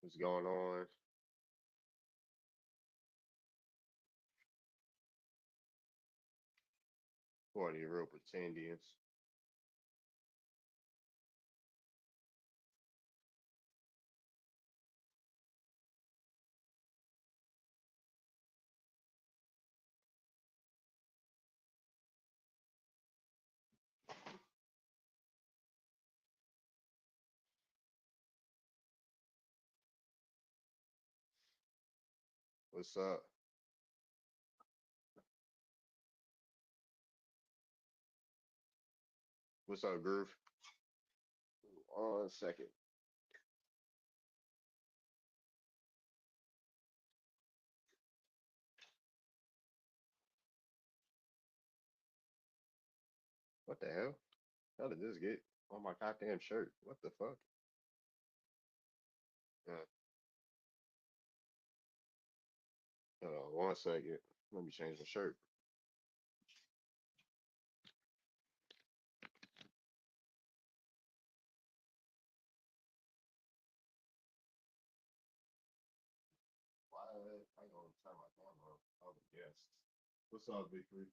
What's going on? Who are the real pretendians? What's up? What's up, Groove? 1 second. What the hell? How did this get on my goddamn shirt? What the fuck? Uh, Hold on 1 second. Let me change my shirt. Why? I gonna turn my camera on. Oh, yes. What's up, Big Three?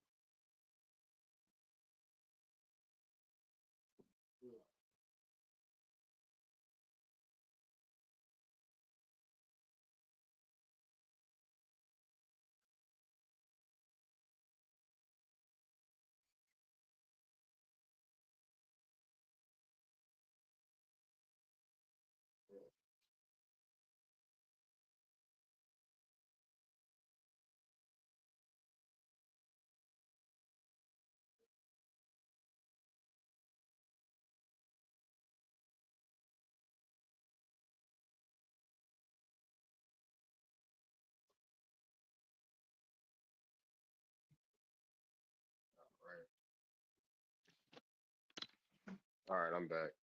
All right, I'm back.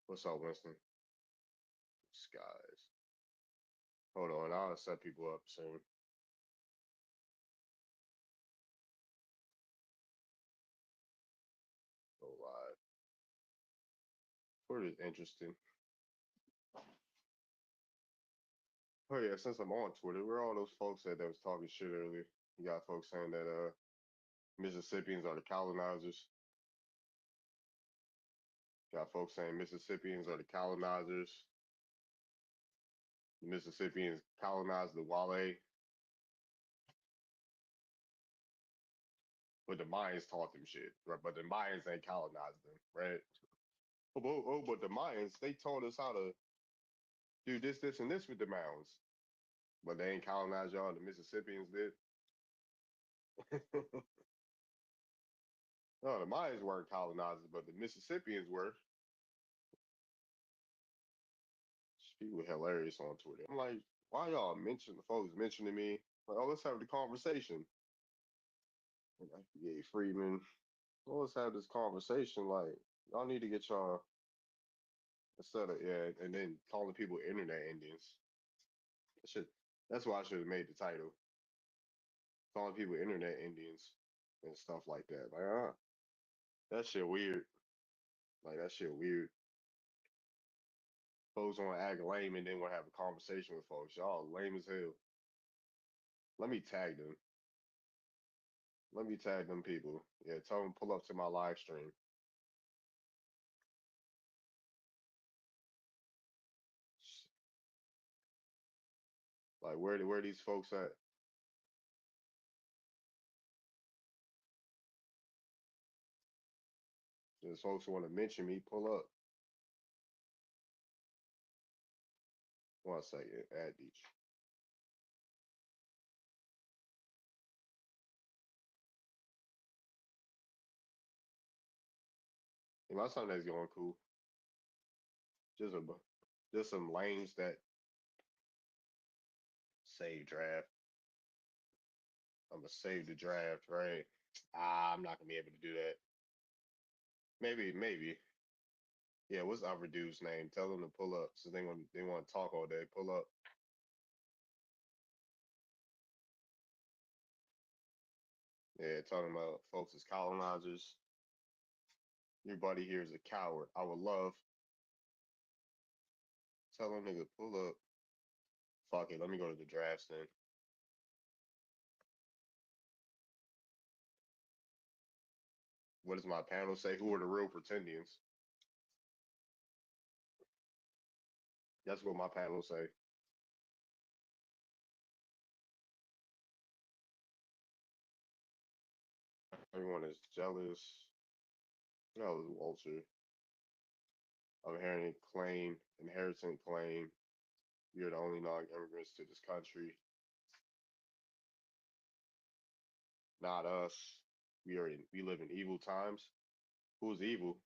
What's up, Winston? Skies. Hold on, I'll set people up soon. Go live. Twitter is interesting. Oh yeah, since I'm on Twitter, where all those folks that was talking shit earlier? You got folks saying that Mississippians are the colonizers. Got folks saying Mississippians are the colonizers. The Mississippians colonized the Wale, but the Mayans taught them shit. Right? But the Mayans ain't colonized them, right? But the Mayans, they taught us how to do this, this, and this with the mounds. But they ain't colonized y'all. The Mississippians did. No, the Mayans weren't colonizers, but the Mississippians were. People hilarious on Twitter. I'm like, why y'all mention the folks mentioning me? Like, oh, let's have the conversation. Like, yeah, Freeman. Well, let's have this conversation. Like, y'all need to get y'all instead of yeah, and then calling people internet Indians. That should that's why I should have made the title. Calling people internet Indians and stuff like that. Like, that shit weird. Like that shit weird. Folks want to act lame and then want to have a conversation with folks. Y'all lame as hell. Let me tag them. Let me tag them people. Yeah, tell them pull up to my live stream. Like where these folks at? There's folks who want to mention me, pull up. 1 second, add each. Yeah, my Sunday's going cool. Just a just some lanes that save draft. I'm gonna save the draft, right? I'm not gonna be able to do that. Maybe. Yeah, what's our dude's name? Tell them to pull up. So they want to talk all day. Pull up. Yeah, talking about folks as colonizers. Your buddy here is a coward. I would love. Tell them nigga pull up. Fuck it. Let me go to the drafts then. What does my panel say? Who are the real pretendians? That's what my panel say. Everyone is jealous. That was Walter. Of inheritance claim. We are the only non-immigrants to this country. Not us. We live in evil times. Who's evil?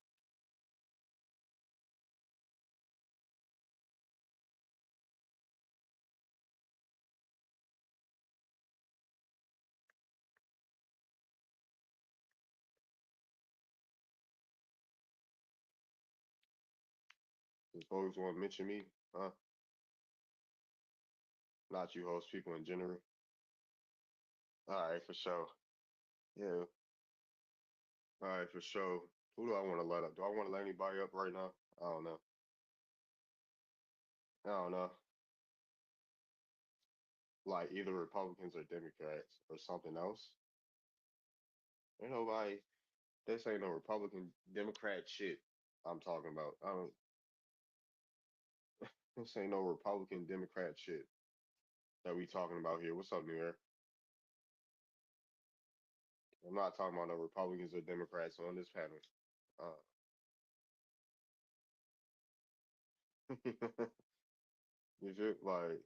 Does folks want to mention me? Huh? Not you host people in general. All right, for sure. Yeah. All right, for sure. Who do I want to let up? Do I want to let anybody up right now? I don't know. I don't know. Like either Republicans or Democrats or something else. Ain't nobody. This ain't no Republican Democrat shit. I'm talking about. I don't. This ain't no Republican Democrat shit that we talking about here. What's up, New York? I'm not talking about no Republicans or Democrats on this panel. You feel like,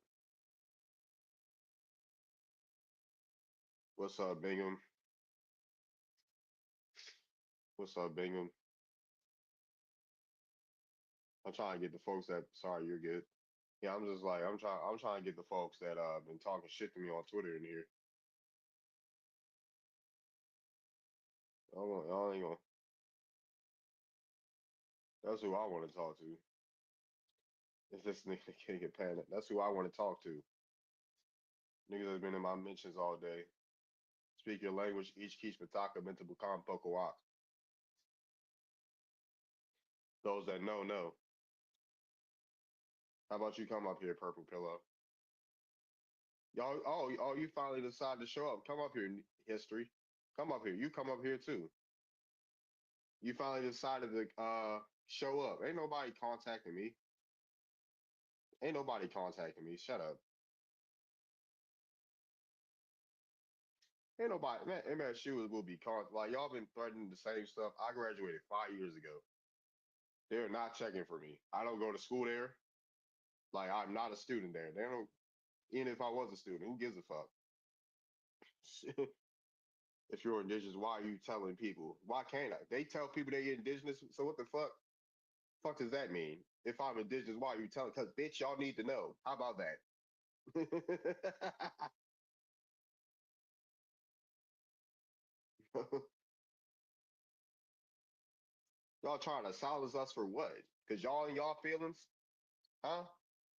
what's up, Bingham? What's up, Bingham? I'm trying to get the folks that. Sorry, you're good. Yeah, I'm just like I'm trying to get the folks that been talking shit to me on Twitter in here. Y'all ain't gonna. That's who I want to talk to. If this nigga can't get panicked, that's who I want to talk to. Niggas that's been in my mentions all day. Speak your language. Each keeps pataka mental poco ox. Those that know. How about you come up here, Purple Pillow? Y'all, you finally decided to show up. Come up here, history. Come up here. You come up here too. You finally decided to show up. Ain't nobody contacting me. Ain't nobody contacting me. Shut up. Ain't nobody, man. MSU will be like y'all been threatening the same stuff. I graduated 5 years ago. They're not checking for me. I don't go to school there. Like I'm not a student there. They don't. Even if I was a student, who gives a fuck? If you're indigenous, why are you telling people? Why can't I? They tell people they indigenous. So what the fuck? Fuck does that mean? If I'm indigenous, why are you telling? Because bitch, y'all need to know. How about that? Y'all trying to silence us for what? Because y'all in y'all feelings, huh?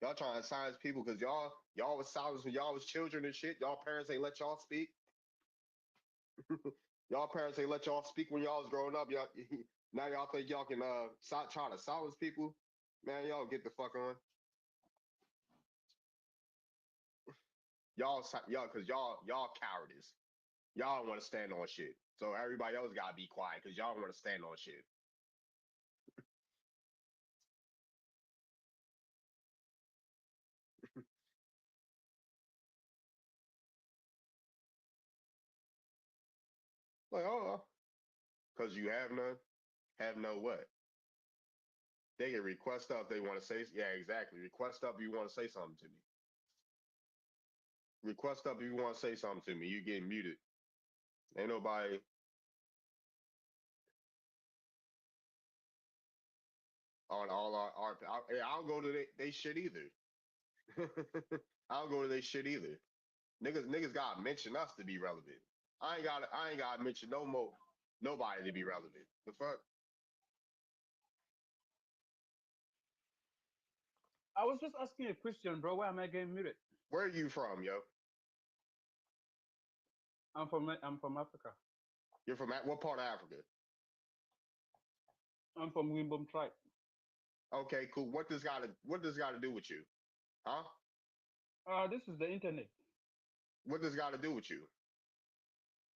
Y'all trying to silence people because y'all was silenced when y'all was children and shit. Y'all parents ain't let y'all speak. Y'all parents ain't let y'all speak when y'all was growing up. Y'all now y'all think y'all can stop trying to silence people. Man, y'all get the fuck on. Y'all because y'all cowardice. Y'all don't want to stand on shit. So everybody else gotta be quiet because y'all want to stand on shit. Like, oh, because you have none. Have no what? They can request stuff they want to say. Yeah, exactly. Request stuff you want to say something to me. Request stuff if you want to say something to me. You get muted. Ain't nobody on all our I don't go to they shit either. I don't go to they shit either. Niggas gotta mention us to be relevant. I ain't gotta mention no more nobody to be relevant. The fuck? I was just asking a question, bro. Why am I getting muted? Where are you from, yo? I'm from Africa. You're from what part of Africa? I'm from Wimbom tribe. Okay, cool. What does gotta do with you? Huh? This is the internet. What does got to do with you?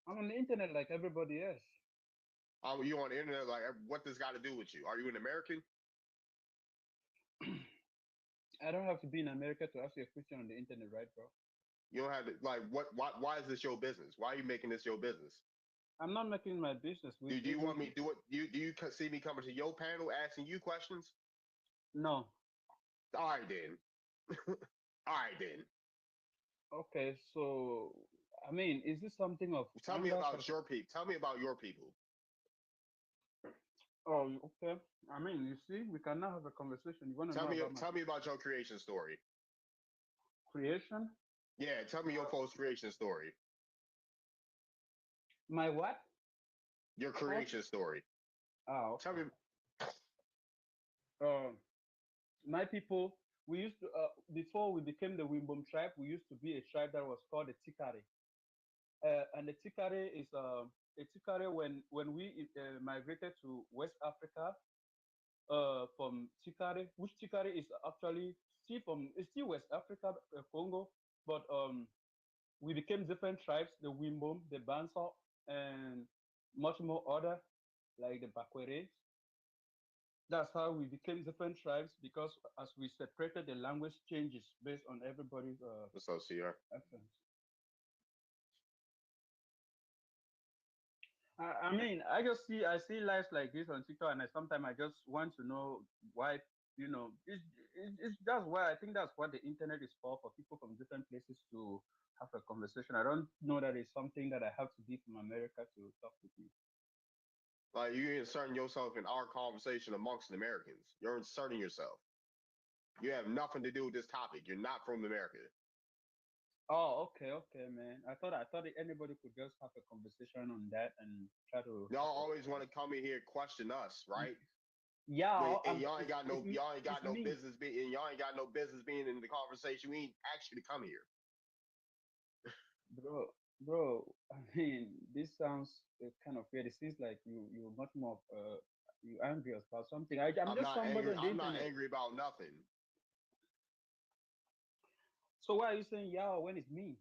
I'm on the internet like everybody else. You on the internet? Like, what does got to do with you? Are you an American? I don't have to be in America to ask you a question on the internet, right, bro? You don't have to like what? Why is this your business? Why are you making this your business? I'm not making my business with Do you with. want me to do it? Do you see me coming to your panel asking you questions? No. All right then. All right then. Okay, so I mean, is this something of Tell me anger? about Cause your people. Tell me about your people. oh, okay. I mean, you see, we can now have a conversation. You want to Tell know me about my tell me about your creation story. creation? Yeah, tell me your post creation story. My what? Your Post? creation story. Tell Okay. me. Uh, my people, we used to before we became the Wimbom tribe, we used to be a tribe that was called the Tikari. And the Tikari is a Tikari when we migrated to West Africa from Tikari, which Tikari is actually still from it's still West Africa, Congo, but we became different tribes: the Wimbom, the Bansa, and much more other like the Bakweres. That's how we became different tribes because as we separated, the language changes based on everybody's What's up, CR? accents. I mean, I see lives like this on TikTok, and sometimes I just want to know why. It's that's why I think that's what the internet is for people from different places to have a conversation. I don't know that it's something that I have to be from America to talk with you. Like you're inserting yourself in our conversation amongst Americans. You're inserting yourself. You have nothing to do with this topic. You're not from America. Oh, okay, okay, man. I thought that anybody could just have a conversation on that and try to Y'all have a always want to come in here question us, right? yeah. And y'all ain't got no y'all ain't It's got no me, business being and y'all ain't got no business being in the conversation. We ain't actually come here. bro, bro. I mean, this sounds kind of weird. It seems like you're much more you angry about something. I'm I'm just not somebody angry. on the I'm not internet. angry about nothing. So why are you saying yeah when it's me?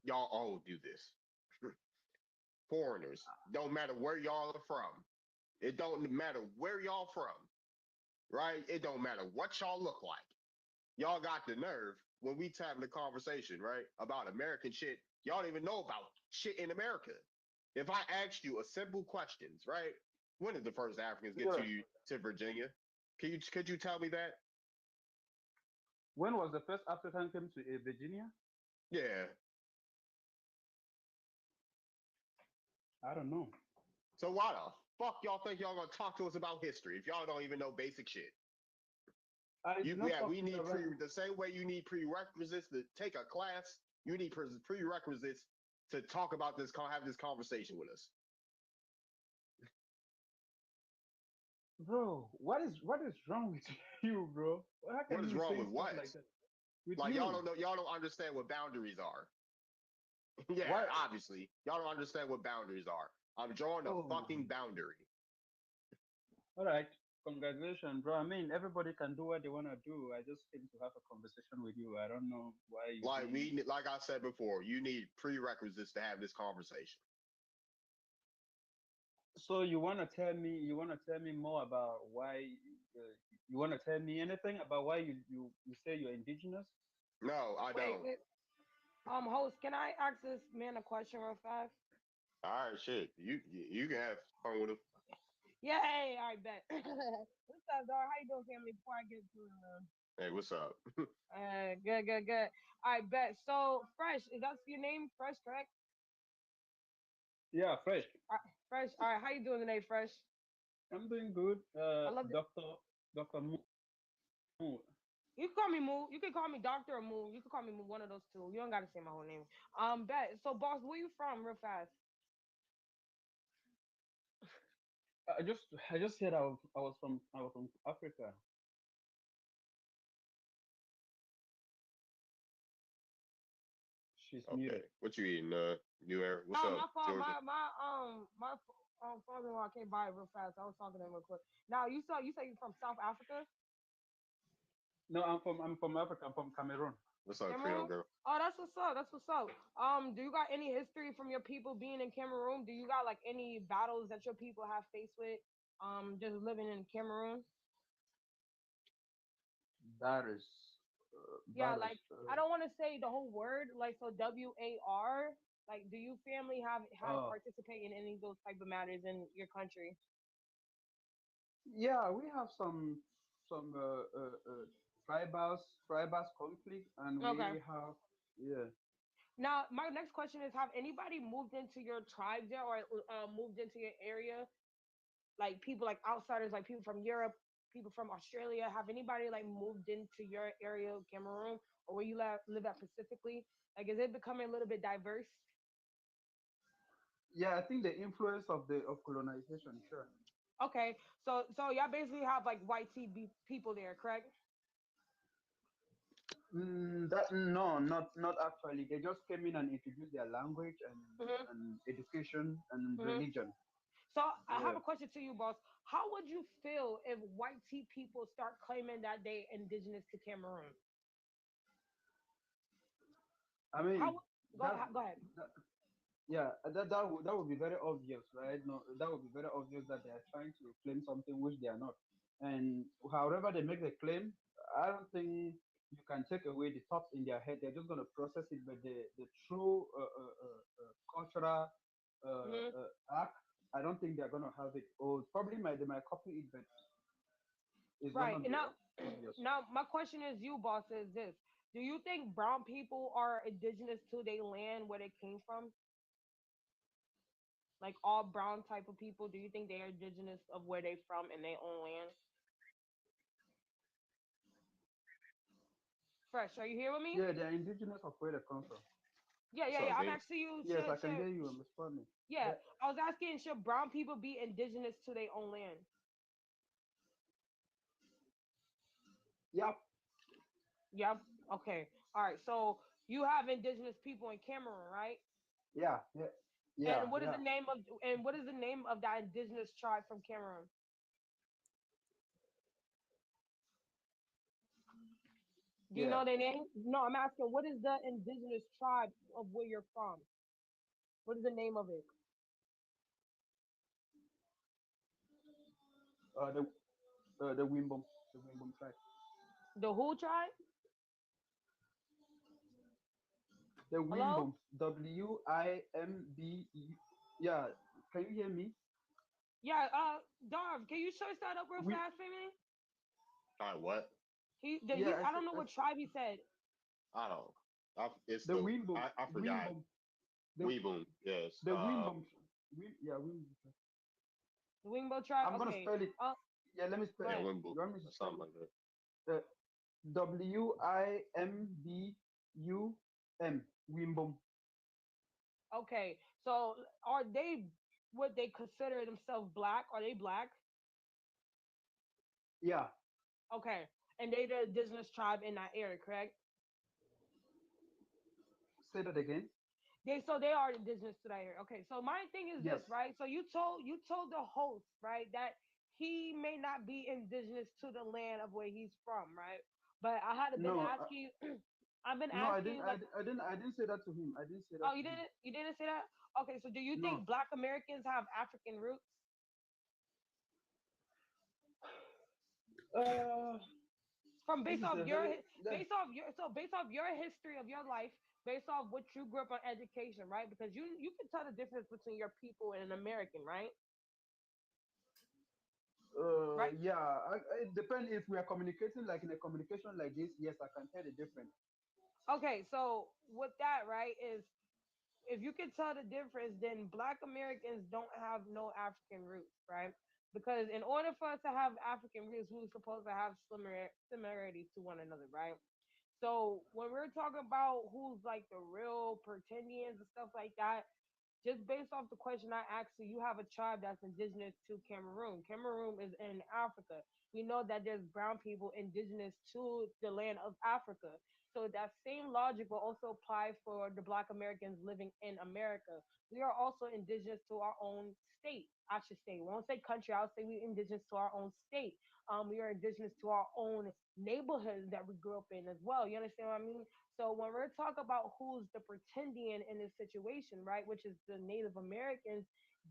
Y'all all do this. Foreigners. Don't matter where y'all are from. It don't matter where y'all from, right? It don't matter what y'all look like. Y'all got the nerve when we having a conversation, right, about American shit. Y'all don't even know about shit in America. If I asked you a simple questions, right? When did the first Africans get to Yeah. you to Virginia? Could you tell me that? When was the first African came to Virginia? Yeah. I don't know. So why the fuck y'all think y'all gonna talk to us about history if y'all don't even know basic shit? I did not talk We to you need about. the same way you need prerequisites to take a class. You need prerequisites to talk about this, have this conversation with us. Bro, what is wrong with you, bro? How What can is you be wrong saying with stuff what? like that? With Like y'all you? don't know, y'all don't understand what boundaries are. Yeah, Why? obviously, y'all don't understand what boundaries are. I'm drawing a Oh my. fucking boundary. All right. Congratulations, bro. I mean, everybody can do what they want to do. I just came to have a conversation with you. I don't know why you being. Like I said before, you need prerequisites to have this conversation. So you want to tell me more about why you want to tell me anything about why you say you're indigenous? No, I Wait, don't. wait. Host, can I ask this man a question real fast? All right, shit. You can have fun with him. Yeah, hey, all right, bet. What's up, dog? How you doing, family? Before I get to it, Hey, what's up? good, good, good. All right, bet. So, Fresh, is that your name? Fresh, correct? Yeah, fresh. Fresh. All right, how you doing today, Fresh? I'm doing good. I love it. Doctor Moon. You can call me Moo. You can call me Doctor or Moo. You can call me Moo. One of those two. You don't gotta say my whole name. Bet. So, boss, where you from, real fast? I just said I was from Africa. She's Okay, muted. what you eating? New Era. What's No, up, my fault. Georgia? My father-in-law came by real fast. I was talking to him real quick. Now you say you're from South Africa. No, I'm from Africa. I'm from Cameroon. What's up, Creole Cameroon? girl? Oh, that's what's up. That's what's up. Do you got any history from your people being in Cameroon? Do you got like any battles that your people have faced with? Just living in Cameroon. Battles, Yeah, battles. like I don't want to say the whole word, like so WAR. Like, do you family have Oh, participate in any of those type of matters in your country? yeah, we have some tribals conflict, and Okay. we have, yeah. Now, my next question is: have anybody moved into your tribe there, or moved into your area? Like people, like outsiders, like people from Europe, people from Australia. Have anybody like moved into your area, of Cameroon, or where you live at specifically? Like, is it becoming a little bit diverse? Yeah, I think the influence of the of colonization, sure. Okay, so y'all basically have like white people there, correct? That no, not actually. They just came in and introduced their language Hmm. and education and Hmm. religion. So I have Yeah, a question to you, boss. How would you feel if white people start claiming that they indigenous to Cameroon? I How? mean Go that, go ahead. that yeah, that would be very obvious, right? No, that would be very obvious that they are trying to claim something which they are not. And however they make the claim, I don't think you can take away the thoughts in their head. They're just going to process it, but the true cultural Hmm. act, I don't think they're going to have it. Or probably they might copy it, but it's going Right. to And be now, obvious. now my question is, you boss, is this: do you think brown people are indigenous to their land where they came from? Like all brown type of people, do you think they are indigenous of where they from in their own land? Fresh, are you here with me? Yeah, they're indigenous of where they come from. Yeah, What's yeah, up, yeah. I'm Vinny? asking you, Yes, I can hear you. I'm responding. yeah, Yeah, I was asking, should brown people be indigenous to their own land? yeah, Yeah. Okay. All right. So you have indigenous people in Cameroon, right? yeah, yeah, yeah, And what is yeah. the name of that indigenous tribe from Cameroon? Do you Yeah. know their name? No, I'm asking what is the indigenous tribe of where you're from? What is the name of it? The the Wimbom, the Wimbom tribe. The who tribe? The Hello? Wimboms, WIMB. Yeah, can you hear me? Yeah, Darv, can you search that up real We, fast for me? All right, what? yeah, I don't know what tribe he said. I don't. It's the the Wimbom, I forgot. Wimbom, the Weeboom. Yes. the Wimboms. Yeah, Wimbom. The Wingbo tribe? I'm gonna Okay. spell it. Uh, Yeah, let me spell go Yeah, it. ahead. Wimboom You want me to or spell something it? like that. WIMBUM. Wimbom. Okay. So are they what they consider themselves black? Are they black? Yeah, Okay. And they the indigenous tribe in that area, correct? say that again. They are indigenous to that area. Okay, so my thing is Yes. this, right? So you told the host, right, that he may not be indigenous to the land of where he's from, right? But I had been No, asking I've been no, asking like I didn't say that to him. I didn't say that oh to him. you didn't say that? Okay, so do you No. think black Americans have African roots? Uh, From this is a very that. based off your history of your life, based off what you grew up on education, right? Because you can tell the difference between your people and an American, right? Right? Yeah, it depends if we are communicating like in a communication like this. Yes, I can tell the difference. Okay, so with that, right, is if you can tell the difference, then black Americans don't have no African roots, right? Because in order for us to have African roots, we're supposed to have similarities to one another, right? So when we're talking about who's like the real pretendians and stuff like that, just based off the question I asked you, you have a tribe that's indigenous to Cameroon. Cameroon is in Africa. We know that there's brown people indigenous to the land of Africa. So that same logic will also apply for the Black Americans living in America. We are also indigenous to our own state. I should say, we won't say country. I'll say we're indigenous to our own state. We are indigenous to our own neighborhoods that we grew up in as well. You understand what I mean? So when we're talking about who's the pretendian in this situation, right, which is the Native Americans,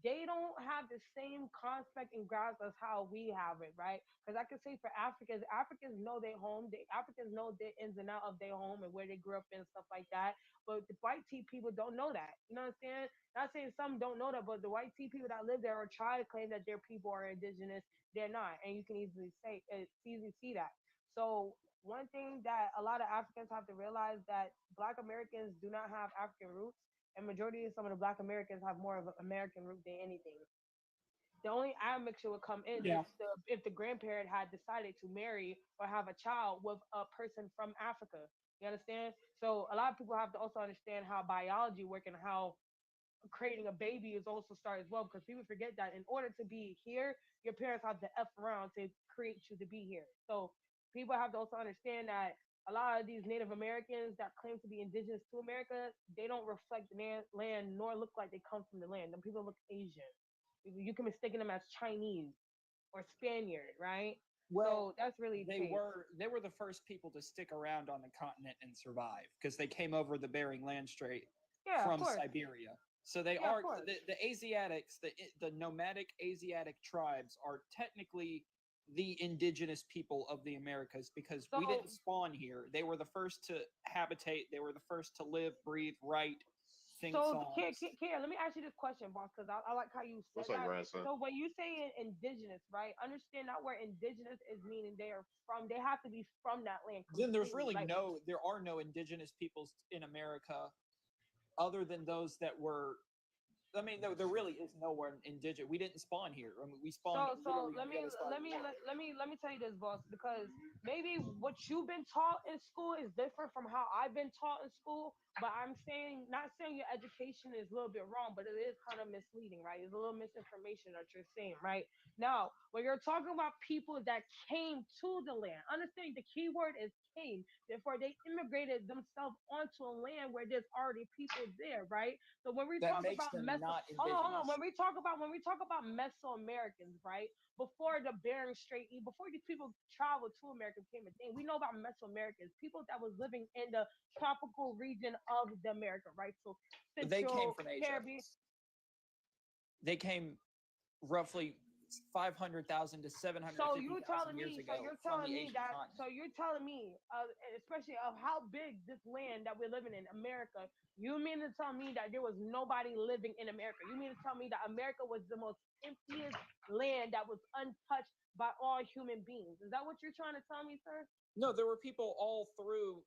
they don't have the same concept and grasp as how we have it, right? Because I can say for Africans, Africans know their home. Africans know the ins and out of their home and where they grew up and stuff like that. But the white tea people don't know that. You know what I'm saying? Not saying some don't know that, but the white tea people that live there or try to claim that their people are indigenous, they're not, and you can easily say, easily see that. So one thing that a lot of Africans have to realize that Black Americans do not have African roots, and majority of some of the Black Americans have more of an American root than anything. The only admixture would come in Yeah. if the grandparent had decided to marry or have a child with a person from Africa. You understand? So a lot of people have to also understand how biology works and how creating a baby is also start as well, because people forget that in order to be here, your parents have to f around to create you to be here. So people have to also understand that a lot of these Native Americans that claim to be indigenous to America, they don't reflect the land nor look like they come from the land. Them people look Asian. You can mistake them as Chinese or Spaniard, right? Well, So that's really the case. they were the first people to stick around on the continent and survive because they came over the Bering Land Strait Yeah, of from course. Siberia. So they Yeah, of are course. the Asiatics, the nomadic Asiatic tribes are technically the indigenous people of the Americas because we So didn't spawn here. They were the first to habitate. They were the first to live, breathe, write, sing So, songs. Kia, let me ask you this question, boss, because I like how you said What's up, that. grandson? So, when you say indigenous, right? Understand that where indigenous is meaning they are from. They have to be from that land Then there's completely. really Like, there are no indigenous peoples in America other than those that were. I mean, there really is nowhere indigenous. We didn't spawn here. I mean, we spawned so literally on the other side of the world. let me tell you this, boss, because maybe what you've been taught in school is different from how I've been taught in school. But I'm saying, not saying your education is a little bit wrong, but it is kind of misleading, right? It's a little misinformation that you're saying, right? Now, when you're talking about people that came to the land, understand the key word is came. Therefore, they immigrated themselves onto a land where there's already people there, right? So when we That talk makes about them not hold on. indigenous. When we talk about Mesoamericans, right? Before the Bering Strait, before these people traveled to America became a thing, we know about Mesoamericans, people that was living in the tropical region of the America, right? So They came Central from Asia. Caribbean. They came roughly 500,000 to So 750,000 years ago you're from telling the me Asian that, continent. so you're telling me, especially of how big this land that we're living in, America. You mean to tell me that there was nobody living in America? You mean to tell me that America was the most emptiest land that was untouched by all human beings? Is that what you're trying to tell me, sir? No, there were people all through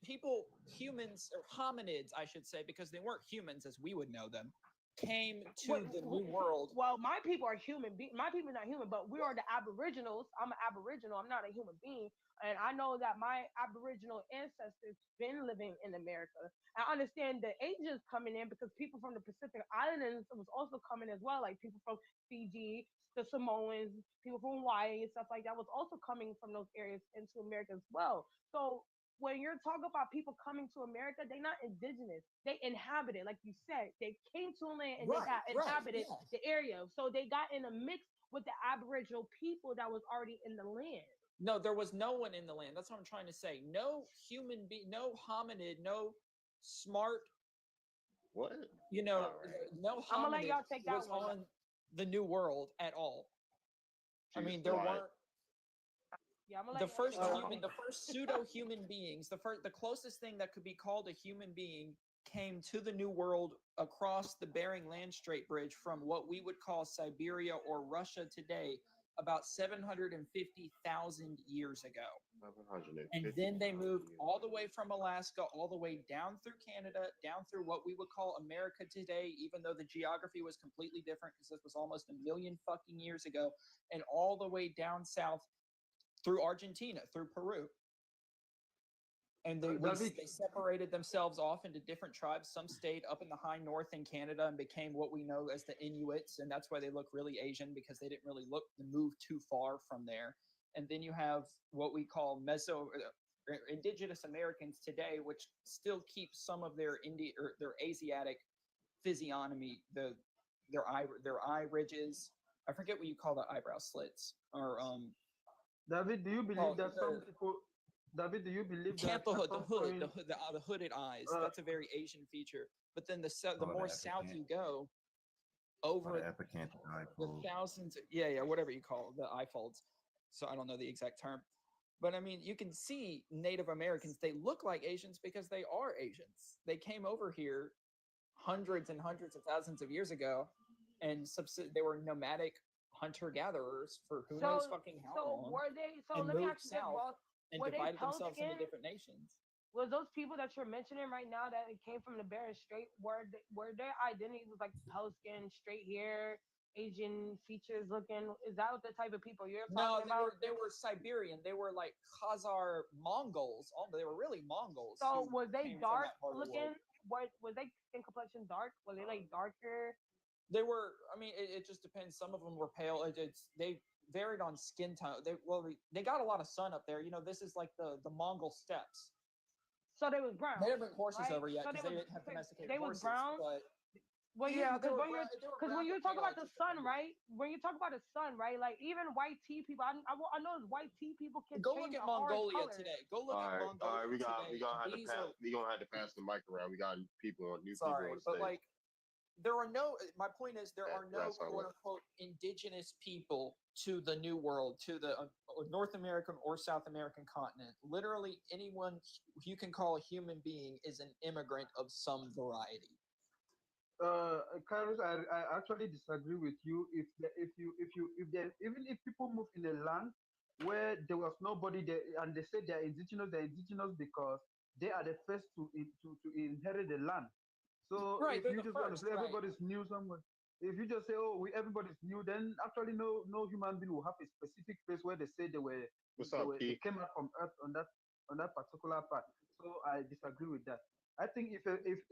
humans or hominids, I should say, because they weren't humans as we would know them, came What, to the New World. well, my people are human. My people are not human, but we are the Aboriginals. I'm an Aboriginal. I'm not a human being, and I know that my Aboriginal ancestors been living in America. I understand the Asians coming in because people from the Pacific Islands was also coming as well, like people from Fiji, the Samoans, people from Hawaii, and stuff like that was also coming from those areas into America as well. So when you're talking about people coming to America, they're not indigenous. They inhabited, like you said, they came to land and they Right, got right, inhabited yeah. the area. So they got in a mix with the Aboriginal people that was already in the land. No, there was no one in the land. That's what I'm trying to say. No human being, no hominid, no smart, What? know, All right. no I'm gonna let hominid y'all take that was one. on the New World at all. I She's mean, there quiet. weren't Yeah, I'm gonna let y'all take that one. the first pseudo human beings, the closest thing that could be called a human being came to the New World across the Bering Land Strait Bridge from what we would call Siberia or Russia today about 750,000 years ago. 750. And then they moved all the way from Alaska, all the way down through Canada, down through what we would call America today, even though the geography was completely different because this was almost a million fucking years ago, and all the way down south through Argentina, through Peru. And they separated themselves off into different tribes. Some stayed up in the high north in Canada and became what we know as the Inuits, and that's why they look really Asian because they didn't really move too far from there. And then you have what we call indigenous Americans today, which still keep some of their or their Asiatic physiognomy, their eye ridges. I forget what you call the eyebrow slits, or David, do you believe well, that some people? David, do you believe that the at hood, some point? the hooded eyes. Uh, That's a very Asian feature. But then the Oh, more the south epicant, you go, or over the epicant eye the fold. thousands, yeah, whatever you call it, the eye folds. So I don't know the exact term, but I mean, you can see Native Americans. They look like Asians because they are Asians. They came over here hundreds and hundreds of thousands of years ago, and they were nomadic hunter gatherers for who knows fucking how long, were they? So and let me moved ask you this, south boss. and Were they divided pale themselves into skin? different nations. Was those people that you're mentioning right now that it came from the Bering Strait? Were their identities was like pale skin, straight hair, Asian features looking? Is that what the type of people you're No, talking about? they were Siberian. They were like Khazar Mongols. They were really Mongols. So who was they came from dark that part of the world. looking? Was they skin complexion dark? Were they like darker? They were. I mean, it just depends. Some of them were pale. They varied on skin tone. They got a lot of sun up there. You know, this is like the Mongol steppes. So they was brown. They didn't bring horses right? over yet So because they didn't have domesticated they was horses. brown. But When yeah, because when brown you to talk pale, about it the just sun, depended. right? When you talk about the sun, right? Like even white tea people, I know white tea people can Go change look at a hard Mongolia color. today. Go look All at right, all Mongolia right. today. We gonna And have to these pass. are We gonna have to pass the mic around. We got new people sorry, on but stage. like there are no. My point is there are no That's all quote right. unquote indigenous people to the New World, to the North American or South American continent. Literally, anyone you can call a human being is an immigrant of some variety. Carlos, I actually disagree with you. If there, even if people move in a land where there was nobody there and they say they're indigenous because they are the first to inherit the land. So Right, if they're you the just want to first, say right? everybody's new somewhere, if you just say, oh, everybody's new, then actually no human being will have a specific place where they say What's up, they Key? came out from Earth on that particular part. So I disagree with that. I think if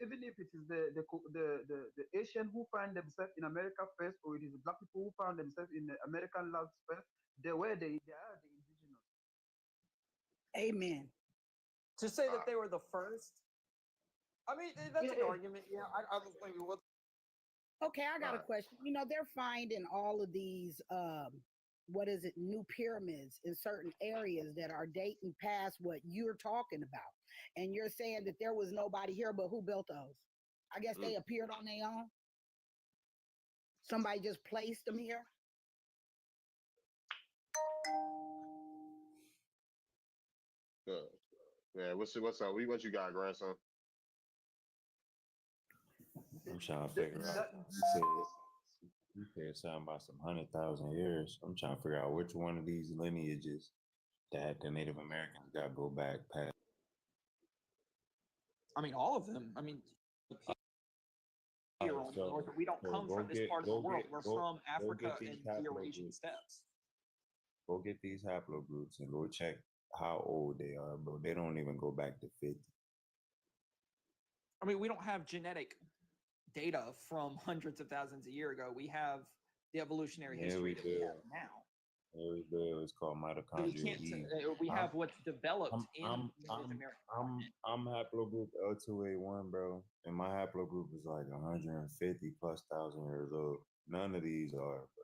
even if it is the Asian who find themselves in America first, or it is the black people who found themselves in the American lands first, they are the indigenous. Amen. To say Uh, that they were the first, I mean, that's an Yeah, argument. Yeah, I maybe what Okay, I got a Right. question. You know, they're finding all of these what is it, new pyramids in certain areas that are dating past what you're talking about. And you're saying that there was nobody here, but who built those? I guess Mm. they appeared on their own. Somebody just placed them here. Good. Yeah. What's up? What you got, grandson? I'm trying to The- figure out. that- You said something about some 100,000 years. I'm trying to figure out which one of these lineages that the Native Americans got go back past. I mean, all of them. I mean, here on so- North, we don't so come go from this get- part of go the world. get- We're go- from go Africa get these and the Eurasian haplogroups. steppes. Go get these haplogroups and go check how old they are, bro. They don't even go back to 50. I mean, we don't have genetic data from hundreds of thousands of years ago. We have the evolutionary Yeah, history we that we do. have now. It's called So we mitochondrial can't. Eve. We I'm- have what's developed I'm in I'm the North I'm American I'm continent. I'm haplogroup L2A1, bro, and my haplogroup is like 150 plus thousand years old. None of these are, bro.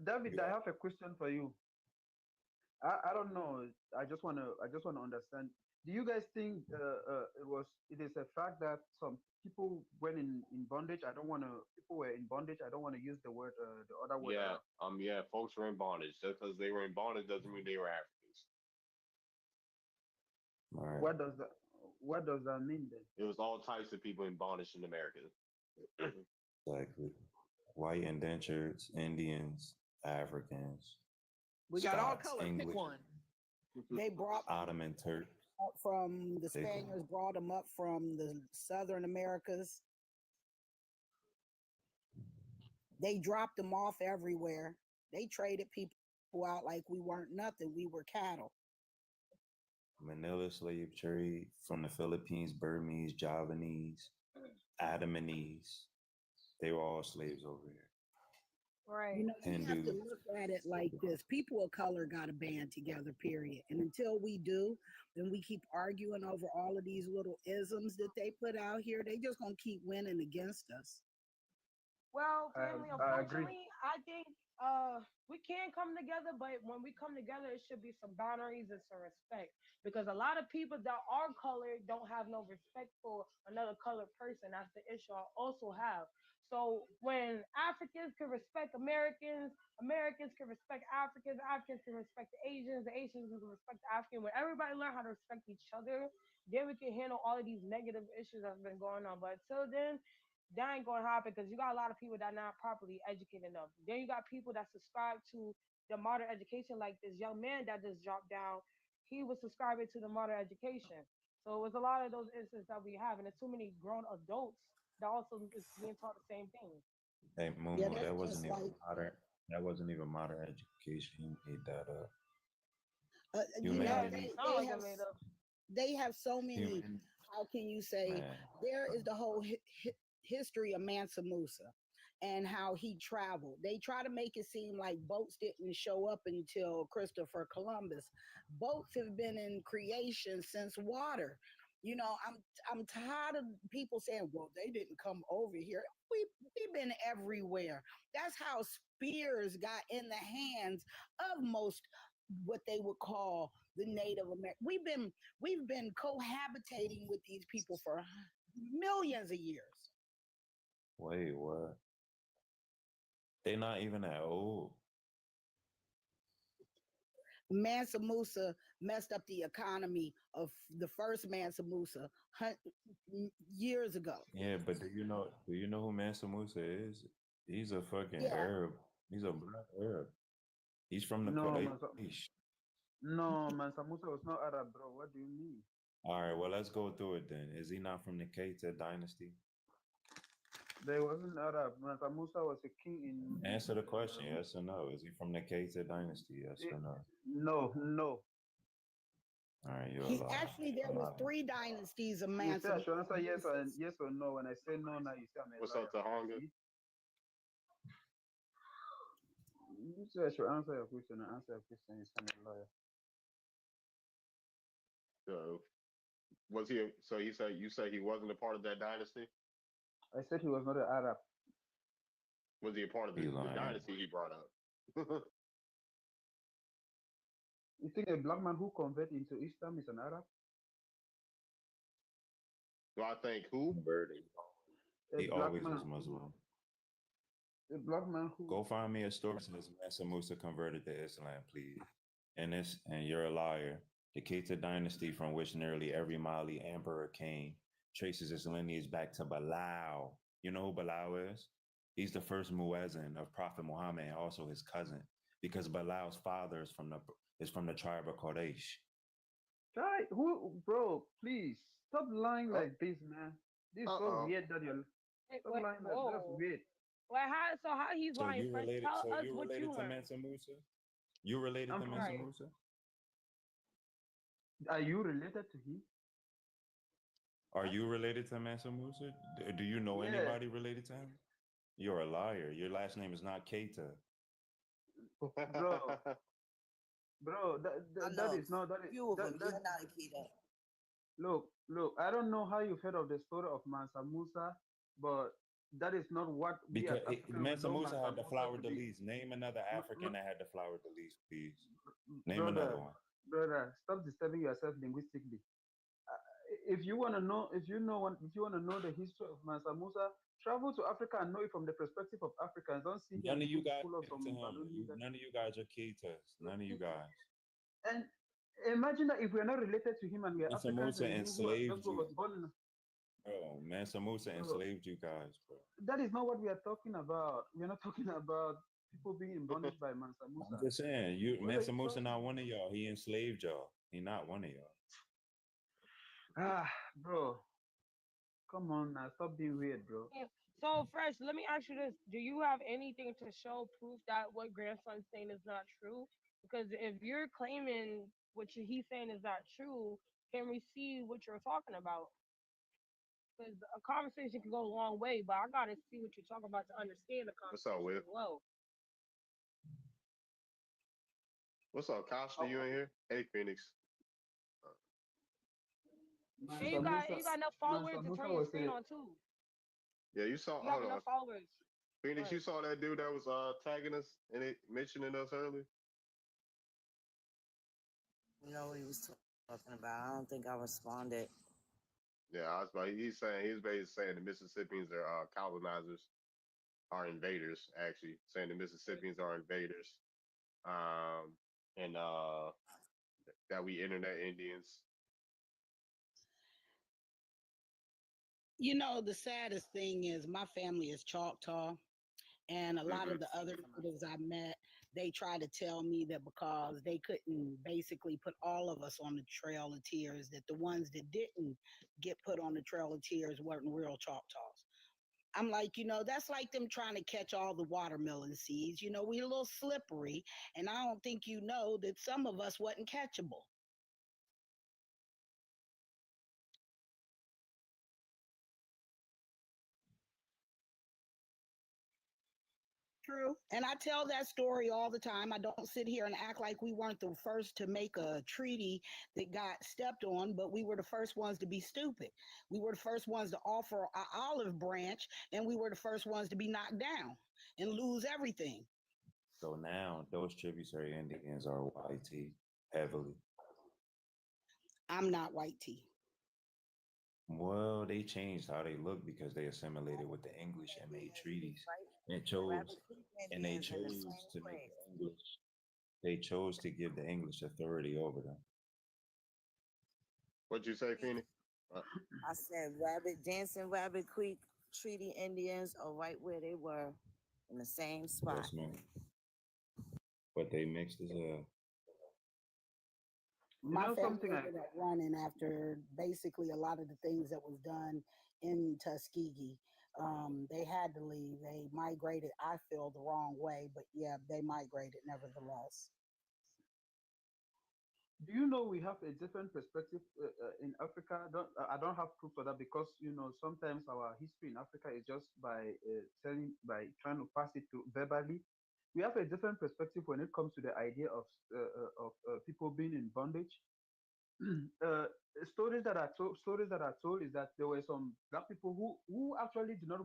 David, I Yeah. have a question for you. I don't know. I just wanna understand. Do you guys think it is a fact that some people went in bondage? People were in bondage. I don't want to use the word the other word. Yeah. Folks were in bondage. Just because they were in bondage doesn't mean they were Africans. All right. What does that mean then? It was all types of people in bondage in America. Exactly. White indentures, Indians, Africans, We got all Scots, colors. Pick English, one. They brought Ottoman Turks. up from the They- Spaniards, brought them up from the Southern Americas. They dropped them off everywhere. They traded people out like we weren't nothing. We were cattle. Manila slave trade from the Philippines, Burmese, Javanese, Adamanese. They were all slaves over here. Right. You have to Hindus. look at it like this. People of color got to band together, period. And until we do, then we keep arguing over all of these little isms that they put out here. They just gonna keep winning against us. Well, family, I agree. unfortunately, I think we can come together, but when we come together, it should be some boundaries and some respect. Because a lot of people that are colored don't have no respect for another colored person. That's the issue I also have. So when Africans can respect Americans, Americans can respect Africans, Africans can respect the Asians can respect the African. When everybody learn how to respect each other, then we can handle all of these negative issues that's been going on. But until then, that ain't gonna happen because you got a lot of people that not properly educated enough. Then you got people that subscribe to the modern education, like this young man that just dropped down. He was subscribing to the modern education. So it was a lot of those instances that we have, and there's too many grown adults that also is being taught the same thing. Hey, Yeah, Mumu, that's that wasn't just even like modern. That wasn't even modern education. You made that up. Yeah, it Humanity, sounds like I made up. they have so many. human, How can you say man. there is the whole history of Mansa Musa and how he traveled? They try to make it seem like boats didn't show up until Christopher Columbus. Boats have been in creation since water. I'm tired of people saying, "Well, they didn't come over here." We've been everywhere. That's how spears got in the hands of most what they would call the Native American. We've been cohabitating with these people for millions of years. Wait, what? They not even that old. Mansa Musa messed up the economy of the first Mansa Musa years ago. Yeah, but do you know who Mansa Musa is? He's a fucking Yeah, Arab. He's a black Arab. He's from the No, Quraysh. no, man. Samusa was not Arab, bro. What do you mean? All right, well, let's go through it then. Is he not from the Keita dynasty? There wasn't Arab. Man, Samusa was a king Answer the in question, yes or no. Is he from the Keita dynasty? Yes eh, or no? no, no. All right, you're a he liar. actually there was Liar. three dynasties of You say Mansa I should answer Musas. yes or no. When I say no, now you say I'm a What's up, liar. Tahonga? See? You say I should answer your question. I answer your question. You say I'm a liar. So was he? So he said you say he wasn't a part of that dynasty. I said he was not an Arab. Was he a part of He the lying. dynasty he brought up? You think a black man who convert into Islam is an Arab? So I think who? Converted. A He black always man was Muslim. a black man who Go find me a story that says Mansa Musa converted to Islam, please. And you're a liar. The Keita dynasty, from which nearly every Mali emperor came, traces its lineage back to Bilal. You know who Bilal is? He's the first muezzin of Prophet Muhammad and also his cousin, because Bilal's father is from the tribe of Quraysh. guy who bro, please stop lying Uh like this, man. This is so oh. weird that you're stop Wait, lying like that's whoa. weird. Like how? So how he's So lying? you First, related? tell So us you what you related to learned. Mansa Musa? You related I'm to from Mansa Right. Musa? are you related to him? Are you related to Mansa Musa? Do you know Yeah, anybody related to him? You're a liar. Your last name is not Keita. bro, bro, I that know is not that a is few of that them. that You're not a keto. look, I don't know how you've heard of the story of Mansa Musa, but that is not what we as Because African we Mansa know Musa Mansa had the Musa flower to de be. lis. Name another M- African m- that had the flower de lis, please. Name another brother, one. brother, stop disturbing yourself linguistically. If you want to know, if you want to know the history of Mansa Musa, travel to Africa and know it from the perspective of Africans. Don't sit here None and of you begin to guys pull up related to some him. baloney. None of you guys are Keitas. None of you guys. And imagine that if we are not related to him and we are Mansa Africans Musa and who are just enslaved who you. was born in, Bro, Mansa Musa bro, enslaved you guys, bro. that is not what we are talking about. We are not talking about people being in bondage by Mansa I'm Musa. just saying, What are Mansa you Musa talking not one about? of y'all. He enslaved y'all. He not one of y'all. Bro, come on now, stop being weird, bro. Yeah. So, Fresh, let me ask you this: do you have anything to show proof that what grandson's saying is not true? Because if you're claiming he's saying is not true, can we see what you're talking about? Because a conversation can go a long way, but I gotta see what you're talking about to understand the What's up conversation with? as well. What's up, Costa? You in here? Hey, Phoenix. Uh, And Mansa Musa, you got enough Mansa followers to Musa turn your was screen a on too. yeah, you saw. You have Hold on, enough followers. Phoenix. You Right. saw that dude that was tagging us and it mentioning us earlier. You know what he was talking about. I don't think I responded. Yeah, I was about. He's saying he's basically saying the Mississippians are colonizers, are invaders. Actually, saying the Mississippians are invaders. And that we internet Indians. You know, the saddest thing is my family is Choctaw, and a lot Hmm. of the other natives I met, they tried to tell me that because they couldn't basically put all of us on the Trail of Tears, that the ones that didn't get put on the Trail of Tears weren't real Choctaws. I'm like, that's like them trying to catch all the watermelon seeds. We're a little slippery, and I don't think you know that some of us wasn't catchable. True. And I tell that story all the time. I don't sit here and act like we weren't the first to make a treaty that got stepped on, but we were the first ones to be stupid. We were the first ones to offer an olive branch, and we were the first ones to be knocked down and lose everything. So now those tributary Indians are YT heavily. I'm not white tea. Well, they changed how they look because they assimilated with the English and made treaties. Right? And The chose Rabbit Creek and they Indians in the chose same to make place. the English. They chose to give the English authority over them. What'd you say, Phoenix? Uh, I said Rabbit Dancing Rabbit Creek Treaty Indians are right where they were in the same spot. Yes, man. But they mixed as a You My know family something? ended up running after basically a lot of the things that was done in Tuskegee. They had to leave. They migrated, I feel, the wrong way, but yeah, they migrated nevertheless. Do you know we have a different perspective in Africa? I don't have proof for that because sometimes our history in Africa is just by telling by trying to pass it to verbally. We have a different perspective when it comes to the idea of people being in bondage. uh, stories that are told is that there were some black people who actually did not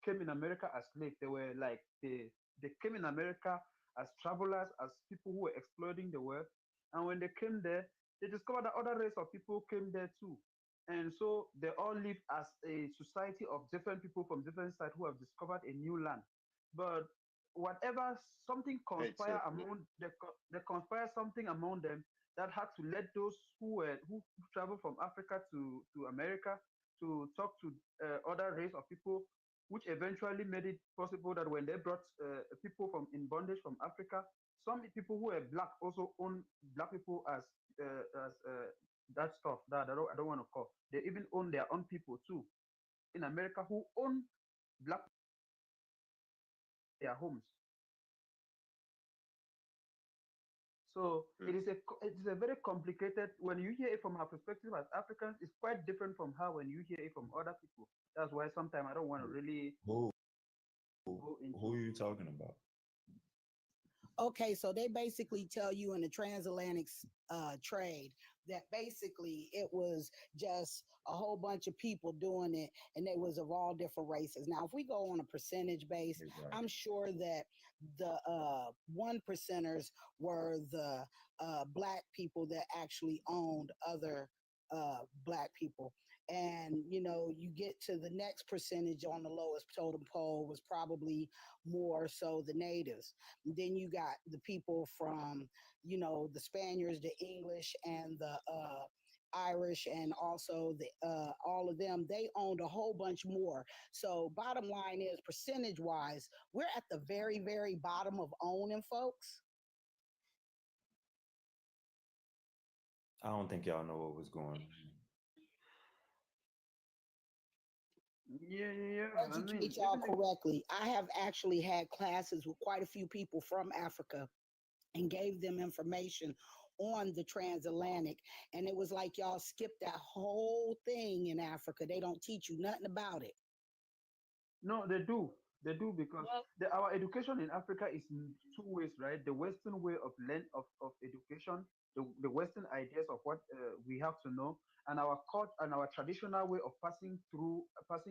came in America as slaves. They were like they came in America as travelers, as people who were exploring the world. And when they came there, they discovered that other race of people came there too. And so they all live as a society of different people from different sides who have discovered a new land. But whatever something hey, conspire Tiffany. among they conspire something among them that had to let those who travel from Africa to America to talk to other race of people, which eventually made it possible that when they brought people from in bondage from Africa, some people who were black also own black people as that stuff that I don't want to call. They even own their own people too in America who own black their homes. So Hmm. it is a very complicated. When you hear it from our perspective as Africans, it's quite different from how when you hear it from other people. That's why sometimes I don't want to really who go who are into. you talking about? Okay, so they basically tell you in the transatlantic trade that basically it was just a whole bunch of people doing it, and they was of all different races. Now, if we go on a percentage base, I'm Exactly. sure that the one percenters were the black people that actually owned other black people. And you get to the next percentage on the lowest totem pole was probably more so the natives. Then you got the people from, the Spaniards, the English, and the Irish, and also the all of them. They owned a whole bunch more. So bottom line is, percentage wise, we're at the very, very bottom of owning, folks. I don't think y'all know what was going on. Yeah, yeah, yeah. I mean, Educate y'all even if correctly. I have actually had classes with quite a few people from Africa and gave them information on the transatlantic, and it was like y'all skipped that whole thing in Africa. They don't teach you nothing about it. no, they do. They do because Well, our education in Africa is in two ways, right? The Western way of of education, the Western ideas of what we have to know, and our court and our traditional way of passing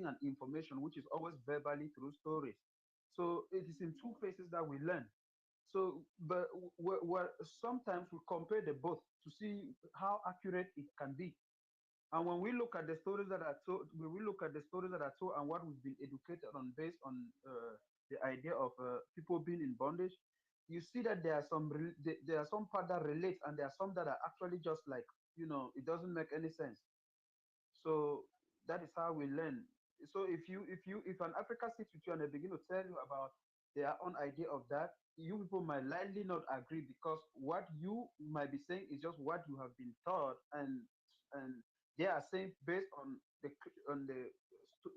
an information, which is always verbally through stories. So it is in two phases that we learn. So, but sometimes we compare the both to see how accurate it can be. And when we look at the stories that are told, when we look at the stories that are told and what we've been educated on based on the idea of people being in bondage, you see that there are some part that relates and there are some that are actually just like, it doesn't make any sense. So that is how we learn. So if an African sits with you and they begin to tell you about their own idea of that, you people might likely not agree because what you might be saying is just what you have been taught, and they are saying based on the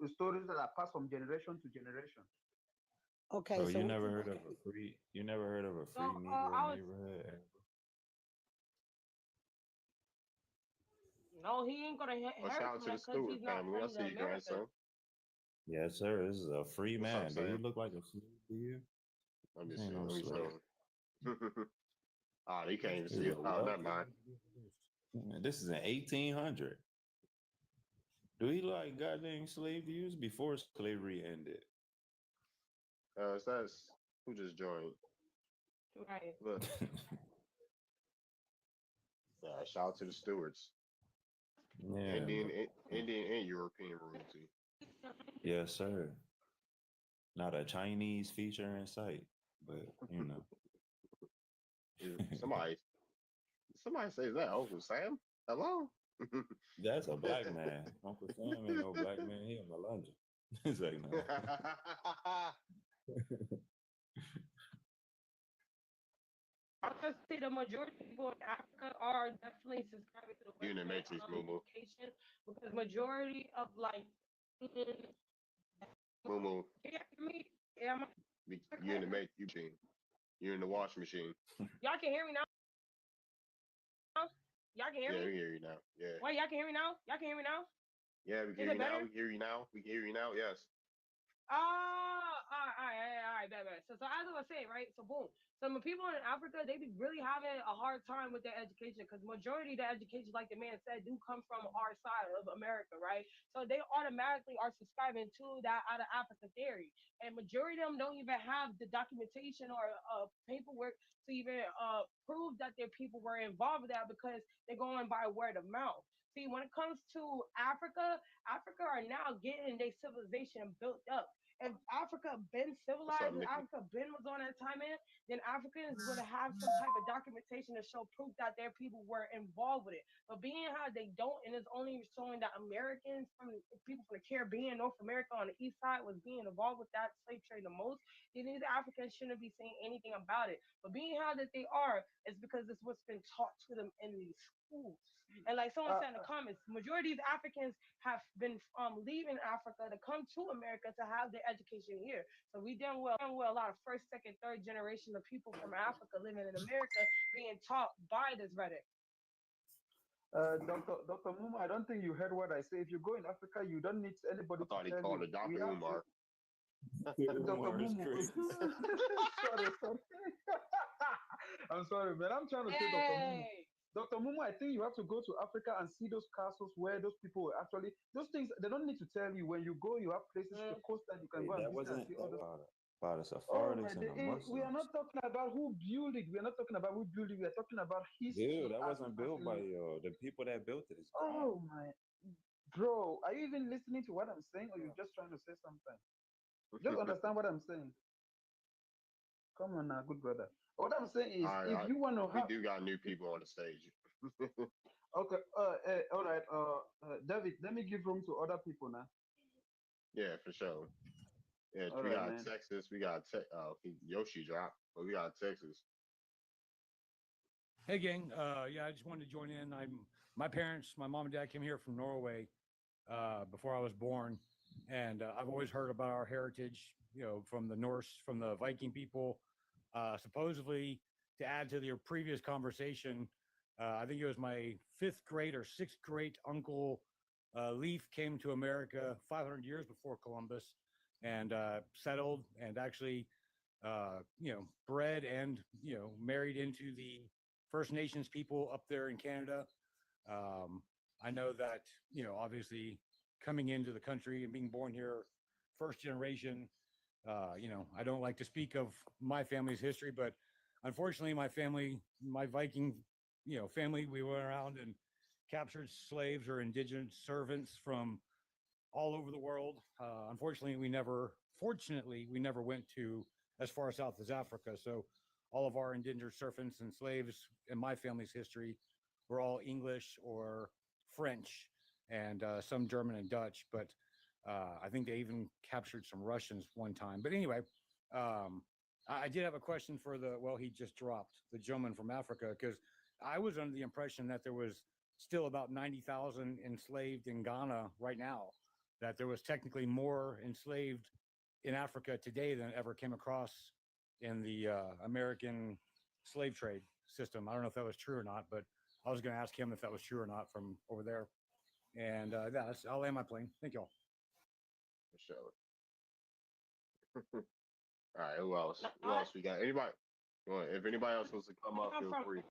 stories that are passed from generation to generation. Okay, So so you what never you heard of a free? You never heard of a so free Negro I was neighborhood? no, he ain't gonna Well, shout inherit out from to the that because Stewart he's not family. I from see the you, Americas. grandson. Yes, sir. This is a free What's up, man. Do he Sam? look like a slave to you? Let me This ain't see. no Let me slave. show. Ah, you can't even This see is it. a Oh, never wealthy mind. individual. This is an 1800. Do he like goddamn slave to you? It's before slavery ended. That's who just joined. Right. Look, shout out to the Stewarts, Yeah, Indian, but Indian and European royalty. yes, sir. Not a Chinese feature in sight, but you know. Somebody, somebody says that Uncle Sam. Hello. That's a black man. Uncle Sam ain't no black man. He a Melunja. It's like, no. I would say the majority of people in Africa are definitely subscribing to the You in the Western Matrix, Moo. education because majority of like, Moo Moo. can you hear me? Yeah, You in the Matrix machine. You're in the washing machine. y'all can hear me now. Y'all can hear Yeah, me. we can hear you now. Yeah. Wait, y'all can hear me now. Y'all can hear me now. Yeah, we can Is hear it you now. better? We can hear you now. We can hear you now. Yes. All right, bad. So as I was saying, right? So boom. So the people in Africa, they be really having a hard time with their education because majority of the education, like the man said, do come from our side of America, right? So they automatically are subscribing to that out of Africa theory, and majority of them don't even have the documentation or paperwork to even prove that their people were involved with that because they're going by word of mouth. See, when it comes to Africa, Africa are now getting their civilization built up. If Africa been What's up, civilized, if Nikki? Africa been was on that time in, then Africans would have some type of documentation to show proof that their people were involved with it. But being how they don't, and it's only showing that Americans from people from the Caribbean, North America on the east side was being involved with that slave trade the most, then these Africans shouldn't be saying anything about it. But being how that they are, is because it's what's been taught to them in these schools. And like someone said in the comments, majority of Africans have been leaving Africa to come to America to have their education here. So we done well a lot of first, second, third generation of people from Africa living in America being taught by this rhetoric. Dr. Muma, I don't think you heard what I say. If you go in Africa, you don't need I anybody to thought he tell called you. it We Dr. have to. Umar. Dr. Umar is Mumu. crazy. sorry. I'm sorry, man. I'm trying to say Dr. Mumu. Hey, Dr. Mumu, I think you have to go to Africa and see those castles where those people were actually, those things, they don't need to tell you. When you go, you have places, the coast that you can Wait, go and that visit and wasn't see all that those. about a Oh my Sephardics and day. the We are Muslims. not talking about who built it. We are not talking about who built it. We are talking about Dude, history that as, wasn't as built by in, the people that built it is gone. oh my, bro, are you even listening to what I'm saying or you're just trying to say something? Just understand what I'm saying. Come on now, good brother. What I'm saying is, All if right, you want to we have, do got new people on the stage. okay, all right, David, let me give room to other people now. Yeah, for sure. Yeah, All we right, got man. Texas. We got Yoshi dropped, but we got Texas. Hey, gang. Yeah, I just wanted to join in. My parents, my mom and dad came here from Norway before I was born, and I've always heard about our heritage. You know, from the Norse, from the Viking people. Supposedly, to add to your previous conversation, I think it was my fifth grade or sixth grade uncle Leaf came to America 500 years before Columbus and settled and actually, bred and married into the First Nations people up there in Canada. Um, I know that obviously coming into the country and being born here, first generation. I don't like to speak of my family's history, but unfortunately, my family, my Viking, family, we went around and captured slaves or indigent servants from all over the world. Fortunately, we never went to as far south as Africa. So all of our indentured servants and slaves in my family's history were all English or French and some German and Dutch. But I think they even captured some Russians one time. But anyway, I did have a question for he just dropped the gentleman from Africa, because I was under the impression that there was still about 90,000 enslaved in Ghana right now, that there was technically more enslaved in Africa today than ever came across in the American slave trade system. I don't know if that was true or not, but I was going to ask him if that was true or not from over there. And I'll land my plane. Thank you all. For sure. All right, who else? Who else we got? Anybody? If anybody else wants to come up, feel free.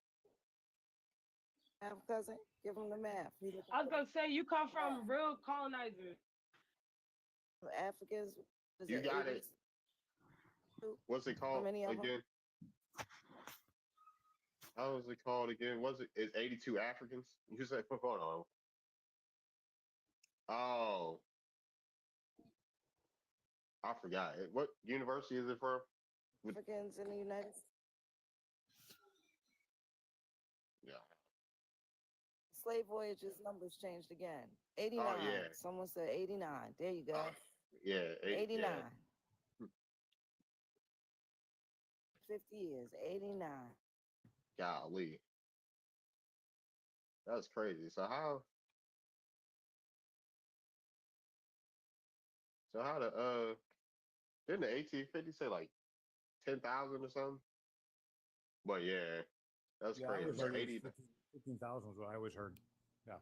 Math cousin, give him the math. I was gonna say you come from real colonizers. Africans. You got it. What's it called again? How was it called again? It's 82 Africans? You said, hold on. Oh, I forgot. What university is it from? Africans in the United States. Yeah. Slave voyages numbers changed again. 89. Oh, yeah. Someone said 89. There you go. Yeah. 89. Yeah. 50 years. 89. Golly. That's crazy. So how didn't the 1850 say like 10,000 or something? But yeah, that's Yeah, I crazy. always So heard 80 15,000 is what I always heard. Yeah.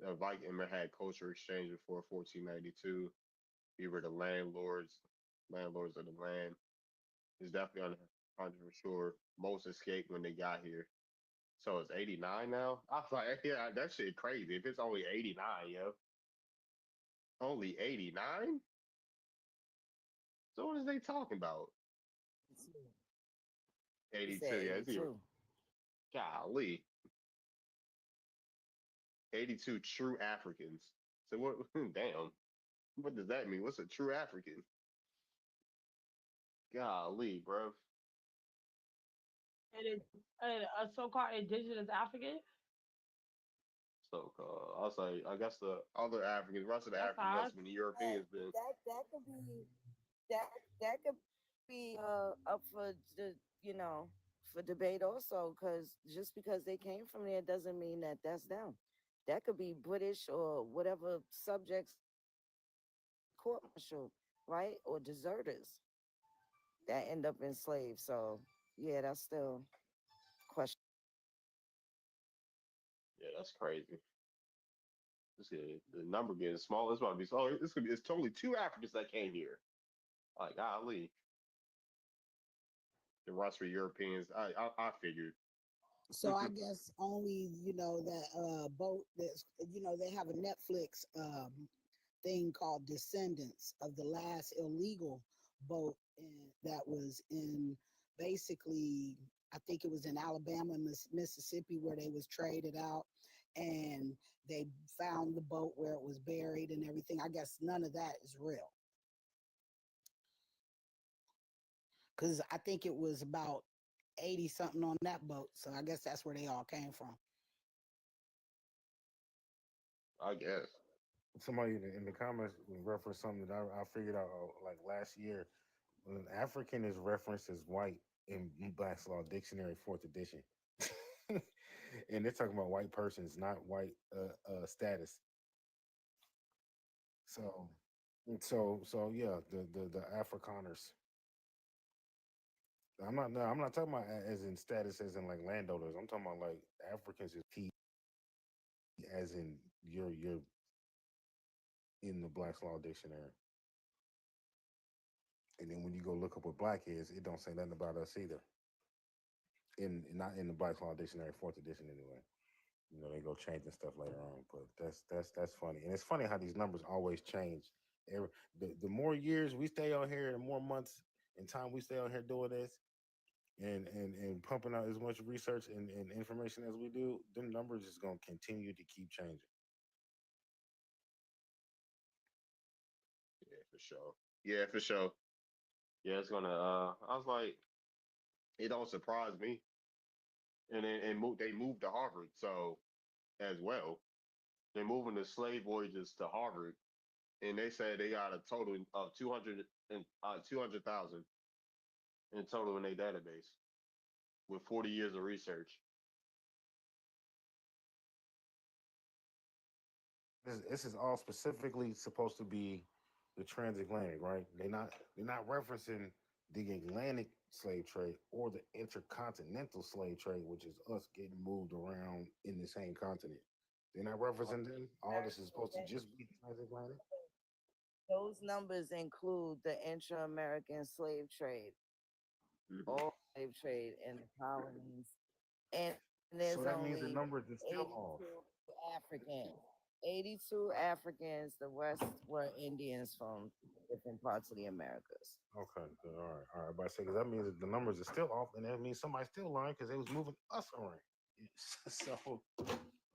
the Viking had culture exchange before 1492. We were the landlords of the land. It's definitely 100 for sure. Most escaped when they got here. So it's 89 now. I was like, yeah, that shit crazy. If it's only 89, yo, only 89. So what is they talking about? 82. Yeah, it's even. Golly. 82 true Africans. So what? Damn. What does that mean? What's a true African? Golly, bro. And it's a so-called indigenous African. So I'll say, I guess the other Africans, rest of the That's Africans, odd. that's when the Europeans been. That could be that could be up for the for debate also, because just because they came from there doesn't mean that that's them. That could be British or whatever subjects, court martial, right, or deserters that end up enslaved. So yeah, that's still question. Yeah, that's crazy. The number getting small. It's about to be so. It's totally two Africans that came here. Like golly, the rest were Europeans. I figured. So I guess only that boat that's they have a Netflix thing called Descendants of the last illegal boat that was in basically I think it was in Alabama, Mississippi, where they was traded out, and they found the boat where it was buried and everything. I guess none of that is real, because I think it was about 80 something on that boat. So I guess that's where they all came from. I guess. Somebody in the comments referenced something that I figured out like last year. When African is referenced as white in Black's Law Dictionary, 4th edition. And they're talking about white persons, not white status. So yeah, the Afrikaners. I'm not talking about as in status as in like landowners. I'm talking about like Africans is P as in your in the Black's Law Dictionary. And then when you go look up what black is, it don't say nothing about us either. Not in the Black's Law Dictionary, fourth edition anyway. You know, they go changing stuff later on, but that's funny. And it's funny how these numbers always change. The more years we stay out here, the more months and time we stay out here doing this and pumping out as much research and information as we do, them numbers is gonna continue to keep changing. Yeah, for sure. Yeah, for sure. Yeah, it's gonna. I was like, it don't surprise me. And then they moved to Harvard, so as well, they're moving the slave voyages to Harvard, and they say they got a total of 200,000 in total in their database with 40 years of research. This is all specifically supposed to be the transatlantic, right? They're not referencing the Atlantic slave trade or the intercontinental slave trade, which is us getting moved around in the same continent. They're not referencing them. All this is supposed to just be transatlantic. Those numbers include the intra-American slave trade, all slave trade in the colonies, and there's So that means the only numbers are still 82 off. Africans. 82 Africans. The rest were Indians from different parts of the Americas. Okay, good. All right. But I say because that means that the numbers are still off, and that means somebody's still lying because they was moving us around. So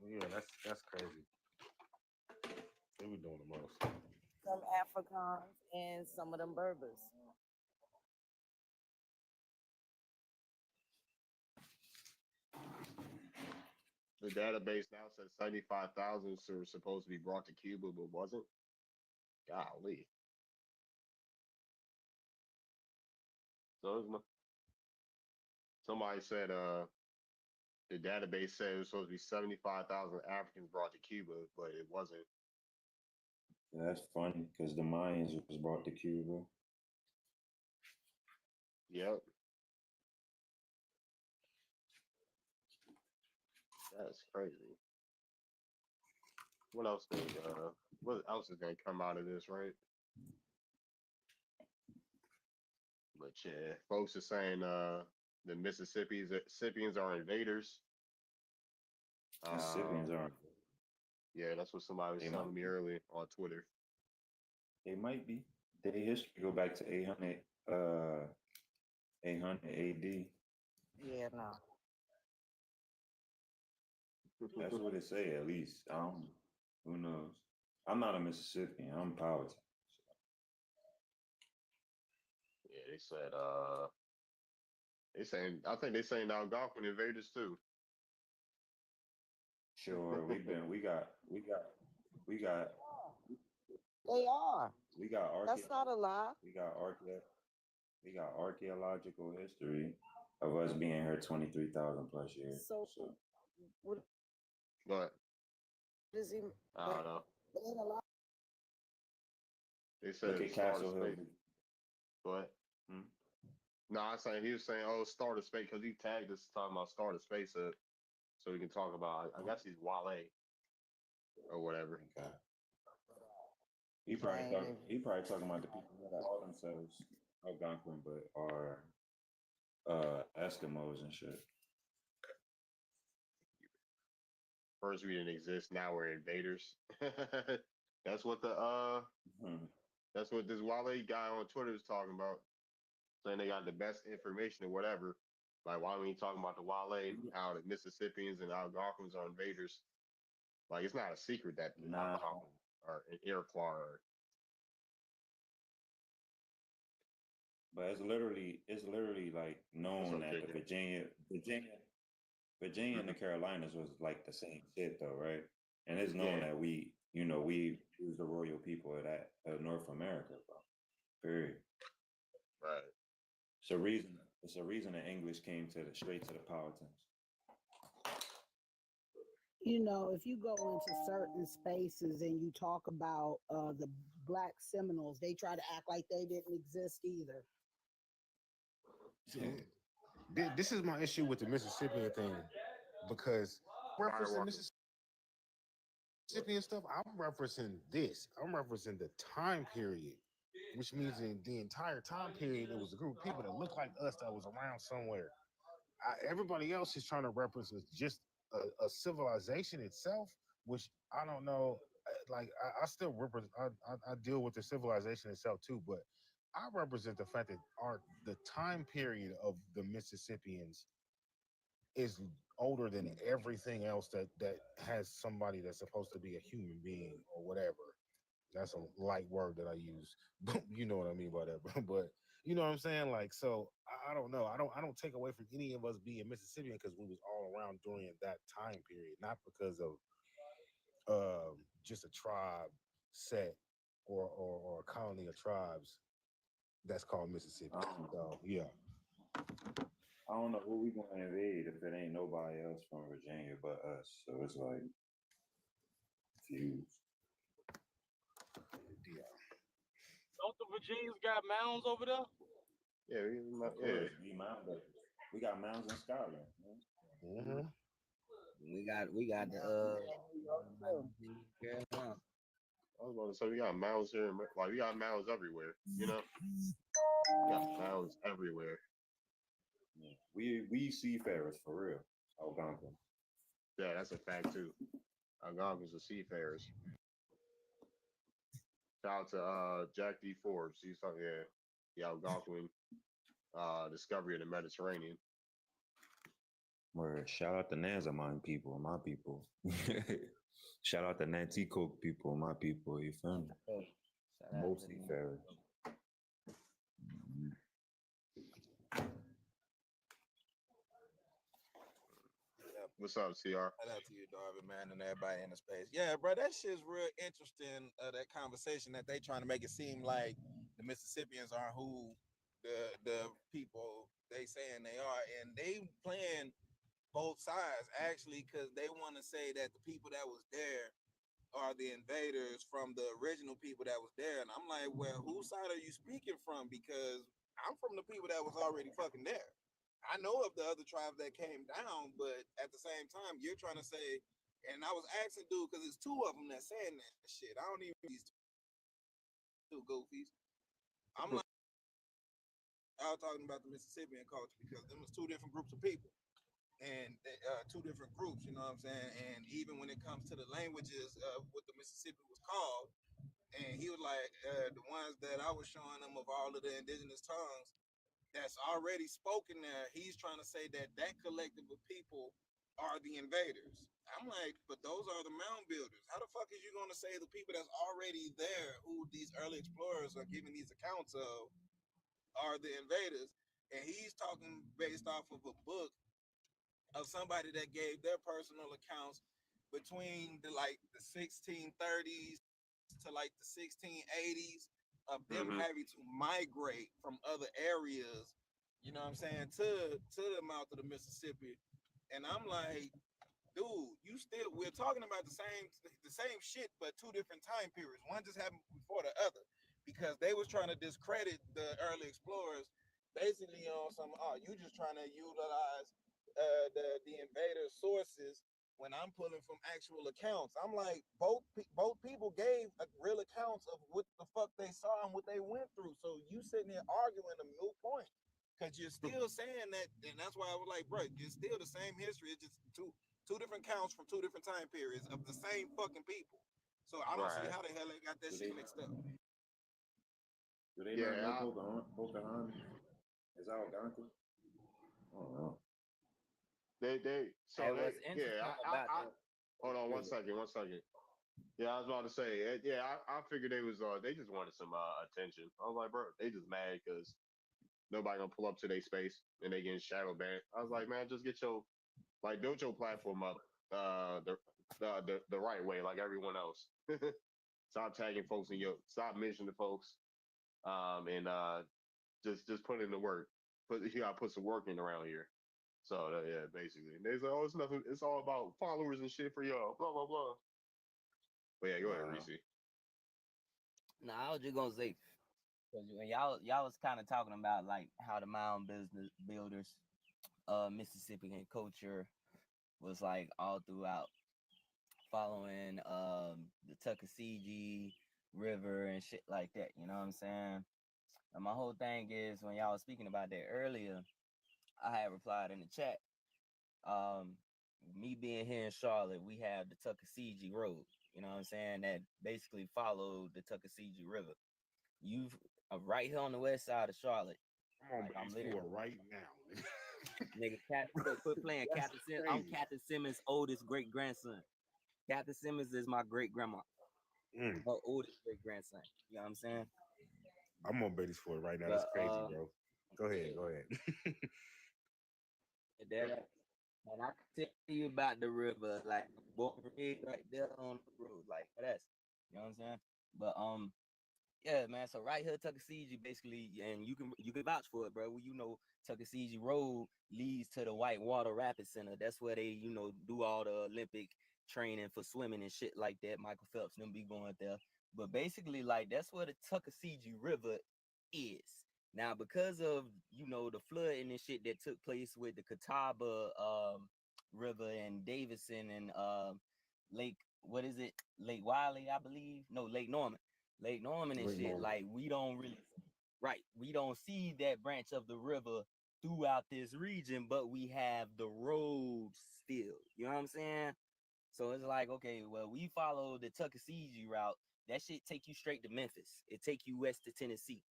yeah, that's crazy. They be doing the most. Some Africans and some of them Berbers. The database now says 75,000 were supposed to be brought to Cuba, but wasn't. Golly. So somebody said the database said it was supposed to be 75,000 Africans brought to Cuba, but it wasn't. That's funny because the Mayans was brought to Cuba. Yep. That's crazy. What else is gonna come out of this, right? But yeah, folks are saying the Mississippians are invaders. Mississippians aren't. Yeah, that's what somebody was They telling might me be. earlier on Twitter. They might be. Their history go back to 800 AD. Yeah, no. That's what they say, at least. I don't know. Who knows? I'm not a Mississippian. I'm Powhatan. Yeah, I think they saying Algonquin invaders too. Sure, we got we got They are. we got That's not a lie. we got archaeological history of us being here 23,000 plus years. So, what But does he? I don't know. It ain't a lie. They said Look at start a Castle Hill. space. But Hmm? no, he was saying, oh, start a space because he tagged us talking about start a space up so we can talk about. I guess he's Wale or whatever. Okay. He probably talking about the people that call themselves Algonquin but are Eskimos and shit. First we didn't exist, now we're invaders. That's what that's what this Wale guy on Twitter is talking about. Saying they got the best information or whatever. Like, why we ain't talking about the Wale, how the Mississippians and Algonquins are invaders? Like, it's not a secret that the Nah. Algonquin or an Iroquois are. But it's literally like known that the Virginia and the Carolinas was like the same shit though, right? And it's known that we was the royal people of that North America, bro. Period. Right. It's a reason the English came straight to the Powhatans. You know, if you go into certain spaces and you talk about the Black Seminoles, they try to act like they didn't exist either. This is my issue with the Mississippian thing because referencing Mississippi. Mississippi and stuff, I'm referencing this. I'm referencing the time period, which means in the entire time period, there was a group of people that looked like us that was around somewhere. Everybody else is trying to reference just a civilization itself, which I don't know. Like I still represent. I deal with the civilization itself too, but I represent the fact that the time period of the Mississippians is older than everything else that has somebody that's supposed to be a human being or whatever. That's a light word that I use. But you know what I mean by that. But you know what I'm saying? Like, so I don't know. I don't take away from any of us being Mississippian because we was all around during that time period, not because of just a tribe set or a colony of tribes that's called Mississippi. So yeah. I don't know who we gonna invade if it ain't nobody else from Virginia but us. So it's like confused. Yeah. Don't the Virginians got mounds over there? Yeah, Of course, we got mounds in Scotland. Mm-hmm. We got the I was about to say we got mounds here, like we got mounds everywhere. You know, we got mounds everywhere. Yeah. We seafarers for real. Algonquin. Yeah, that's a fact too. Algonquins are seafarers. Shout out to Jack D. Forbes. He's talking, yeah, the Algonquin discovery of the Mediterranean. Word. Shout out the Nazamine people, my people. Shout out the Nanticoke people, my people. You feel me? Most seafarers. What's up, CR? Shout out to you, Darby, man, and everybody in the space. Yeah, bro, that shit's real interesting. That conversation that they trying to make it seem like the Mississippians aren't who the people they saying they are, and they playing both sides actually because they want to say that the people that was there are the invaders from the original people that was there, and I'm like, well, whose side are you speaking from? Because I'm from the people that was already fucking there. I know of the other tribes that came down, but at the same time, you're trying to say, and I was asking dude because it's two of them that's saying that shit. I don't even these two goofies. I'm like, I was talking about the Mississippian culture because them was two different groups of people and two different groups. You know what I'm saying? And even when it comes to the languages of what the Mississippi was called, and he was like, the ones that I was showing him of all of the indigenous tongues that's already spoken there, he's trying to say that that collective of people are the invaders. I'm like, but those are the mound builders. How the fuck is you going to say the people that's already there, who these early explorers are giving these accounts of, are the invaders? And he's talking based off of a book of somebody that gave their personal accounts between the 1630s to like the 1680s of them having to migrate from other areas, you know what I'm saying, to the mouth of the Mississippi. And I'm like, dude, we're talking about the same shit, but two different time periods. One just happened before the other because they was trying to discredit the early explorers basically on some, you just trying to utilize the invader sources when I'm pulling from actual accounts. I'm like, both people gave real accounts of what the fuck they saw and what they went through. So you sitting there arguing a moot point because you're still saying that, and that's why I was like, bro, it's still the same history. It's just two different counts from two different time periods of the same fucking people. So I don't see how the hell they got that shit mixed up. Do they not know Pocahontas is Algonquin? I don't know. Hold on one second. Yeah, I was about to say, I figured they was they just wanted some attention. I was like, bro, they just mad because nobody gonna pull up to their space and they getting shadow banned. I was like, man, just get your build your platform up the right way, like everyone else. Stop tagging folks stop mentioning folks, and just put in the work. You gotta put some work in around here. So yeah, basically, and they say, "Oh, it's nothing. It's all about followers and shit for y'all." Blah blah blah. But yeah, go ahead, Reese. No, I was just gonna say, because when y'all was kind of talking about like how the mound business builders, Mississippi culture was like all throughout following the Tuckasegee River and shit like that. You know what I'm saying? And my whole thing is when y'all was speaking about that earlier, I had replied in the chat. Um, Me being here in Charlotte, we have the Tuckasegee Road. You know what I'm saying? That basically followed the Tuckasegee River. You right here on the west side of Charlotte. I'm on Like I'm base literally, four right now. nigga, quit playing That's Captain Simmons. I'm crazy. Captain Simmons' oldest great grandson. Captain Simmons is my great grandma, Mm, her oldest great grandson. You know what I'm saying? I'm on base four right now. That's But crazy, bro. Go ahead, go ahead. that, and I can tell you about the river, like born and raised right there on the road, like that's, you know what I'm saying? But yeah, man. So right here, Tuckasegee, basically, and you can vouch for it, bro. Well, you know, Tuckasegee Road leads to the Whitewater Rapid Center. That's where they, do all the Olympic training for swimming and shit like that. Michael Phelps them be going there. But basically, like that's where the Tuckasegee River is. Now, because of the flooding and shit that took place with the Catawba River and Davidson and Lake, what is it? Lake Wiley, I believe. No, Lake Norman. Lake Norman and Wait, shit, Mom. like we don't really we don't see that branch of the river throughout this region, but we have the road still. You know what I'm saying? So it's like, okay, well, we follow the Tuckasegee route. That shit take you straight to Memphis. It take you west to Tennessee.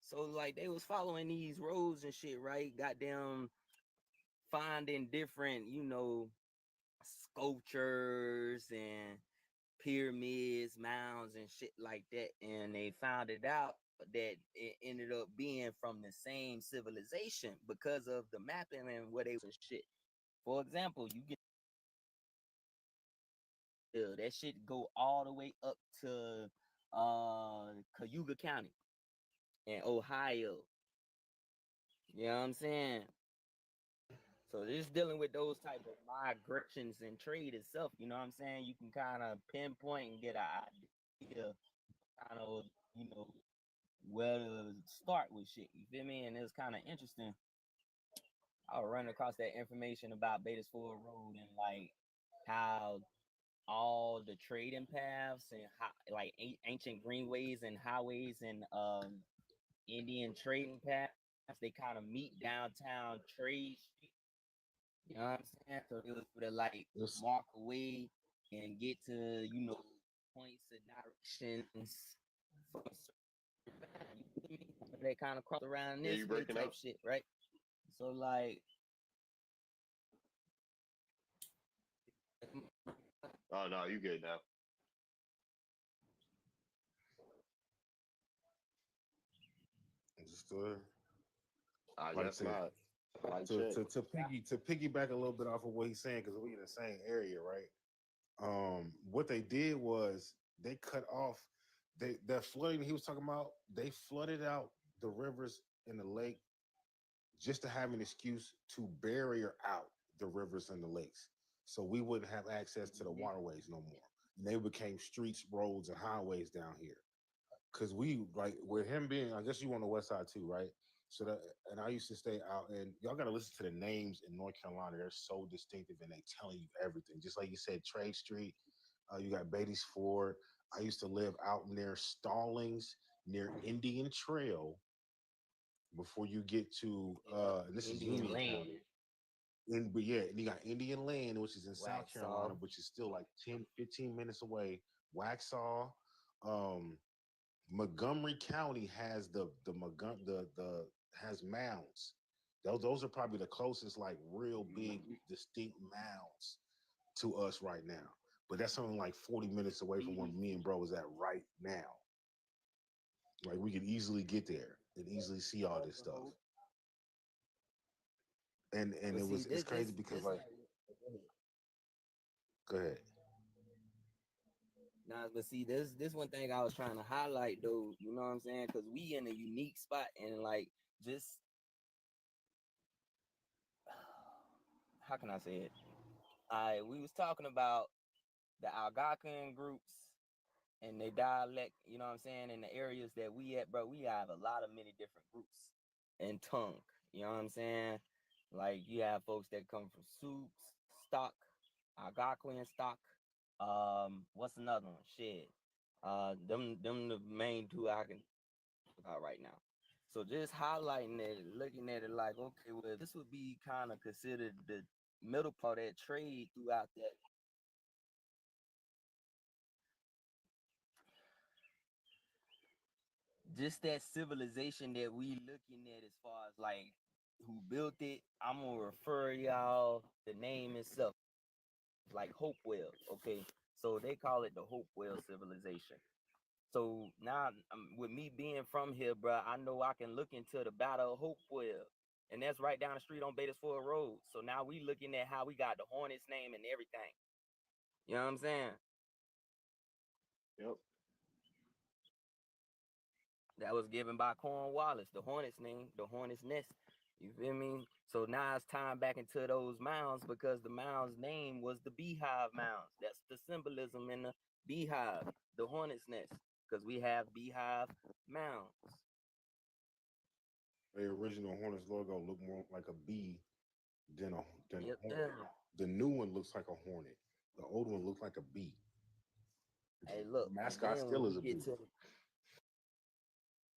So like they was following these roads and shit, right? Goddamn finding different, sculptures and pyramids, mounds, and shit like that. And they found it out that it ended up being from the same civilization because of the mapping and where they was shit. For example, you get that shit go all the way up to Cayuga County in Ohio. You know what I'm saying? So just dealing with those type of migrations and trade itself, you know what I'm saying? You can kind of pinpoint and get an idea, kind of, you know, where to start with shit. You feel me? And it's kind of interesting. I was running across that information about Batersford Road and like how all the trading paths and how like ancient greenways and highways and Indian trading paths they kind of meet downtown trade street. You know what I'm saying? So it was for the like Yes. mark away and get to points of directions from a certain path. You feel me? They kind of cross around Yeah, this you way breaking type up? shit, right? So like Oh no, you good now. Understood. I Like guess to not. I to check. to to piggyback a little bit off of what he's saying because we in the same area, right? What they did was they cut off that flooding he was talking about. They flooded out the rivers and the lake just to have an excuse to barrier out the rivers and the lakes, so we wouldn't have access to the waterways no more. And they became streets, roads, and highways down here. Cause we like with him being, I guess you on the west side too, right? So that, and I used to stay out, and y'all got to listen to the names in North Carolina. They're so distinctive, and they telling you everything. Just like you said, Trade Street. You got Beatty's Ford. I used to live out near Stallings, near Indian Trail, before you get to and this is Indian Union land, County. But yeah, and you got Indian Land, which is in South Waxhaw. Carolina, which is still like 10, 15 minutes away. Waxhaw. Um, Montgomery County has the has mounds. Those are probably the closest like real big distinct mounds to us right now. But that's only like 40 minutes away from where me and bro is at right now. Like we could easily get there and easily see all this stuff. And But see, it's crazy because like go ahead. nah, but see, this one thing I was trying to highlight though. You know what I'm saying? Because we in a unique spot and like just how can I say it? We was talking about the Algonquin groups and their dialect, you know what I'm saying, in the areas that we at, bro, we have a lot of many different groups and tongue. You know what I'm saying? Like you have folks that come from Sioux stock, Algonquin stock, What's another one? Shit. Them the main two I can about right now. So just highlighting it, looking at it like, okay, well, this would be kind of considered the middle part of that trade throughout that. Just that civilization that we looking at as far as like who built it. I'm gonna refer y'all the name itself, like Hopewell. Okay, so they call it the Hopewell civilization. So now, with me being from here, bro, I know I can look into the Battle of Hopewell, and that's right down the street on Batersford Road. So now we looking at how we got the Hornets name and everything. You know what I'm saying? Yep. That was given by Cornwallis, the Hornets name, the Hornets nest. You feel me? So now it's time back into those mounds because the mound's name was the Beehive Mounds. That's the symbolism in the beehive, the Hornets nest, because we have Beehive Mounds. The original Hornets logo looked more like a bee than Yep. a hornet. The new one looks like a hornet. The old one looks like a bee. Hey, look, The and mascot then still when is we a get bee. to,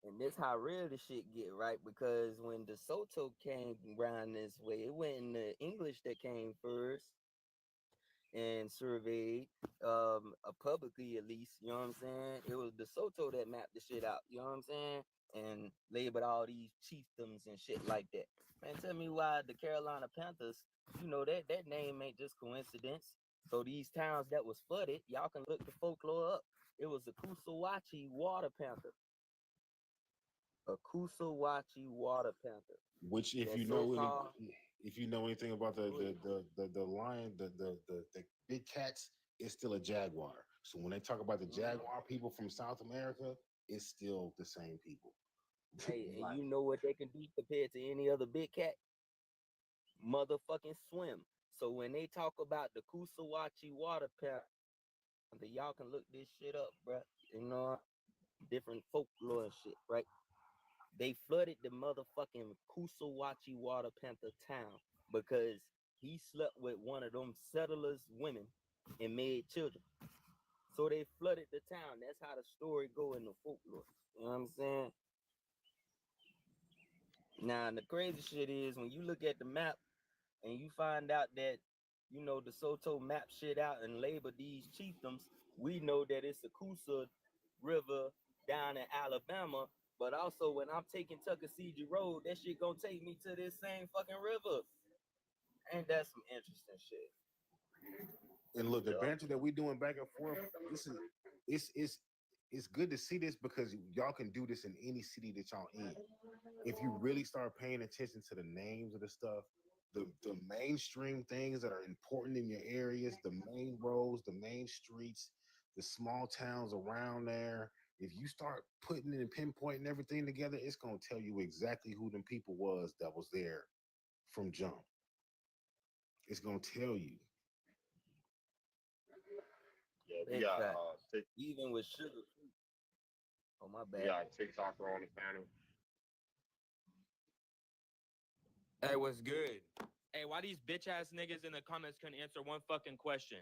and this how real the shit get, right? Because when DeSoto came around this way, it wasn't the English that came first and surveyed, publicly at least, you know what I'm saying? It was DeSoto that mapped the shit out, you know what I'm saying? And labeled all these chiefdoms and shit like that. Man, tell me why the Carolina Panthers, you know, that name ain't just coincidence. So these towns that was flooded, y'all can look the folklore up. It was the Kusawachi Water Panther. A Kusawachi Water Panther. Which, That so-called if you know anything about the lion, the big cats, it's still a jaguar. So when they talk about the jaguar people from South America, it's still the same people. hey, and Like, you know what they can do compared to any other big cat? Motherfucking swim. So when they talk about the Kusawachi Water Panther, y'all can look this shit up, bruh. You know, different folklore and shit, right? They flooded the motherfucking Kusawachi Water Panther town because he slept with one of them settlers' women and made children. So they flooded the town. That's how the story go in the folklore. You know what I'm saying? Now the crazy shit is when you look at the map and you find out that the Soto map shit out and label these chiefdoms, we know that it's the Coosa River down in Alabama. But also when I'm taking Tuckasegee Road, that shit gonna take me to this same fucking river. Ain't that some interesting shit? and look, the Yeah. banter that we doing back and forth, this is it's good to see this because y'all can do this in any city that y'all in. If you really start paying attention to the names of the stuff, the mainstream things that are important in your areas, the main roads, the main streets, the small towns around there, if you start putting it and pinpointing everything together, it's gonna tell you exactly who them people was that was there from jump. It's gonna tell you. Yeah, we Big got fact. Even with sugar. Oh my we bad. got TikToker on the panel. Hey, what's good? Hey, why these bitch ass niggas in the comments couldn't answer one fucking question?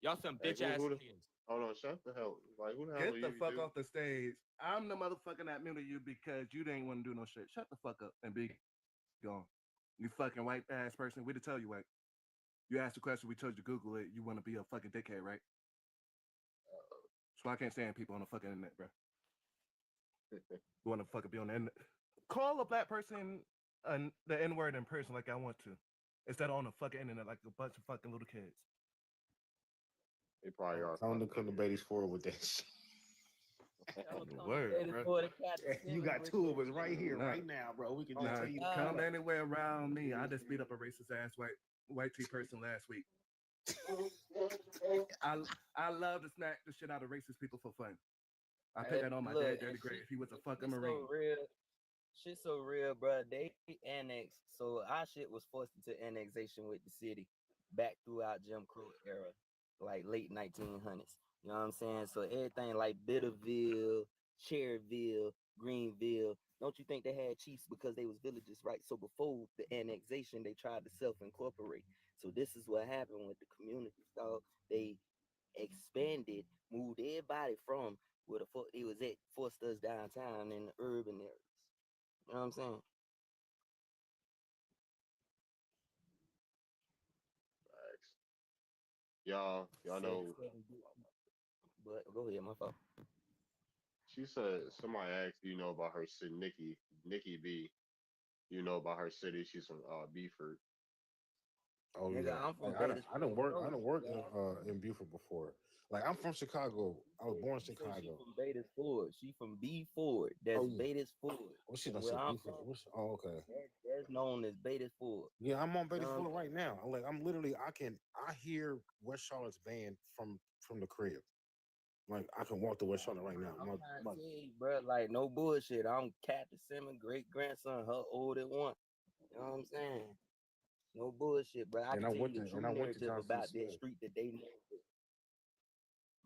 Y'all some Hey, bitch ass who the niggas. hold on, shut the hell. Like who the hell are Get the you, fuck dude? off the stage. I'm the motherfucker that muted you because you didn't want to do no shit. Shut the fuck up and be gone. You fucking white ass person. We to tell you white. You asked the question, we told you to Google it. You want to be a fucking dickhead, right? So I can't stand people on the fucking internet, bro. You want to fucking be on the internet? Call a black person the N word in person like I want to, instead of on the fucking internet like a bunch of fucking little kids. They probably are. Tell them to come to Beatty's forward with that shit. Word, bro. You got two of us right here, right now, bro. We can just tell you to come anywhere around me. I just beat up a racist ass white tea person last week. I love to smack the shit out of racist people for fun. I put that on my dad dirty grave if he was a fucking Marine. So real. Shit so real, bro. They annexed, so our shit was forced into annexation with the city back throughout Jim Crow era, like late 1900s. You know what I'm saying? So everything like Bitterville, Cherryville, Greenville. Don't you think they had chiefs because they was villages, right? So before the annexation, they tried to self-incorporate. So this is what happened with the communities, dog. They expanded, moved everybody from where the fuck they was at, forced us downtown in the urban areas. You know what I'm saying? Facts. Y'all know. But go ahead, my fault. She said somebody asked, "Do you know about her city, Nikki B? You know about her city? She's from Beeford." Oh Nigga, yeah, I'm from like Bates Ford. I don't work in Buford before. Like I'm from Chicago. I was born in She said she Chicago. from Bates Ford. She from B Ford. That's Oh yeah. Bates Ford. What shit I And where said? I'm Buford. from, Oh okay. that's known as Bates Ford. Yeah, I'm on You Betty know what I'm Fuller saying? right now. I'm literally I hear West Charlotte's band from the crib. Like I can walk to West Charlotte right now. I'm trying to My, tell you, bro, like no bullshit. I'm Captain Simmons' great grandson, her oldest one. You know what I'm saying? No bullshit, bro. I and can I tell you went the to true and I went to narrative Johnson about that Smith. street that they named it.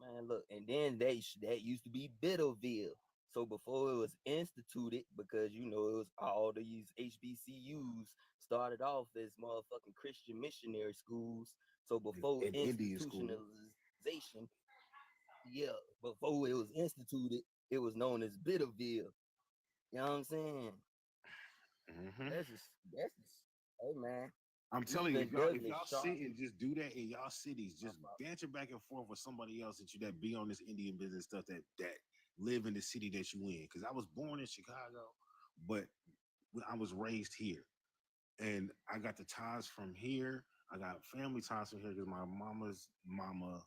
Man, look, and then that used to be Bitterville. So before it was instituted, because you know it was all these HBCUs started off as motherfucking Christian missionary schools. So before In Indian school. institutionalization, yeah, before it was instituted, it was known as Bitterville. You know what I'm saying? Mm-hmm. That's just hey man. I'm telling you, Even if Douglas y'all Sharp. sit and just do that in y'all cities, just banter back and forth with somebody else that be on this Indian business stuff that live in the city that you in. Because I was born in Chicago, but I was raised here, and I got the ties from here. I got family ties from here because my mama's mama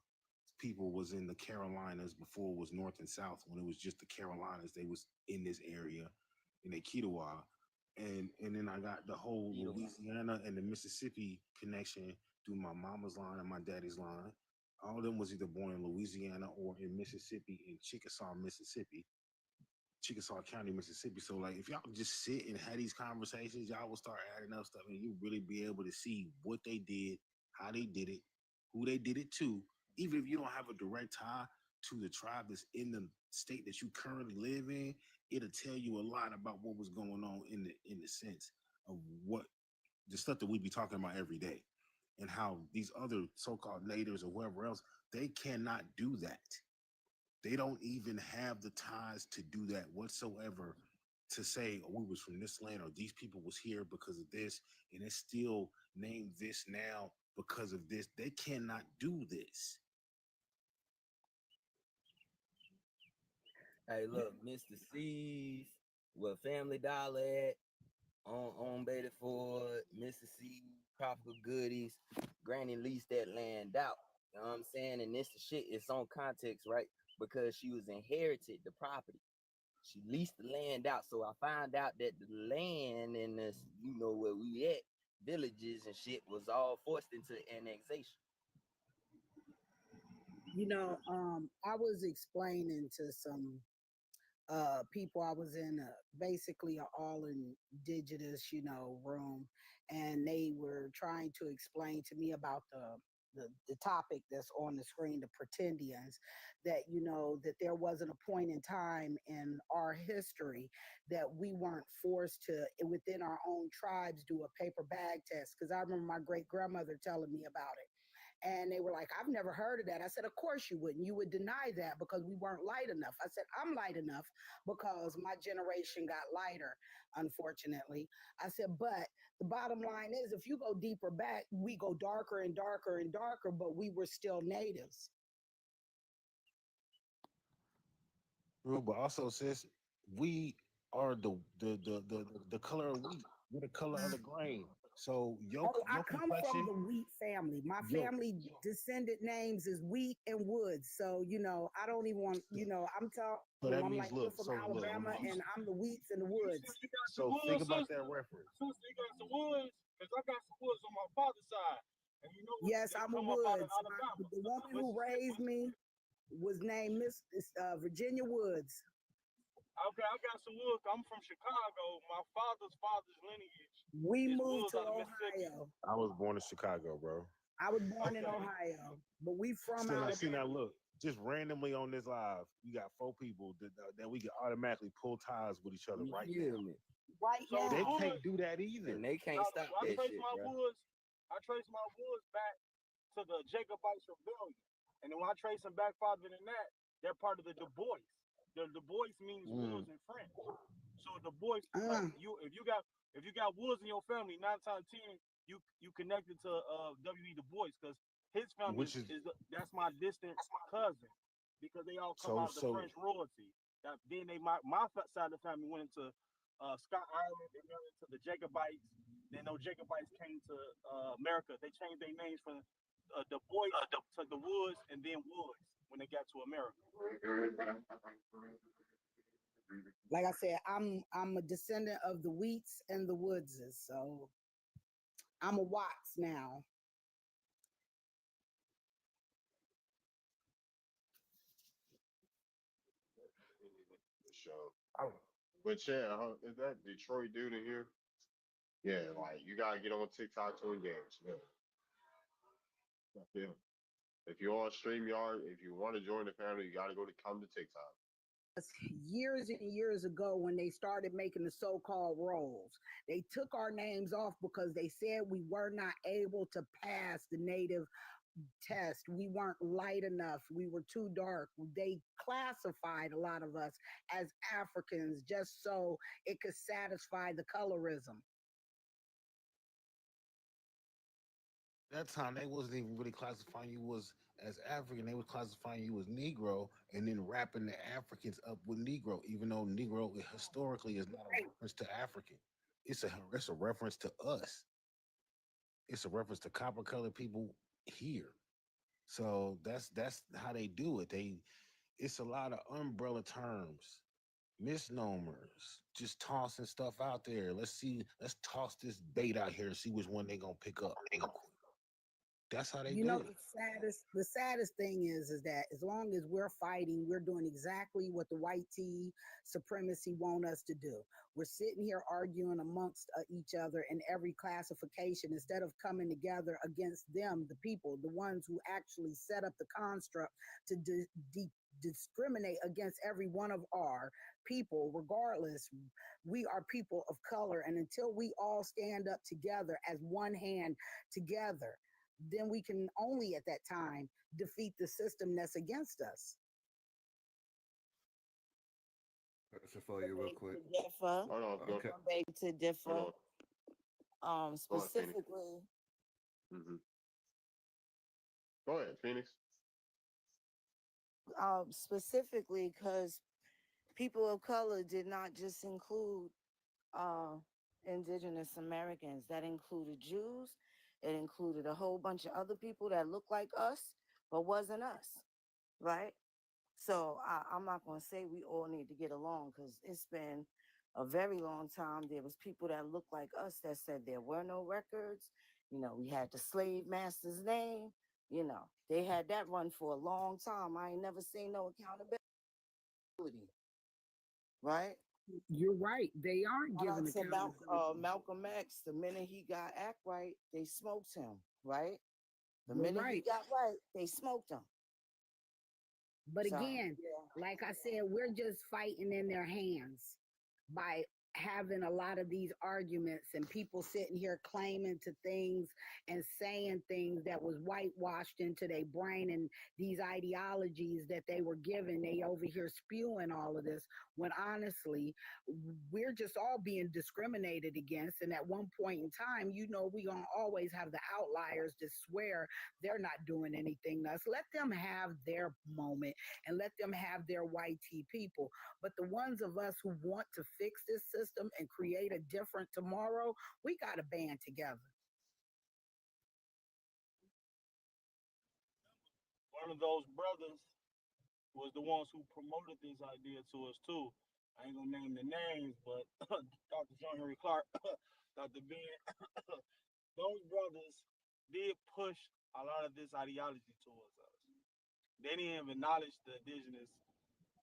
people was in the Carolinas before it was North and South. When it was just the Carolinas, they was in this area in a Ketawa. And then I got the whole Louisiana and the Mississippi connection through my mama's line and my daddy's line. All of them was either born in Louisiana or in Mississippi, in Chickasaw, Mississippi, Chickasaw County, Mississippi. So like if y'all just sit and have these conversations, y'all will start adding up stuff and you really be able to see what they did, how they did it, who they did it to, even if you don't have a direct tie to the tribe that's in the state that you currently live in, it'll tell you a lot about what was going on in the sense of what the stuff that we be talking about every day and how these other so-called natives or whoever else, they cannot do that. They don't even have the ties to do that whatsoever to say, oh, we was from this land or these people was here because of this and it's still named this now because of this. They cannot do this. Hey, look, Mr. C's, where Family Dollar at, on Beta Ford, Mr. C, Tropical Goodies, Granny leased that land out. You know what I'm saying? And this the shit is on context, right? Because she was inherited the property. She leased the land out. So I found out that the land in this, you know where we at, villages and shit was all forced into annexation. I was explaining to some people. I was in basically an all indigenous room, and they were trying to explain to me about the topic that's on the screen, the pretendians, that that there wasn't a point in time in our history that we weren't forced to within our own tribes do a paper bag test, because I remember my great grandmother telling me about it. And they were like, I've never heard of that. I said, of course you wouldn't. You would deny that because we weren't light enough. I said, I'm light enough because my generation got lighter, unfortunately. I said, but the bottom line is, if you go deeper back, we go darker and darker and darker, but we were still natives. True, but also sis, we are the color of wheat. We're the color of the grain. So Oh, I your come from complexion, the Wheat family. My yo, family descendant names is Wheat and Woods. So, I don't even want, I'm so talking, that I'm means like, you're look, from so look, Alabama and I'm the Wheats and the You Woods. said you got some so think woods, about sister? that reference. Sister, you got some woods? Because I got some woods on my father's side. And you know what? Yes, They I'm a come up out of Woods. Alabama. The woman who raised Mississippi. me was named Miss Virginia Woods. Okay, I got some woods. I'm from Chicago. My father's lineage We is moved woods to out of Mississippi. Ohio. I was born in Chicago, bro. I was born in Okay. Ohio, but we from See Alabama. now, look, just randomly on this live, you got 4 people that we can automatically pull ties with each other You right now. feel me? Right So the They now. can't woods, do that either. And they can't now stop I that trace shit, my bro. woods. I trace my woods back to the Jacobites rebellion. And then when I trace them back farther than that, they're part of the Du Bois. The Du Bois means Mm. wolves in French. So Du Bois, like Uh, if you got wolves in your family, 9 times 10, you connected to W.E. Du Bois because his family Which is is that's my distant cousin because they all come so out of the so French royalty. Then my side of the family went into Scott Island. They went into the Jacobites. Then those Jacobites came to America. They changed their names from Du Bois to the Woods and then Woods when they got to America. like I said, I'm a descendant of the Wheats and the Woodses, so I'm a Watts now. The show. I, But yeah, is that Detroit dude in here? Yeah, like you gotta get on TikTok to engage. Yeah. Yeah. If you're on StreamYard, if you want to join the family, you gotta come to TikTok. Years and years ago, when they started making the so-called rolls, they took our names off because they said we were not able to pass the native test. We weren't light enough. We were too dark. They classified a lot of us as Africans just so it could satisfy the colorism. that time they wasn't even really classifying you was as African. They was classifying you as Negro and then wrapping the Africans up with Negro, even though Negro historically is not a Right. reference to African. It's a reference to us. It's a reference to copper colored people here. So that's how they do it. It's a lot of umbrella terms, misnomers, just tossing stuff out there. Let's toss this bait out here and see which one they gonna pick up real quick. That's how they You know, do it. the saddest thing is that as long as we're fighting, we're doing exactly what the white tea supremacy want us to do. We're sitting here arguing amongst each other in every classification instead of coming together against them, the people, the ones who actually set up the construct to discriminate against every one of our people, regardless. We are people of color, and until we all stand up together as one hand together, then we can only at that time defeat the system that's against us. So for you real Beg quick. to differ. Hold on, go. Okay. Beg to Hold differ. on. Go ahead, Phoenix. Specifically, Hmm. Go ahead, Phoenix. specifically because people of color did not just include uh, indigenous Americans. That included Jews. It included a whole bunch of other people that looked like us, but wasn't us, right? So I'm not going to say we all need to get along because it's been a very long time. There was people that looked like us that said there were no records. You know, we had the slave master's name. You know, they had that run for a long time. I ain't never seen no accountability, right? You're right. They aren't Shout giving out to accountability. Malcolm X. The minute he got act right, they smoked him, right? The You're minute he right. got right, they smoked him. But So, again, yeah. like I said, we're just fighting in their hands by having a lot of these arguments and people sitting here claiming to things and saying things that was whitewashed into their brain and these ideologies that they were given. They over here spewing all of this when honestly, we're just all being discriminated against. And at one point in time, you know, we're going to always have the outliers that swear they're not doing anything to us. Let them have their moment and let them have their white tea people. But the ones of us who want to fix this system and create a different tomorrow, we got to band together. One of those brothers was the ones who promoted this idea to us too. I ain't gonna name the names, but Dr. John Henry Clark, Dr. Ben, those brothers did push a lot of this ideology towards us. They didn't even acknowledge the indigenous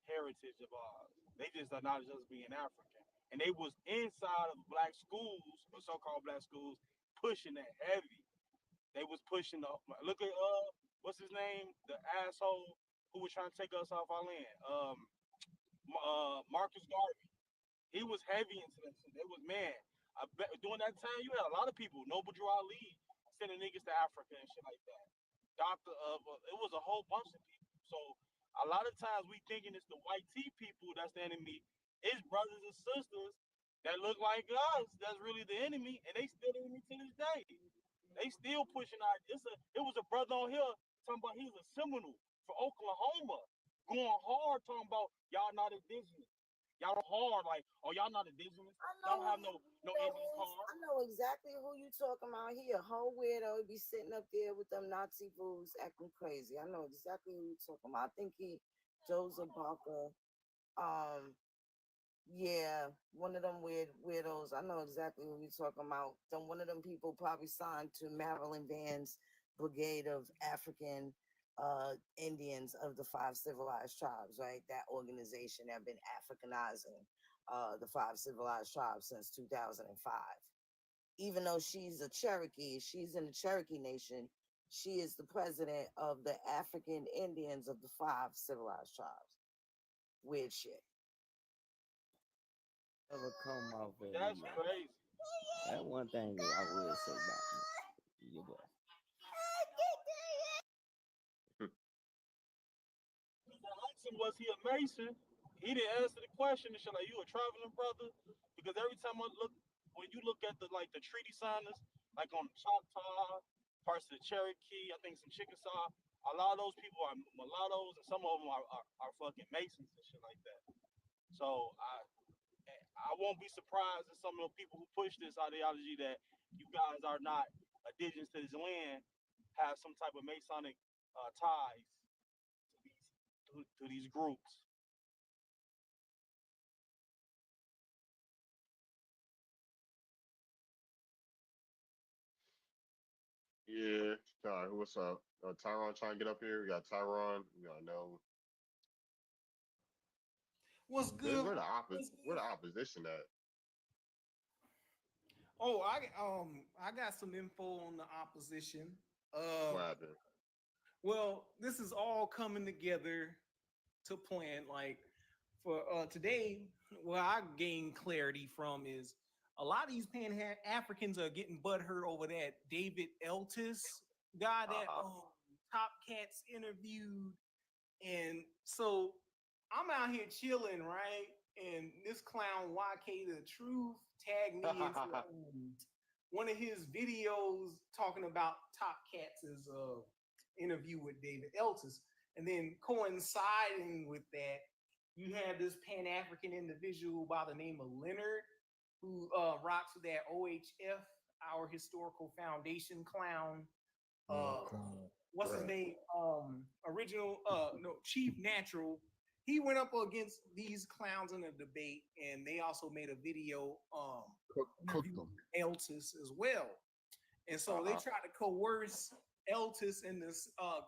heritage of ours. They just acknowledged us being African. And they was inside of black schools, or so-called black schools, pushing that heavy. They was pushing the look at what's his name? The asshole who was trying to take us off our land. Marcus Garvey. He was heavy into that shit. It was man. I bet during that time you had a lot of people, Noble Drew Ali, sending niggas to Africa and shit like that. doctor of it was a whole bunch of people. So a lot of times we thinking it's the white tea people that's the enemy. It's brothers and sisters that look like us that's really the enemy, and they still the enemy to this day. They still pushing out. It was a brother on here talking about he was a Seminole for Oklahoma, going hard talking about y'all not indigenous. Y'all hard like, oh y'all not indigenous. I Y'all know don't have no Indian I card. know exactly who you talking about. He a whole weirdo. He be sitting up there with them Nazi fools acting crazy. I know exactly who you talking about. I think he Joseph Barker. Um, yeah, one of them weirdos. I know exactly who you talking about. Then one of them people probably signed to Marilyn Van's Brigade of African Indians of the Five Civilized Tribes, right? That organization that been Africanizing the Five Civilized Tribes since 2005. Even though she's a Cherokee, she's in the Cherokee Nation. She is the president of the African Indians of the Five Civilized Tribes. Weird shit. Never come off as That's crazy. That one thing that I would say about your boy. I asked him, was he a Mason? He didn't answer the question. And shit, like, you a traveling brother? Because every time I look, when you look at the treaty signers, like on the Choctaw, parts of the Cherokee, I think some Chickasaw, a lot of those people are mulattoes, and some of them are fucking Masons and shit like that. So I won't be surprised if some of the people who push this ideology that you guys are not indigenous to this land have some type of Masonic ties to these groups. Yeah. What's up? Tyron trying to get up here. We got Tyron. We got no. What's Where, good? where the where the opposition at? Oh, I got some info on the opposition. What happened? Well, this is all coming together to plan. Like for today, where I gained clarity from is a lot of these Pan Africans are getting butthurt over that David Eltis guy that Top Cats interviewed, and so I'm out here chilling, right? And this clown YK the Truth tagged me into one of his videos talking about Top Cats' interview with David Eltis. And then coinciding with that, you have this Pan-African individual by the name of Leonard who rocks with that OHF, our historical foundation clown. What's his name? Chief Natural. He went up against these clowns in a debate, and they also made a video cook them. Eltis as well. And so they tried to coerce Eltis into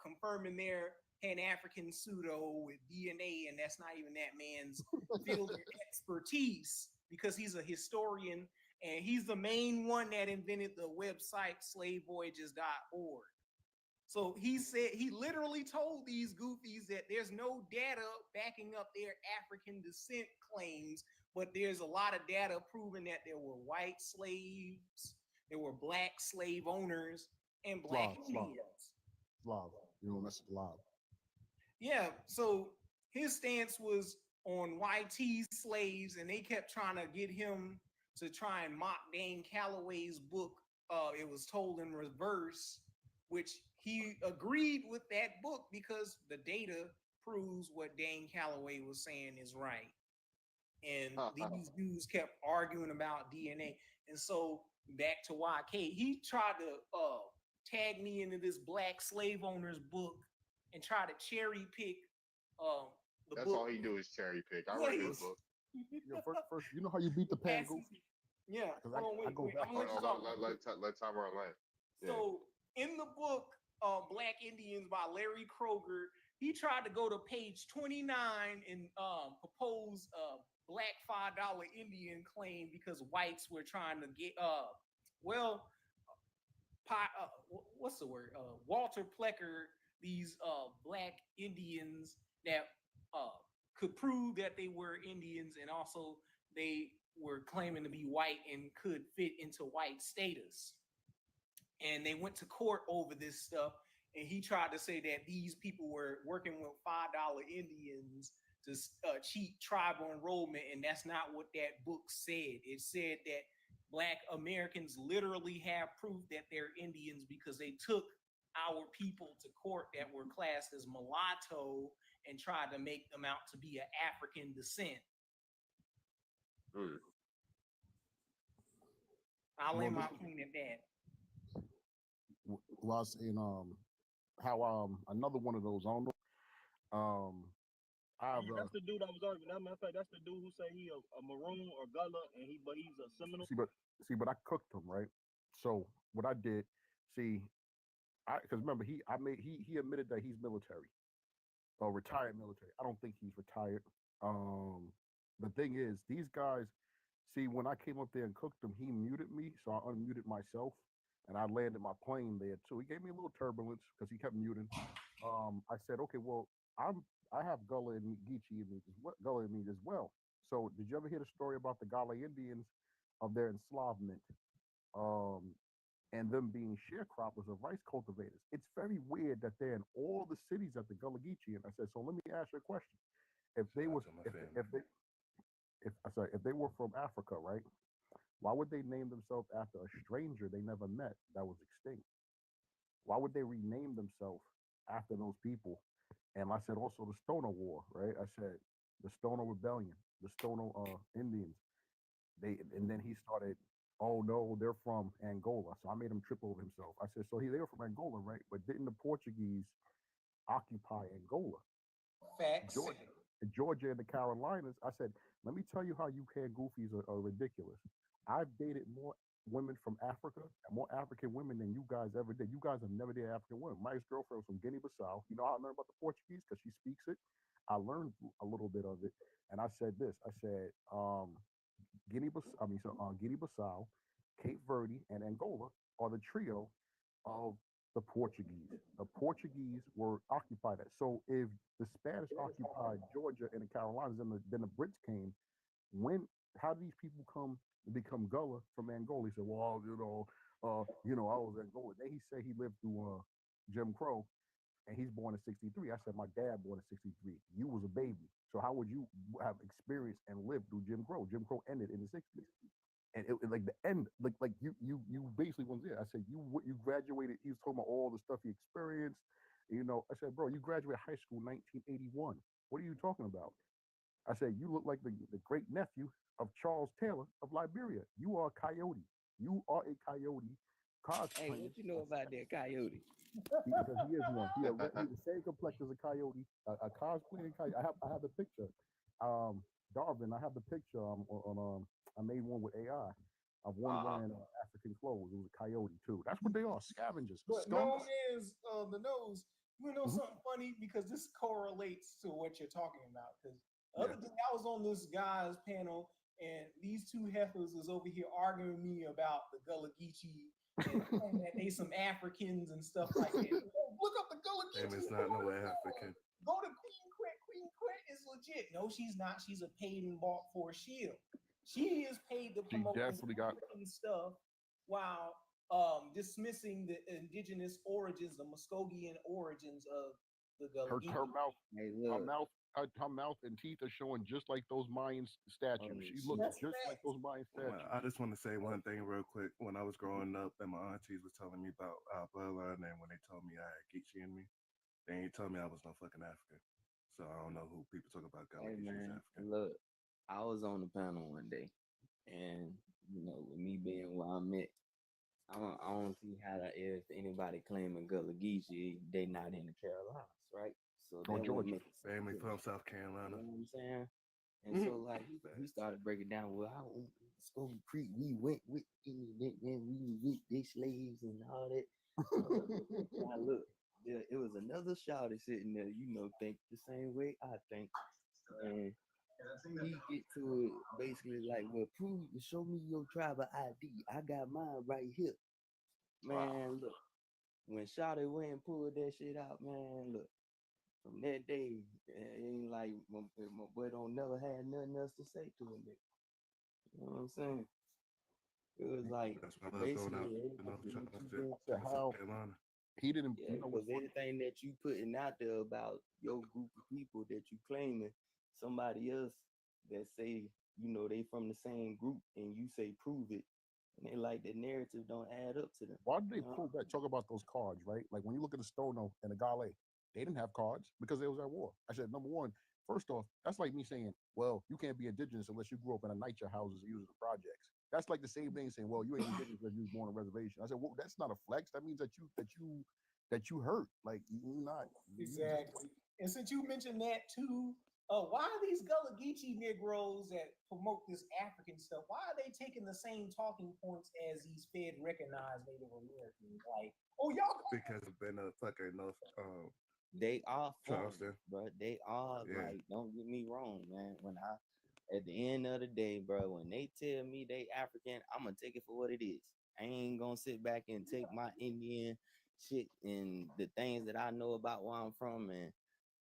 confirming their Pan-African pseudo with DNA, and that's not even that man's field of expertise because he's a historian, and he's the main one that invented the website slavevoyages.org. So he literally told these goofies that there's no data backing up their African descent claims, but there's a lot of data proving that there were white slaves, there were black slave owners, and black Indians. Slav. You don't mess with Slav. Yeah, so his stance was on YT slaves, and they kept trying to get him to try and mock Dane Calloway's book. It was told in reverse, which he agreed with that book because the data proves what Dane Calloway was saying is right. And these dudes kept arguing about DNA. And so back to YK, he tried to tag me into this black slave owner's book and try to cherry pick the That's book. all he do is cherry pick. I read his book. First, you know how you beat the pan goof? Yeah. I go back. Let Tyron land. So in the book, Black Indians by Larry Kroger, he tried to go to page 29 and propose a black $5 Indian claim because whites were trying to get what's the word? Walter Plecker, these black Indians that could prove that they were Indians, and also they were claiming to be white and could fit into white status. And they went to court over this stuff, and he tried to say that these people were working with $5 Indians to cheat tribal enrollment, and that's not what that book said. It said that Black Americans literally have proof that they're Indians because they took our people to court that were classed as mulatto and tried to make them out to be an African descent. I'll lay my point at that. Well, I was saying how another one of those on that's the dude I was arguing. As a matter of fact, that's the dude who say he a maroon or gullah, and he's a Seminole. but I cooked him, right? So what I did, because remember he admitted that he's military or retired military. I don't think he's retired. The thing is, these guys, when I came up there and cooked him, he muted me, so I unmuted myself, and I landed my plane there too. He gave me a little turbulence because he kept muting. I said, okay, well, I have Gullah and Geechee in me, Gullah in me as well. So did you ever hear the story about the Gullah Indians of their enslavement, and them being sharecroppers of rice cultivators? It's very weird that they're in all the cities that the Gullah Geechee. And I said, so let me ask you a question: if they were if they were from Africa, right? Why would they name themselves after a stranger they never met that was extinct? Why would they rename themselves after those people? And I said also the Stoner War, right? I said the Stoner Rebellion, the Stoner Indians. And then he started, oh no, they're from Angola. So I made him trip over himself. I said, so they were from Angola, right? But didn't the Portuguese occupy Angola? Facts. Georgia and the Carolinas. I said, let me tell you how you goofies are ridiculous. I've dated more women from Africa, more African women than you guys ever did. You guys have never dated African women. My ex-girlfriend was from Guinea-Bissau. You know how I learned about the Portuguese? Because she speaks it. I learned a little bit of it. And I said this. I said, Guinea-Bissau, Cape Verde, and Angola are the trio of the Portuguese. The Portuguese were occupied it. So if the Spanish occupied Georgia and the Carolinas, and then the Brits came, how do these people become Gullah from Angola? He said, well, I was Angola. Then he said he lived through Jim Crow, and he's born in '63. I said, my dad born in '63. You was a baby. So how would you have experienced and lived through Jim Crow? Jim Crow ended in the '60s. And it like the end, like you basically was there. I said, you graduated. He was talking about all the stuff he experienced. I said, bro, you graduated high school 1981. What are you talking about? I said, you look like the great nephew of Charles Taylor of Liberia. You are a coyote. You are a coyote. Hey, what you know about that coyote? Because he is one. He's the same complexion as a coyote, a cosplaying coyote. I have the picture. Darwin, I have the picture I made one with AI of one wearing African clothes. It was a coyote too. That's what they are, scavengers. But known as the nose. You know something funny, because this correlates to what you're talking about. Because the other day I was on this guy's panel, and these two heifers was over here arguing with me about the Gullah Geechee and that they some Africans and stuff like that. Look up the Gullah Geechee. It's not no African. Go to Queen Quet. Queen Quet is legit. No, she's not. She's a paid and bought for shield. She is paid to promote African stuff while dismissing the indigenous origins, the Muskogean origins of the Gullah Geechee. Her mouth and teeth are showing just like those Mayan statues. She looks just like those Mayan statues. I just want to say one thing real quick. When I was growing up, and my aunties was telling me about our bloodline, and when they told me I had Geechee in me, they ain't told me I was no fucking African. So I don't know who people talk about Gullah Geechee as African. Look, I was on the panel one day, and with me being where I'm at, I don't see how if anybody claiming Gullah Geechee, they not in the Carolinas, right? So Georgia, family from South Carolina. You know what I'm saying? And so like we started breaking down. Well, I Muskogee Creek, we went with Indian, we with they slaves and all that. Now look, it was another shouty sitting there, think the same way I think, and he get to it basically like, well, show me your tribal ID. I got mine right here. Man, look, when Shawty went and pulled that shit out, man, look, from that day, it ain't like my boy don't never had nothing else to say to him. You know what I'm saying? It was like basically South Carolina. He didn't. Yeah, You know because what's funny? anything that you putting out there about your group of people that you claiming, somebody else that say, they from the same group and you say prove it, and they like the narrative don't add up to them. Why did they prove that? Talk about those cards, right? Like when you look at the Stono and the Gale, they didn't have cards because they was at war. I said, number one, first off, that's like me saying, well, you can't be indigenous unless you grew up in a NYCHA houses using the projects. That's like the same thing saying, well, you ain't indigenous because you was born on a reservation. I said, well, that's not a flex. That means that you hurt. Like you're not Exactly. And since you mentioned that too, why are these Gullah Geechee Negroes that promote this African stuff? Why are they taking the same talking points as these Fed recognized Native Americans? Like, oh y'all, because it's been a fucking enough. They are fun, Charleston. bro. They are Yeah. like, don't get me wrong, man. At the end of the day, bro, when they tell me they African, I'm gonna take it for what it is. I ain't gonna sit back and take my Indian shit and the things that I know about where I'm from and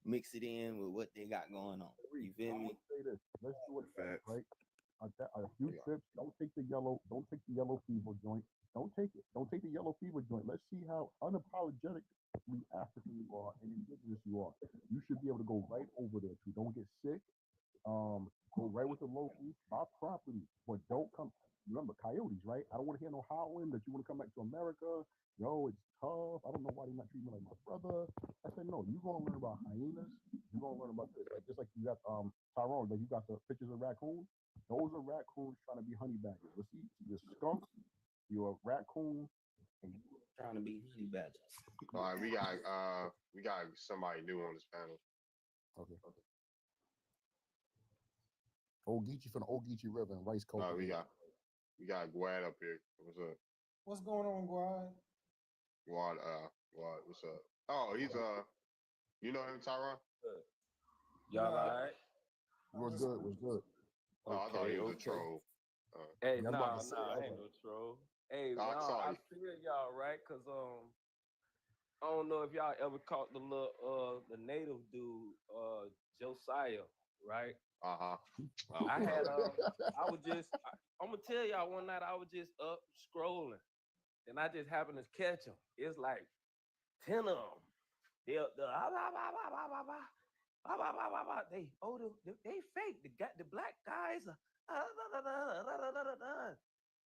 mix it in with what they got going on. You feel me? Say this. Let's do it Facts. right. A few trips. Don't take the yellow fever joint. Don't take it. Don't take the yellow fever joint. Let's see how unapologetically African you are and indigenous you are. You should be able to go right over there too. Don't get sick. Go right with the locals. Buy property, but don't come. Remember, coyotes, right? I don't want to hear no howling that you want to come back to America. Yo, it's tough. I don't know why they're not treating me like my brother. I said, no, you're gonna learn about hyenas. You're gonna learn about this. Like just like you got Tyrone, like you got the pictures of raccoons. Those are raccoons trying to be honey badgers. Let's see, you're a skunk, you're a raccoon, and you're trying to be honey badgers. All right, we got somebody new on this panel. Okay. Old Geechee from the Old Geechee River and Rice Coast. We got Guad up here. What's up? What's going on, Guad? Guad, what's up? Oh, he's you know him, Tyron? Y'all all right? What's good? What's good? Oh, I thought he was a troll. Hey, Yeah, I'm about to say, I ain't no troll. Hey, I no, saw I you. feel y'all right, cause I don't know if y'all ever caught the little the native dude, Josiah, right? I had I'm gonna tell y'all one night I was just up scrolling, and I just happened to catch him. It's like 10 of them. They fake. The black guys.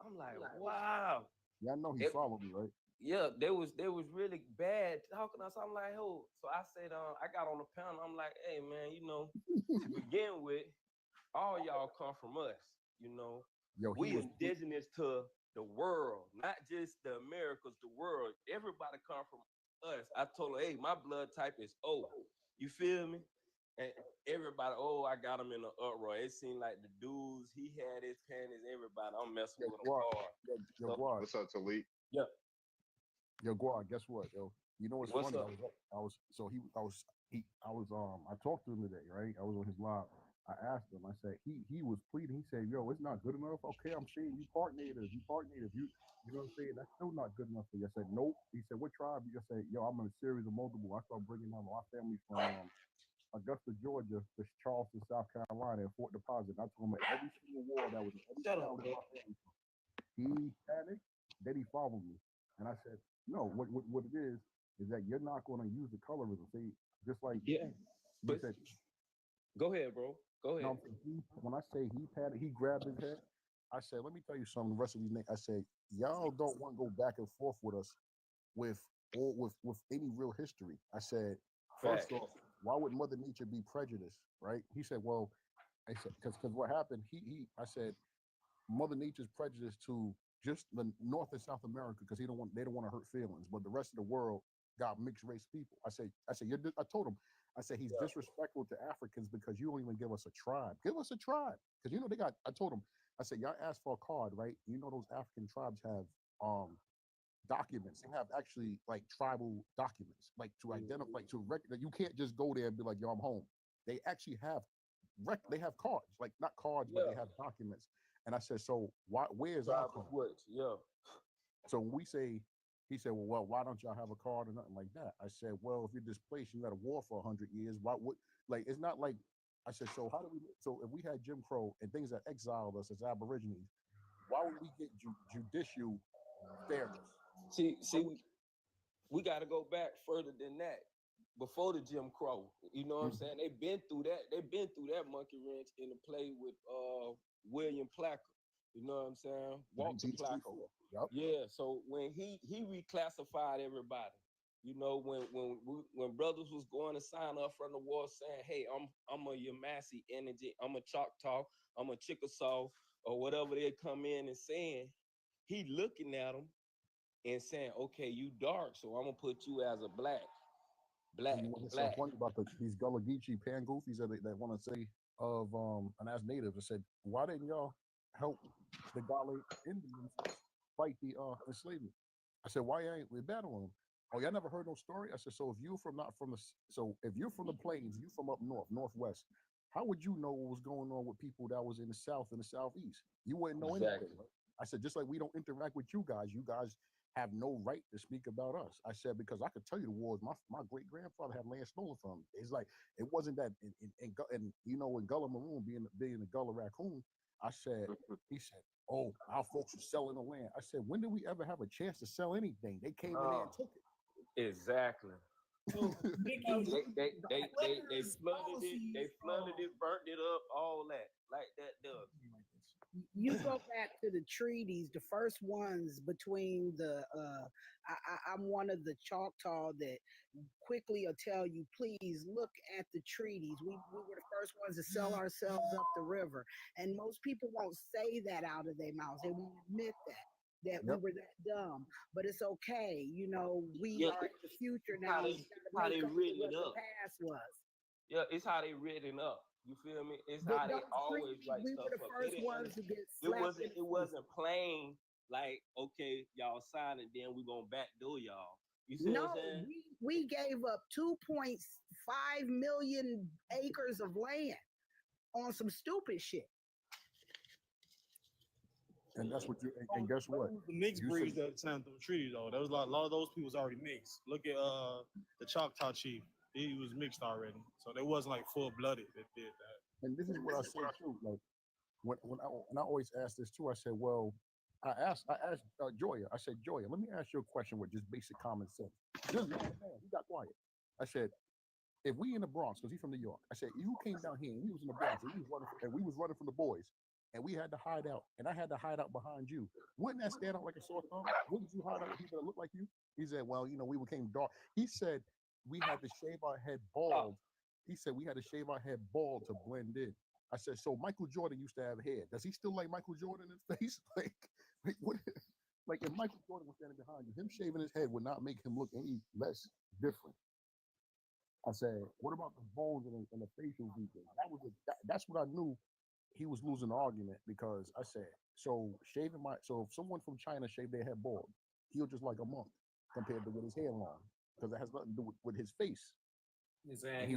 I'm like, wow. Yeah, I know he followed me, right? Yeah, they was really bad talking us. I'm like, oh, so I said, I got on the panel. I'm like, hey man, to begin with, all y'all come from us. Yo, we indigenous to the world, not just the Americas, the world. Everybody come from us. I told her, hey, my blood type is O. You feel me? And everybody, I got him in the uproar. It seemed like the dudes, he had his panties, everybody. I'm messing with him hard. Yo, Guad. What's up, Talik? Yeah. Yo, Guad, guess what, yo? You know what's funny? Up? I talked to him today, right? I was on his live. I asked him, I said, he was pleading. He said, yo, it's not good enough. Okay, I'm saying you part native. You know what I'm saying? That's still not good enough for you. I said, nope. He said, what tribe? I said, yo, I'm in a series of multiple. I started bringing down my family from Augusta, Georgia, to Charleston, South Carolina, and Fort Deposit. And I told him like, every single war that was in every town that my family from. He panicked, then he followed me. And I said, no, what it is that you're not going to use the colorism. See, just like but said, go ahead, bro. Go ahead. No, when I say he panicked, he grabbed his head. I said, let me tell you something. The rest of these niggas, I said, y'all don't want to go back and forth with us with any real history. I said, first off, why would Mother Nature be prejudiced, right? He said, well, I said, because what happened, I said, Mother Nature's prejudiced to just the North and South America because they don't want to hurt feelings, but the rest of the world got mixed race people. I told him, I said he's disrespectful to Africans because you don't even give us a tribe. Give us a tribe, because I told him, I said y'all asked for a card, right? You know those African tribes have documents. They have actually like tribal documents, like to identify, like to record. You can't just go there and be like, yo, I'm home. They actually have they have cards, like not cards, but they have documents. And I said, so where's our card? So when we say, he said, well, why don't y'all have a card or nothing like that? I said, well, if you're displaced, you had a war for 100 years. Why would, like, it's not like, I said, so if we had Jim Crow and things that exiled us as Aborigines, why would we get judicial fairness? See, we got to go back further than that. Before the Jim Crow, you know what I'm saying? They've been through that. They've been through that monkey wrench in the play with William Placker. You know what I'm saying? Walter Placker. Yep. Yeah. So when he reclassified everybody, you know, when brothers was going to sign up from the war saying, "Hey, I'm a Yamasi energy, I'm a Choctaw, I'm a Chickasaw," or whatever they come in and saying, he looking at them and saying, "Okay, you dark, so I'm gonna put you as a black." What's so funny about these Gullah Geechee pan goofies that want to say of and as natives, I said, why didn't y'all help the Gullah Indians fight the enslavement? I said, why ain't we battling them? Oh, y'all never heard no story? I said, so if you're if you're from the plains, you from up north, northwest, how would you know what was going on with people that was in the south and the southeast? You wouldn't know anything. Right? I said, just like we don't interact with you guys have no right to speak about us. I said, because I could tell you the wars my great grandfather had land stolen from him. It's like it wasn't that in you know, in Gullah Maroon being a Gullah raccoon. He said, oh, our folks were selling the land. I said, when did we ever have a chance to sell anything? They came in there and took it. Exactly. They flooded it. They flooded it, burnt it up, all that, like that does. You go back to the treaties, the first ones between the I'm one of the Choctaw that quickly will tell you, please look at the treaties. We were the first ones to sell ourselves up the river. And most people won't say that out of their mouths. They won't admit that we were that dumb. But it's okay. You know, we are in the future now. How they written it what up. the past was. Yeah, it's how they written up. You feel me? It's how they always write we stuff were the up. first ones to get slapped. It wasn't plain like, okay, y'all sign it, then we're gonna backdoor y'all. You see what I'm saying? We gave up 2.5 million acres of land on some stupid shit. And that's what you and guess what? The mixed breeds that signed the treaty though. There was a lot of those people was already mixed. Look at the Choctaw chief. He was mixed already. So they wasn't like full blooded that did that. And this is what I say too. Like when I always ask this too, I said, well, I asked Joya. I said, Joya, let me ask you a question with just basic common sense. Just man, he got quiet. I said, if we in the Bronx, because he's from New York, I said, you came down here and we was in the Bronx and we was running from the boys and we had to hide out and I had to hide out behind you. Wouldn't that stand out like a sore thumb? Wouldn't you hide out with people that look like you? He said, well, you know, we became dark. He said we had to shave our head bald. He said we had to shave our head bald to blend in. I said, so Michael Jordan used to have hair. Does he still like Michael Jordan in his face? Like if Michael Jordan was standing behind you, him shaving his head would not make him look any less different. I said, what about the bones and the facial features? That's what I knew he was losing the argument because I said, so if someone from China shaved their head bald, he'll just like a monk compared to with his hair long because it has nothing to do with his face. Exactly.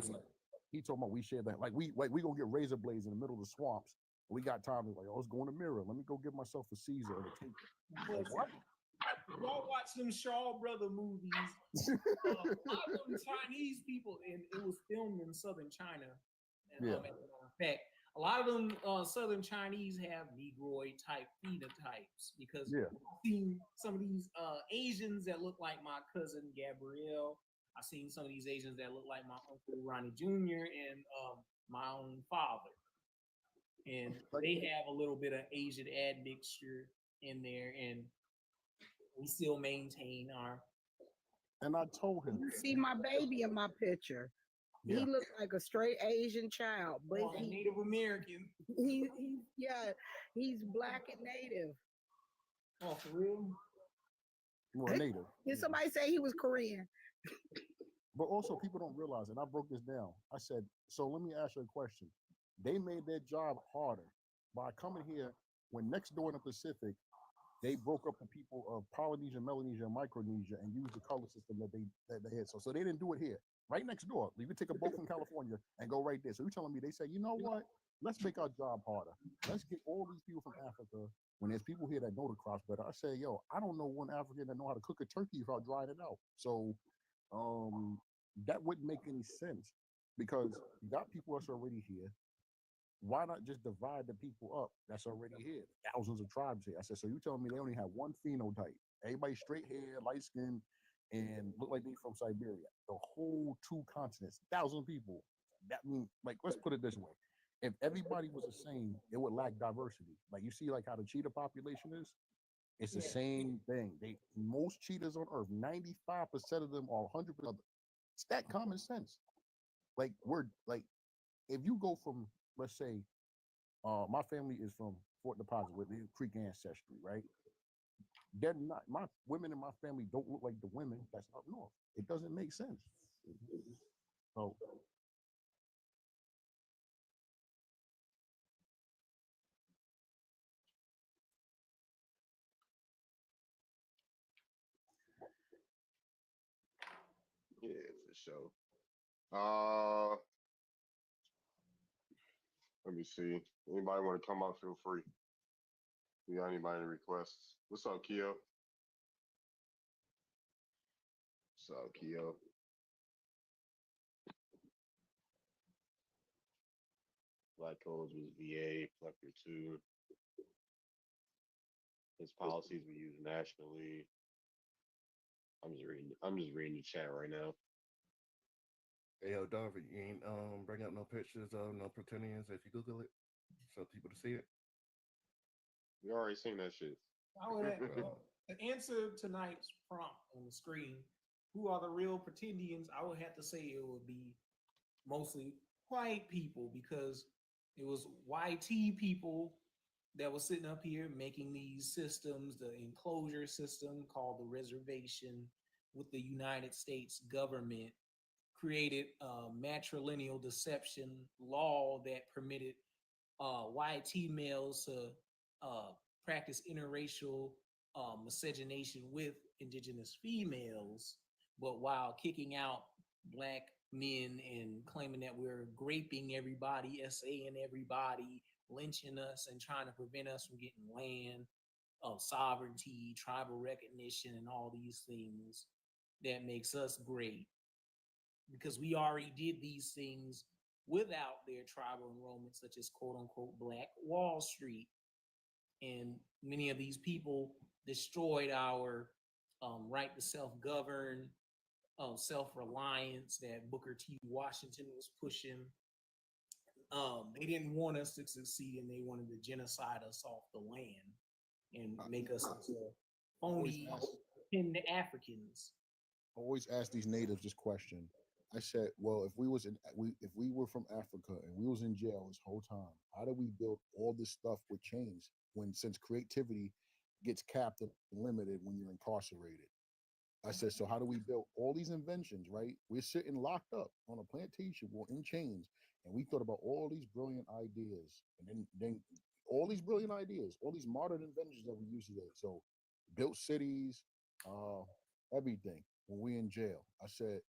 He told me we share that like we gonna get razor blades in the middle of the swamps. We got time to like, oh, let's go in the mirror. Let me go give myself a Caesar and a cake. Like, what? Y'all watch them Shaw Brother movies. A lot of them Chinese people, and it was filmed in southern China. And, yeah. In fact, a lot of them southern Chinese have Negroid type phenotypes because I've seen some of these Asians that look like my cousin Gabrielle. I've seen some of these Asians that look like my uncle Ronnie Jr. and my own father. And they have a little bit of Asian admixture in there, and we still maintain our. And I told him, you see my baby in my picture. Yeah. He looks like a straight Asian child, but he's Native American. He's black and native. Oh, for real? Well, native. Did somebody say he was Korean? But also, people don't realize, and I broke this down. I said, so let me ask you a question. They made their job harder by coming here when next door in the Pacific, they broke up the people of Polynesia, Melanesia, and Micronesia and used the color system that they had. So they didn't do it here. Right next door. You can take a boat from California and go right there. So you're telling me they say, you know what? Let's make our job harder. Let's get all these people from Africa. When there's people here that know the crops better, I say, yo, I don't know one African that know how to cook a turkey without drying it out. So that wouldn't make any sense because you got people that's already here. Why not just divide the people up that's already here? Thousands of tribes here. I said, so you telling me they only have one phenotype? Everybody straight hair, light skin, and look like they from Siberia. The whole 2 continents, 1,000 people. That means, like, let's put it this way: if everybody was the same, it would lack diversity. Like you see, like how the cheetah population is. It's the same thing. Most cheetahs on Earth, 95% of them are 100%. It's that common sense. Like we're like, if you go from, let's say, my family is from Fort Deposit with the Creek ancestry, right? They're not, my women in my family don't look like the women that's up north. It doesn't make sense. So Yeah, for sure. Let me see. Anybody want to come up? Feel free. You got anybody requests? What's up, Keo? What's up, Keo? Black codes was VA, Plucker 2. His policies we use nationally. I'm just reading the chat right now. Hey, yo, Darby, you ain't bring up no pictures of no pretendians if you Google it, so people to see it. We already seen that shit. I would have, to answer tonight's prompt on the screen, who are the real pretendians? I would have to say it would be mostly white people, because it was YT people that was sitting up here making these systems, the enclosure system called the reservation with the United States government, created a matrilineal deception law that permitted YT males to practice interracial miscegenation with indigenous females, but while kicking out black men and claiming that we're graping everybody, SAing everybody, lynching us, and trying to prevent us from getting land, sovereignty, tribal recognition, and all these things that makes us great, because we already did these things without their tribal enrollment, such as quote unquote Black Wall Street. And many of these people destroyed our right to self-govern, self-reliance that Booker T. Washington was pushing. They didn't want us to succeed, and they wanted to genocide us off the land and make us into phony Africans. I always ask these natives this question. I said, well, if we were from Africa and we was in jail this whole time, how did we build all this stuff with chains since creativity gets capped and limited when you're incarcerated? I said, so how do we build all these inventions, right? We're sitting locked up on a plantation in chains, and we thought about all these brilliant ideas, and then all these brilliant ideas, all these modern inventions that we use today. So built cities, everything when we in jail. I said,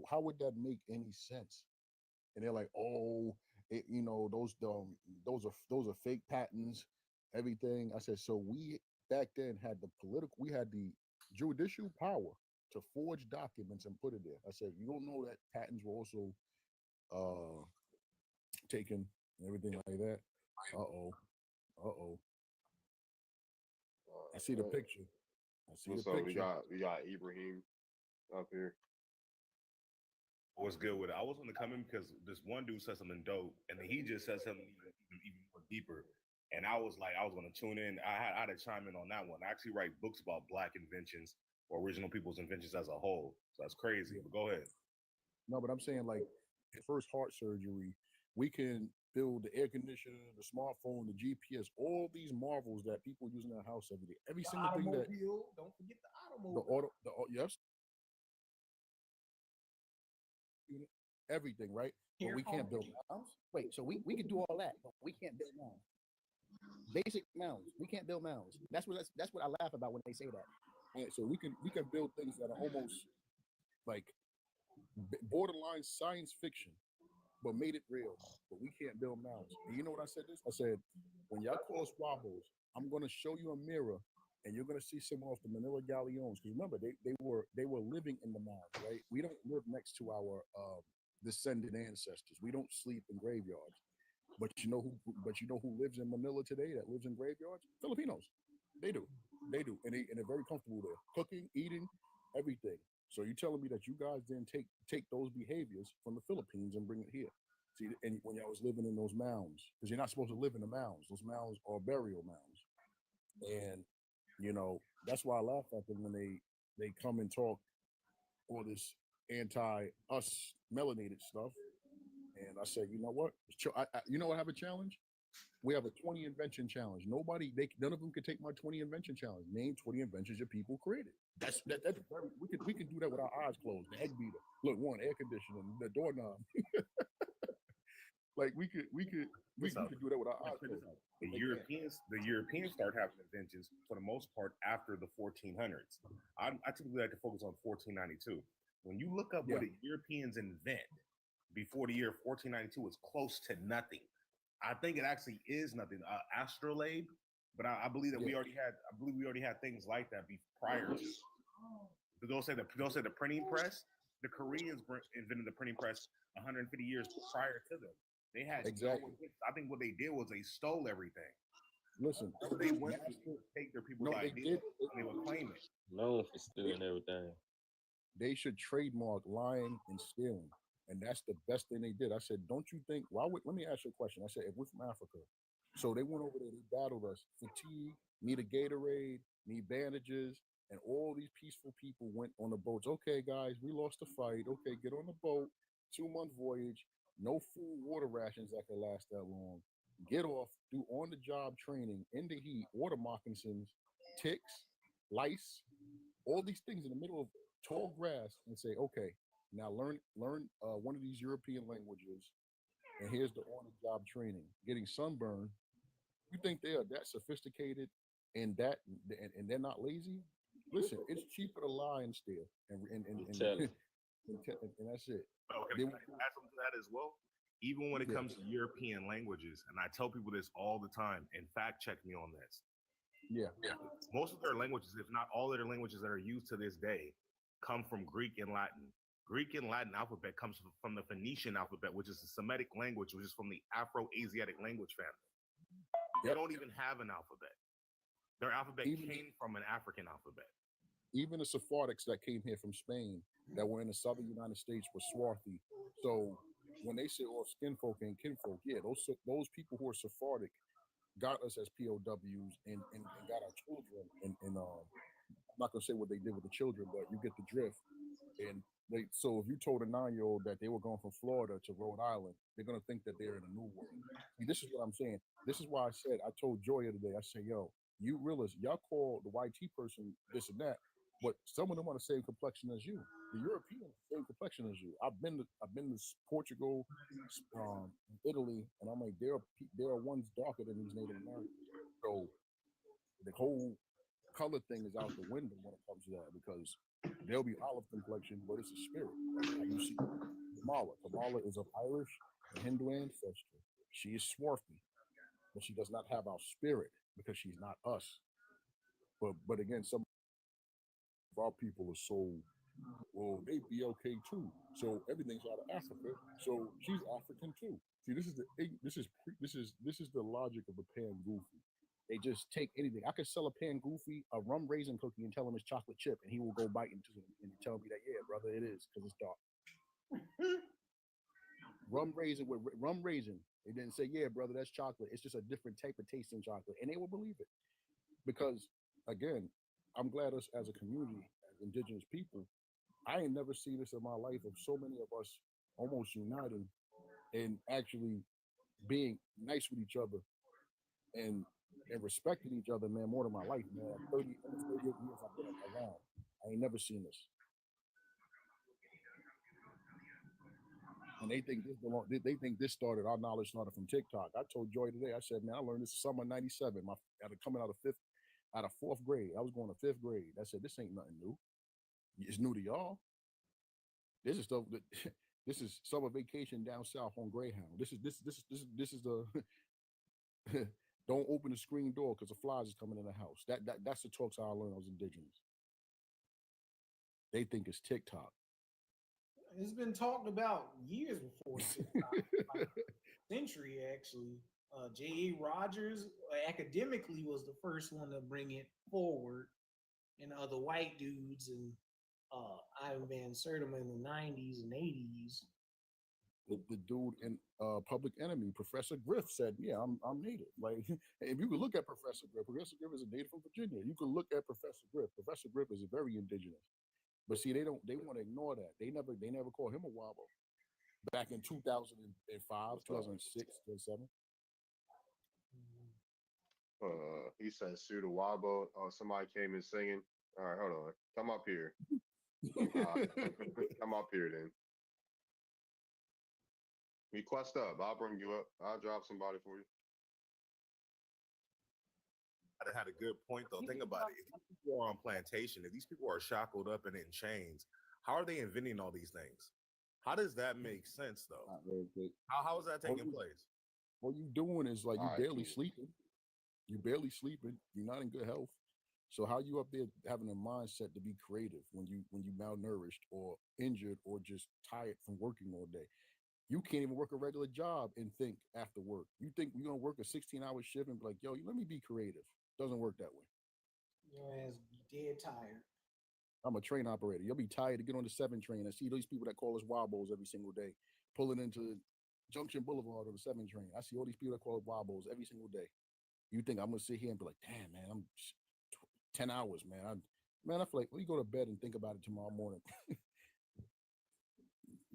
how would that make any sense? And they're like, oh, those are fake patents, everything. I said, so we back then had we had the judicial power to forge documents and put it there. I said, you don't know that patents were also taken and everything like that? Uh-oh. I see the picture. What's up? We got Ibrahim up here. What's good with it? I was going to come in because this one dude said something dope, and then he just said something even more deeper. And I was going to tune in. I had to chime in on that one. I actually write books about Black inventions or original people's inventions as a whole. So that's crazy. But go ahead. No, but I'm saying, like, first heart surgery, we can build the air conditioner, the smartphone, the GPS, all these marvels that people use in their house every day. Every single thing that don't forget the automobile. Yes. Everything, right? But we can't build mounds. Wait, so we can do all that, but we can't build mounds. Basic mounds. We can't build mounds. That's what I laugh about when they say that. Yeah, so we can build things that are almost like borderline science fiction, but made it real. But we can't build mounds. And you know what I said this? I said, when y'all cross squabbles, I'm gonna show you a mirror, and you're gonna see some of the Manila galleons. Because remember, they were living in the mounds, right? We don't live next to our descended ancestors. We don't sleep in graveyards. But you know who lives in Manila today that lives in graveyards? Filipinos. They do. And they're very comfortable there. Cooking, eating, everything. So you telling me that you guys didn't take those behaviors from the Philippines and bring it here? See, and when y'all was living in those mounds, because you're not supposed to live in the mounds. Those mounds are burial mounds, and that's why I laugh at them when they come and talk all this anti-us melanated stuff. And I said, you know what? I have a challenge. We have a 20 invention challenge. None of them could take my 20 invention challenge. Name 20 inventions your people created. That's very, we can do that with our eyes closed. The egg beater. Look, one, air conditioning, the doorknob. Like we could do that with our eyes closed. The Europeans start having inventions for the most part after the 1400s. I typically like to focus on 1492. When you look up what the Europeans invent before the year 1492, it's close to nothing. I think it actually is nothing. Astrolabe, but I believe that we already had things like that prior to. They'll say the printing press. The Koreans invented the printing press 150 years prior to them. They had exactly. I think what they did was they stole everything. Listen, they went to take their people's ideas and they would claim it. Known for stealing everything. They should trademark lying and stealing. And that's the best thing they did. I said, don't you think, let me ask you a question. I said, if we're from Africa, so they went over there, they battled us, fatigue, need a Gatorade, need bandages, and all these peaceful people went on the boats. Okay, guys, we lost the fight. Okay, get on the boat, 2-month voyage, no food, water rations that can last that long. Get off, do on-the-job training in the heat, water moccasins, ticks, lice, all these things in the middle of tall grass, and say, okay, now learn one of these European languages, and here's the on-the-job training. Getting sunburned, you think they are that sophisticated and they're not lazy? Listen, it's cheaper to lie and steal, and that's it. Okay, can I add something to that as well? Even when it comes to European languages, and I tell people this all the time, and fact check me on this. Yeah. Most of their languages, if not all of their languages that are used to this day, come from Greek and Latin. Greek and Latin alphabet comes from the Phoenician alphabet, which is a Semitic language, which is from the Afro-Asiatic language family. They don't even have an alphabet. Their alphabet came from an African alphabet. Even the Sephardics that came here from Spain that were in the southern United States were swarthy. So when they say, "Oh, skin folk and kinfolk," those people who are Sephardic got us as POWs and got our children. And I'm not gonna say what they did with the children, but you get the drift. And so if you told a 9-year-old that they were going from Florida to Rhode Island, they're gonna think that they're in a new world. See, this is what I'm saying. This is why I told Joya today. I said, "Yo, you realize y'all call the YT person this and that, but some of them are the same complexion as you. The Europeans, same complexion as you. I've been to Portugal, Italy, and I'm like, there are ones darker than these Native Americans. So the whole color thing is out the window when it comes to that, because there'll be olive complexion, but it's a spirit. Like you see Kamala. Kamala is of Irish and Hindu ancestry. She is swarthy, but she does not have our spirit because she's not us. But again, some of our people are so, well, they BLK too. So everything's out of Africa. So she's African too. See, this is the logic of a pan goofy. They just take anything. I could sell a pan goofy a rum raisin cookie and tell him it's chocolate chip, and he will go bite into it and tell me that, yeah, brother, it is, because it's dark. Rum raisin. They didn't say, yeah, brother, that's chocolate. It's just a different type of taste in chocolate, and they will believe it. Because again, I'm glad us as a community, as indigenous people, I ain't never seen this in my life of so many of us almost uniting and actually being nice with each other and respecting each other, man, more than my life, man. 38 years I've been around. I ain't never seen this. And they think this started, our knowledge started from TikTok. I told Joy today, I said, man, I learned this summer '97. Coming out of 4th grade. I was going to 5th grade. I said, this ain't nothing new. It's new to y'all. This is stuff that this is summer vacation down south on Greyhound. This is the don't open the screen door because the flies is coming in the house. That's the talks I learned I was indigenous. They think it's TikTok. It's been talked about years before TikTok, like century actually. J.A. Rogers academically was the first one to bring it forward, and other white dudes and Ivan Van Sertima in the 90s and 80s. The dude in Public Enemy, Professor Griff, said, "Yeah, I'm native." Like, if you could look at Professor Griff is a native from Virginia. You could look at Professor Griff. Professor Griff is very indigenous, but see, they want to ignore that. They never call him a wobble. Back in 2005, 2006, 2007. He said Suda Wabo. Oh, somebody came in singing. All right, hold on. Come up here. Come up here then. Request up. I'll bring you up. I'll drop somebody for you. I had a good point though. Think about it. If these people are on plantation, if these people are shackled up and in chains, how are they inventing all these things? How does that make sense though? How is that taking place? What you doing is like you barely sleeping. You barely sleeping. You're not in good health. So how you up there having a mindset to be creative when you malnourished or injured or just tired from working all day? You can't even work a regular job and think after work. You think you're gonna work a 16-hour shift and be like, yo, let me be creative. Doesn't work that way. Your ass be dead tired. I'm a train operator. You'll be tired to get on the 7 train. I see these people that call us wobbles every single day, pulling into Junction Boulevard or the 7 train. I see all these people that call us wobbles every single day. You think I'm gonna sit here and be like, damn, man, I'm 10 hours, man. I feel like we go to bed and think about it tomorrow morning.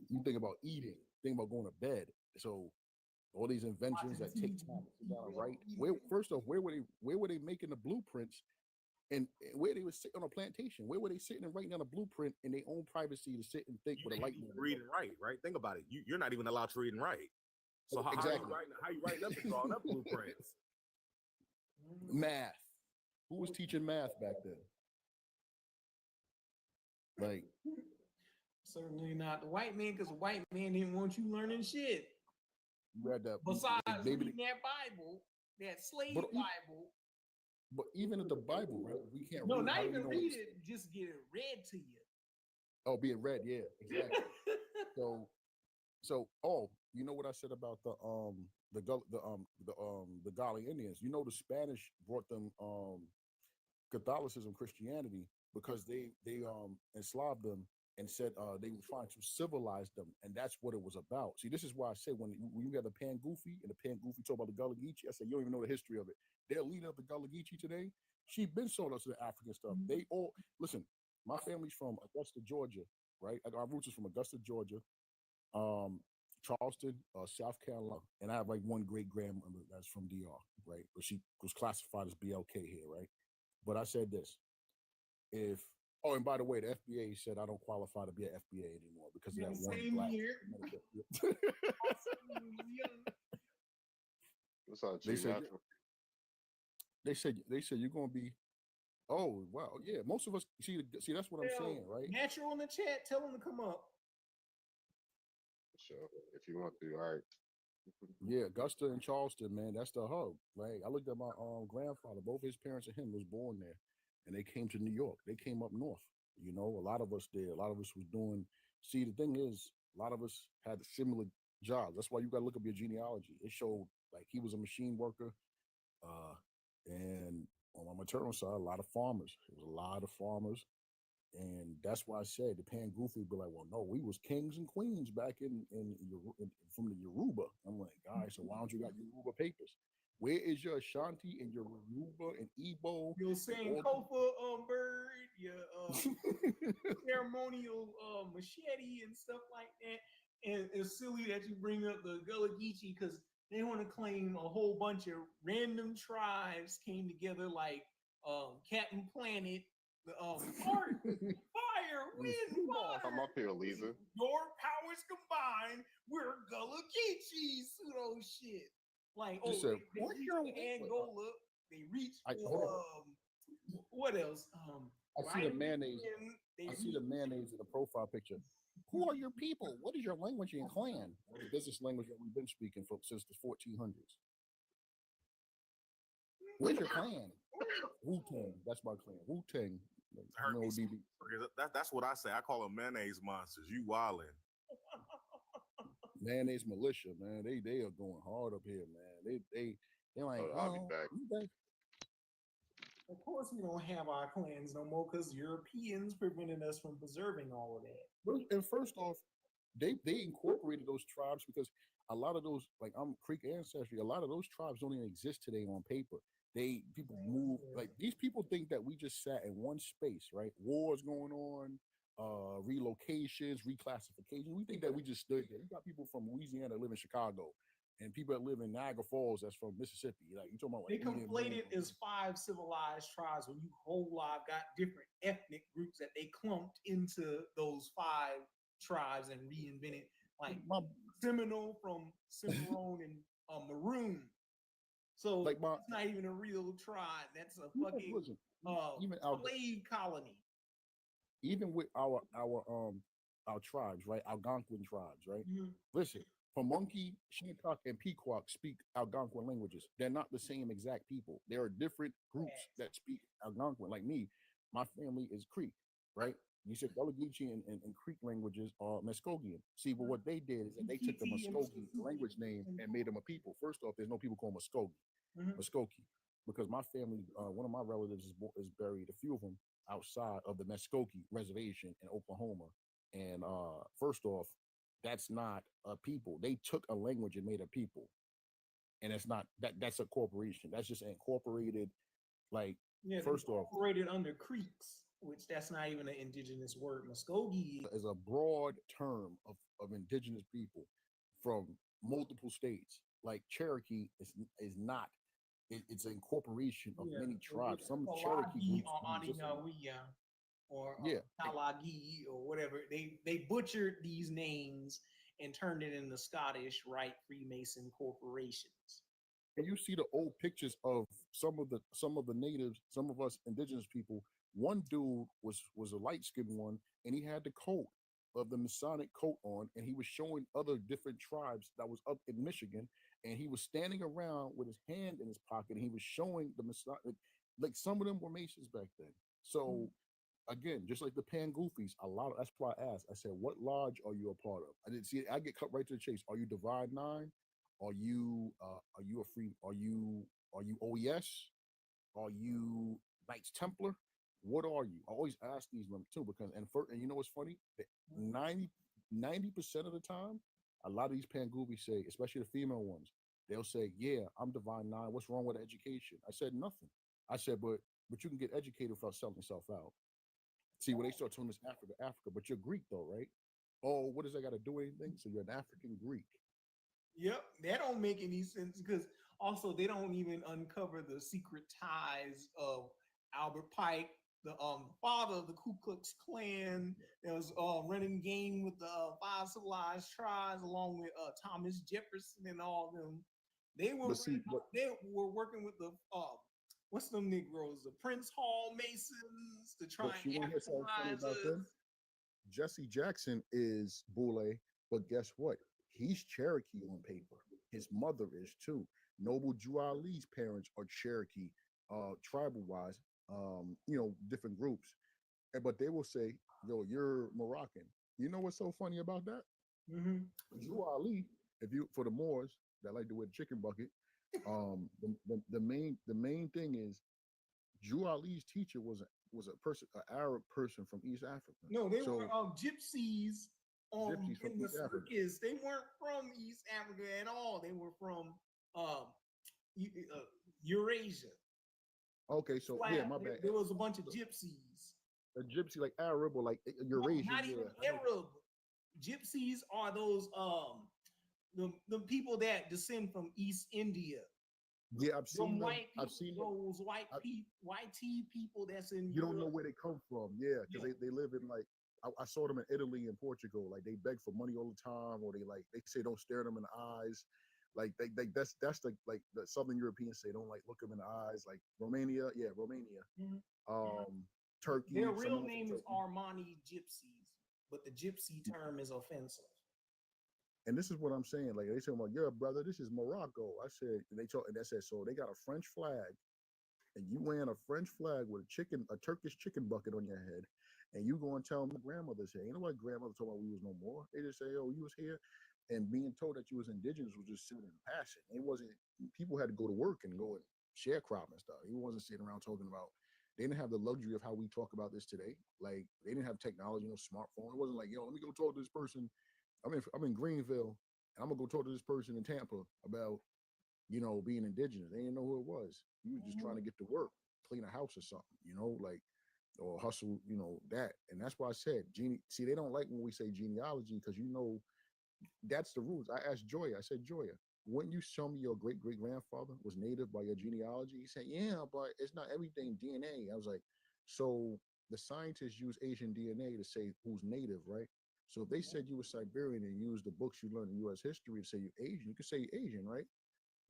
You think about eating, think about going to bed. So all these inventions that take time to sit down and write. First off, where were they making the blueprints, and where they were sitting on a plantation? Where were they sitting and writing down a blueprint in their own privacy to sit and think with a light bulb? Read and write, right? Think about it. You're not even allowed to read and write. So how exactly. How you writing up and drawing up blueprints? Math. Who was teaching math back then? Like, certainly not the white man, because the white man didn't want you learning shit. You had that. Besides reading that Bible, that slave Bible. But even at the Bible, right? We can't. No, not even read it. Just get it read to you. Oh, being read, yeah, exactly. So, you know what I said about the Gali Indians? You know, the Spanish brought them Catholicism, Christianity, because they enslaved them and said they were trying to civilize them, and that's what it was about. See, this is why I say when you got the Pan Goofy and the Pan Goofy talk about the Gullah Geechee, I said you don't even know the history of it. Their leader of the Gullah Geechee today, she been sold us to the African stuff. They all listen. My family's from Augusta, Georgia, right? Our roots is from Augusta, Georgia, Charleston, South Carolina, and I have like one great grandmother that's from DR, right? But she was classified as BLK here, right? But I said this: and by the way, the FBA said I don't qualify to be an FBA anymore because of that one black. What's up, they said you're gonna be. Oh wow, yeah. Most of us see that's what I'm saying, right? Natural in the chat, tell them to come up. Sure, if you want to, all right. Yeah, Augusta and Charleston, man, that's the hub. Right? I looked at my grandfather. Both his parents and him was born there, and they came to New York. They came up north. You know, a lot of us did. A lot of us was doing. See, the thing is, a lot of us had similar jobs. That's why you got to look up your genealogy. It showed like he was a machine worker, and on my maternal side, a lot of farmers. It was a lot of farmers. And that's why I said the Pan Goofy would be like, well, no, we was kings and queens back in from the Yoruba. I'm like, guys, so why don't you got Yoruba papers? Where is your Ashanti and your Yoruba and Igbo? Your Sankofa bird, your ceremonial machete and stuff like that. And it's silly that you bring up the Gullah Geechee because they want to claim a whole bunch of random tribes came together like Captain Planet. Fire, wind, water. I'm up here, Lisa. Your powers combined, we're Gullah Geechee, pseudo shit. Like, they reach Angola, they reach what else? I see the mayonnaise. I see the mayonnaise in the profile picture. Who are your people? What is your language and clan? The business language that we've been speaking for since the 1400s. Where's your clan? Wu-Tang. That's my clan. Wu-Tang. That's what I say. I call them mayonnaise monsters. You wildin'. Mayonnaise militia, man. They are going hard up here, man. They're like, I'll be back. Of course, we don't have our clans no more because Europeans prevented us from preserving all of that. And first off, they incorporated those tribes because a lot of those, like I'm Creek ancestry, a lot of those tribes don't even exist today on paper. People move, like these people think that we just sat in one space, right? Wars going on, relocations, reclassification. We think that we just stood there. You got people from Louisiana that live in Chicago, and people that live in Niagara Falls that's from Mississippi. Like you talking about, They like conflated as 5 civilized tribes when you whole lot got different ethnic groups that they clumped into those 5 tribes and reinvented, like Seminole from Cimarron and Maroon. So like it's not even a real tribe. That's a fucking even slave colony. Even with our tribes, right? Algonquin tribes, right? Mhm. Listen, Pamunkey, Shinnecock, and Pequot speak Algonquin languages. They're not the same exact people. There are different groups that speak Algonquin. Like me, my family is Creek, right? You said Gullah Geechee and Creek languages are Muskogean. See, but what they did is that they took the Muskogee language name and made them a people. First off, there's no people called Muskogee, because my family, one of my relatives is buried, a few of them, outside of the Muskogee Reservation in Oklahoma. And first off, that's not a people. They took a language and made a people, and it's not that's a corporation. That's just incorporated. Like first off, incorporated under Creeks, which that's not even an indigenous word. Muskogee is a broad term of indigenous people from multiple states. Like Cherokee is not. It's an incorporation of many tribes. Some Cherokee groups or Kalagi or whatever. They butchered these names and turned it into Scottish Rite Freemason corporations. And you see the old pictures of some of the natives, some of us indigenous people. One dude was a light-skinned one, and he had the coat of the Masonic coat on, and he was showing other different tribes that was up in Michigan, and he was standing around with his hand in his pocket, and he was showing the Masonic, like some of them were Masons back then. So again, just like the Pangoofies, that's why I asked. I said, what lodge are you a part of? I didn't see it. I get cut right to the chase. Are you Divine Nine? Are you a free? Are you OES? Are you Knights Templar? What are you? I always ask these women too, because and you know what's funny? 90% of the time, a lot of these Pangoofies say, especially the female ones, they'll say, "Yeah, I'm Divine Nine. What's wrong with education?" I said nothing. I said, but you can get educated without selling yourself out. See, when they start telling us Africa, but you're Greek though, right? Oh, what does that got to do with anything? So you're an African Greek. Yep, that don't make any sense because also they don't even uncover the secret ties of Albert Pike, the father of the Ku Klux Klan, that was running game with the 5 civilized tribes, along with Thomas Jefferson and all them. They were working with the what's them Negroes, the Prince Hall Masons, to try and Africanize us. Jesse Jackson is Boule, but guess what? He's Cherokee on paper. His mother is too. Noble Drew Ali's parents are Cherokee, tribal wise, different groups. But they will say, "Yo, you're Moroccan." You know what's so funny about that? Mm-hmm. Drew Ali, if you for the Moors that like to wear the chicken bucket, the main thing is Drew Ali's teacher was a person, an Arab person from East Africa. No, they were gypsies in the circus. They weren't from East Africa at all. They were from Eurasia. Okay, so yeah, my bad. There was a bunch of gypsies. A gypsy like Arab or like Eurasian. Not even Arab. Gypsies are those the people that descend from East India. Yeah, I've seen them. I've seen those white people that's in. You don't know where they come from, yeah, because they live in like I saw them in Italy and Portugal. Like they beg for money all the time, or they say don't stare them in the eyes. Like that's like the Southern Europeans say don't like look them in the eyes. Like Romania. Mm-hmm. Turkey. Their real name is Armani Gypsies, but the gypsy term is offensive. And this is what I'm saying. Like they say, "Well, yeah, brother, this is Morocco." I said, and they said, so they got a French flag, and you wearing a French flag with a Turkish chicken bucket on your head, and you go and tell my grandmother say, "You know what, grandmother told me we was no more." They just say, "Oh, you was here," and being told that you was indigenous was just sitting in passion. It wasn't. People had to go to work and go and sharecrop and stuff. He wasn't sitting around talking about They didn't have the luxury of how we talk about this today. Like they didn't have technology, no smartphone. It wasn't like, yo, let me go talk to this person. I'm in Greenville, and I'm gonna go talk to this person in Tampa about, being indigenous. They didn't know who it was. You was just trying to get to work, clean a house or something, like, or hustle, that. And that's why I said, see, they don't like when we say genealogy because that's the rules. I asked Joya, I said, Joya, wouldn't you show me your great great grandfather was native by your genealogy? He said, yeah, but it's not everything DNA. I was like, so the scientists use Asian DNA to say who's native, right? So if they said you were Siberian and used the books you learned in U.S. history to say you're Asian, you could say you're Asian, right?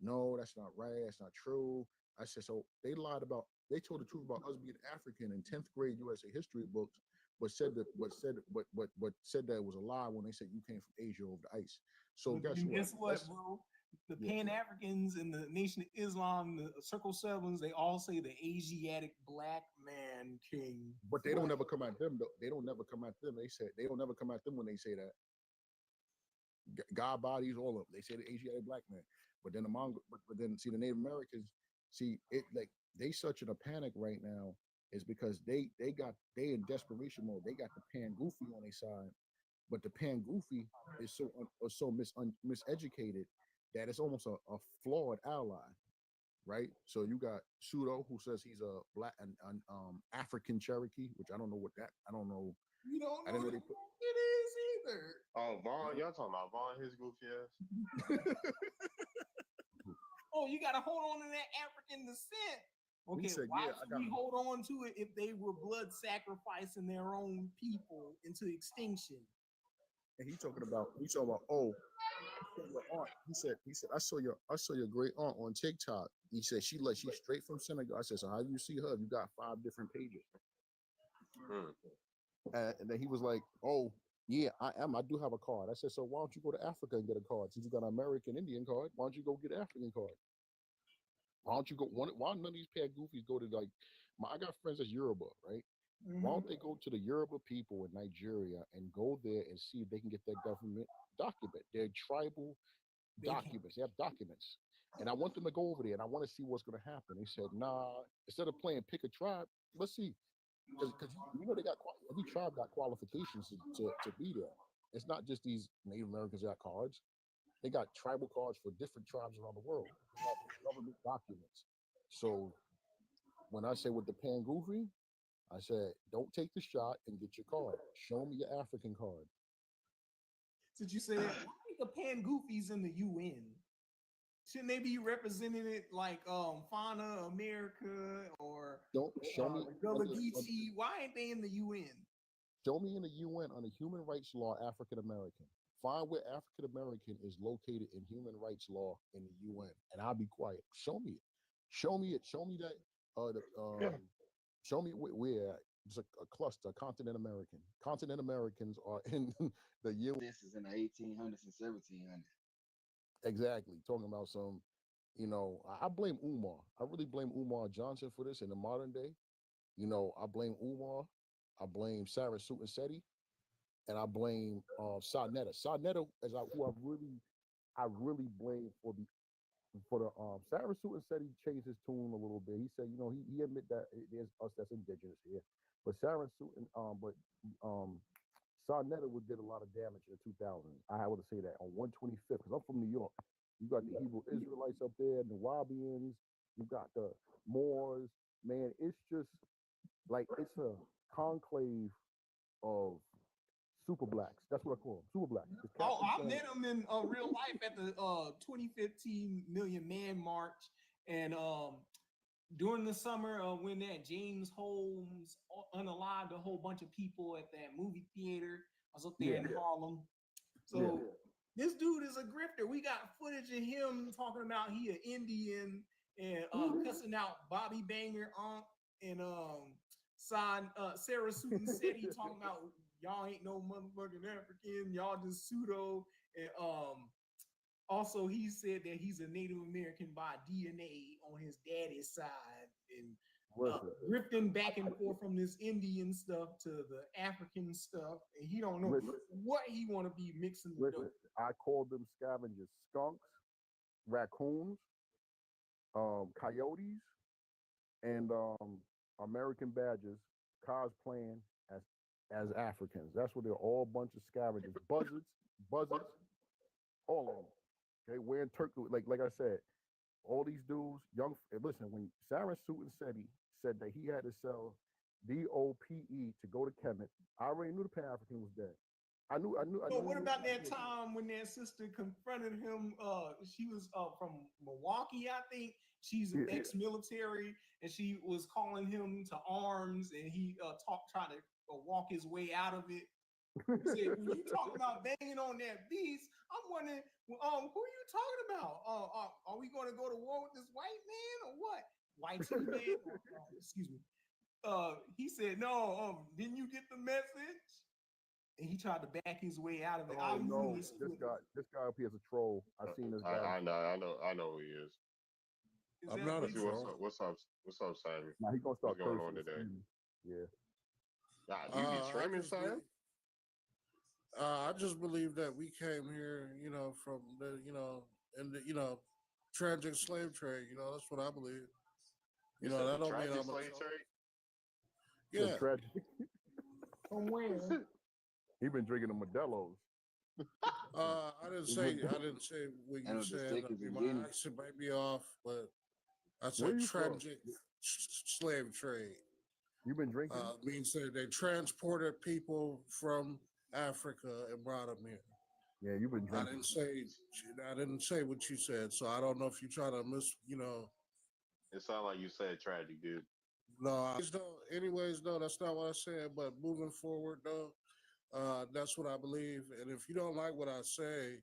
No, that's not right. That's not true. I said, so they told the truth about us being African in 10th grade USA history books, but said that it was a lie when they said you came from Asia over the ice. So guess what, bro? The Pan-Africans and the Nation of Islam, the Circle Sevens, they all say the Asiatic black man king. But they don't ever come at them, though. They don't never come at them. They don't never come at them when they say that. God bodies, all of them. They say the Asiatic black man. But then but then see the Native Americans, they such in a panic right now is because they in desperation mode. They got the Pan Goofy on their side, but the Pan Goofy is so miseducated that it's almost a flawed ally, right? So you got Pseudo, who says he's a black an African Cherokee, which I don't know what that. I don't know. You don't know what it is either. Oh, Vaughn, y'all talking about Vaughn, his goofy ass? Oh, you got to hold on to that African descent. Okay, why should we hold on to it if they were blood sacrificing their own people into extinction? And he's talking about, oh, your aunt. He said, I saw your great aunt on TikTok. He said she's straight from Senegal. I said, so how do you see her? You got 5 different pages. And then he was like, oh, yeah, I am. I do have a card. I said, so why don't you go to Africa and get a card? Since you got an American Indian card, why don't you go get an African card? Why don't you go? Why none of these Pan Goofies go to I got friends that's Yoruba, right? Mm-hmm. Why don't they go to the Yoruba people in Nigeria and go there and see if they can get their government document, their tribal documents? They have documents. And I want them to go over there and I want to see what's going to happen. They said, nah, instead of playing pick a tribe, let's see. Because every tribe got qualifications to be there. It's not just these Native Americans got cards. They got tribal cards for different tribes around the world. They got government documents. So when I say with the Pan Goofy, I said, don't take the shot and get your card. Show me your African card. Did you say that? Why are the Pan Goofies in the UN? Shouldn't they be representing it like Fauna America or don't show me Gullah Geechee? Why ain't they in the UN? Show me in the UN on the human rights law African American. Find where African American is located in human rights law in the UN, and I'll be quiet. Show me it. Show me it. Show me that. Show me where it's a cluster. Continent American. Continent Americans are in the UN. This is in the 1800s and 1700s. Exactly. Talking about some, I blame Umar. I really blame Umar Johnson for this in the modern day. I blame Umar. I blame Sarah Sutton Seti. And I blame Sa Neter. Sa Neter is who I really blame for the Sarah Sutton said he changed his tune a little bit. He said, he admit that there's us that's indigenous here. But Sarah Sutton, Sa Neter did a lot of damage in the 2000s. I would say that on 125th, because I'm from New York. You got the Hebrew Israelites up there, the Wabians, you got the Moors. Man, it's just like it's a conclave of super blacks. That's what I call them. Super blacks. Oh, I met them in real life at the 2015 Million Man March. And during the summer when that James Holmes unalived a whole bunch of people at that movie theater. I was up there in Harlem. So this dude is a grifter. We got footage of him talking about he an Indian and cussing out Bobby Banger and Sarah Sutton said he talking about y'all ain't no motherfucking African, y'all just pseudo. And also he said that he's a Native American by DNA on his daddy's side, and drifting back and forth from this Indian stuff to the African stuff, and he don't know what he want to be mixing with. I called them scavengers: skunks, raccoons, coyotes, and American badges, cosplaying as Africans. That's what they're all a bunch of scavengers, buzzards, all of them. Okay, wearing turkey, like I said, all these dudes, young. Listen, when Saren Suit said that he had to sell DOPE to go to Kemet, I already knew the Pan African was dead. I knew. But what about that time when that sister confronted him? She was from Milwaukee, I think. She's an ex-military, and she was calling him to arms, and he tried to walk his way out of it. He said, "When you talk about banging on that beast, I'm wondering, who are you talking about? Are we going to go to war with this white man or what? White man? Excuse me." He said, "No. Didn't you get the message?" And he tried to back his way out of it. Oh no, this guy up here is a troll. I've seen this guy. I know who he is. I'm not a troll. What's up, Simon? Now he gonna start What's going cursing on today? Yeah. You be streaming, Simon? I just believe that we came here, from the, and the, tragic slave trade. That's what I believe. That don't mean I'm slave trade. Yeah. Tragic. From where? He been drinking the Modelo's. I didn't say what you said. My accent might be off, but I said tragic slave trade. You've been drinking? Means that they transported people from Africa and brought them here. Yeah, you've been drinking. I didn't say what you said, so I don't know if you try to It sounded like you said tragic, dude. No, anyways, no, that's not what I said. But moving forward, though, that's what I believe. And if you don't like what I say,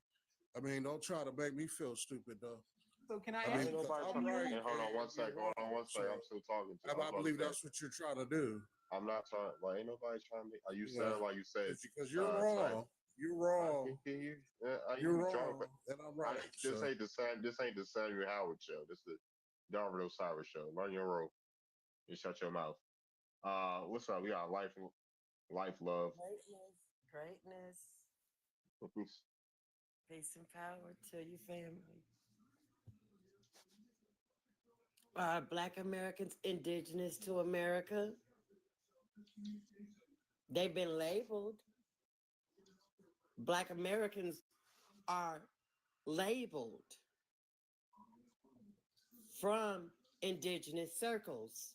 don't try to make me feel stupid, though. So can I mean, ask you? I'm right. Hold on one second. I'm still talking to you. I believe that's what you're trying to do. I'm not trying. Ain't nobody trying to. Are you saying like you said? Because you're wrong. You're wrong. You're wrong, and I'm right. This ain't the Samuel Howard show. This is the Darvin Osiris show. Learn your role and shut your mouth. What's up? We got life, love, greatness, peace and power to your family. Are Black Americans indigenous to America? They've been labeled. Black Americans are labeled from indigenous circles.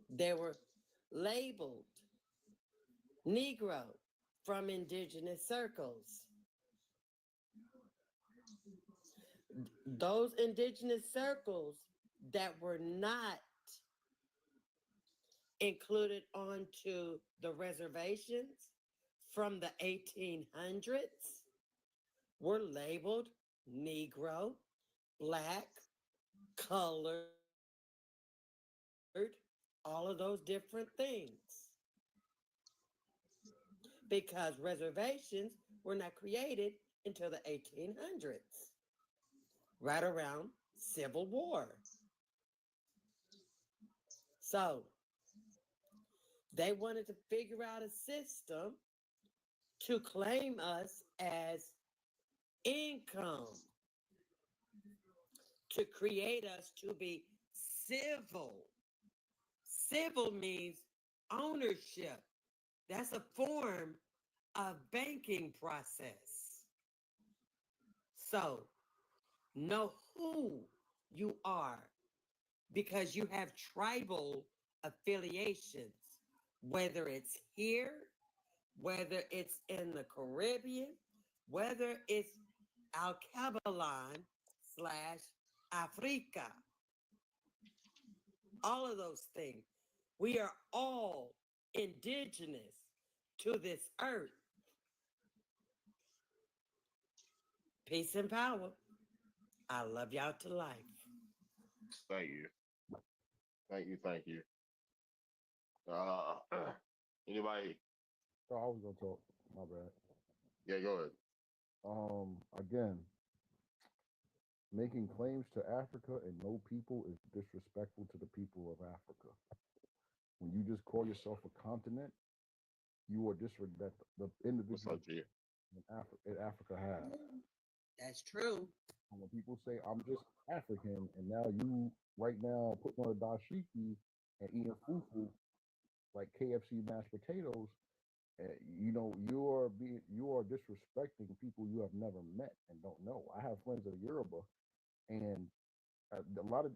They were labeled Negro from indigenous circles. Those indigenous circles that were not included onto the reservations from the 1800s were labeled Negro, Black, colored, all of those different things. Because reservations were not created until the 1800s, right around Civil War. So they wanted to figure out a system to claim us as income, to create us to be civil. Civil means ownership. That's a form of banking process. So know who you are because you have tribal affiliations, whether it's here, whether it's in the Caribbean, whether it's Alkebalan/Africa. All of those things. We are all indigenous to this earth. Peace and power. I love y'all to life. Thank you. Anybody? Oh, I was gonna talk. My bad. Yeah, go ahead. Again, making claims to Africa and no people is disrespectful to the people of Africa. When you just call yourself a continent, you are disrespect the individual in Africa have. That's true. And when people say I'm just African, and now you right now put on a dashiki and eating fufu like KFC mashed potatoes, you are disrespecting people you have never met and don't know. I have friends of Yoruba, and a lot of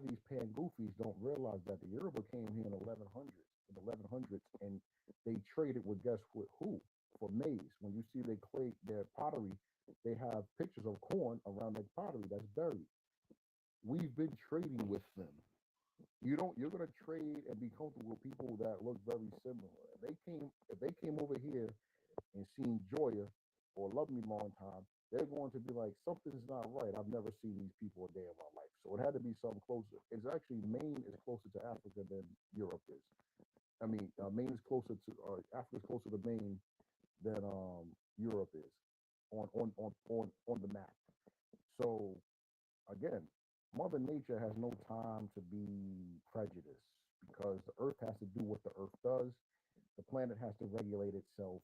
these pan goofies don't realize that the Yoruba came here in 1100s, and they traded with guess with who for maize. When you see they clay their pottery, they have pictures of corn around their pottery that's buried. We've been trading with them. You're gonna trade and be comfortable with people that look very similar. If they came over here and seen Joya or Love Me Long Time, they're going to be like, something's not right. I've never seen these people a day in my life. So it had to be something closer. It's actually Maine is closer to Africa than Europe is. I mean, Maine is closer to Africa's closer to Maine than Europe is on the map. So again, Mother Nature has no time to be prejudiced because the earth has to do what the earth does. The planet has to regulate itself,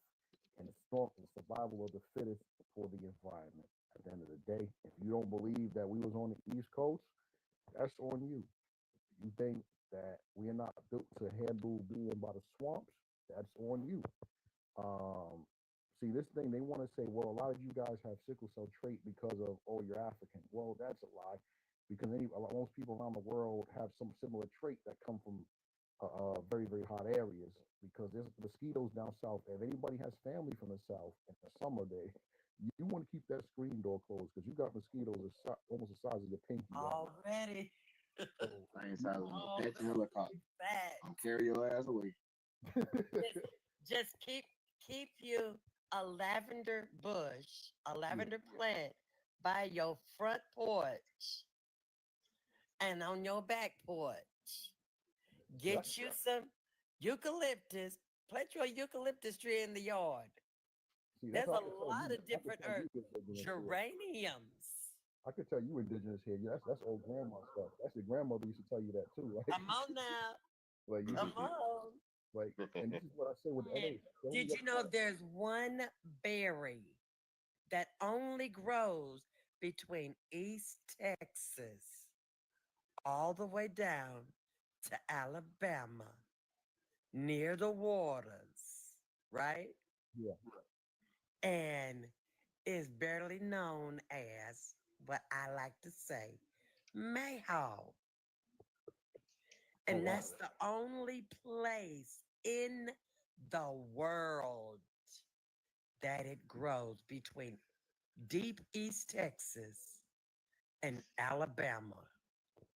and it's the survival of the fittest for the environment. At the end of the day, if you don't believe that we was on the East Coast, that's on you. If you think that we are not built to handle being by the swamps, that's on you. Um, See, this thing they want to say, well, a lot of you guys have sickle cell trait because of, oh, you're African. Well, that's a lie, because most people around the world have some similar trait that come from very, very hot areas. Because there's mosquitoes down south. If anybody has family from the south in the summer day, you want to keep that screen door closed because you got mosquitoes almost the size of your pinky. Already. Same size as a Apache helicopter. Bad. I'll carry your ass away. Just keep you a lavender bush, a lavender plant by your front porch and on your back porch. Get you some eucalyptus. Plant your eucalyptus tree in the yard. See, There's that's a how I can tell lot you. of different herbs. Geraniums. I could tell you indigenous here. Yeah, that's old grandma stuff. That's your grandmother used to tell you that too, right? Come on now. Like you Come on. like, and this is what I say with And LA. did you know there's one berry that only grows between East Texas all the way down to Alabama, near the waters, right? Yeah. And is barely known as what I like to say, mayhaw. And that's the only place in the world that it grows between deep East Texas and Alabama.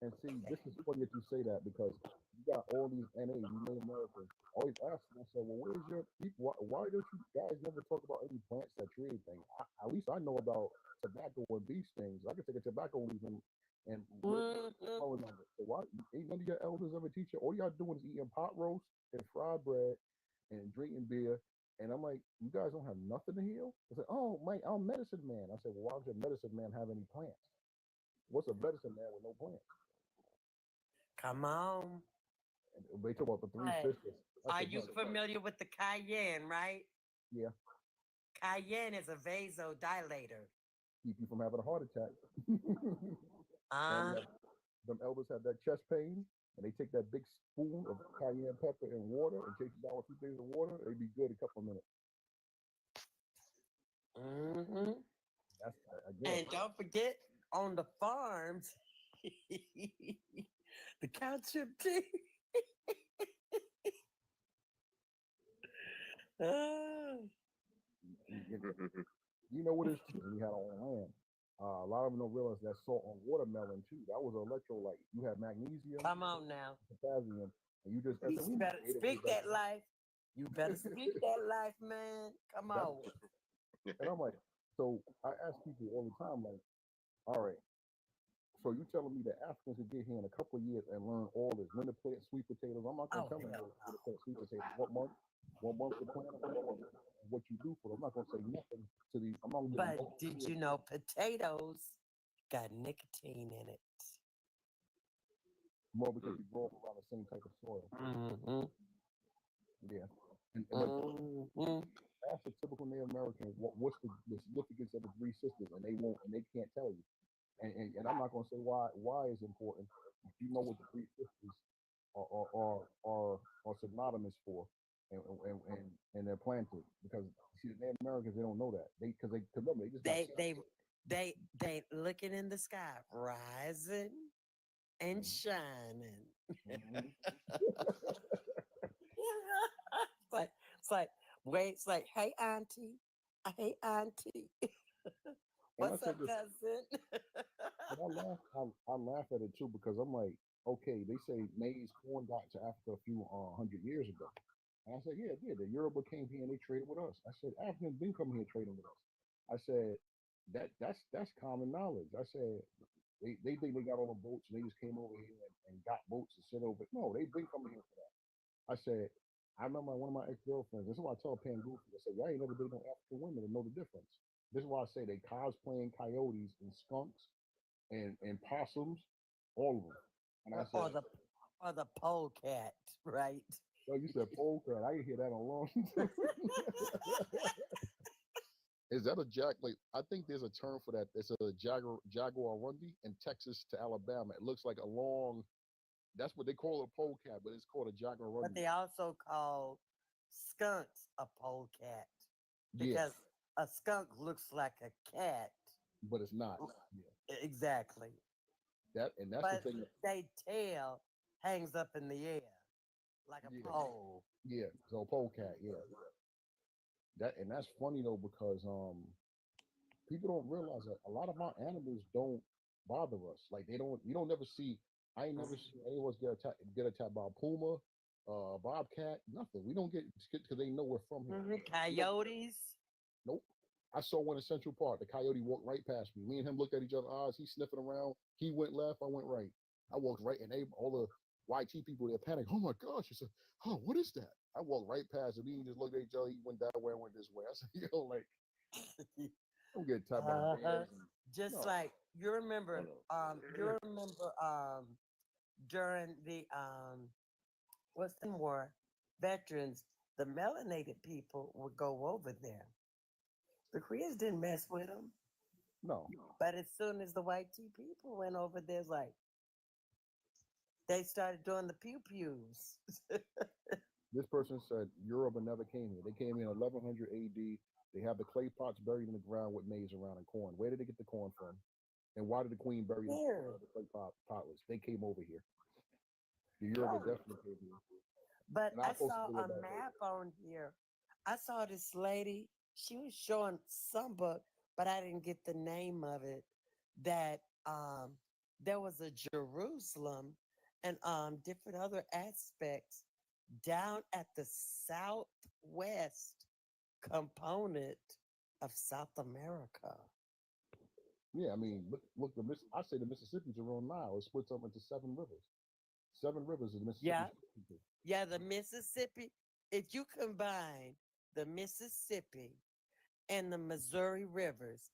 And see, this is funny that you say that because you got all these NAs, you know, Americans always asking myself, well, where's your people? Why don't you guys never talk about any plants that tree anything? At least I know about tobacco and bee stings. I can take a tobacco leaf and so why ain't none of your elders ever teach you? All y'all doing is eating pot roast and fried bread and drinking beer. And I'm like, you guys don't have nothing to heal? I said, oh, I'm medicine man. I said, well, why does your medicine man have any plants? What's a medicine man with no plants? Come on. And they talk about the three Hey, sisters. are you familiar with the cayenne, right? Yeah. Cayenne is a vasodilator. Keep you from having a heart attack. Uh, Them elders have that chest pain, and they take that big spoon of cayenne pepper and water and take it down with 2 things of water. They'd be good in a couple of minutes. That's again. And don't forget, on the farms, the cow chip tea. You know what it is too? We had our own land. A lot of them don't realize that salt on watermelon too. That was an electrolyte. You had magnesium. Come on now. Potassium, and you just You better speak that life. You better speak that life, man. Come on. And I'm like, so I ask people all the time, like, all right, so you telling me that Africans could get here in a couple of years and learn all this, when to plant sweet potatoes? I'm not gonna tell them when to plant sweet potatoes. What month to plant them, what you do for them. I'm not gonna say nothing to these. But did you know potatoes got nicotine in it? More because you grow up around the same type of soil. Yeah. Ask a typical Native American what's the significance of the three sisters, and they can't tell you. And I'm not gonna say why is important. If you know what the three sisters are synonymous for, and they're planted because see the Native Americans they don't know that because they remember they just got They looking in the sky, rising and shining. Mhm. It's like wait, it's like hey auntie, And I what's said up this, cousin? and I laugh at it too because I'm like, okay, they say maize corn got to Africa a few hundred years ago. And I said, yeah, it did. The Yoruba came here and they traded with us. I said, Africans been coming here trading with us. I said, that's common knowledge. I said, they think they got all the boats and they just came over here and got boats and sit over. No, they've been coming here for that. I said, I remember one of my ex-girlfriends. This is why I tell Pan Goofy. I said, y'all ain't never dated no African women to know the difference. This is why I say they cosplaying coyotes and skunks and possums, all of them. And I or said, the or the polecat, right? oh, you said polecat. I didn't hear that in a long time. Is that a like? I think there's a term for that. It's a jaguar rundi in Texas to Alabama. It looks like a long. That's what they call a polecat, but it's called a jaguar But rundi. they also call skunks a polecat Yeah, because a skunk looks like a cat. but it's not. Yeah, Exactly. that's the But thing. they tail hangs up in the air like a Yeah, pole. yeah. So polecat. Yeah, that's funny though because people don't realize that a lot of our animals don't bother us. Like they don't. You don't never see. I ain't never seen anyone get attacked by a puma, bobcat, nothing. We don't get because they know we're from here. Coyotes. Nope. I saw one in Central Park. The coyote walked right past me. Me and him looked at each other's eyes. He sniffing around. He went left. I went right. I walked right, and they all the YT people they panicked. Oh my gosh! I said, "Oh, what is that?" I walked right past him. He just looked at each other. He went that way. I went this way. I said, "Yo, like, don't get attacked by Uh-huh. bears." Just No. like you remember during the what's the war veterans, the melanated people would go over there. The Koreans didn't mess with them. No. But as soon as the white tea people went over there, it's like they started doing the pew pews. This person said Europe never came here. They came in 1100 AD. They have the clay pots buried in the ground with maize around and corn. Where did they get the corn from? And why did the queen bury Here. the clay potless? They came over here. The Yoruba definitely came here. But And I posted saw a a little bit. map on here. I saw this lady. She was showing some book, but I didn't get the name of it. That there was a Jerusalem and different other aspects down at the southwest component of South America. Yeah, I mean, look, I say the Mississippi's a real Nile. It splits up into 7 rivers. 7 rivers is the Yeah, Mississippi. yeah, the Mississippi. If you combine the Mississippi and the Missouri rivers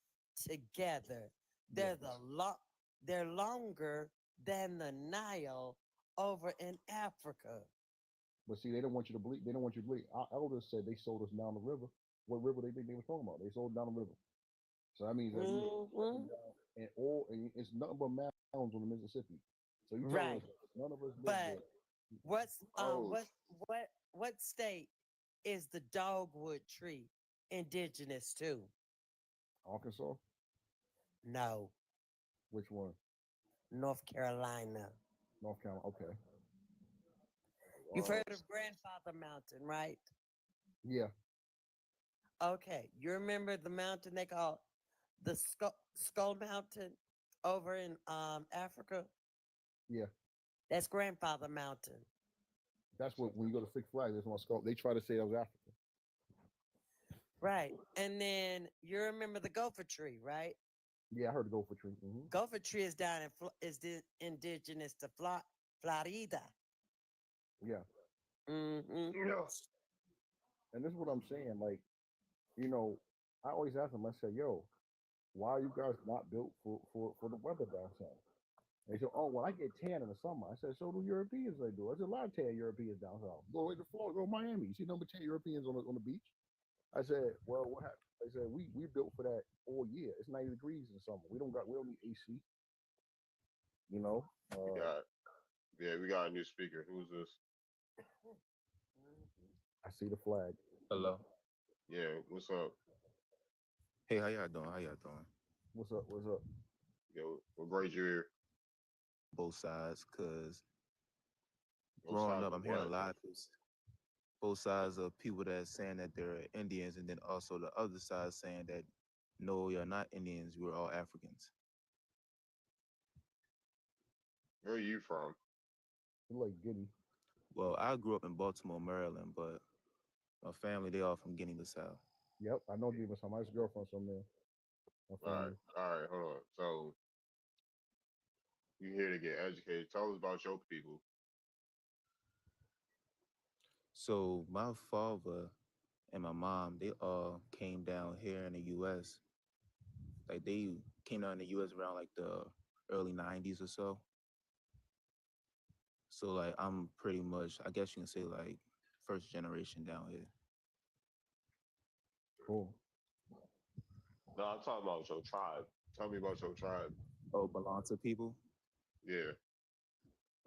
together, Yeah. they're they're longer than the Nile over in Africa. But see, they don't want you to bleed. They don't want you to bleed. Our elders said they sold us down the river. What river they think they were talking about? They sold down the river. So that means that we Mhm. and it's nothing but mounds on the Mississippi. So you telling us Right. none of us live But there? what's Oh, what state is the dogwood tree indigenous to? Arkansas? No, Which one? North Carolina. North Carolina. Okay. You've Wow. heard of Grandfather Mountain, right? Yeah. Okay, you remember the mountain they call the Skull Mountain over in Africa? Yeah. That's Grandfather Mountain. That's what when you go to Six Flags, that's what they try to say that was Africa. Right. And then you remember the gopher tree, right? Yeah, I heard the gopher tree. Gopher tree is down in indigenous to Florida. Yeah. Mm-hmm. And this is what I'm saying. Like, I always ask them. I say, "Yo, why are you guys not built for the weather down south?" They say, "Oh, well, I get tan in the summer." I said, "So do Europeans. They do. There's a lot of tan Europeans down south. Go away to Florida, go to Miami. You see number 10 Europeans on the beach." I said, "Well, what happened?" They said, "We built for that all year. It's 90 degrees in the summer. We don't need AC. You know." We got Yeah, we got a new speaker. Who's this? I see the flag. Hello. Yeah, what's up? Hey, how y'all doing? How y'all doing? What's up? What's up? Yo, what grade you here? Both sides, cause Both growing sides up, of I'm hearing a what? lot of both sides of people that saying that they're Indians, and then also the other side saying that no, you're not Indians. We're all Africans. Where are you from? You like Guinea? Well, I grew up in Baltimore, Maryland, but my family they all from Guinea-Bissau. Yep, I know Guinea. My ex-girlfriend's from there. My family. All right, hold on. So you here to get educated? Tell us about your people. So my father and my mom, they all came down here in the U.S. Like they came down in the U.S. around like the early '90s or so. So like I'm pretty much, I guess you can say like first generation down here. Cool. No, I'm talking about your tribe. Tell me about your tribe. Oh, Balanta people. Yeah.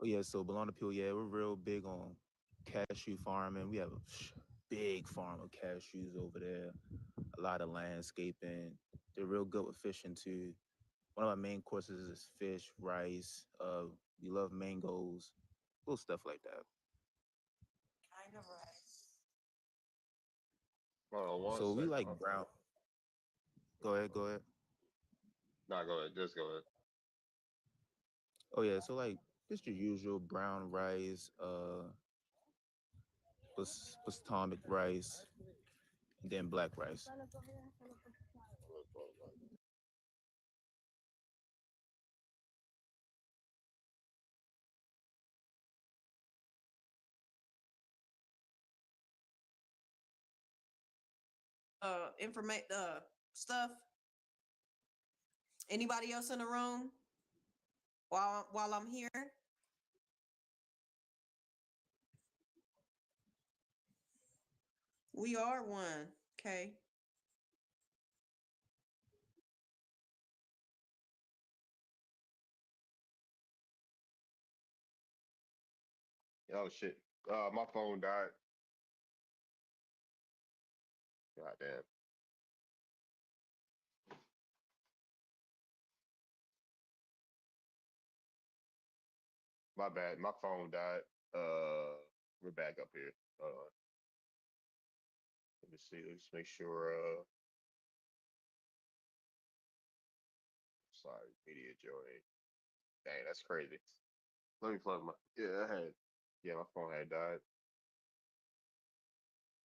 Oh yeah, so Balanta people, yeah, we're real big on cashew farming. We have a big farm of cashews over there. A lot of landscaping. They're real good with fishing too. One of our main courses is fish, rice. We love mangoes, little stuff like that. Kind of rice. Hold on one So we second. like brown. Go ahead, go ahead. Nah, go ahead. Just go ahead. Oh yeah, so like just your usual brown rice, Potomac rice, and then black rice. Informate stuff. Anybody else in the room while I'm here? We are one. Okay. Oh shit. My phone died. God damn. My bad. My phone died. We're back up here. Let me see. Let's make sure. Sorry, media joy. Dang, that's crazy. Let me plug my. Yeah, I had. Yeah, my phone had died.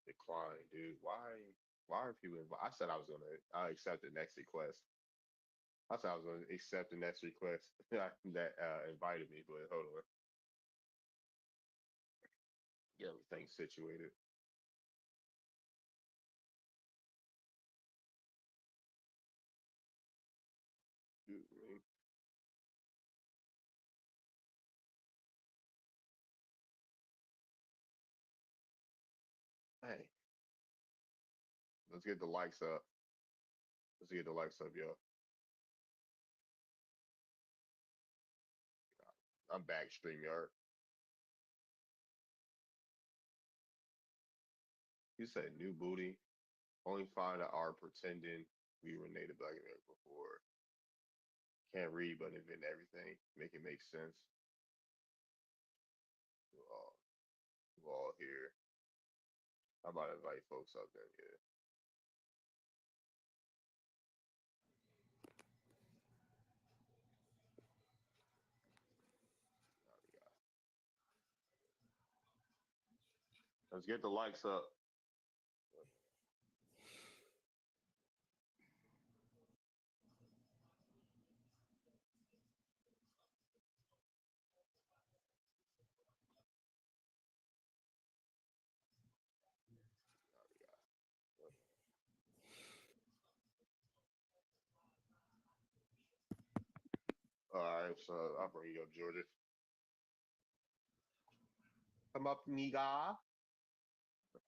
Decline, dude. Why? Why are people? I said I was gonna. I accept the next request. I said I was gonna accept the next request that invited me, but hold on. Get everything situated. Dude, hey, let's get the likes up. Let's get the likes up, yo. I'm back, StreamYard. You said new booty. Only find that are pretending we were native black America before. Can't read, but invent everything. Make it make sense. We're all here. How about invite folks up there? Yeah. Let's get the likes up. All right, so I'll bring you up, Georgia. Come up, nigga.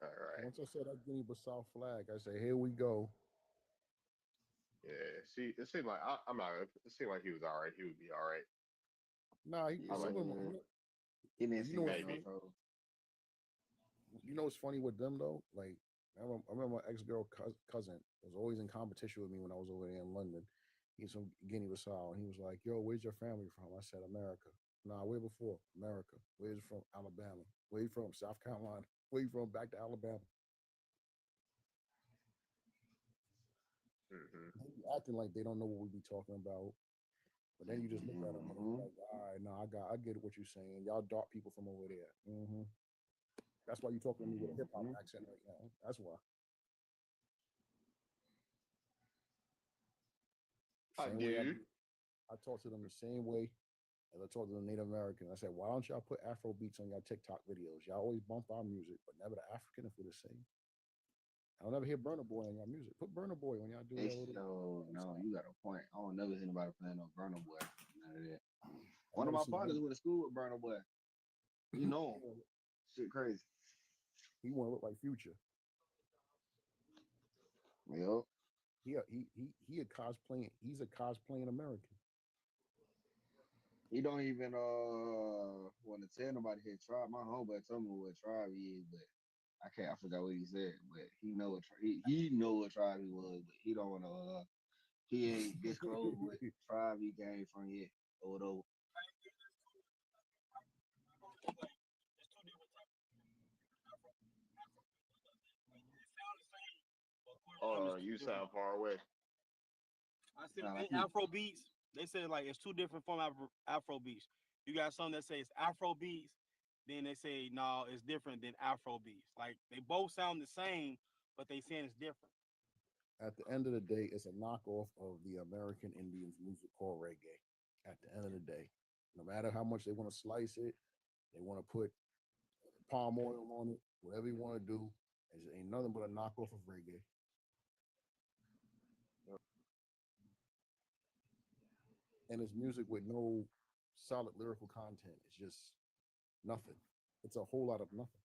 All right. Once I said that Guinea-Bissau flag, I said, "Here we go." Yeah. See, it seemed like I'm not. It seemed like he was all right. He would be all right. Nah, I some like. of them. He didn't You see know what's me funny? bro. You know what's funny with them though? Like I remember my ex-girl cousin was always in competition with me when I was over there in London. He's from Guinea-Bissau, and he was like, "Yo, where's your family from?" I said, "America." Nah, where before? America. Where's you from? Alabama. Where you from? South Carolina. Where you from? Back to Alabama. They be acting like they don't know what we be talking about. But then you just look at them and it's like, all right, no, I get what you're saying. Y'all dark people from over there. That's why you talking to me with a hip hop accent right now. That's why. Same way I talk to them the same way as I talk to the Native American. I said, why don't y'all put Afro beats on your TikTok videos? Y'all always bump our music, but never the African if we're the same. I don't ever hear Burna Boy on your music. Put Burna Boy when y'all do that. No, you got a point. I don't never see anybody playing no Burna Boy. None of that. One of my partners went to school with Burna Boy. You know him. Shit crazy. He want to look like Future. Yep. He a cosplaying. He's a cosplaying American. He don't even want to tell nobody his tribe. My homeboy told me what tribe he is, but I forgot what he said. But he know what he know what tribe he was, but he don't want to. He ain't disclosed what tribe he came from yet or whatever. Oh, you sound far away. I said Afro beats. They said like it's two different form of Afro beats. You got some that say it's Afro beats, then they say no, it's different than Afro beats. Like they both sound the same, but they saying it's different. At the end of the day, it's a knockoff of the American Indians music called reggae. At the end of the day, no matter how much they want to slice it, they want to put palm oil on it, whatever you want to do, it ain't nothing but a knockoff of reggae. And it's music with no solid lyrical content. It's just nothing. It's a whole lot of nothing.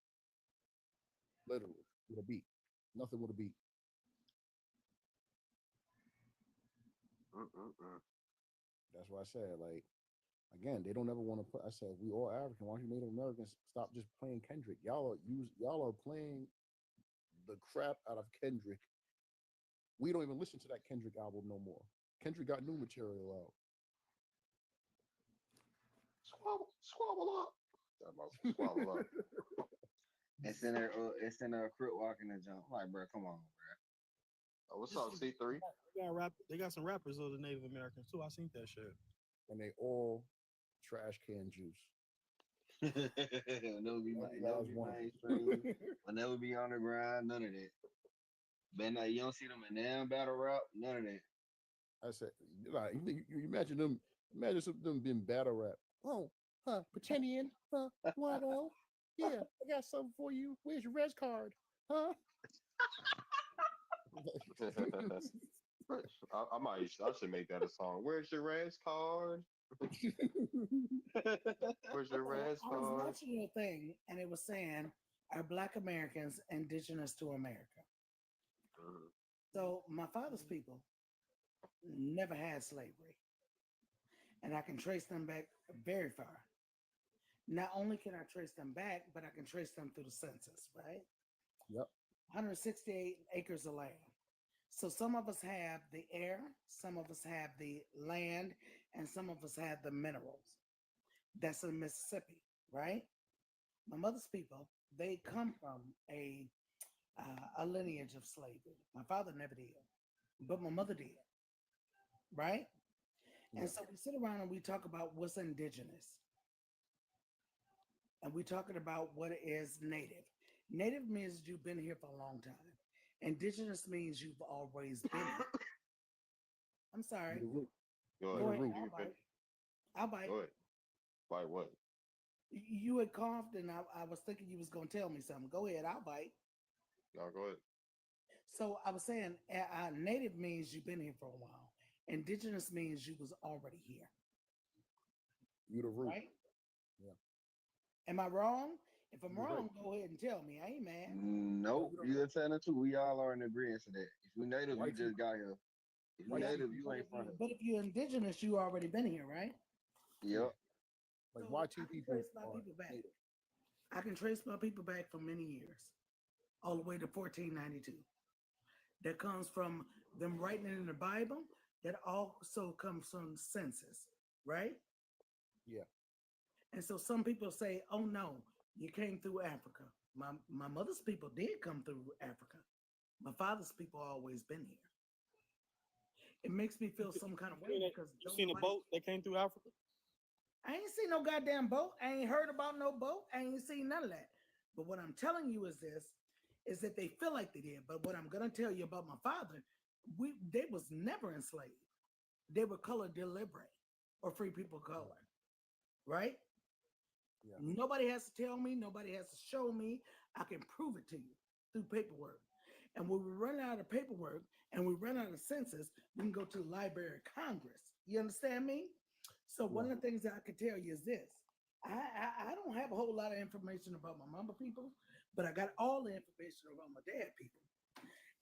Literally, with a beat. Nothing with a beat. That's why I said, like, again, they don't ever want to put. I said, we all African. Why don't you Native Americans stop just playing Kendrick? Y'all are playing the crap out of Kendrick. We don't even listen to that Kendrick album no more. Kendrick got new material out. Squabble up. Squabble up. It's in a crip walking the jump. Like, bro, come on, bro. Oh, what's up, C3? They got some rappers of the Native Americans too. I seen that shit. And they all trash can juice. Never be mainstream. Will never be on the ground. None of that. But you don't see them in damn battle rap. None of that. I said, like, you imagine them. Imagine some of them being battle rap. Oh, pretendian, what? Oh, yeah, I got something for you. Where's your res card? Huh? I should make that a song. Where's your res card? Where's your res I was card? watching your thing, and it was saying, "Are Black Americans indigenous to America?" So my father's people never had slavery, and I can trace them back very far. Not only can I trace them back, but I can trace them through the census, right? Yep. 168 acres of land. So some of us have the air, some of us have the land, and some of us have the minerals. That's in Mississippi, right? My mother's people, they come from a lineage of slavery. My father never did, but my mother did, right? And so we sit around and we talk about what's indigenous. And we're talking about what is native. Native means you've been here for a long time. Indigenous means you've always been here. I'm sorry. Go ahead. ahead. I'll bite. Go ahead. Bite what? You had coughed and I was thinking you was going to tell me something. Go ahead. I'll bite. No, go ahead. So I was saying native means you've been here for a while. Indigenous means you was already here. You the root. Right? Yeah. Am I wrong? If I'm wrong, go ahead and tell me. I ain't mad. Nope. You're telling the truth. We all are in agreement to that. If you native, you just got here. If you native, you ain't from it. But if you're indigenous, you already been here, right? Yep. Like So YT I can people trace my are people back. native. I can trace my people back for many years, all the way to 1492. That comes from them writing it in the Bible. That also comes from census, right? Yeah. And so some people say, "Oh no, you came through Africa." My mother's people did come through Africa. My father's people always been here. It makes me feel some kind of way because You seen a boat that came through Africa? I ain't seen no goddamn boat. I ain't heard about no boat. I ain't seen none of that. But what I'm telling you is this, is that they feel like they did. But what I'm gonna tell you about my father, they was never enslaved. They were color deliberate or free people of color, right? Yeah. Nobody has to tell me, nobody has to show me. I can prove it to you through paperwork. And when we run out of paperwork and we run out of census, we can go to the Library of Congress. You understand me? So one of the things that I can tell you is this. I don't have a whole lot of information about my mama people, but I got all the information about my dad people.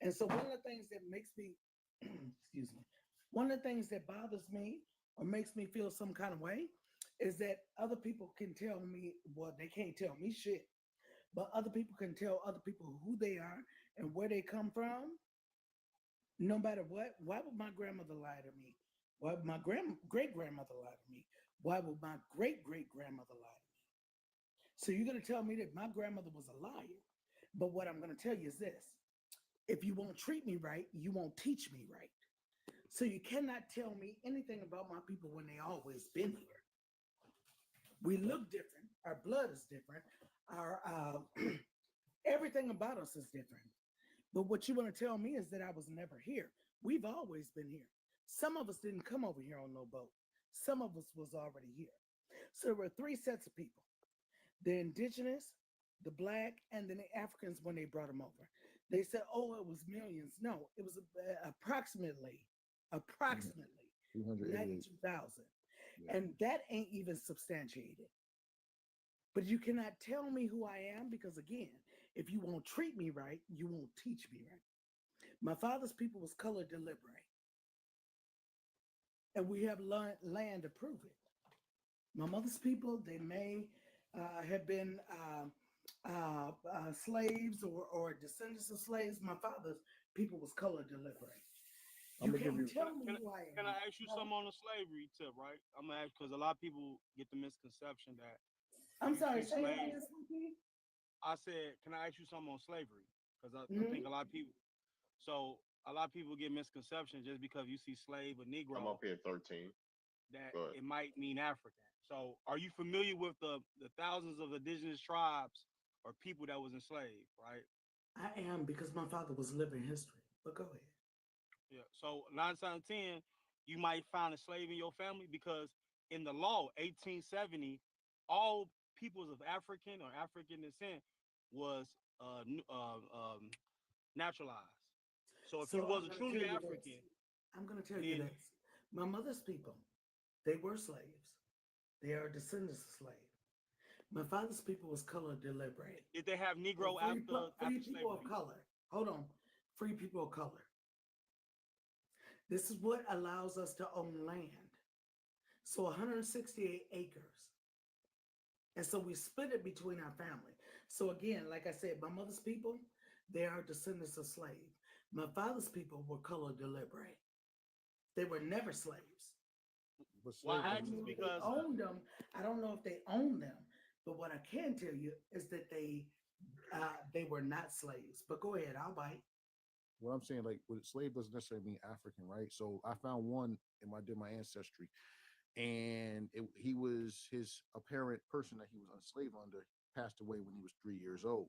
And so one of the things that makes me, excuse me, one of the things that bothers me or makes me feel some kind of way is that other people can tell me, well, they can't tell me shit, but other people can tell other people who they are and where they come from, no matter what. Why would my grandmother lie to me? Why would my great grandmother lie to me? Why would my great great grandmother lie to me? So you're going to tell me that my grandmother was a liar. But what I'm going to tell you is this. If you won't treat me right, you won't teach me right. So you cannot tell me anything about my people when they always been here. We look different. Our blood is different. Our everything about us is different. But what you want to tell me is that I was never here. We've always been here. Some of us didn't come over here on no boat. Some of us was already here. So there were three sets of people: the indigenous, the black, and then the Africans when they brought them over. They said, "Oh, it was millions." No, it was approximately 388. 92,000. And that ain't even substantiated. But you cannot tell me who I am because, again, if you won't treat me right, you won't teach me right. My father's people was color deliberate, and we have land to prove it. My mother's people, they may have been slaves or descendants of slaves. My father's people was color deliberate. You can't tell me who I am. Can I ask you something on the slavery tip, right? I'm gonna ask because a lot of people get the misconception that I'm sorry, see say that slaves. again, Smokey. I said, can I ask you something on slavery? Because I think Mhm. a lot of people. So a lot of people get misconception just because you see slave or I'm Negro up here 13. that Go ahead. it might mean African. So are you familiar with the thousands of indigenous tribes or people that was enslaved, right? I am because my father was living history. But go ahead. Yeah. So 9 times out of 10, you might find a slave in your family because in the law, 1870, all peoples of African or African descent was naturalized. So if you So I'm wasn't going to truly tell you this. African, I'm going to tell you then this. My mother's people, they were slaves. They are descendants of slaves. My father's people was color deliberate. did they have They're Negro free after people of slavery? color. Hold on. Free people of color. This is what allows us to own land. So 168 acres. And so we split it between our family. So again, like I said, my mother's people, they are descendants of slaves. My father's people were color deliberate. They were never slaves. But Why slaves I I ask don't is know if they because owned them. I don't know if they owned them. But what I can tell you is that they were not slaves. But go ahead, I'll bite. what I'm saying, like, with slave doesn't necessarily mean African, right? So I found one and I did my ancestry, and he was his apparent person that he was enslaved under passed away when he was 3 years old.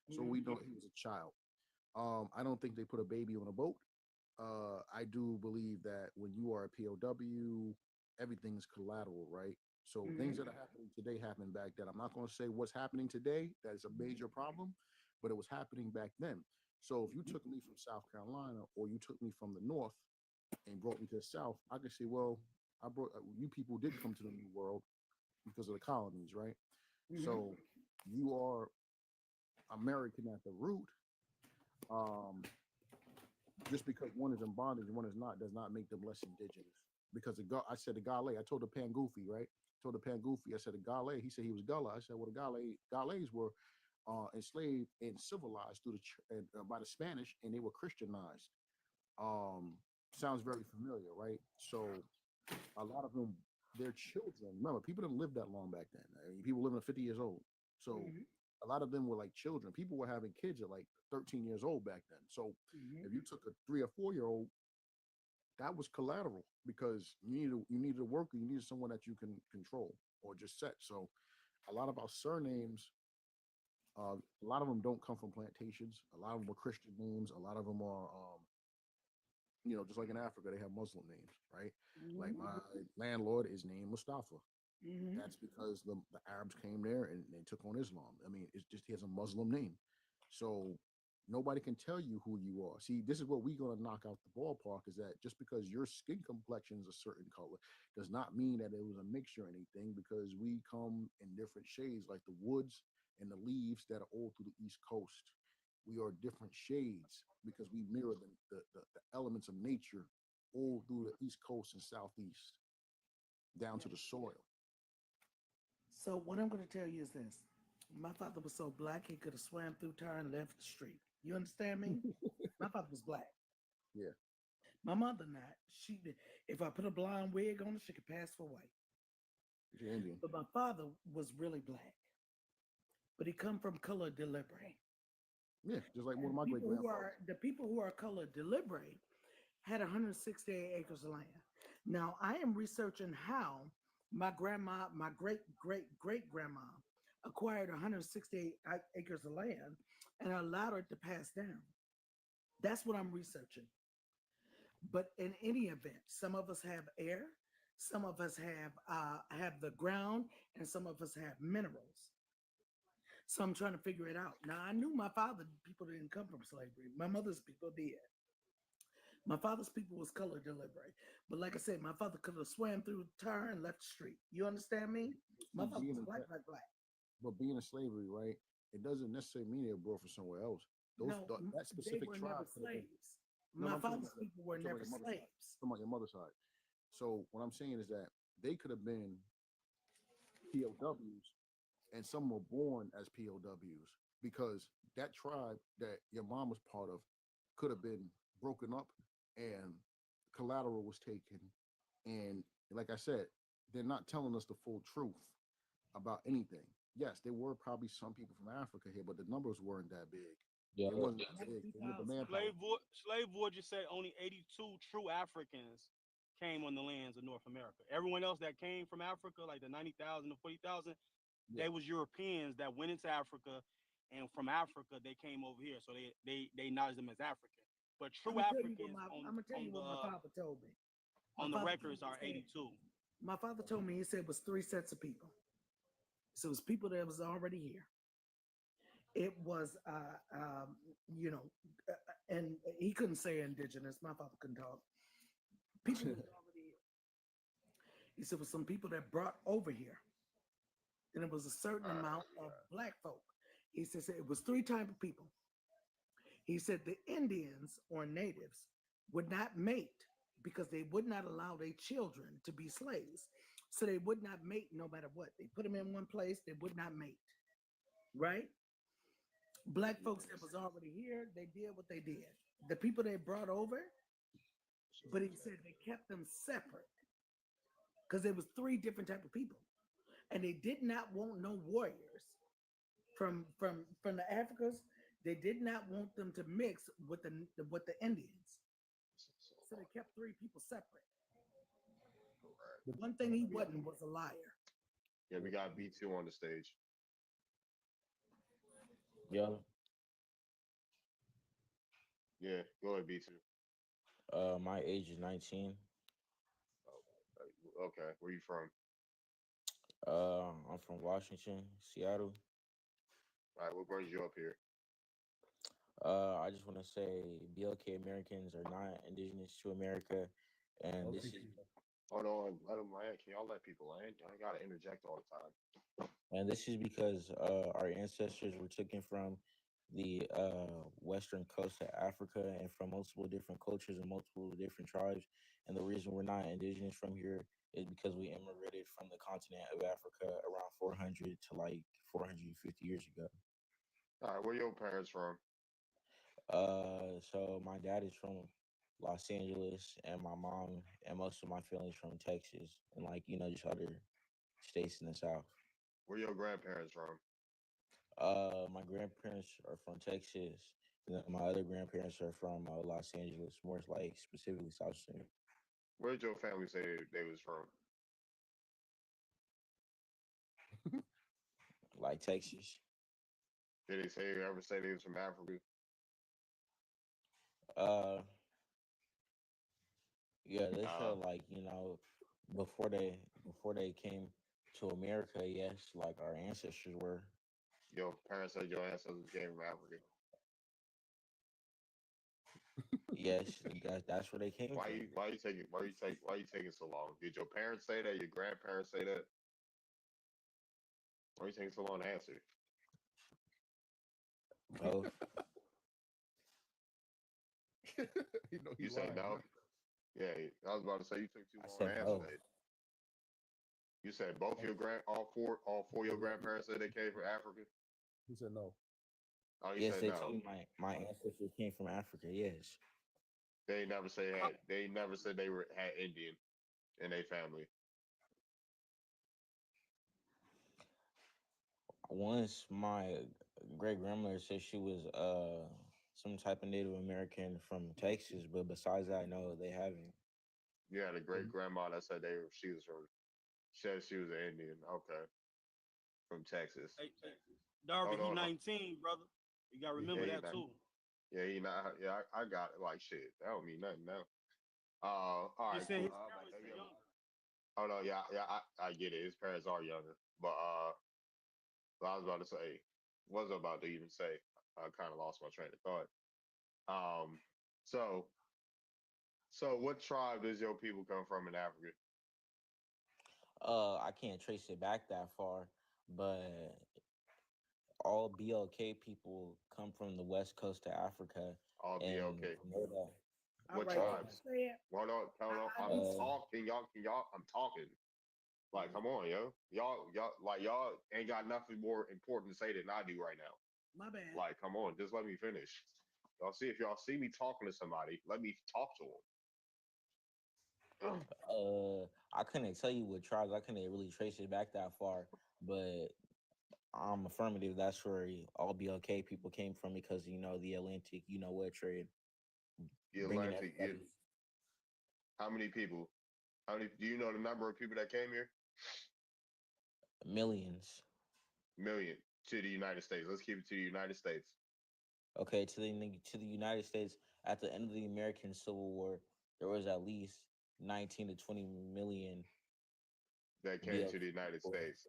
So we know he was a child. I don't think they put a baby on a boat. I do believe that when you are a POW, everything is collateral, right? So things that are happening today happened back then. I'm not going to say what's happening today that is a major problem, but it was happening back then. So if you took me from South Carolina or you took me from the North and brought me to the South, I could say, well, I brought you people did come to the New World because of the colonies, right? So you are American at the root. Um, just because one is in bondage and one is not does not make them less indigenous. because I said the Gale. I told the Pangoofy, right? Told the Pangoofy. I said the Gale. He said he was Gullah. I said, well, the Gales were enslaved and civilized through by the Spanish, and they were Christianized. Sounds very familiar, right? So a lot of them, their children. Remember, people didn't live that long back then. I mean, people living at 50 years old. So a lot of them were like children. People were having kids at like 13 years old back then. So if you took a 3 or 4 year old, that was collateral because you needed a worker, you needed someone that you can control or just set. So a lot of our surnames, a lot of them don't come from plantations. A lot of them are Christian names. A lot of them are, just like in Africa, they have Muslim names, right? Like my landlord is named Mustafa. That's because the Arabs came there and they took on Islam. I mean, it's just he has a Muslim name. So nobody can tell you who you are. See, this is what we're going to knock out the ballpark is that just because your skin complexion is a certain color does not mean that it was a mixture or anything, because we come in different shades, like the woods and the leaves that are all through the East Coast. We are different shades because we mirror the elements of nature all through the East Coast and Southeast down to the soil. So what I'm going to tell you is this. My father was so black he could have swam through tar and left the street. You understand me? My father was black. Yeah. My mother not. She did. If I put a blonde wig on her, she could pass for white. She's Indian. But my father was really black. But he come from color deliberate. Yeah, just like one of my great grandfathers. The people who are color deliberate had 168 acres of land. Now I am researching how my grandma, my great grandma, acquired 168 acres of land and allowed it to pass down. That's what I'm researching. But in any event, some of us have air, some of us have the ground, and some of us have minerals. So I'm trying to figure it out. Now I knew my father people didn't come from slavery. My mother's people did. My father's people was color deliberate. But like I said, my father could have swam through tar and left the street. You understand me? My father was black. But being in slavery, right, it doesn't necessarily mean they were brought from somewhere else. That specific they were tribe never slaves. My father's people were never slaves. From your mother's side. So what I'm saying is that they could have been POWs, and some were born as POWs because that tribe that your mom was part of could have been broken up and collateral was taken. And like I said, they're not telling us the full truth about anything. Yes, there were probably some people from Africa here, but the numbers weren't that big. Yeah. It wasn't that big. Slave Voyager said only 82 true Africans came on the lands of North America. Everyone else that came from Africa, like the 90,000 to 40,000, they was Europeans that went into Africa, and from Africa they came over here, so they acknowledged them as African. But true Africans I'm gonna tell you what my father told me. On the records are 82. My father told me, he said it was 3 sets of people. So it was people that was already here. It was, and he couldn't say indigenous. My father couldn't talk. People was already here. He said it was some people that brought over here. And it was a certain amount of black folk. He said it was 3 types of people. He said the Indians or natives would not mate because they would not allow their children to be slaves. So they would not mate no matter what. They put them in one place, they would not mate. Right? Black folks that was already here, they did what they did. The people they brought over, but he said they kept them separate because there was 3 different type of people. And they did not want no warriors from the Africans. They did not want them to mix with the Indians. So they kept 3 people separate. The one thing he wasn't was a liar. Yeah, we got B2 on the stage. Yeah. Yeah, go ahead, B2. My age is 19. Okay, where you from? I'm from Washington, Seattle. All right, what brings you up here? I just want to say BLK Americans are not indigenous to America, and this is Hold on, let them land. Can y'all let people land? I gotta interject all the time. because our ancestors were taken from the western coast of Africa and from multiple different cultures and multiple different tribes. And the reason we're not indigenous from here is because we immigrated from the continent of Africa around 400 to like 450 years ago. All right, where your parents from? So my dad is from Los Angeles, and my mom and most of my family's from Texas, and like just other states in the South. Where your grandparents from? My grandparents are from Texas, and then my other grandparents are from Los Angeles, more like specifically South Center, Where did your family say they was from? like Texas. Did they ever say they was from Africa? Uh, yeah, they Uh, said like before they came to America, yes, like our ancestors were. your parents said your ancestors came from Africa. Yes, that's where they came Why from. you why you taking why you taking so long? Did your parents say that? Your grandparents say that? Why you taking so long to answer? Both. You said no. Yeah, I was about to say you took too I long said to answer both. that. You said both your all four of your grandparents said they came from Africa. He said no. Oh, you Yes, said they no. told me my ancestors came from Africa. Yes. They never say had. They never said they were had Indian in their family. Once my great grandmother said she was some type of Native American from Texas, but besides that, no, they haven't. You had a great grandma that said she was from. Said she was an Indian. Okay, from Texas. Hey, Darby, Hold he on. 19, brother. You gotta remember Yeah, he that not. too. Yeah, he not. Yeah, I got it. Like shit. That don't mean nothing now. All He right, said cool. his parents are young. Hold on. Yeah, yeah. I get it. His parents are younger, but what I was about to say. Was about to even say. I kind of lost my train of thought. Um, so what tribe does your people come from in Africa? I can't trace it back that far, but all BLK people come from the west coast of Africa, All be and okay. know that. All What right, can I tribes? say it? Hold on. I I'm do. talking. Y'all. I'm talking. Like, come on, yo. Y'all ain't got nothing more important to say than I do right now. My bad. Like, come on, just let me finish. Y'all see if y'all see me talking to somebody, let me talk to them. I couldn't tell you what tribes. I couldn't really trace it back that far, but I'm affirmative. That's where all BLK people came from because the Atlantic, what trade, The bringing Atlantic. everybody How many people? How many? Do you know the number of people that came here? millions. Million to the United States. Let's keep it to the United States. Okay, to the United States at the end of the American Civil War, there was at least 19 to 20 million That came to BLK the United people. States.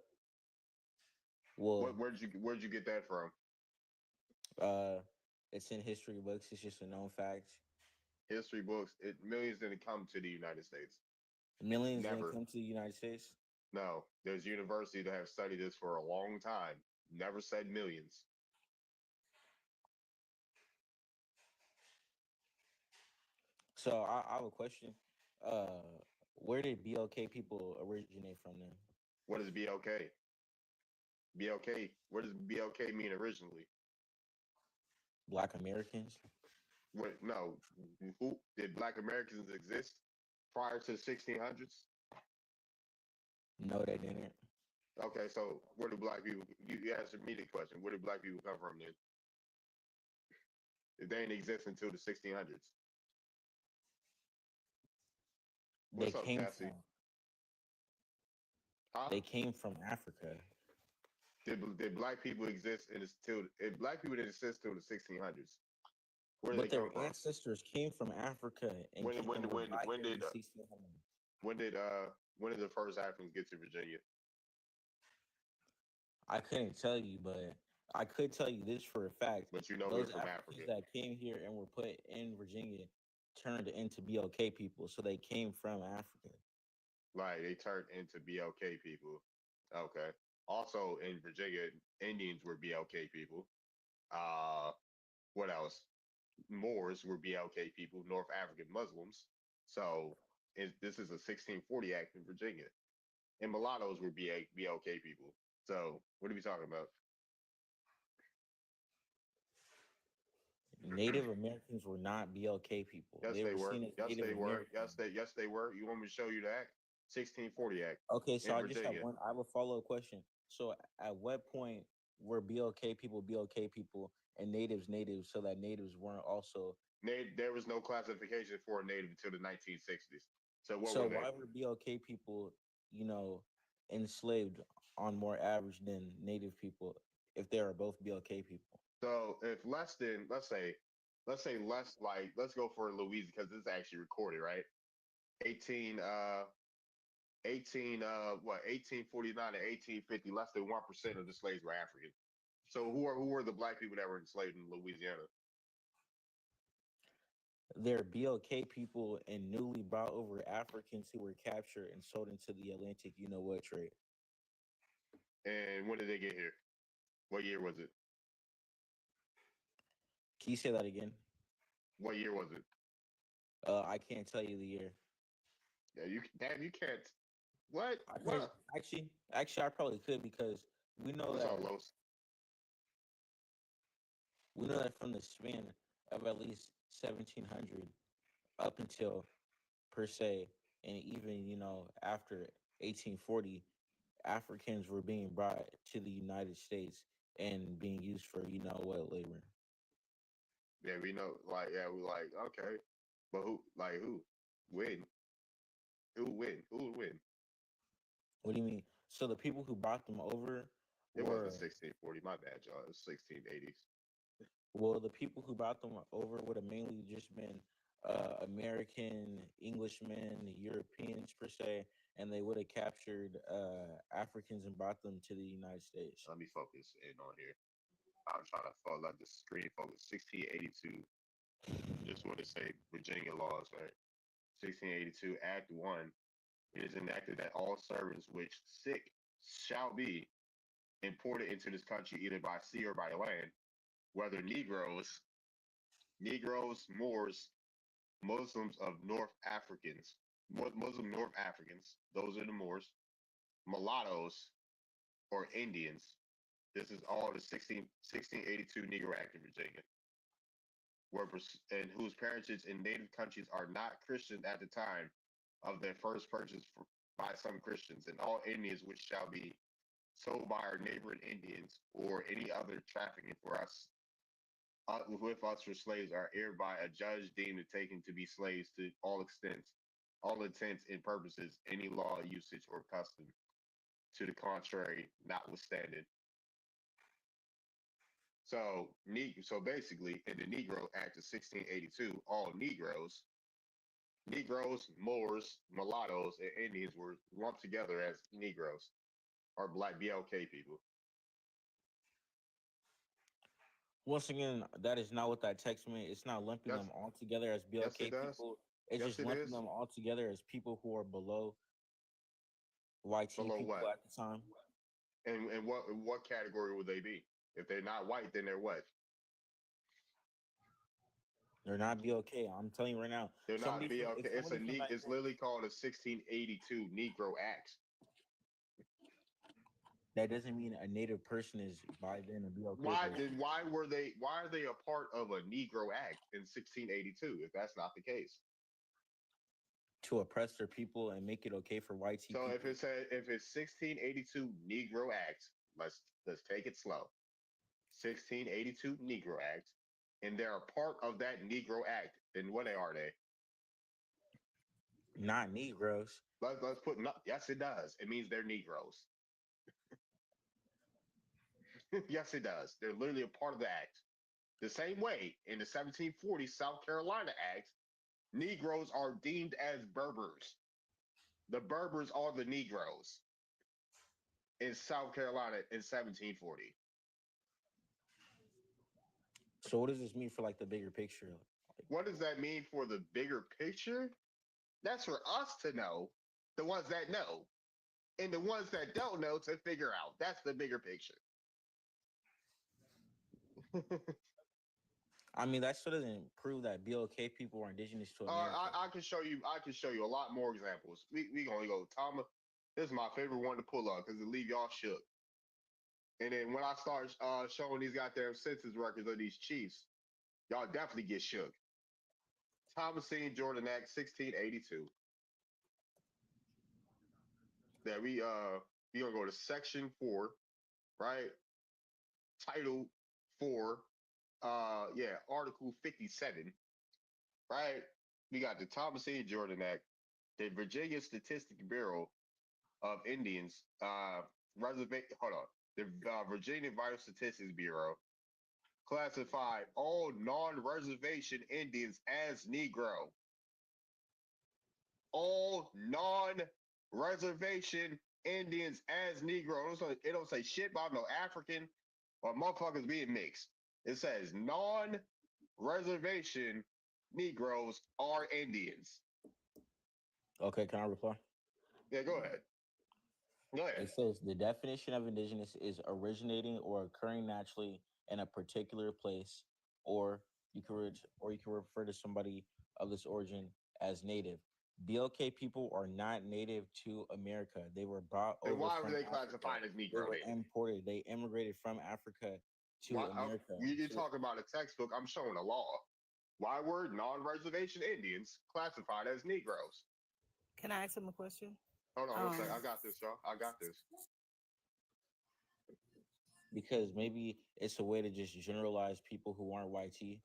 Well, Where'd you get that from? uh, it's in history books. It's just a known fact. History books. Millions didn't come to the United States. Millions didn't Never. come to the United States. No. There's universities that have studied this for a long time. Never said millions. So I have a question. Uh, where did BLK people originate from then? What is BLK? BLK. What does BLK mean originally? Black Americans? What? No. Who did Black Americans exist prior to the 1600s? No, they didn't. Okay, so where do black people? You answered me the question. Where do black people come from then? If they didn't exist until the 1600s. They What's up, came Cassie? from Huh? they came from Africa. Did black people exist till? If black people didn't exist till the 1600s, where did But they come their from? ancestors came from Africa and When when were when brought when here in did the 1600s. when did uh when did the first Africans get to Virginia? I couldn't tell you, but I could tell you this for a fact. But you know we're Those from Africans Africa. that came here and were put in Virginia turned into BLK people, so they came from Africa. Like they turned into BLK people. Okay. Also in Virginia, Indians were BLK people. What else? Moors were BLK people, North African Muslims. So this is a 1640 act in Virginia. And mulattoes were BLK people. So what are we talking about? Native Americans were not BLK people. Yes, They they were were. seen as Yes, Native they were. Americans. Yes, they were. You want me to show you the act? 1640 Act Okay, so in I just have Virginia. one. I have a follow up question. So, at what point were BLK people and natives natives, so that natives weren't also? There was no classification for a native until the 1960s. So what So were they? why were BLK people, enslaved on more average than native people if they are both BLK people? So if less than, let's say less, like, let's go for Louisiana because this is actually recorded, right? 18 1849 to 1850, less than 1% of the slaves were African. So who were the black people that were enslaved in Louisiana? They're BLK people and newly brought over Africans who were captured and sold into the Atlantic, trade. And when did they get here? What year was it? Can you say that again? What year was it? I can't tell you the year. Yeah, you can't. What? Actually, I probably could because we know What's that up, Los? we know that from the span of at least 1700 up until per se, and even after 1840, Africans were being brought to the United States and being used for labor. Yeah, we know. Like, yeah, we like okay, but who? Like who? When? Who win? Who would win? What do you mean? So the people who brought them over It were wasn't 1640. My bad, y'all. It was 1680s. well, the people who brought them over would have mainly just been American, Englishmen, Europeans per se, and they would have captured Africans and brought them to the United States. Let me focus in on here. I'm trying to let the screen focus. 1682. Just want to say Virginia laws, right? 1682, Act 1. It is enacted that all servants which sick shall be imported into this country either by sea or by land, whether Negroes, Moors, Muslims of North Africans, Muslim North Africans, those are the Moors, mulattoes, or Indians. This is all the 1682 Negro Act in Virginia, and whose parentage in native countries are not Christian at the time of their first purchase by some Christians, and all Indians which shall be sold by our neighboring Indians or any other trafficking for us with us for slaves are hereby a judge deemed to taken to be slaves to all extents, all intents and purposes, any law, usage, or custom to the contrary notwithstanding. So basically, in the Negro Act of 1682, all Negroes, Moors, mulattoes, and Indians were lumped together as Negroes or black BLK people. Once again, that is not what that text meant. It's not lumping them all together as BLK people. It's just lumping them all together as people who are below YT below people what? at the time. And what category would they be? If they're not white, then they're what? They're not BLK. I'm telling you right now. They're not BLK. It's literally called a 1682 Negro Act. That doesn't mean a native person is by then a BLK. Why are they a part of a Negro Act in 1682 if that's not the case? To oppress their people and make it okay for YT so people. if it's 1682 Negro Act, let's take it slow. 1682 Negro Act, and they're a part of that Negro Act, then what are they? Not Negroes. Let's put yes, it does. It means they're Negroes. Yes, it does. They're literally a part of the act. The same way in the 1740 South Carolina Act, Negroes are deemed as Berbers. The Berbers are the Negroes in South Carolina in 1740. So what does this mean for like the bigger picture? What does that mean for the bigger picture? That's for us to know, the ones that know, and the ones that don't know to figure out. That's the bigger picture. I mean, that still doesn't prove that BLK people are indigenous to America. I can show you. I can show you a lot more examples. We gonna go. Thomas, this is my favorite one to pull up because it leave y'all shook. And then when I start showing these goddamn census records of these chiefs, y'all definitely get shook. Thomasine Jordan Act 1682. That we gonna go to section 4, right? Title 4, Article 57, right? We got the Thomasine Jordan Act, the Virginia Statistic Bureau of Indians, the Virginia Vital Statistics Bureau classified all non-reservation Indians as Negro. All non-reservation Indians as Negro. It don't say shit about no African or motherfuckers being mixed. It says non-reservation Negroes are Indians. Okay, can I reply? Yeah, go ahead. Go ahead. It says the definition of indigenous is originating or occurring naturally in a particular place, or you can refer to somebody of this origin as native. BLK people are not native to America. They were brought over. And why were from they Africa. classified as Negro? They were imported. They immigrated from Africa to America. You're talking about a textbook. I'm showing a law. Why were non-reservation Indians classified as Negroes? Can I ask him a question? Hold on one second. I got this, y'all. I got this. Because maybe it's a way to just generalize people who aren't white to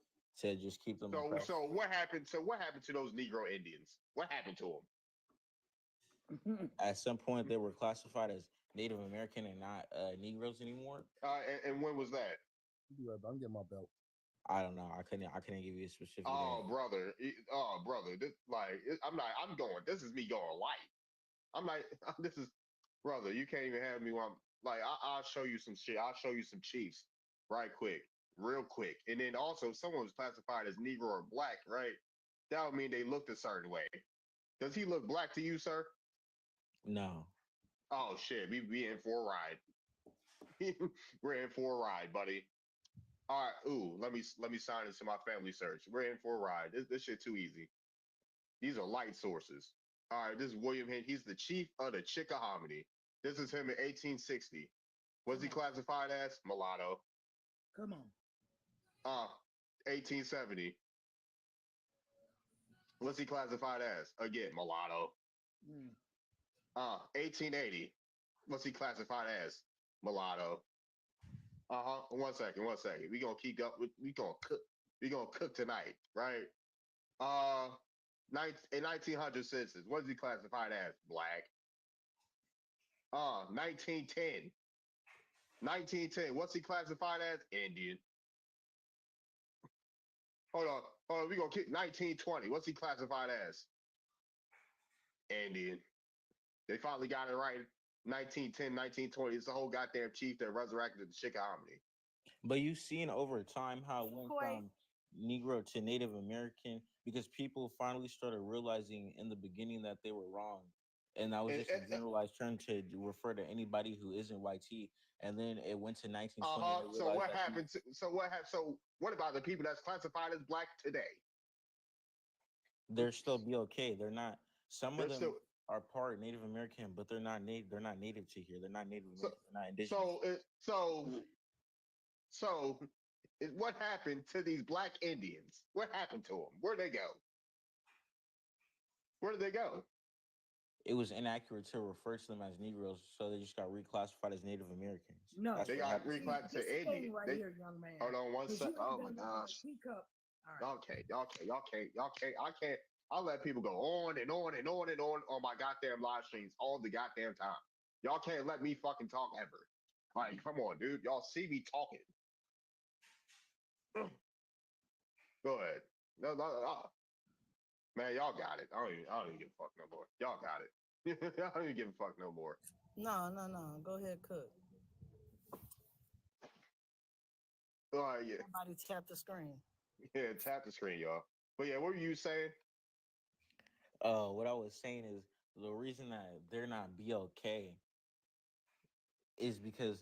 just keep them. So what happened? So what happened to those Negro Indians? What happened to them? At some point, they were classified as Native American and not Negroes anymore. And when was that? I'm getting my belt. I don't know. I couldn't give you a specific. Oh, date. brother. I'm going. This is me going light. I'm like, this is, brother. You can't even have me when I'm like, I'll show you some shit. I'll show you some chiefs, right? Real quick. And then also, if someone was classified as Negro or Black, right? That would mean they looked a certain way. Does he look Black to you, sir? No. Oh shit, we in for a ride. We're in for a ride, buddy. All right. Ooh, let me sign into my family search. We're in for a ride. This shit too easy. These are light sources. All right, this is William Henry. He's the chief of the Chickahominy. This is him in 1860. Was he classified as mulatto? Come on. 1870. What's he classified as? Again, mulatto. 1880. What's he classified as? Mulatto. One second. We gonna keep up. We gonna cook. We gonna cook tonight, right? In 1900 census, what is he classified as? Black. 1910. 1910. What's he classified as? Indian. Hold on. We gonna keep 1920. What's he classified as? Indian. They finally got it right. 1910, 1920. It's the whole goddamn chief that resurrected the Chickahominy. But you've seen over time how it went from Negro to Native American because people finally started realizing in the beginning that they were wrong. And that was just a generalized term to refer to anybody who isn't white tea. And then it went to 1920. So what happened? So what about the people that's classified as Black today? They're still BLK. They're not. Some of them are part Native American, but they're not native. They're not native to here. They're not Native American. They're not indigenous. So what happened to these Black Indians? What happened to them? Where'd they go? Where did they go? It was inaccurate to refer to them as Negroes, so they just got reclassified as Native Americans. No, they got reclassified to Indian. Right here, young man. Hold on one second. Oh my gosh. Y'all can't. I can't. I'll let people go on and on and on and on my goddamn live streams all the goddamn time. Y'all can't let me fucking talk ever. Like, come on, dude. Y'all see me talking. Go ahead. No. Man, y'all got it. I don't even give a fuck no more. Y'all got it. I don't even give a fuck no more. No. Go ahead, cook. All right, yeah. Somebody tap the screen. Yeah, tap the screen, y'all. But yeah, what were you saying? What I was saying is the reason that they're not BLK is because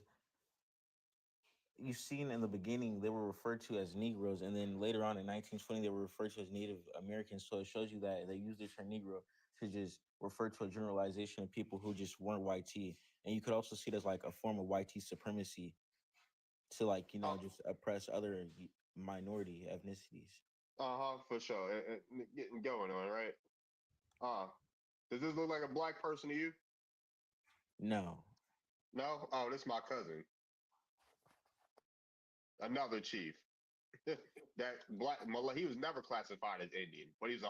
you've seen in the beginning they were referred to as Negroes, and then later on in 1920 they were referred to as Native Americans. So it shows you that they used the term Negro to just refer to a generalization of people who just weren't white tea. And you could also see it as like a form of white tea supremacy to like just oppress other minority ethnicities. For sure. And getting going on, right? Does this look like a black person to you? No. No? Oh, this is my cousin. Another chief. That black, he was never classified as Indian, but he's a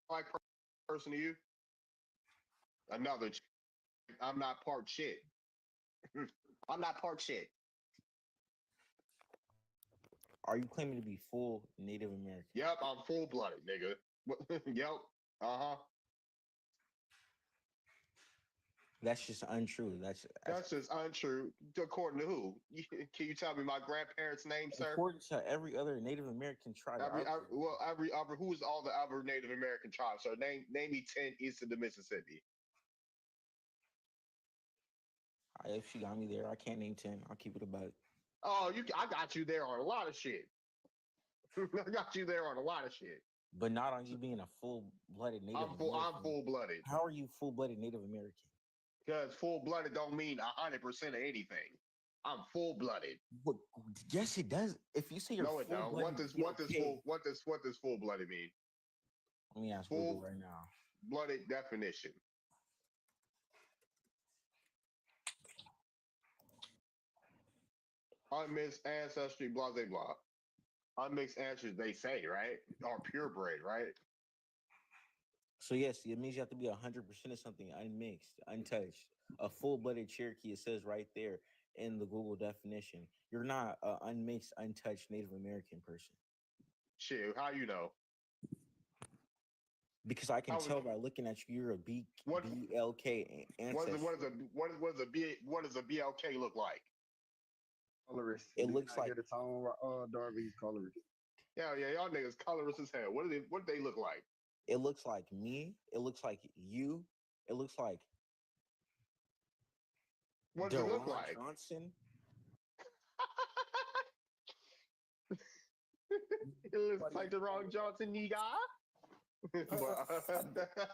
black person to you. Another chief. I'm not part shit. I'm not part shit. Are you claiming to be full Native American? Yep, I'm full-blooded, nigga. Yep. That's just untrue. That's just untrue. According to who? Can you tell me my grandparents' name, sir? According to every other Native American tribe. Every other. Who's all the other Native American tribes? So name me 10 east of the Mississippi. If she got me there, I can't name 10. I'll keep it about. Oh, I got you there on a lot of shit. I got you there on a lot of shit. But not on you being a full-blooded Native American. I'm full-blooded. How are you full-blooded Native American? Because full-blooded don't mean 100% of anything. I'm full-blooded. Yes, it does. If you say you're no, it don't. What does full-blooded mean? Let me ask Google right now. Blooded definition. Unmixed ancestry, blah, blah, blah. Unmixed ancestry, they say, right? Or purebred, right? So yes, it means you have to be 100% of something, unmixed, untouched. A full-blooded Cherokee, it says right there in the Google definition. You're not an unmixed, untouched Native American person. Shit, how you know? Because I can tell by looking at you, you're a BLK ancestor. What does a BLK look like? Colorist. It looks like the tone. Darby's colorist. Yeah, y'all niggas colorist as hell. What do they look like? It looks like me. It looks like you. It looks like. What does it look like? Johnson. It looks like the wrong Johnson, nigga.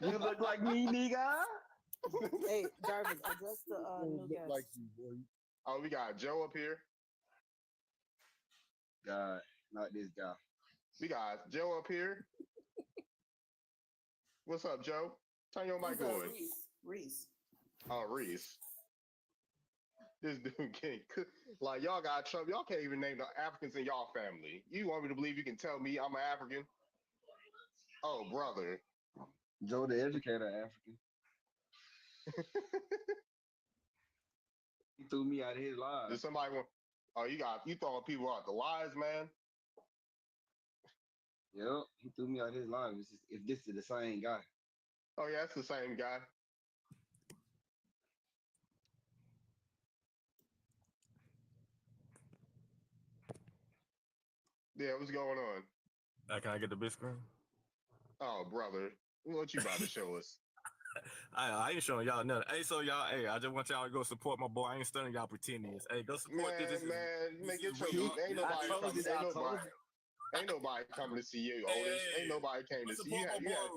You look like me, nigga. Hey, Jarvis, address the new guest. Like you, boy. Oh, we got Joe up here. God, not this guy. We got Joe up here. What's up, Joe? Turn your mic on. Reese. Oh, Reese. This dude can't like y'all got trouble. Y'all can't even name the Africans in y'all family. You want me to believe you can tell me I'm an African? Oh, brother. Joe the educator, African. He threw me out of his lives. Did somebody want? Oh, you throwing people out the lies, man. Yep, he threw me out of his lives. If this is the same guy. Oh yeah, it's the same guy. Yeah, what's going on? Can I get the big screen? Oh, brother, what you about to show us? I ain't showing y'all nothing. Hey, so y'all, I just want y'all to go support my boy. I ain't stunning y'all pretendians. Hey, go support this. Ain't nobody coming to see you, Otis. Ain't nobody came to see you.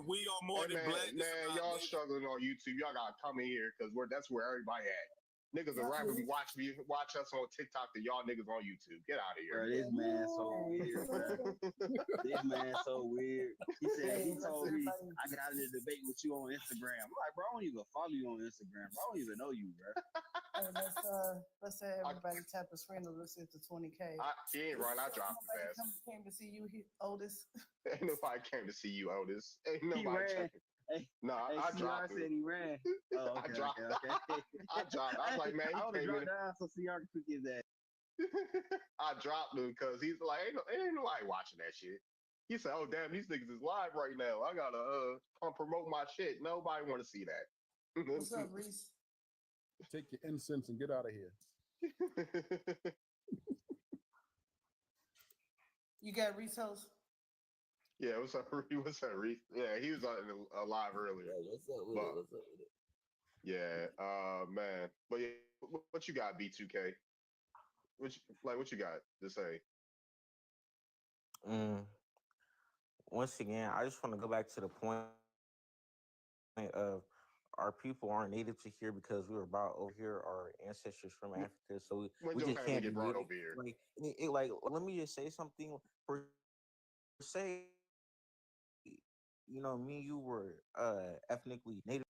We are more than black. Man, y'all struggling on YouTube. Y'all gotta come in here because that's where everybody at. Niggas are rather watch us on TikTok than y'all niggas on YouTube. Get out of here. Bro, this man so weird, bro. This man so weird. He told me I got in a debate with you on Instagram. I'm like, bro, I don't even follow you on Instagram. Bro, I don't even know you, bro. Hey, let's say everybody tap the screen to listen to 20K. He ain't right. I dropped his ass. Came to see you, Otis. Ain't nobody came to see you, Otis. Ain't nobody checking. I dropped him. Said he ran. Oh, okay, I dropped. Okay. I dropped. I was like, man, I would have he came dropped in. down so CR could pick his ass. I dropped him because he's like, ain't nobody watching that shit. He said, oh damn, these niggas is live right now. I gotta come promote my shit. Nobody want to see that. What's up, Reese? Take your incense and get out of here. You got Reese host? Yeah, what's up, Reese? Yeah, he was live earlier. Yeah, what's up with it? Yeah, man. But yeah, what you got, B2K? What you got to say? Mm, once again, I just want to go back to the point of our people aren't native to here because we were brought over here, our ancestors from Africa, so When we your just family can't get be brought native. over here? Like, like, let me just say something. For say, me, you were ethnically native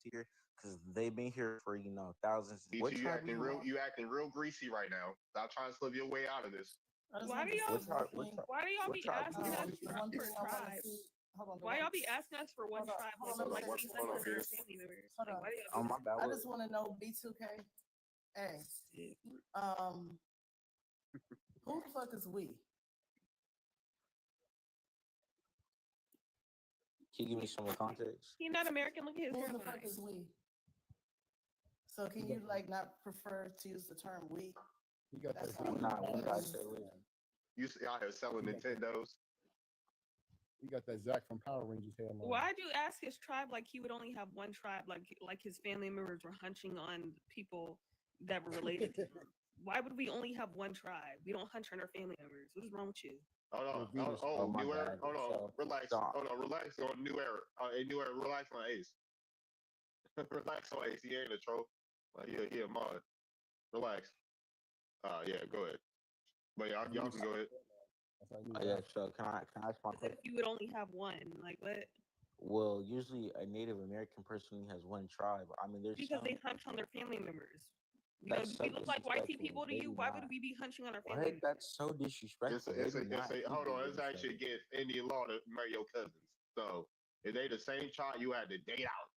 here because they've been here for thousands. What B2, tribe were you on? you acting real greasy right now. Stop trying to slip your way out of this. I just Why wanted do to say y'all? What tribe? one thing. Why do y'all What be tribe were asking you us on? The one for thing I want to tribes? see. Hold on. The Why one. y'all be asking us for one Hold on. tribe when Hold we on. Let me like say be this. Hold hunting on, for our Venus. family members? Hold Like, on. why do y'all Oh do my that? bad. I just want to know B2K. Hey, who the fuck is we? Can you give me some more context? He not American. Look at his Who the hairline. fuck is we? So can you like not prefer to use the term we? You got That's that. all. Nah, we gotta say we. You see out here selling Nintendos. You got that Zach from Power Rangers hairline. Why'd you ask his tribe like he would only have one tribe? Like his family members were hunching on people that were related to him. Why would we only have one tribe? We don't hunch on our family members. What is wrong with you? Hold on. Venus. Oh my New era. bad. Hold on. So, Relax. so Hold on. Relax on new era. A new era. Relax on Ace. Relax on Ace. He ain't a troll. Like, he a mod. Relax. Yeah, go ahead. But y'all can go ahead. That's how you yeah. laugh. So can I ask my As if question? you would only have one. Like what? Well, usually a Native American person only has one tribe. I mean, there's Because some. they hunch on their family members. That's Do so we look like white disrespectful. people to They you? do Why would not. we be hunching on our family What? members? That's so disrespectful. They do not. Hold Anything on. to It's actually disrespectful. against Indian law to marry your cousins. So if they the same tribe, you had to date out.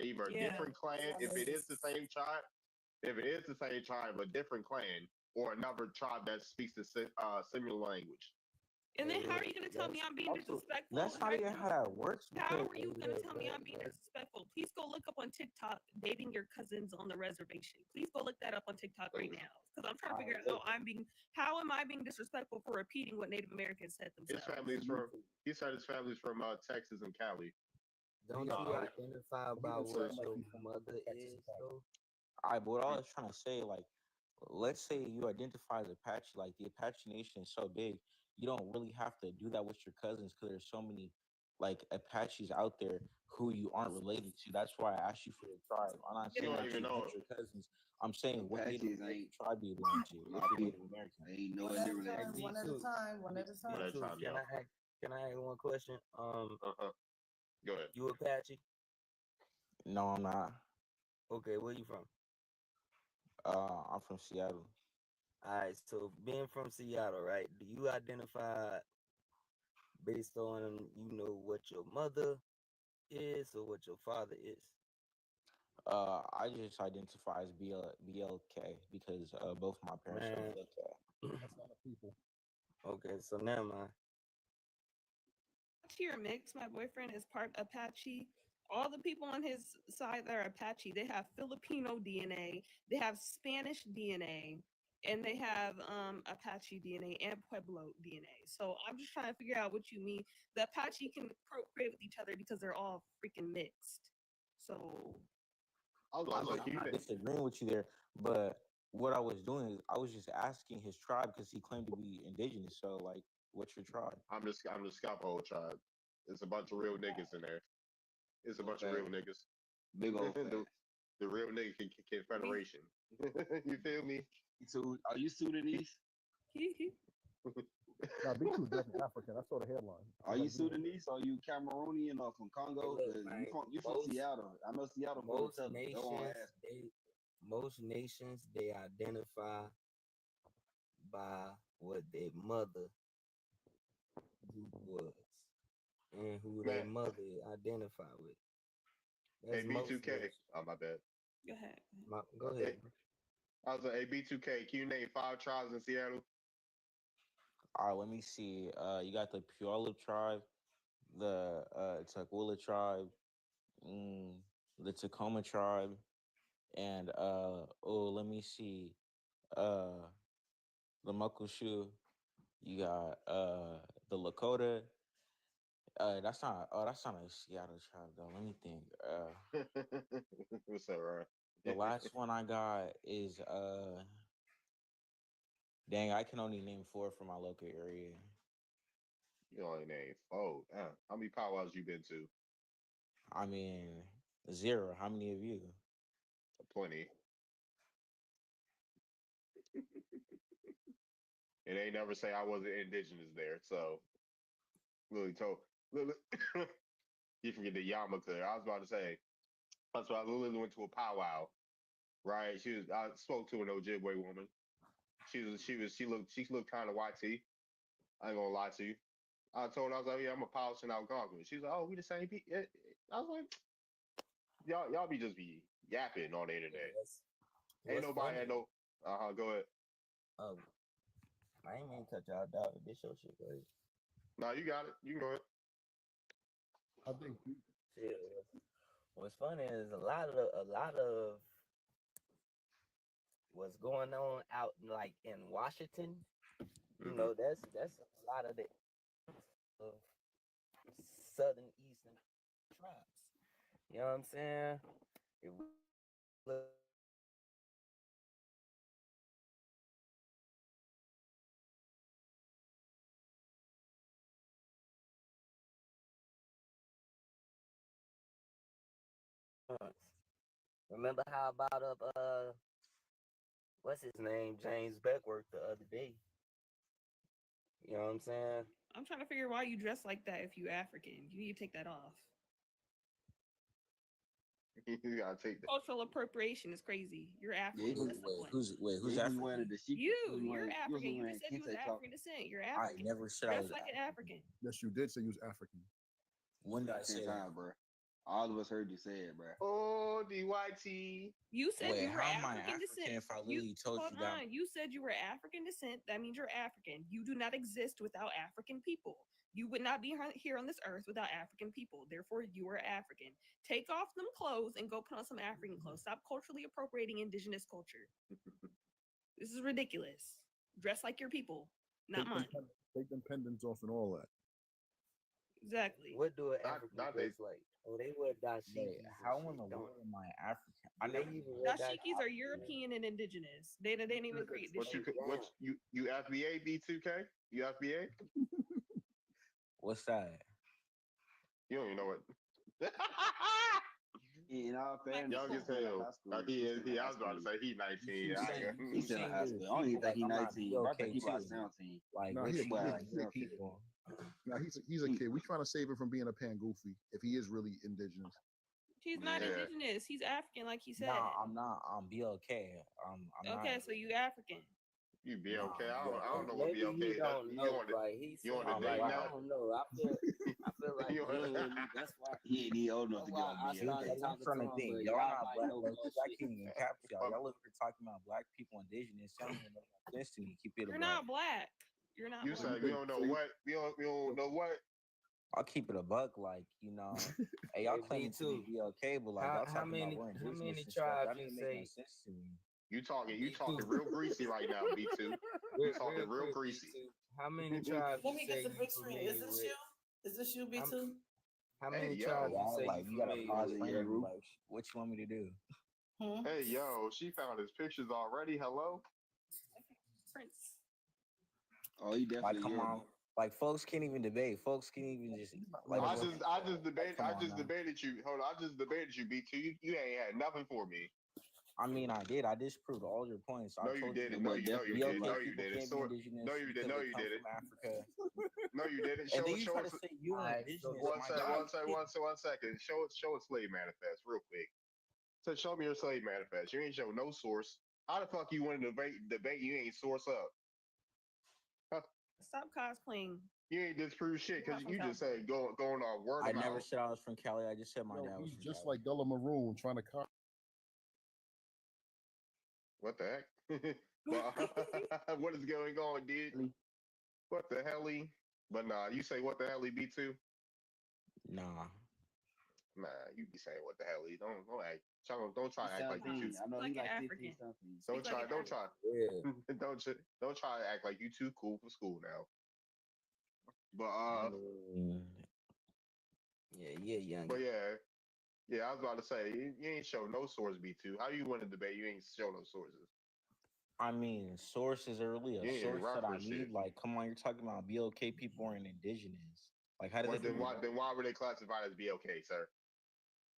Either a Yeah. different clan, if it is the same tribe, a different clan, or another tribe that speaks the similar language. And then how are Look, you gonna tell me I'm being also, disrespectful? that's not even how that works. How Because are you gonna tell me I'm being disrespectful? Please go look up on TikTok dating your cousins on the reservation. Please go look that up on TikTok right now. Because I'm trying to figure out how am I being disrespectful for repeating what Native Americans said themselves? He said his family's from Texas and Cali. Don't you identify by what your mother is, though? but what I was trying to say, like, let's say you identify as Apache, like the Apache Nation is so big, you don't really have to do that with your cousins because there's so many like Apaches out there who you aren't related to. That's why I asked you for your tribe. I'm not saying that you hunt your cousins. I'm saying what Native Apaches American ain't tribe do you belong to my if you're Native people. American. Ain't no One at a near time. related. One at a time. One at a One at a time. time, Can y'all. I ask one question? Go ahead. You Apache? No, I'm not. Okay, where you from? I'm from Seattle. All right, so being from Seattle, right? Do you identify based on what your mother is or what your father is? I just identify as BLK because both my parents are Man, BLK. That's not a people. okay, so never mind. Apache or mix. My boyfriend is part Apache. All the people on his side that are Apache, they have Filipino DNA, they have Spanish DNA, and they have Apache DNA and Pueblo DNA. So I'm just trying to figure out what you mean. The Apache can procreate with each other because they're all freaking mixed. So I'm not disagreeing with you there, but what I was doing is I was just asking his tribe because he claimed to be indigenous. So, like, what's your tribe? I'm the Scalpo tribe. There's a bunch of real niggas in there. It's a bunch of real niggas. Big old the real nigga confederation. You feel me? So are you Sudanese? Now, B2 is definitely African. I saw the headline. Are you Sudanese? Are you Cameroonian or from Congo? Look, You from Seattle. I know Seattle full of most fellas. Go on, nations, ask. most nations, they identify by what their mother was and who their Man. mother identify with. Hey, That's most B2K. nations. Oh, my bad. go ahead. Go ahead. Bro. I was like, hey, B2K, can you name 5 tribes in Seattle? All right, let me see. You got the Puyallup tribe, the Tukwila tribe, the Tacoma tribe, and let me see. The Muckleshoe. You got The Lakota. That's not a Seattle tribe though. Let me think. What's that, right? The last one I got is dang, I can only name 4 from my local area. You only name 4. How many powwows you been to? I mean, 0. How many of you? Plenty. And they never say I wasn't indigenous there. So Lily told Lily you forget the yarmulke. I was about to say that's why Lily went to a powwow. Right? I spoke to an Ojibwe woman. She looked kind of YT. I ain't gonna lie to you. I told her, I was like, yeah, I'm a polishing Algonquin. She's like, oh, we the same people. I was like, y'all be yapping on the internet. Ain't nobody had no. Go ahead. I ain't mean to cut y'all down. This your shit, right? No, you got it. You can go ahead. I think Shit. What's funny is a lot of what's going on out like in Washington. You know, that's a lot of the southern eastern tribes. You know what I'm saying? If we look remember how about what's his name, James Beckworth the other day? You know what I'm saying? I'm trying to figure why you dress like that if you African. You need to take that off. You gotta take that. Cultural appropriation is crazy. You're African. Who's You're African? African. You just said you was African descent. You're African. I never said I Dress was like an African. Yes, you did say you was African. When did I say that? bro? All of us heard you say it, bro. Oh, DYT. You said Wait, you were how am I African African descent. if I literally told you that? Hold on. You said you were African descent. That means you're African. You do not exist without African people. You would not be here on this earth without African people. Therefore, you are African. Take off them clothes and go put on some African clothes. Stop culturally appropriating indigenous culture. This is ridiculous. Dress like your people, not mine. Take them pendants off and all that. Exactly. What do an African dress like? Oh, they wear dashikis. How in the world am I African? I never even Dashikis are European and indigenous. They didn't even create this shit. You FBA B2K? You FBA? What's that? You don't even know what. In all fairness, Young as hell. He I was about to say he 19. He's still in high school. I don't even think he's 19. I think he's about 17. Like, no, he's a kid. We trying to save him from being a pan goofy if he is really indigenous. He's not indigenous. He's African, like he said. No, I'm not. I'm BLK. I'm okay, not. so you African. You BLK? I don't know what Maybe BLK he is. don't know, right? You on the date I now? don't know. I feel like that's why he ain't old enough to get on I started I'm talking trying to to him, think. but Y'all y'all not might black. know Like, more I shit. can't even capture y'all. Y'all over here talking about black people indigenous. Y'all don't even know what this to me. Keep it. You're not black. You're not. You black. say we don't know what? We don't know what? I'll keep it a buck, like, you know. Hey, y'all claim to be BLK, but like y'all how talking many about we're indigenous and tribes stuff. That you didn't say? make no sense to me. You talking real greasy right now, B2. You talking real greasy. How many tribes Let you me say get the you big screen. familiar Is this with? you? Is this you, B2? How many Hey, tribes you say Like, you you gotta familiar pause with? playing. Like, what you want me to do? Hey, yo, she found his pictures already. Hello? Prince. Oh, he definitely. Like, come on. Like, folks can't even debate. Folks can't even just like. I just debated. Come I on just now. debated you. Hold on. I just debated you, B2. You ain't had nothing for me. I mean, I did. I disproved all your points. No, I you told didn't. you No, you didn't. No, you people didn't. can't be indigenous. No, you didn't. No, you didn't. From Africa. No, you didn't. And then you try to say you are indigenous. One second. Show a slave manifest real quick. So show me your slave manifest. You ain't show no source. How the fuck you want to debate? You ain't source up. Huh? Stop cosplaying. You ain't disprove shit because you just said going on word I of never mouth. said I was from Cali. I just said my dad was He's from just Cali. like Della Maroon trying to cop. What the heck? What is going on, dude? What the hell? But nah, you say what the hell B2? Nah. Nah, you be saying what the hell don't act. Don't try to act like you too. I know like he like African. 15 something. Don't try. Don't try. Yeah. Don't try to act like you too cool for school now. But young. But yeah, I was about to say you ain't show no source B2. How you win a debate? You ain't show no sources. I mean, sources are really a You ain't source that I reference need. shit. Like, come on, you're talking about BLK people are indigenous. Like, how did Well, they figure then why were they classified as BLK, sir?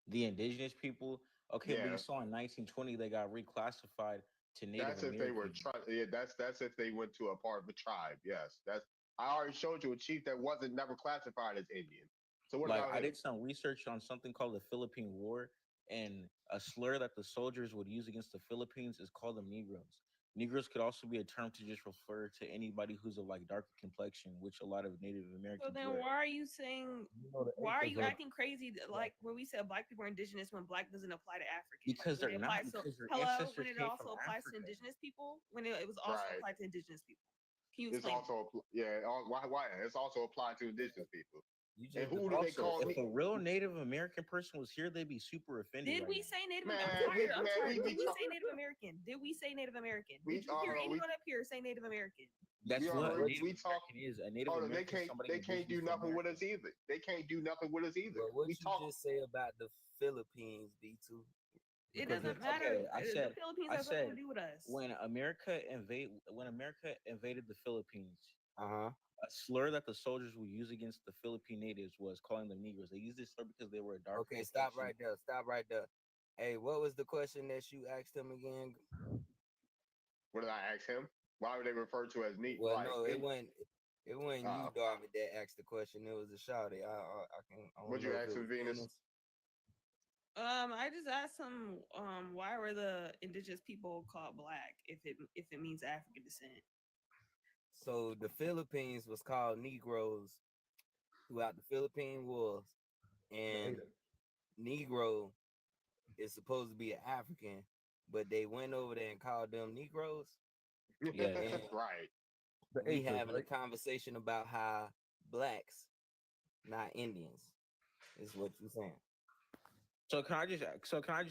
the indigenous people? Okay, but Yeah, you saw in 1920 they got reclassified to Native that's if they were American. Yeah, that's if they went to a part of a tribe. Yes, that's. I already showed you a chief that wasn't never classified as Indian. So what Like, about I him? did some research on something called the Philippine War, and a slur that the soldiers would use against the Philippines is called them Negroes. Negroes could also be a term to just refer to anybody who's of like darker complexion, which a lot of Native So Americans then, were. why are you saying? You know the Why are you acres acting crazy? Like when we said black people are indigenous, when black doesn't apply to African. Because When they're it not, applies to because their hello, when ancestors it came from also applies to Africa. indigenous people, when it was also Right. applied to indigenous people. Can you It's explain? also why it's also applied to indigenous people. You And just who do they Also, call? if a real Native American person was here, they'd be super offended Did right we now. say Native? Man, I'm tired. we Did we say Native American? Did we say Native American? we Did you hear we anyone up here say Native American? That's what a Native we talk. American is. A Native Hold on, American is somebody they can't do indigenous to nothing with America. us either. They can't do nothing with us either. But what We you talk. just say about the Philippines, B2? It Because doesn't matter. okay, The Philippines I has nothing said to do with us. when America invaded the Philippines, Uh-huh. a slur that the soldiers would use against the Philippine natives was calling them Negroes. They used this slur because they were a dark. Okay, stop right there. Stop right there. Hey, what was the question that you asked him again? What did I ask him? Why were they referred to as neat? Well, Like, no, it wasn't you, uh, Darby, that asked the question. It was a shouty. I What'd don't you know if ask it him, was Venus? I just asked him, why were the indigenous people called black if it means African descent? So the Philippines was called Negroes throughout the Philippine Wars, and Negro is supposed to be an African, but they went over there and called them Negroes. Yeah, And right. we having a conversation about how blacks, not Indians, is what you're saying. So can I just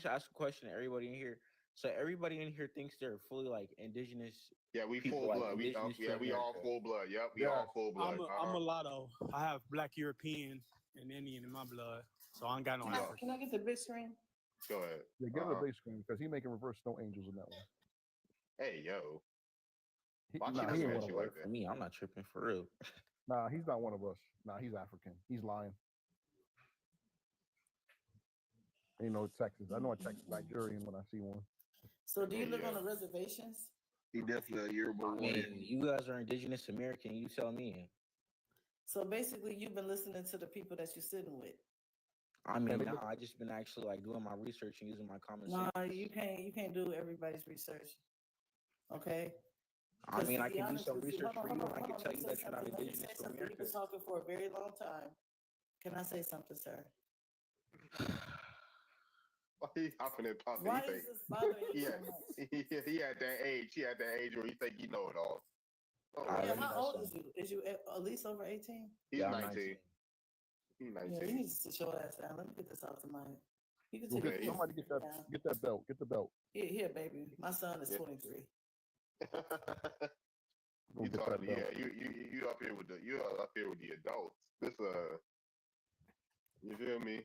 ask a question to everybody in here? So everybody in here thinks they're fully like indigenous. Yeah, we people, full like, blood. We indigenous to we all America. full blood. Yep, we all full blood. I'm mulatto. I have black European and Indian in my blood, so I ain't got no African. Can I get the big screen? Go ahead. Yeah, give him the big screen because he making reverse snow angels in that one. Hey, yo. Nah, Watch he you ain't at one you of like us. that. For me, I'm not tripping for real. Nah, he's not one of us. Nah, he's African. He's lying. Ain't no Texas. I know a Texas Nigerian when I see one. So do you live on the reservations? He definitely a yearbook I mean, you guys are indigenous American. You tell me. So basically, you've been listening to the people that you're sitting with. I mean, now I just been actually like doing my research and using my common sense. No, you can't do everybody's research. Okay. I mean, I To be can do honest some with you- research hold for on, you, hold and I on, can hold tell on. you Let me that say you're not something. Let me indigenous say to something. You've America. been talking for a very long time. Can I say something, sir? Why he hopping and popping? Why is this bothering you so much? He at that age. He at that age where he think he know it all. Yeah, how old is you? Is you at least over 18? He's Yeah, I'm 19. He's 19. Yeah, you need to sit your ass down. Let me get this off the mic. You can Go take get, somebody get that belt. Get the belt. Here, baby. My son is 23. Go You get that talking? belt. Yeah, you up here with the adults. This you feel me?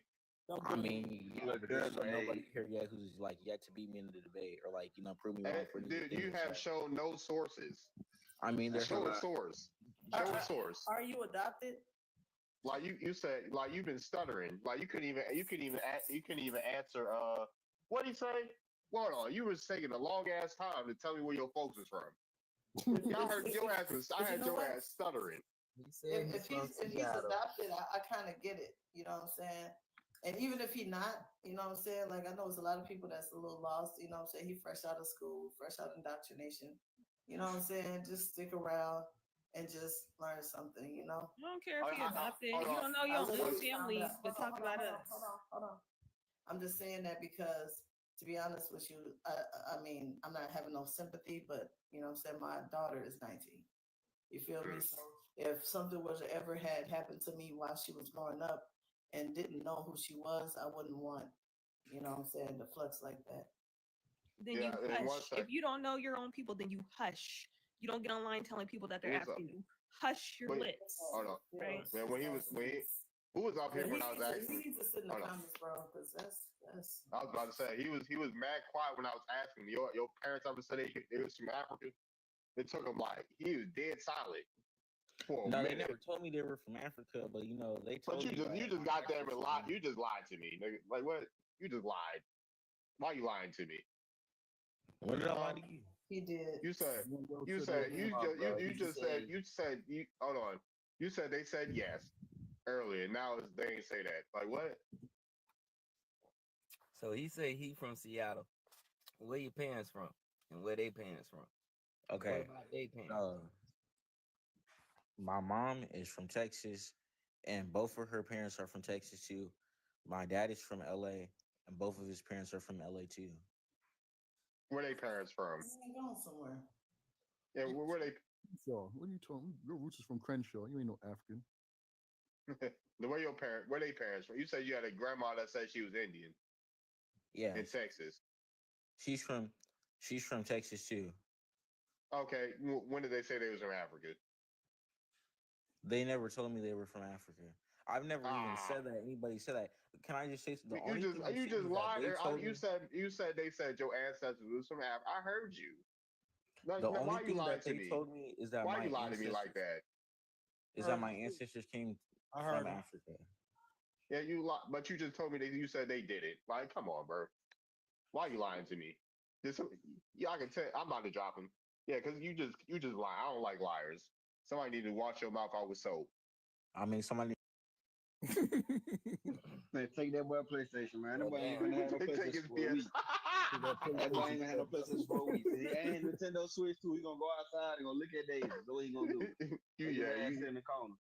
I mean, there's nobody here yet who's like yet to beat me in the debate or like prove me wrong for Dude, anything. you have shown no sources. I mean, there's show a source. Show a source. Are you adopted? Like you said, like you've been stuttering. Like you couldn't even answer. What did he say? Hold on, you was taking a long ass time to tell me where your folks was from. I heard your ass was. I had your ass stuttering. If he's adopted, I kind of get it. You know what I'm saying? And even if he not, you know what I'm saying? Like I know there's a lot of people that's a little lost. You know what I'm saying? He fresh out of school, fresh out of indoctrination. You know what I'm saying? Just stick around and just learn something. You know. I don't care if you're adopted. You don't know your own family, but talk about us. Hold on. I'm just saying that because, to be honest with you, I mean, I'm not having no sympathy, but you know what I'm saying? My daughter is 19. You feel me? So if something was ever had happened to me while she was growing up and didn't know who she was, I wouldn't want, you know what I'm saying, to flex like that. Then you hush. If you don't know your own people, then you hush. You don't get online telling people that they're African. hush your Wait, lips. hold on. Right? Man, who was up here when I was He asking? needs to sit in the Hold on. comments, bro, because that's. I was about to say he was mad quiet when I was asking. Your parents ever said they was from Africa? It took him like he was dead silent for a No, they minute. never told me they were from Africa, but you know, they But told you me just that you just my got there ancestors and lied. You just lied to me, nigga. Like what? You just lied. Why you lying to me? When did I lie to you? He did. You said you hold on. You said they said yes earlier. Now they ain't say that. Like what? So he say he from Seattle. Where your parents from? And where they parents from? Okay. What about they parents? My mom is from Texas, and both of her parents are from Texas too. My dad is from LA, and both of his parents are from LA too. Where they parents from? He's going somewhere. Yeah, where they? Crenshaw. What are you talking? Your roots is from Crenshaw. You ain't no African. Where your parents? Where they parents from? You said you had a grandma that said she was Indian. Yeah. In Texas. She's from Texas too. Okay. When did they say they was from Africa? They never told me they were from Africa. I've never even said that. Anybody said that. Can I just say the only thing I you said just is that lied. they told You me, said they said your ancestors was from Africa. I heard you. the only Why you thing lying that to they me? told me is that Why my you lie to me ancestors like that? is that my ancestors came I heard from him. Africa. Yeah, you lie, but you just told me that you said they did it. Like, come on, bro. Why you lying to me? I can tell. I'm about to drop him. Yeah, because you just lie. I don't like liars. Somebody need to wash your mouth out with soap. I mean, somebody. Man, take that boy PlayStation, man. That boy ain't gonna have no Take his PlayStation for a week. That boy ain't gonna have no PlayStation for a week. He ain't Nintendo Switch too. He gonna go outside and gonna look at Daisy. That's what he gonna do. You in the corner.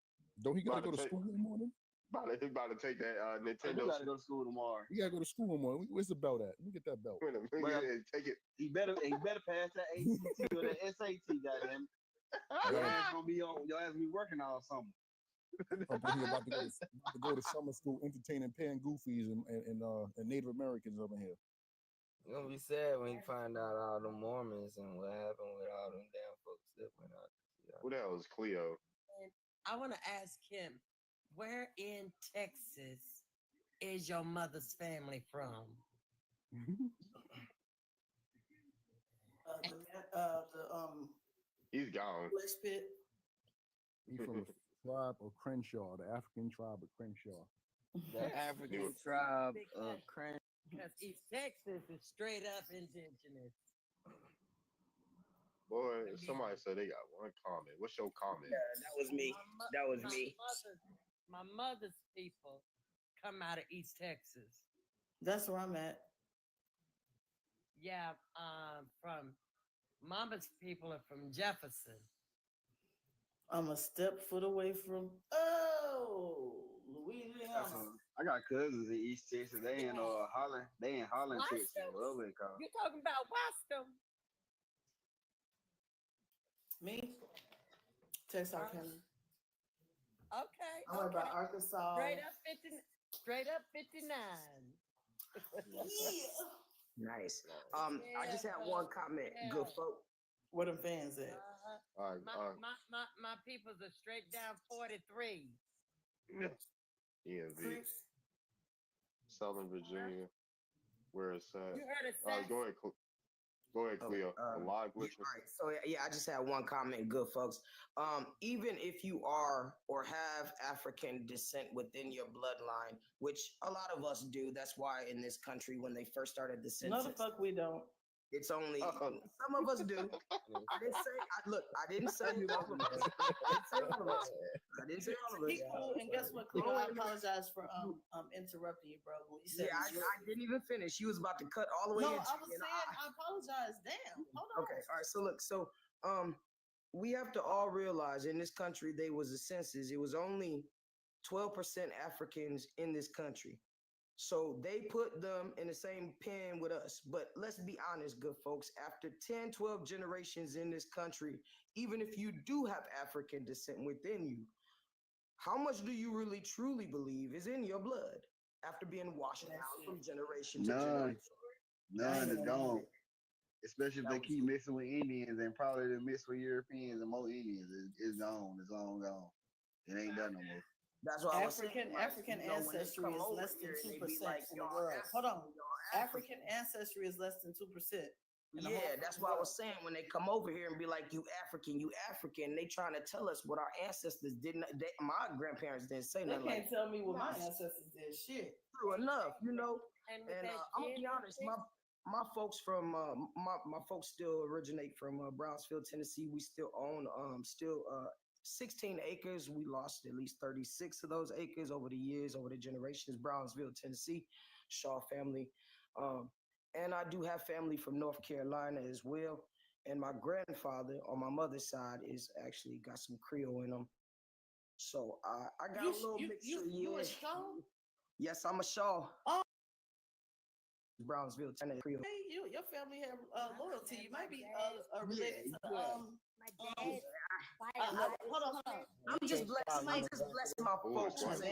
Don't he gotta go to school in the morning? About to take that Nintendo. You gotta go to school tomorrow. You gotta go to school in the morning. Where's the belt at? Let me get that belt. Take it. He better pass that ACT or that SAT, goddamn. Your ass gonna be working all summer. I'm about to go to summer school entertaining pan goofies and Native Americans over here. It's gonna be sad when you find out all the Mormons and what happened with all them damn folks that went out. Who the hell is Cleo? And I want to ask him, where in Texas is your mother's family from? He's gone. Flesh pit. He's from the tribe of Crenshaw, the African tribe of Crenshaw. The African tribe of Crenshaw. Because East Texas is straight up indigenous. Boy, somebody said they got one comment. What's your comment? Yeah, that was me. That was me. My mother's people come out of East Texas. That's where I'm at. Yeah, from Mama's people are from Jefferson. I'm a step foot away from Louisiana. I got cousins in East Texas. They in Holland. They in Holland, Texas. Whatever they call. You're talking about Waston. Me? Texarkana. Okay. I'm about Arkansas. Straight up 59. Nice. I just had one comment. Good folk. Where them fans at? My people's are straight down 43. EMV. Southern Virginia. Where it's at. You heard it say. Go ahead, Cleo. Live glitching. All right. So yeah, I just had one comment. Good folks. Even if you are or have African descent within your bloodline, which a lot of us do, that's why in this country when they first started the census, No, the fuck we don't. It's only some of us do. I didn't say all of us. I didn't say all of us. And guess what, Cleo? I apologize for interrupting you, bro. You said I didn't even finish. You was about to cut all the way no, into I was saying I apologize. Damn. Hold on. Okay, all right. So look, we have to all realize in this country there was a census. It was only 12% Africans in this country. So they put them in the same pen with us. But let's be honest, good folks, after 10, 12 generations in this country, even if you do have African descent within you, how much do you really truly believe is in your blood after being washed out from generation to generation? None. Don't. Especially if they keep mixing with Indians and probably they mix with Europeans and more Indians. It's gone. It's long gone. It ain't done no more. That's why I was saying, African ancestry is less than 2% in the world. Hold on, African ancestry is less than 2%. Yeah, that's why I was saying when they come over here and be like, you African, they trying to tell us what our ancestors didn't. My grandparents didn't say They nothing. can't tell me what my ancestors did. Shit. True enough, you know. And I'm gonna be honest, my folks from my folks still originate from Brownsville, Tennessee. We still own 16 acres. We lost at least 36 of those acres over the years, over the generations. Brownsville, Tennessee, Shaw family. And I do have family from North Carolina as well. And my grandfather on my mother's side is actually got some Creole in him. So I got a little mixture. You a Shaw? Yes, I'm a Shaw. Oh. Brownsville, Tennessee. Creole. Hey, your family have loyalty. You might be related to my dad. hold on. I'm just blessing my folks with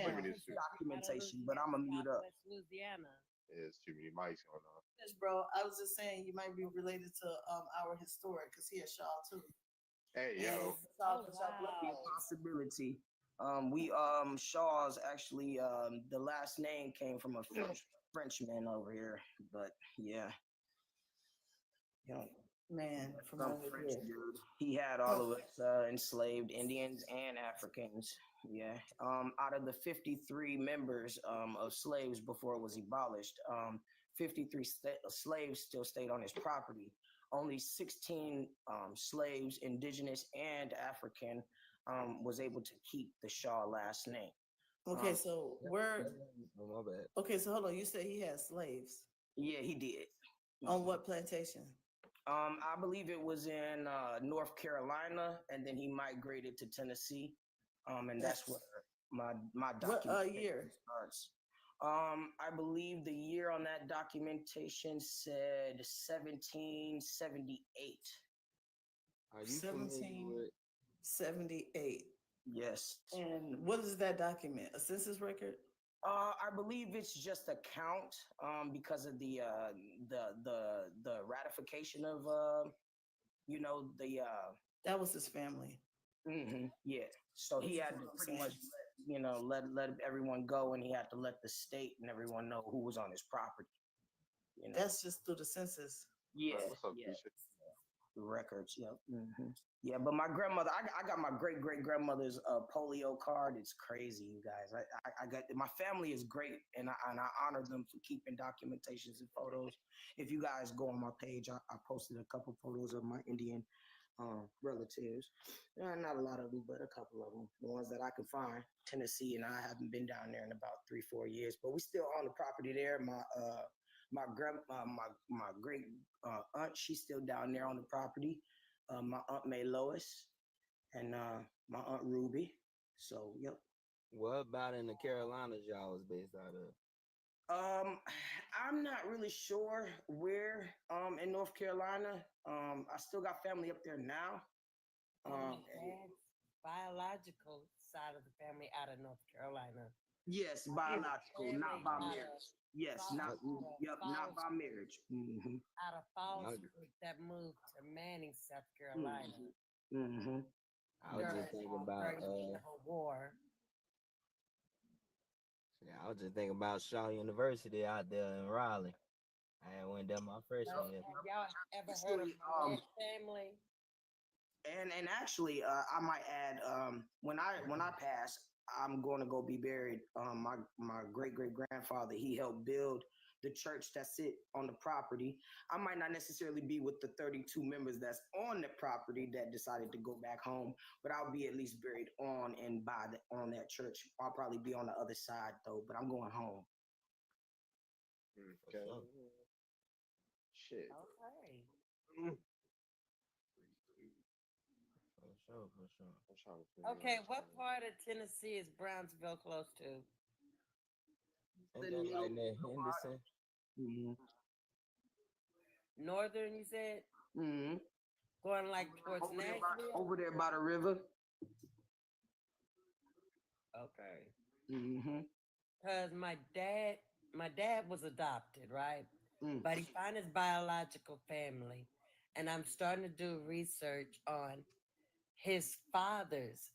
documentation, but I'm gonna mute up. Louisiana. There's too many mics going on. Yes, bro. I was just saying you might be related to our historic because he a Shaw too. Hey, yo. Possibility. We Shaws actually the last name came from a Frenchman over here, but yeah. Man, from some over French here. dude. He had all of us enslaved Indians and Africans. Yeah. Out of the 53 members of slaves before it was abolished, 53 slaves still stayed on his property. Only 16 slaves, indigenous and African, was able to keep the Shaw last name. Okay, so where? Oh, my bad. Okay, so hold on. You said he had slaves. Yeah, he did. On what plantation? I believe it was in North Carolina, and then he migrated to Tennessee. And that's where my documentation what year starts. I believe the year on that documentation said 1778. Are you familiar with 1778? Yes. And what is that document? A census record? I believe it's just a count because of the ratification of that was his family. Yeah. So he had to pretty much let everyone go, and he had to let the state and everyone know who was on his property. You know? That's just through the census. Yeah. What's up, yeah. Records. Yep. Yeah, but my grandmother, I got my great grandmother's polio card. It's crazy, you guys. I got my family is great, and I honor them for keeping documentations and photos. If you guys go on my page, I posted a couple photos of my Indian relatives. Not a lot of them, but a couple of them. The ones that I can find. Tennessee, and I haven't been down there in about 3-4 years, but we still own the property there. My great aunt, she's still down there on the property. My aunt May Lois and my aunt Ruby. So yep. What about in the Carolinas y'all was based out of? I'm not really sure where in North Carolina. I still got family up there now. Biological side of the family out of North Carolina. Yes, biological, not by marriage. Yes, not by marriage. Out of Falls that moved to Manning, South Carolina. I was just thinking about war. Yeah, I was just thinking about Shaw University out there in Raleigh. I went there my freshman year. Have y'all ever heard of my family? And actually, I might add, when I pass, I'm going to go be buried. My great grandfather, he helped build the church that's on the property. I might not necessarily be with the 32 members that's on the property that decided to go back home, but I'll be at least buried on that church. I'll probably be on the other side though, but I'm going home. Okay. Shit. Okay. For sure. Okay, what part of Tennessee is Brownsville close to? Ain't that right near Henderson? Northern, you said? Going like towards Nashville? Over there by the river. Okay. Because my dad was adopted, right? But he found his biological family and I'm starting to do research on his father's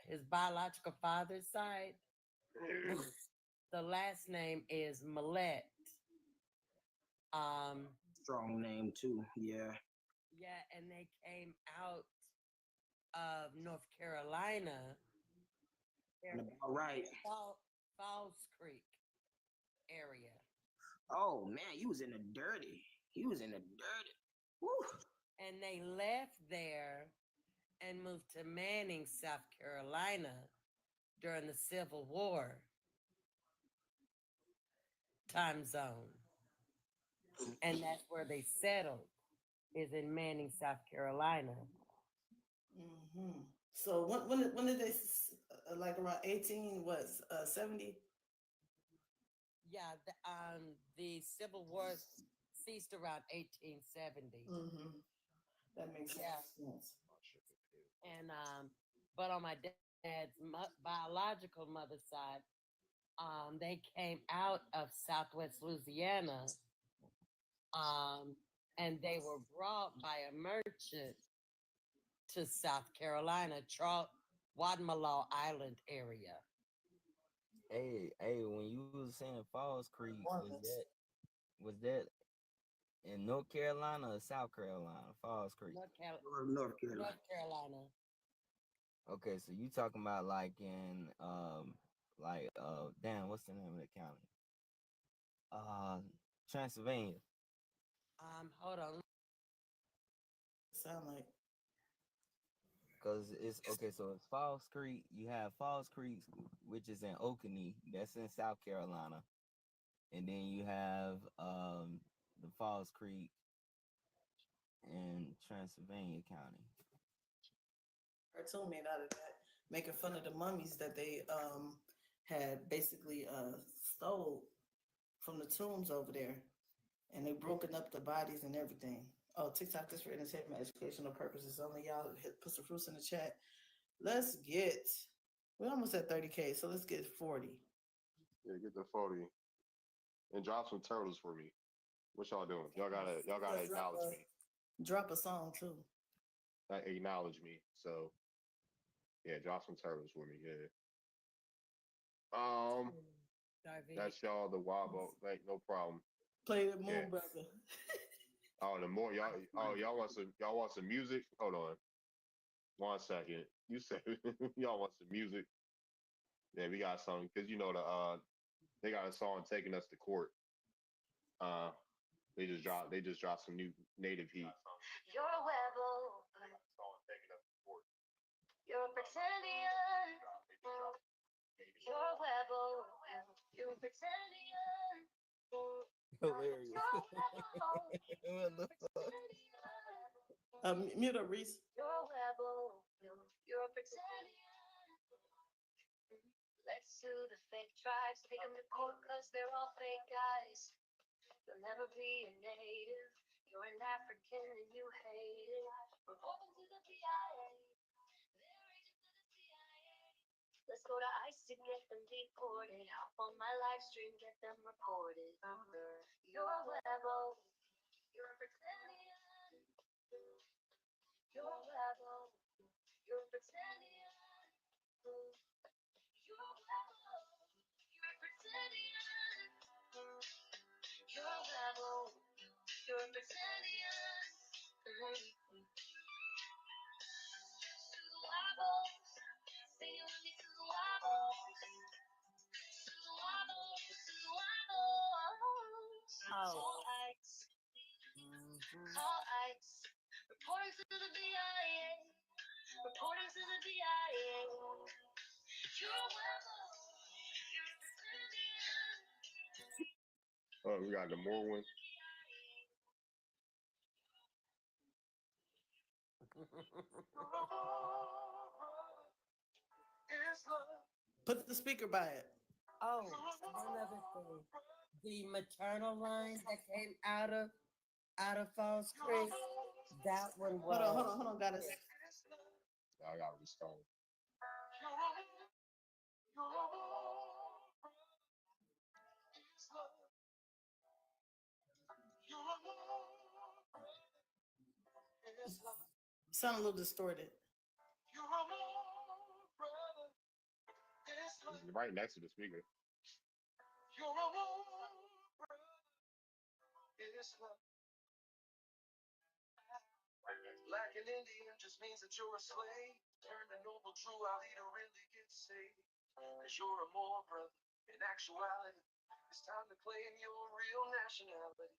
his biological father's side. The last name is Millette. Strong name too. Yeah. Yeah, and they came out of North Carolina. All right. Falls Creek area. Oh man, he was in the dirty. He was in the dirty. Woo. And they left there and moved to Manning, South Carolina during the Civil War time zone. And that's where they settled, is in Manning, South Carolina. Mm-hmm. So when did they like around 70? Yeah, the Civil War ceased around 1870. Mm-hmm. That makes sense. And but on my dad's biological mother's side, they came out of Southwest Louisiana, and they were brought by a merchant to South Carolina, Wadmalaw Island area. Hey, when you was saying Falls Creek, was that in North Carolina or South Carolina? Falls Creek. North Carolina. North Carolina. Okay, so you talking about like in damn, what's the name of the county? Transylvania. Hold on. Sound like. Cause it's okay, so it's Falls Creek. You have Falls Creek, which is in Oconee, that's in South Carolina, and then you have the Falls Creek in Transylvania County. Cartoon made out of that, making fun of the mummies that they had basically stole from the tombs over there, and they broken up the bodies and everything. Oh, TikTok, this for entertainment, educational purposes only. Y'all put some fruits in the chat. We're almost at 30K, so let's get 40. Yeah, get the 40. And drop some turtles for me. What y'all doing? Y'all gotta acknowledge me. Drop a song too. Acknowledge me. So yeah, drop some turtles for me. Yeah. That's y'all the wobble. Like no problem. Play the Moon Brother. Oh, the more y'all want some music? Hold on. 1 second. You said y'all want some music? Yeah, we got something because you know they got a song taking us to court. They just dropped some new native heat. You're a rebel. You're a pretendian. You're a rebel. You're a pretendian. Hilarious. What the fuck? Mute up, Reese. You're a rebel. You're a pretendian. Let's sue the fake tribes. Take them to court because they're all fake guys. You'll never be a native. You're an African and you hate it. Reporting to the CIA. They're agents of the CIA. Let's go to ICE to get them deported. Hop on my live stream, get them reported. You're a rebel. You're a pretendian. You're a rebel. You're a pretendian. You're a rebel. You're a pretendian. You're a rebel. You're a pretendian. To the wobbles. Sing it with me to the wobbles. To the wobbles. To the wobbles. All ice. All ice. Reporting to the BIA. Reporting to the BIA. You're a rebel. You're a pretendian. Oh, we got the more one. Put the speaker by it. Oh, one other thing. The maternal line that came out of Falls Creek, that one was. Hold on, got it. I got to restore. Sound a little distorted. Right next to the speaker. Black and Indian just means that you're a slave. Turn the noble true Ali to really get saved. Cause you're a more brother. In actuality, it's time to claim your real nationality.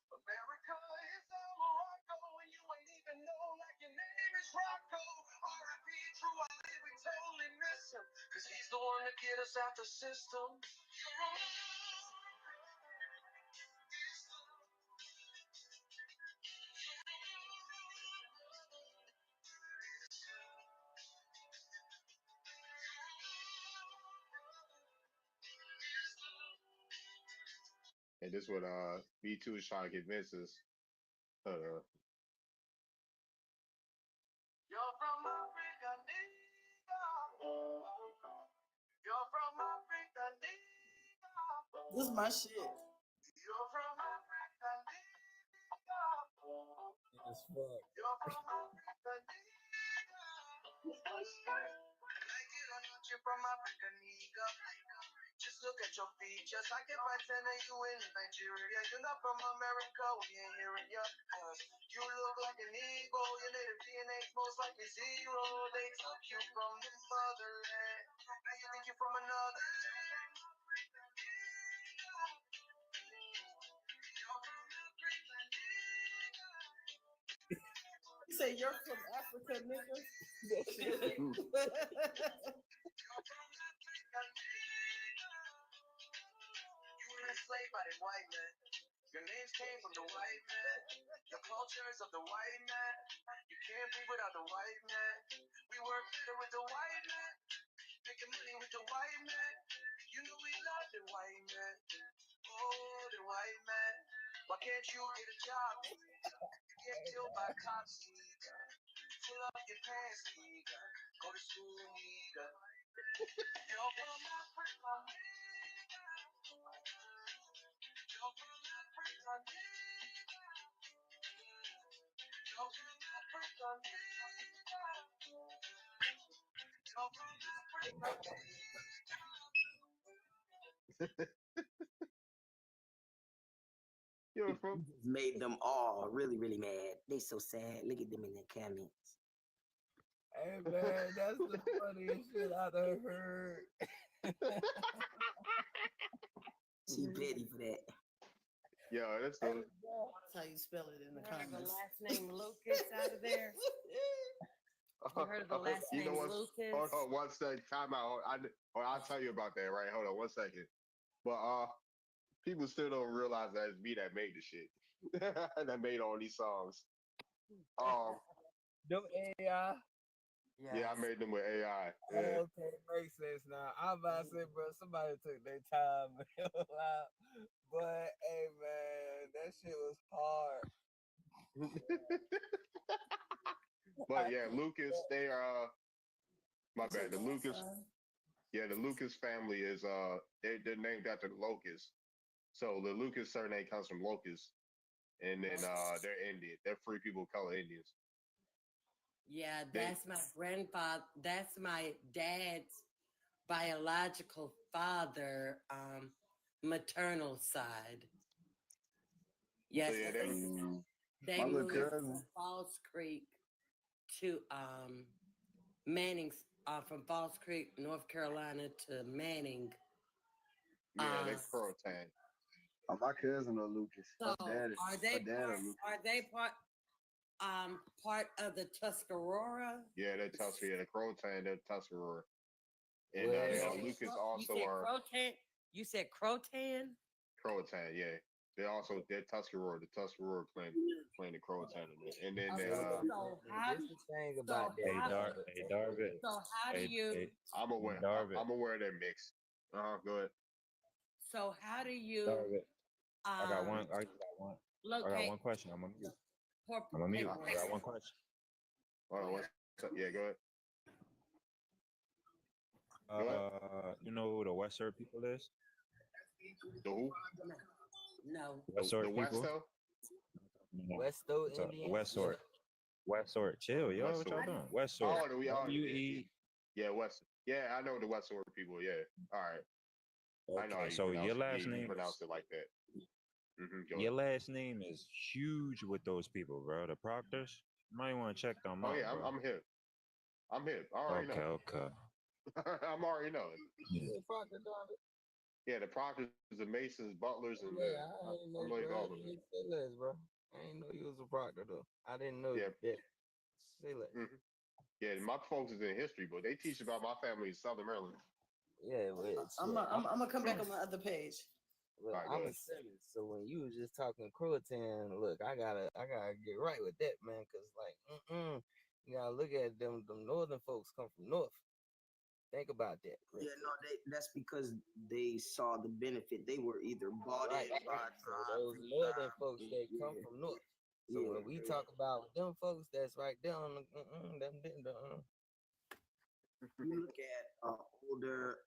America is our Morocco, and you ain't even know like your name is Rocco. R.I.P. True Ali, we totally miss him. Cause he's the one to get us out the system. And this what B2 is trying to convince us. You're from Africa, nigga. You're from Africa, nigga. This is my shit. You're from Africa, nigga. As fuck. You're from Africa, nigga. Like it or not, you're from Africa, nigga. Just look at your features. I can find 10 of you in Nigeria. You're not from America, we ain't hearing ya. Cause you look like an Igbo. Your native DNA's most likely zero. They took you from the motherland. Now you think you're from another land. You say you're from Africa, nigga? You were enslaved by the white man. Your names came from the white man. Your culture is of the white man. You can't be without the white man. We work better with the white man. Making money with the white man. You know we love the white man. Oh, the white man. Why can't you get a job? You get killed by cops, nigga. Pull up your pants, nigga. Go to school, nigga. You're from Africa, nigga. You're from Africa, nigga. You're from Africa, nigga. You're from Africa, You're from Just made them all really, really mad. They so sad. Look at them in the comments. Hey man, that's the funniest shit I've ever heard. She petty for that. Yo, that's the That's how you spell it in the Heard of the comments. last name Lucas out of there? You heard of the last you know name what? Lucas? Hold on one second. Time out. I'll tell you about that, right? Hold on one second. But people still don't realize that it's me that made the shit. That made all these songs. Them AI. Yeah, I made them with AI. Oh, Yeah. okay, makes sense now. I'm about to say, bro, somebody took their time, man. But hey, man, that shit was hard. But yeah, Lucas, they are my bad. The Lucas, yeah, the Lucas family is they're named after the Locust. So the Lucas surname comes from Locust. And then they're Indian. They're free people of color Indians. Yeah, that's my grandfather. That's my dad's biological father, maternal side. Yes, So, yeah, they my little moved cousin. from Falls Creek to Manning, from Falls Creek, North Carolina to Manning. Yeah, they Croatan. Oh, my cousin or Lucas. So are they part of the Tuscarora? Yeah, they're Tuscarora. The Croatan, they're Tuscarora. And Lucas also are Croatan. You said Croatan? Croatan, yeah. They're Tuscarora. The Tuscarora playing the Croatan. And then So how do you, thing so about that. Hey, Darvin. So how do you? I'm aware. Darvin. I'm aware they're mixed. Go ahead. So how do you? Darvin. I got one. I got one question. I'm gonna mute. I got one question. Hold on. Yeah, go ahead. You know who the Western people is? The who? No. Western the people. Westo? Westo Indians. Western. West Sword. Chill, yo. What y'all Westward. doing? West Sword. Oh, we all WE. yeah, West. Yeah, I know the Westward people. Yeah. All right. I know how Okay, you so your pronounce it. last Yeah, you name pronounce is it like that. Go your ahead. last name is huge with those people, bro. The Proctors. You might want to check them Oh out, yeah, bro. I'm hip. I'm hip. I already Okay, know. okay. I'm already know. Yeah. Yeah, the Proctors, the Masons, Butlers, and Yeah, I ain't know, I'm like bro. all of them. Say less, bro. I ain't know you was a proctor though. I didn't know Yeah. that. Say less. Yeah, my folks is in history, but they teach about my family in Southern Maryland. Yeah, well, I'm shit. gonna come back on my other page. Look, All right, go I'm a ahead. Simmons, so when you was just talking Croatan, look, I gotta get right with that, man, cause like, you gotta look at them northern folks come from north. Think about that. Yeah, no, that's because they saw the benefit. They were either bought Right, in by right. So those northern folks that come from north. So Yeah. when we talk about them folks, that's right there on the You look at older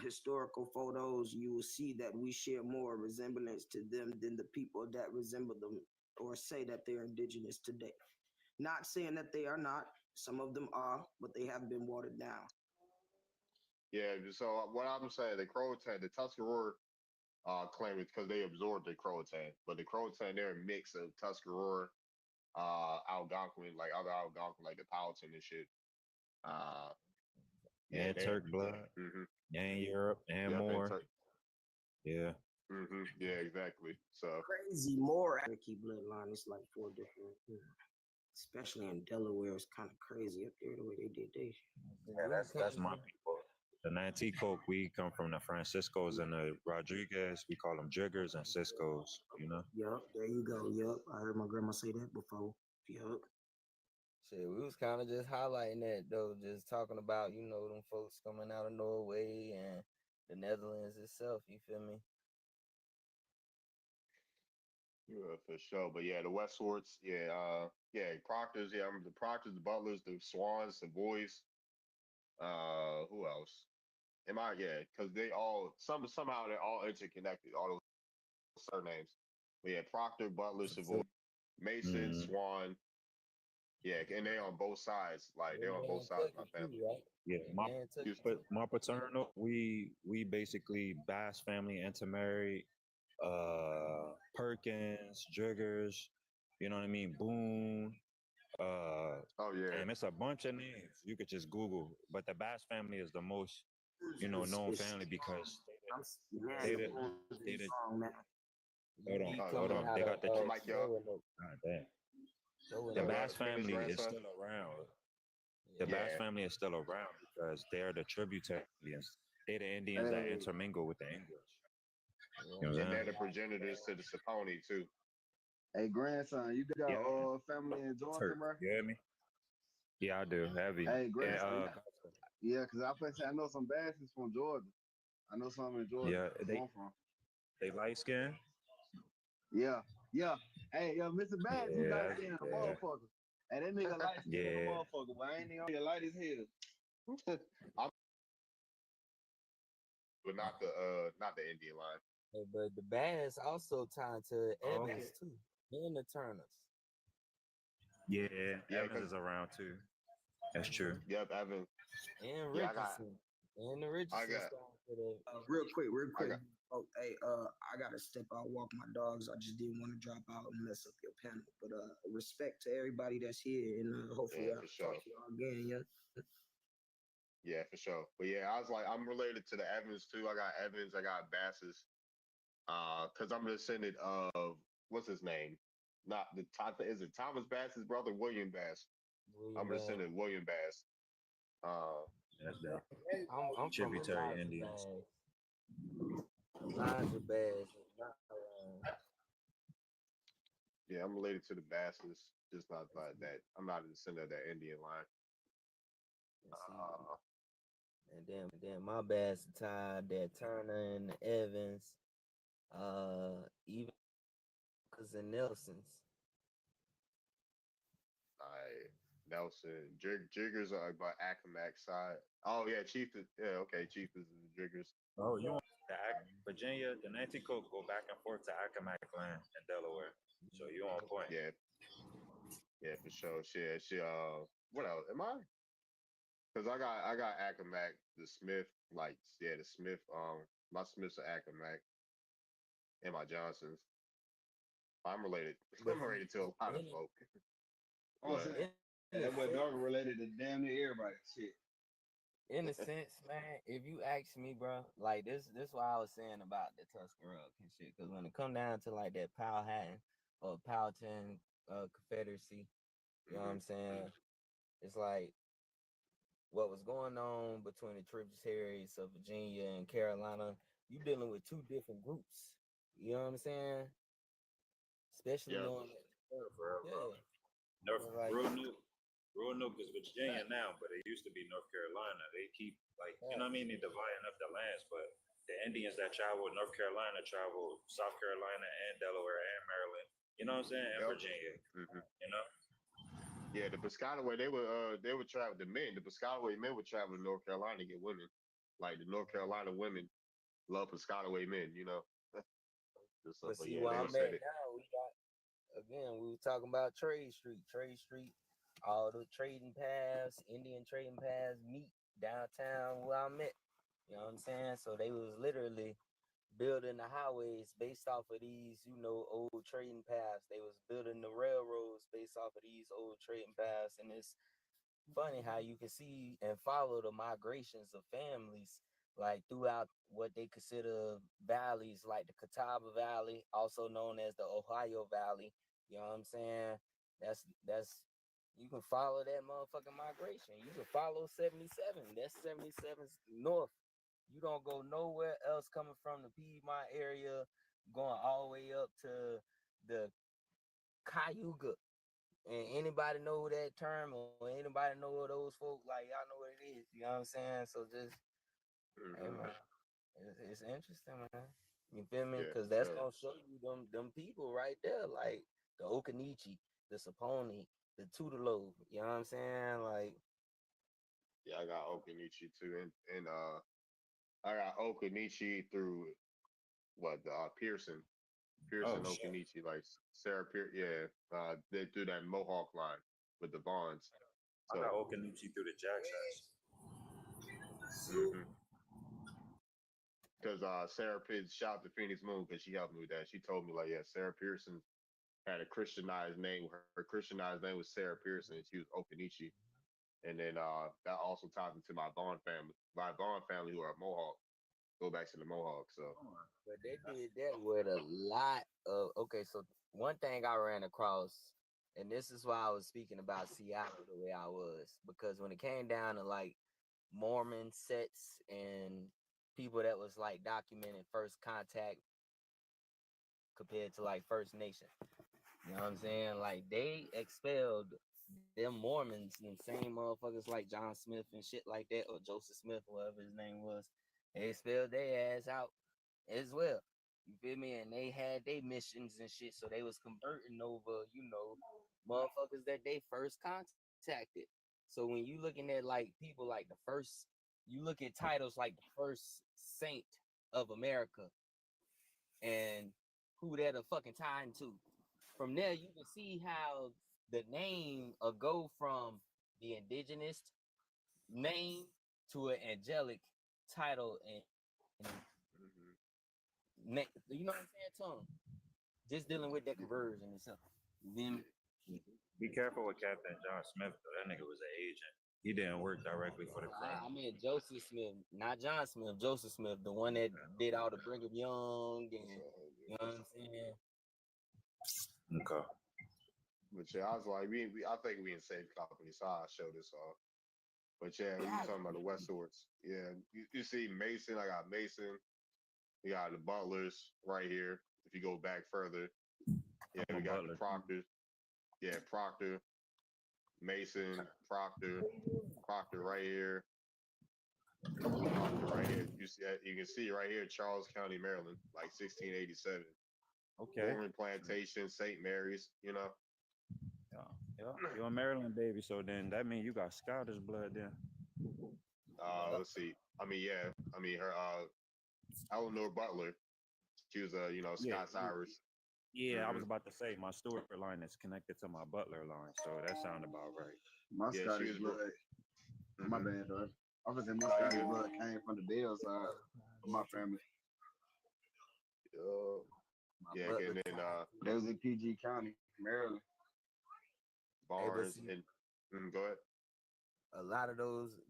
historical photos, you will see that we share more resemblance to them than the people that resemble them or say that they're indigenous today. Not saying that they are not. Some of them are, but they have been watered down. Yeah, so what I'm saying, the Croatan, the Tuscarora claim it because they absorbed the Croatan, but the Croatan they're a mix of Tuscarora, Algonquin, like other Algonquin, like the Powhatan and shit. Yeah, And Turk blood. And Europe and more. Yeah. Yeah, exactly. So Crazy more Cherokee bloodline. It's like 4 different, especially in Delaware. It's kind of crazy up there the way they did they. Yeah, that's my people. The Nanticoke, we come from the Franciscos and the Rodriguez. We call them Jiggers and Ciscos, you know? Yup, there you go. Yup, I heard my grandma say that before. Yup. Shit, we was kind of just highlighting that though, just talking about, you know, them folks coming out of Norway and the Netherlands itself, you feel me? yeah, for sure. But yeah, the Westwards, yeah, Proctors, yeah, I remember the Proctors, the Butlers, the Swans, the Boys. Who else? Yeah, because they all somehow they're all interconnected, all those surnames. But yeah, Proctor, Butler, Savoy, Mason, Swan. Yeah, and they on both sides. Like they're on both sides of my family. Yeah, my paternal, we basically Bass family intermarried, Perkins, Jiggers, you know what I mean, Boone. Oh yeah, damn, it's a bunch of names you could just Google, but the Bass family is the most, known family because hold on, they got the Mike, God damn. The Bass family is still around. The Bass family is still around because they're the tributaries. They're the Indians that intermingle with the English. You know what and I'm they're saying? the progenitors to the Saponi too. Hey, grandson, you got family in Georgia, bro? You hear me? Yeah, I do. Heavy. Hey, grandson. Yeah, because I know some basses from Georgia. I know some in Georgia. Yeah, they light skin. Yeah. Hey, yo, Mr. Bass, he light skin, a motherfucker. Hey, that nigga light skin, a motherfucker, but I ain't even light his head. But not the Indian line. Hey, but the Bass also tied to Evans too, and the Turners. Yeah, Evans is around too. That's true. Yep, Evans. And Richardson. And the Richardson real quick. Oh, hey, I gotta step out, walk my dogs. I just didn't want to drop out and mess up your panel. But respect to everybody that's here, and hopefully I'll talk to y'all again. Yeah. Yeah, for sure. But yeah, I was like, I'm related to the Evans too. I got Evans, I got Basses. Because I'm descendant of what's his name? Not the is it Thomas Bass's brother, William Bass? I'm descendant of William Bass. That's that. I'm tributary from Indians. Elijah Bass. Yeah, I'm related to the Basses, just not by that. I'm not a descendant of that Indian line. And then my Bass tied that Turner and the Evans, even and Nelsons. Nelson, Jiggers are by Accomack side. Oh yeah, Chief is Chief is the Jiggers. Oh, you want Virginia, the Nanticoke go back and forth to Accomack land in Delaware. So you on point. Yeah. Yeah, for sure. What else? Am I? Because I got Ackermack, the Smith, like yeah, the Smith. My Smiths are Ackermack, and my Johnsons. I'm related. But I'm see, related to a lot of in folk. Oh, But so in that a boy sense, dog related to damn near everybody. Shit. man, if you ask me, bro, like this what I was saying about the Tuscarora and shit. Because when it come down to like that Powhatan or Powhatan Confederacy, you know what I'm saying? It's like what was going on between the tributaries of Virginia and Carolina. You dealing with two different groups. You know what I'm saying? Especially yeah, on yeah, like Roanoke is Virginia now, but it used to be North Carolina. They keep like you know what I mean, they dividing up the lands, but the Indians that travel North Carolina travel South Carolina and Delaware and Maryland. You know what I'm saying? And yep. Virginia. You know? Yeah, the Piscataway they would travel the Piscataway men would travel to North Carolina to get women. Like the North Carolina women love Piscataway men, you know. Just but but see yeah, where they would I'm say at that. now, we got again, we were talking about Trade Street. Trade Street, all the trading paths, Indian trading paths meet downtown where I'm at. You know what I'm saying? So they was literally building the highways based off of these, old trading paths. They was building the railroads based off of these old trading paths. And it's funny how you can see and follow the migrations of families like throughout what they consider valleys like the Catawba Valley, also known as the Ohio Valley. You know what I'm saying? That's you can follow that motherfucking migration. You can follow 77. That's 77's north. You don't go nowhere else coming from the Piedmont area, going all the way up to the Cayuga. And anybody know that term or anybody know those folks, like y'all know what it is. You know what I'm saying? So just, hey man, it's interesting, man. You feel me? Yeah, Because for that's sure. gonna show you them people right there, like the Okanichi, the Saponi, the Tudelo. You know what I'm saying? Like, Yeah, I got Okinichi too, and I got Okinichi through what the Pearson, Oh Pearson shit. Okinichi, like Sarah Pierce. Yeah, they through that Mohawk line with the bonds. I got So, Okanichi through the Jacksons. because Sarah Pitts, shout out to Phoenix Moon because she helped me with that. She told me like, yeah, Sarah Pearson had a Christianized name. Her Christianized name was Sarah Pearson, and she was Okinichi. And then that also ties into my Bond family. My Bond family, who are Mohawk, go back to the Mohawk. So, but they did that with a lot of. Okay, so one thing I ran across, and this is why I was speaking about Seattle the way I was, because when it came down to like Mormon sets and people that was like documenting first contact compared to like First Nation. You know what I'm saying? Like they expelled them Mormons and same motherfuckers like John Smith and shit like that, or Joseph Smith, whatever his name was. They expelled their ass out as well. You feel me? And they had their missions and shit, so they was converting over, motherfuckers that they first contacted. So when you looking at like people like the first, you look at titles like the first saint of America and who they're the fucking time to. From there, you can see how the name will go from the indigenous name to an angelic title and you know what I'm saying, Tom? Just dealing with that conversion itself. Then Be careful with Captain John Smith, though. That nigga was an agent. He didn't work directly for the crown. I mean Joseph Smith, not John Smith, Joseph Smith, the one that did all the Brigham Young and you know what I'm saying? Okay. but yeah, I was like, I think we in the same company, so I show this off. But yeah, you talking about the West Swords? Yeah, you see Mason. I got Mason. We got the Butlers right here. If you go back further, yeah, I'm a we got the butler. Proctors. Yeah, Proctor, Mason, Proctor right here. Proctor right here. You can see right here, Charles County, Maryland, like 1687. Okay. Bowling Plantation, St. Mary's. You know. Yeah. You're a Maryland baby, so then that means you got Scottish blood then. Let's see. I mean, yeah. I mean, her Eleanor Butler. She was Yeah. Scots Irish. Yeah, I was about to say my Stewart line is connected to my Butler line, so that sound about right. My Yeah, she Scottish was. blood. My bad, though. I was saying my Nah, you Scottish good. blood came from the Bell side of my family. My Yeah, butler and then side. They was in PG County, Maryland. Hey, but Barnes see, and go ahead. a lot of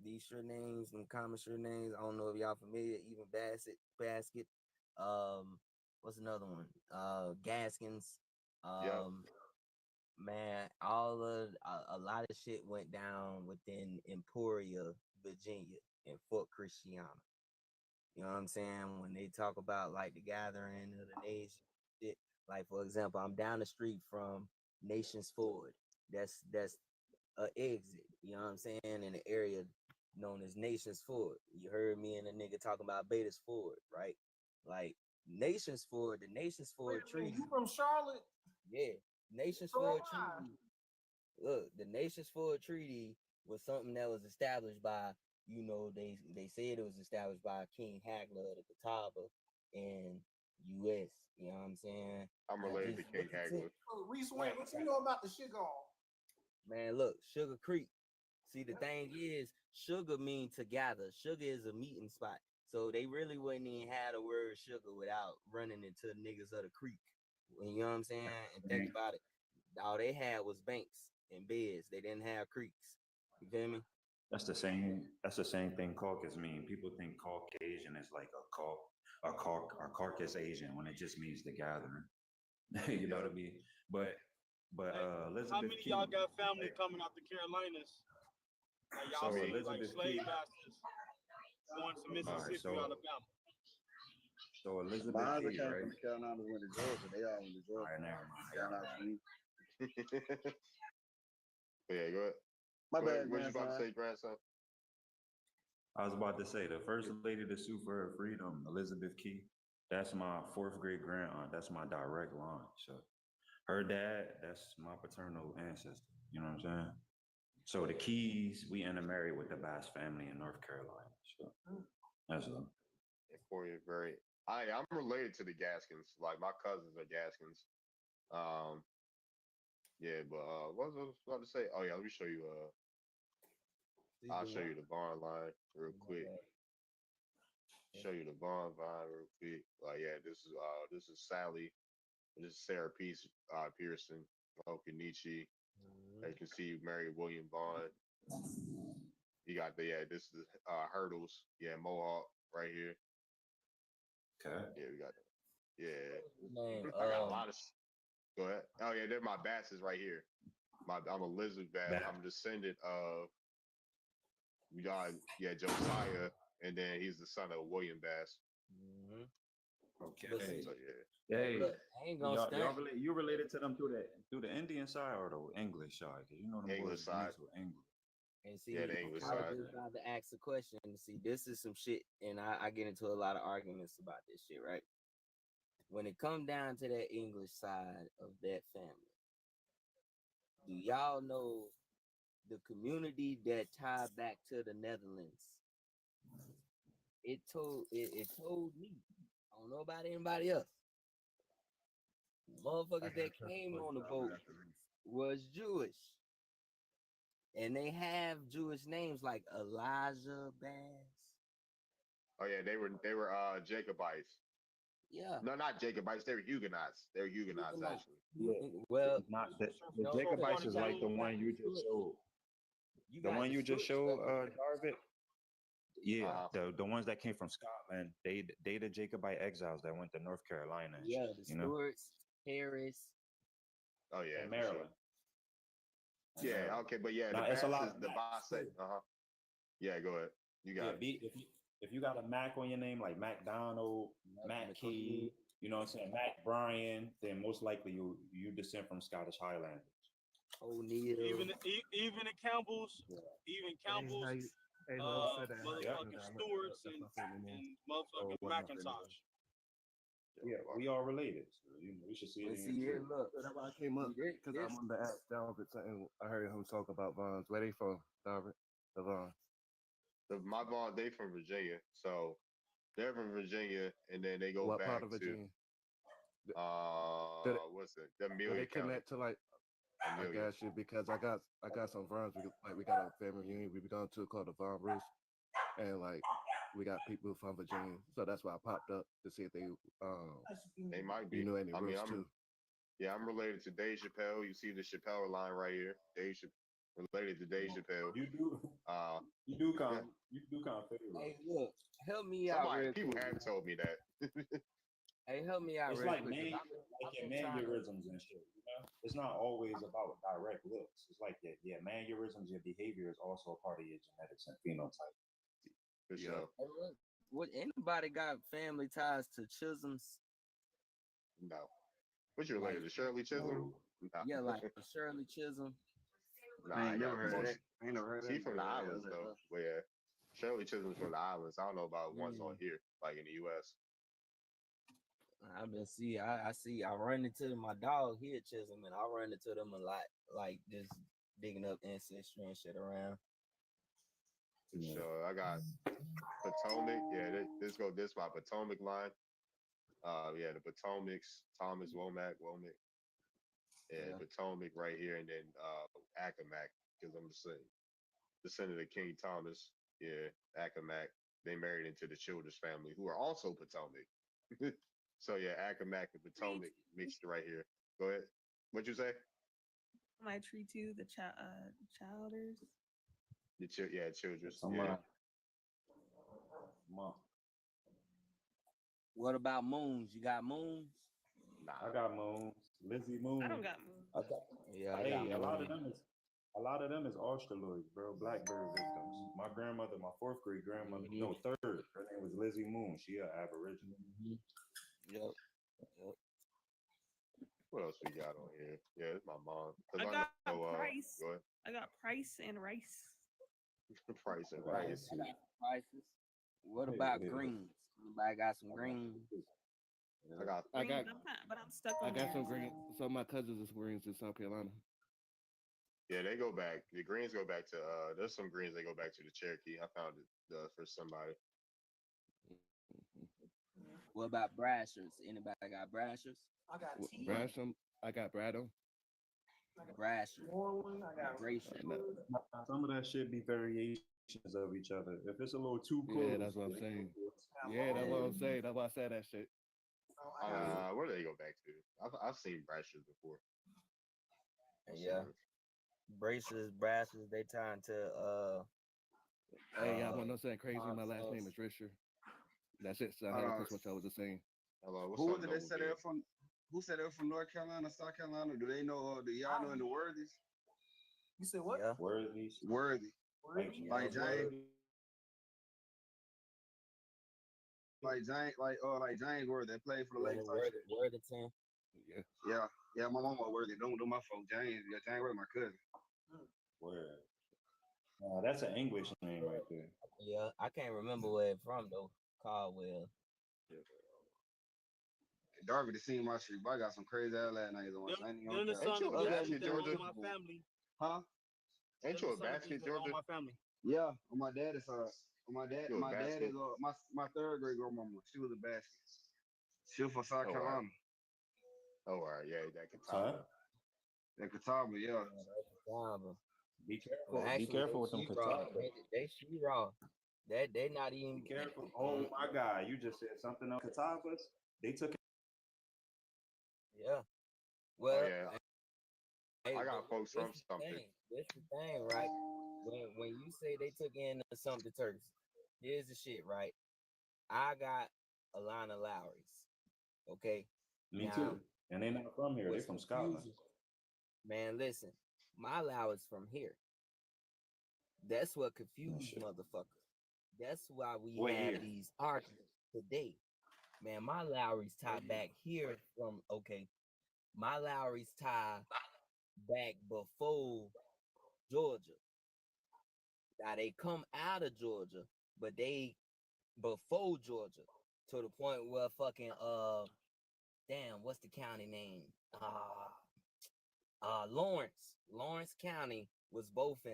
these sure names, them common sure names. I don't know if y'all familiar. Even Basket. What's another one? Gaskins. Yep. Man, all of a lot of shit went down within Emporia, Virginia, and Fort Christiana. You know what I'm saying? When they talk about like the gathering of the nation, shit, like for example, I'm down the street from Nations Ford. That's a exit. You know what I'm saying? In the area known as Nations Ford. You heard me and the nigga talking about Betas Ford, right? Like Nations Ford, the Nations Ford Treaty. You from Charlotte? Yeah, Nations So Ford am I. Treaty. Look, the Nations Ford Treaty was something that was established by, they said it was established by King Hagler of the Catawba in U.S. You know what I'm saying? I'm related to King Hagler. Reese Wayne, what you know about the sugar? Man, look, Sugar Creek. See, the thing is, sugar mean to gather. Sugar is a meeting spot. So they really wouldn't even have the word sugar without running into niggas of the creek. You know what I'm saying? And think about it. All they had was banks and beds. They didn't have creeks. You feel me? That's the same. That's the same thing caucus mean. People think Caucasian is like a carcass Asian when it just means the gathering. You know what I mean? But How Elizabeth many of Key. y'all got family coming out the Carolinas? Like y'all So see like Elizabeth slave Key. masters going to Mississippi, so Alabama. so Elizabeth Mine Key, came right? from the Carolinas, went to Georgia. They all went to All Georgia. right, never mind. Carolina Yeah, go ahead. My Go ahead. bad, What you about to grandson. say, grandson? I was about to say the first lady to sue for her freedom, Elizabeth Key. That's my fourth grade grand aunt. That's my direct line. So her dad, that's my paternal ancestor. You know what I'm saying? So the Keys, we intermarried with the Bass family in North Carolina. So that's all. Very. I'm related to the Gaskins. Like my cousins are Gaskins. Um, yeah, but what was I about to say? Oh yeah, let me show you. I'll show you the barn line real quick. Show you the barn line real quick. Like yeah, this is Sally. This is Sarah Pearson. Okenichi. You can see Mary William Bond. You got this is Hurdles. Yeah, Mohawk right here. Okay. Yeah, we got that. Yeah. Man, I got a lot of. Go ahead. Oh yeah, they're my Basses right here. I'm a lizard bass. I'm a descendant of. We got Josiah, and then he's the son of William Bass. Okay. So Hey, look, I ain't gonna y'all stunt. you related to them through the Indian side or the English side? Cause you know them English boys side. mixed with English. And see, Yeah, the English I was side. just about to ask a question. See, this is some shit, and I get into a lot of arguments about this shit, right? When it come down to that English side of that family, do y'all know the community that tied back to the Netherlands? It told me. I don't know about anybody else. Motherfuckers that came on the boat was Jewish. And they have Jewish names like Elijah Bass. Oh yeah, they were Jacobites. Yeah. No, not Jacobites. They were Huguenots. They were Huguenots actually. Yeah. Well, not the Jacobites is like the one you just showed. The one you just showed, Darvin. Yeah, the ones that came from Scotland, they the Jacobite exiles that went to North Carolina. And yeah, shit, the Stewarts, Harris. Oh yeah, and Maryland. Sure. Yeah, okay, but yeah, Now, the it's a lot Basses, of the Macs, Basse. too. Yeah, go ahead. You got it. If you got a Mac on your name like MacDonald, Mac Key, you know what I'm saying, Mac Bryan, then most likely you descend from Scottish Highlanders. O'Neill. Even the Campbells, motherfucking Stewarts and motherfucking McIntosh. Yeah, we all related. So, we should see it in See here, look. That's why I came up because I wanted to ask Dalvin something. I heard him talk about Vons. Where they from, Dalvin? The Vons. My Vaughn, they from Virginia, so they're from Virginia, and then they go What back part of to Virginia? What's it? The Do Amelia they County. connect to like? I Amelia. got you because I got some Vons. We got a family reunion. We be going to called the Von Bruce, and like we got people from Virginia, so that's why I popped up to see if they might be. you know any I mean, Roots too. I'm related to Dave Chappelle. You see the Chappelle line right here. Related to Dave Chappelle. You do. You do kind of favor. Hey, look, help me out Somebody, real people quick. have told me that. Hey, help me out It's real like quick. 'Cause your mannerisms and shit. You know, it's not always about direct looks. It's like your mannerisms, your behavior is also a part of your genetics and phenotype. For sure. Hey, look, what anybody got family ties to Chisholms? No. What you related to Shirley Chisholm? Nah. Yeah, like Shirley Chisholm. Nah, I ain't never heard of most- that. I ain't never heard of She that. from the islands though. Well, yeah. Shirley Chisholm's from the islands. I don't know about ones on here, like in the US. I run into my dog here at Chisholm, and I run into them a lot, like just digging up ancestry and shit around. So I got Potomac. Yeah, this my Potomac line. Yeah, the Potomac's Thomas Womack. Yeah, Potomac right here, and then Accomack, because I'm descendant of King Thomas. Yeah, Accomack. They married into the Childers family, who are also Potomac. So yeah, Accomack and Potomac mixed right here. Go ahead. What'd you say? My tree too, the Childers. Childers. Yeah. What about Moons? You got Moons? Nah. I got Moons. Lizzie Moon. I don't got Moons. I got a lot of them is Australoids, bro. Blackbird victims. My grandmother, my fourth grade grandmother, no, third. Her name was Lizzie Moon. She an Aboriginal. Yep. What else we got on here? Yeah, it's my mom. I got Price. Go ahead. I got Price and Rice. Price and Rice. I got Prices. What about greens? Anybody got some greens? I got But I'm stuck on some greens. Some of my cousins is greens in South Carolina. Yeah, they go back. The greens go back to there's some greens that go back to the Cherokee. I found it for somebody. What about Brashers? Anybody got Brashers? I got T. Brasham. I got Brado. Brasher. I got Some of that shit be variations of each other. If it's a little too close. Yeah, that's what I'm saying. Yeah, that's what I'm saying. That's why I said that shit. Where do they go back to? I've seen Brashers before. Yeah. Braces, brasses, they tie into Hey, y'all want to know something crazy? My last name is Risher. That's it. So I had to what I was just saying. Hello, Who did they say they're from? Who said they're from North Carolina, South Carolina? Do they know? Do y'all know in the Worthies? You said what? Yeah. Worthy. Like James. Like James Worthy. They played for the Lakers. Worthington. Yeah. My mama Worthy. Don't do my folk. James Worthy, my cousin. Word. That's an English name right there. Yeah, I can't remember where it's from though. Caldwell. Darby to see my shit, but I got some crazy ass last nights on. Ain't you a basket, Georgia? My family. Huh? Ain't you a basket, Georgia? My family. Yeah, on my dad's side. My dad is my third great grandmama. She was a basket. She was from South Carolina. Oh, all right, yeah, that Catawba. That Catawba, yeah. Be careful. Well, actually, be careful with them Catawba. They she raw. They not even. Be careful. Oh my God, you just said something else. Catawbas, they took. Yeah. Well, I got folks from something. That's the thing, right? When you say they took in something Turks, here's the shit, right? I got a line of Lowry's. Okay. Me too. And they're not from here. They're from Scotland. Man, listen, my Lowry's from here. That's what confused motherfuckers. That's why we have these arguments today. Man, my Lowry's tie back here from my Lowry's tie back before Georgia. Now they come out of Georgia, but they before Georgia to the point where fucking what's the county name? Lawrence County was both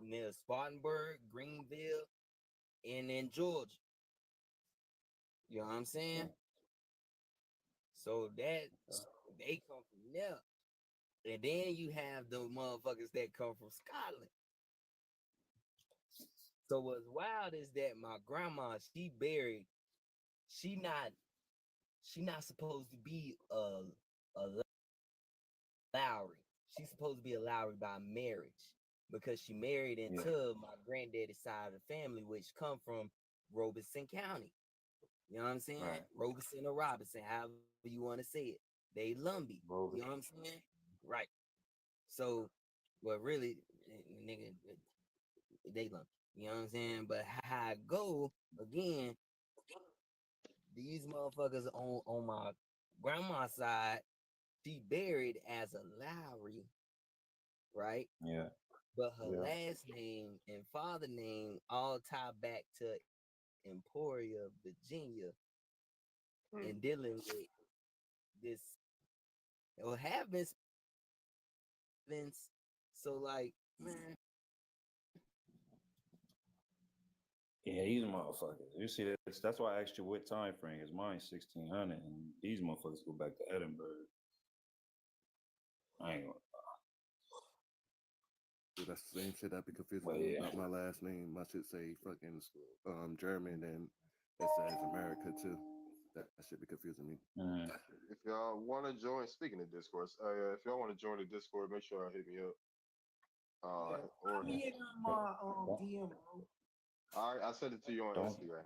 near Spartanburg, Greenville, and in Georgia. You know what I'm saying? So that they come from there. And then you have the motherfuckers that come from Scotland. So what's wild is that my grandma, she not supposed to be a Lowry. She's supposed to be a Lowry by marriage because she married into my granddaddy's side of the family, which come from Robeson County. You know what I'm saying? Right. Robeson or Robinson, however you want to say it. They Lumbee. You know what I'm saying? Right. So, well, really, nigga, they Lumbee. You know what I'm saying? But how I go again, these motherfuckers on my grandma's side, she buried as a Lowry, right? Yeah. But her Yeah. last name and father name all tie back to Emporia, Virginia, and dealing with this or have been Vince. So like, man, Yeah, these motherfuckers. You see this? That's why I asked you what time frame. Cause mine's 1600, and these motherfuckers go back to Edinburgh. I ain't gonna. Dude, that's the same shit that be confusing But me yeah. about my last name. My shit say fucking German, and it says America too. That should be confusing me. If y'all want to join, speaking of Discord, if y'all want to join the Discord, make sure y'all hit me up. Or He in my DM, bro. all right, I sent it to you on Don't- Instagram.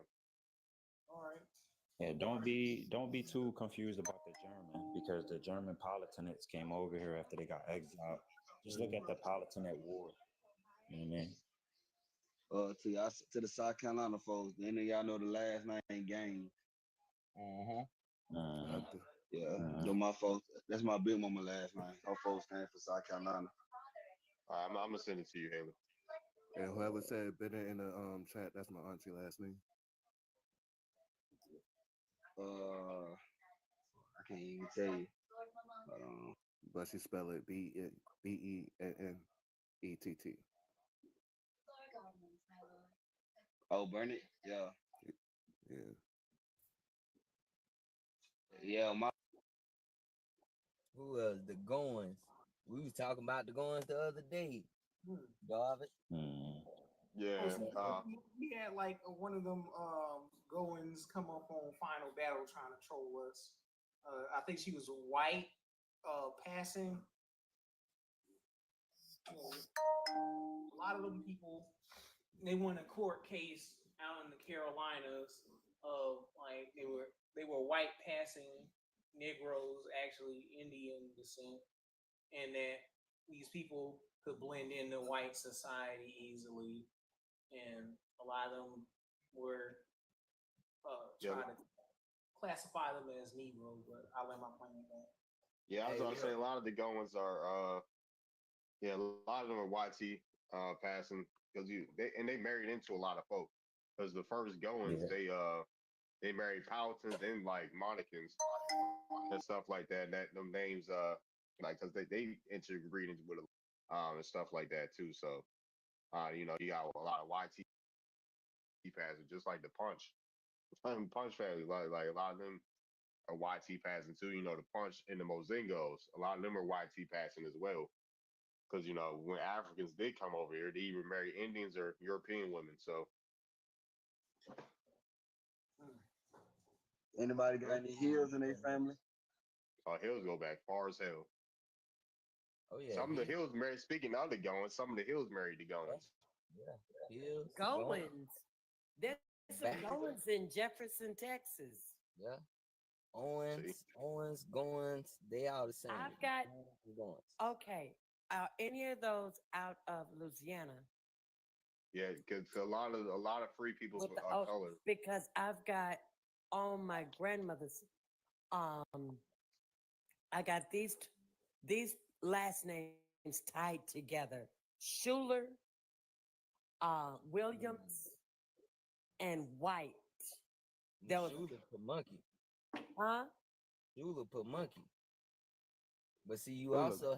All right. Yeah, don't be too confused about the German because the German Palatinates came over here after they got exiled. Just look at the Palatinate War. You know what I mean? To the South Carolina folks, then y'all know the last name Gaines. Yeah, they're my folks. That's my big mama last name. Her folks came from South Carolina. I'm gonna send it to you, Haley. And whoever said better in the chat, that's my auntie last name. I can't even tell you. But she spell it Bennett. Oh, Burnett? Yeah. Yeah. Yeah, my who else? The Goins. We was talking about the Goins the other day. David. Yeah. We had like one of them goings come up on Final Battle trying to troll us. I think she was white, passing. You know, a lot of them people, they won a court case out in the Carolinas of like they were white passing Negroes, actually Indian descent, and that these people could blend into white society easily, and a lot of them were trying to classify them as Negro, but I let my point on that. Yeah, I was gonna say a lot of the goings are a lot of them are YT passing because they married into a lot of folk. Because the first goings they married Powhatans and like Monicans and stuff like that. That them names like because they interbreed into with and stuff like that too. So you know, you got a lot of YT passing, just like the Punch family. Like a lot of them are YT passing too. You know, the Punch and the Mozingos, a lot of them are YT passing as well. Because you know, when Africans did come over here, they either married Indians or European women. So, anybody got any Hills in their family? Hills go back far as hell. Oh yeah. Some of the Hills married. Speaking of the Goins, some of the Hills married the Goins. Yeah. Hills. Goins. There's some Goins in Jefferson, Texas. Yeah. Owens, Goins, they all the same. I've got Goins. okay. Are any of those out of Louisiana? Yeah, because a lot of free people With are colored. Because I've got on my grandmother's. I got these last names tied together: Schuler, Williams, and White. There was Schuler put monkey. Huh? Schuler put monkey. But see, you also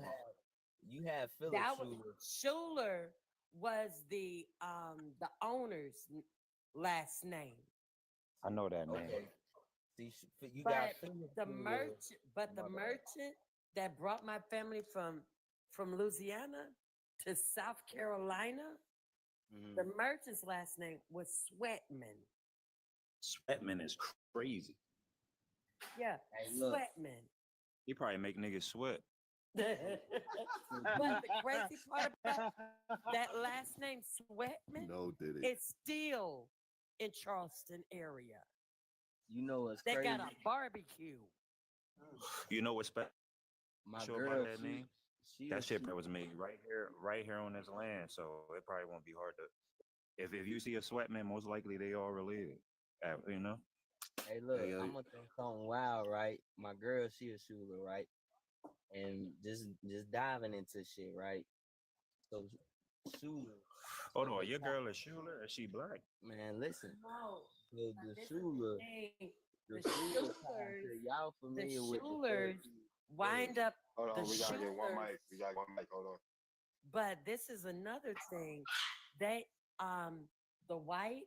have Philip Schuler. Schuler was the owner's last name. I know that name. Okay. See, you But got the merchant that brought my family from Louisiana to South Carolina, the merchant's last name was Sweatman. Sweatman is crazy. Yeah, Hey, look. Sweatman. He probably make niggas sweat. But the crazy part about that last name, Sweatman, No, did it? it's still in Charleston area. You know what's They crazy? got a barbecue. You know what's special My about girl, that name? she That a shit shooter. was made right here on this land, so it probably won't be hard to. If you see a Sweatman, most likely they all related. You know. Hey, look, Hey, I'm gonna throw something wild, right? My girl, she a shooter, right? And just diving into shit, right? So shooter. Hold on, your girl is Schuler? Is she black? Man, listen. No. So the This is shooter, the the shooter Schulers, y'all the familiar with the Schulers wind up Hold the on, we gotta get one Schulers. mic. We got one mic. Hold on. But this is another thing. They the White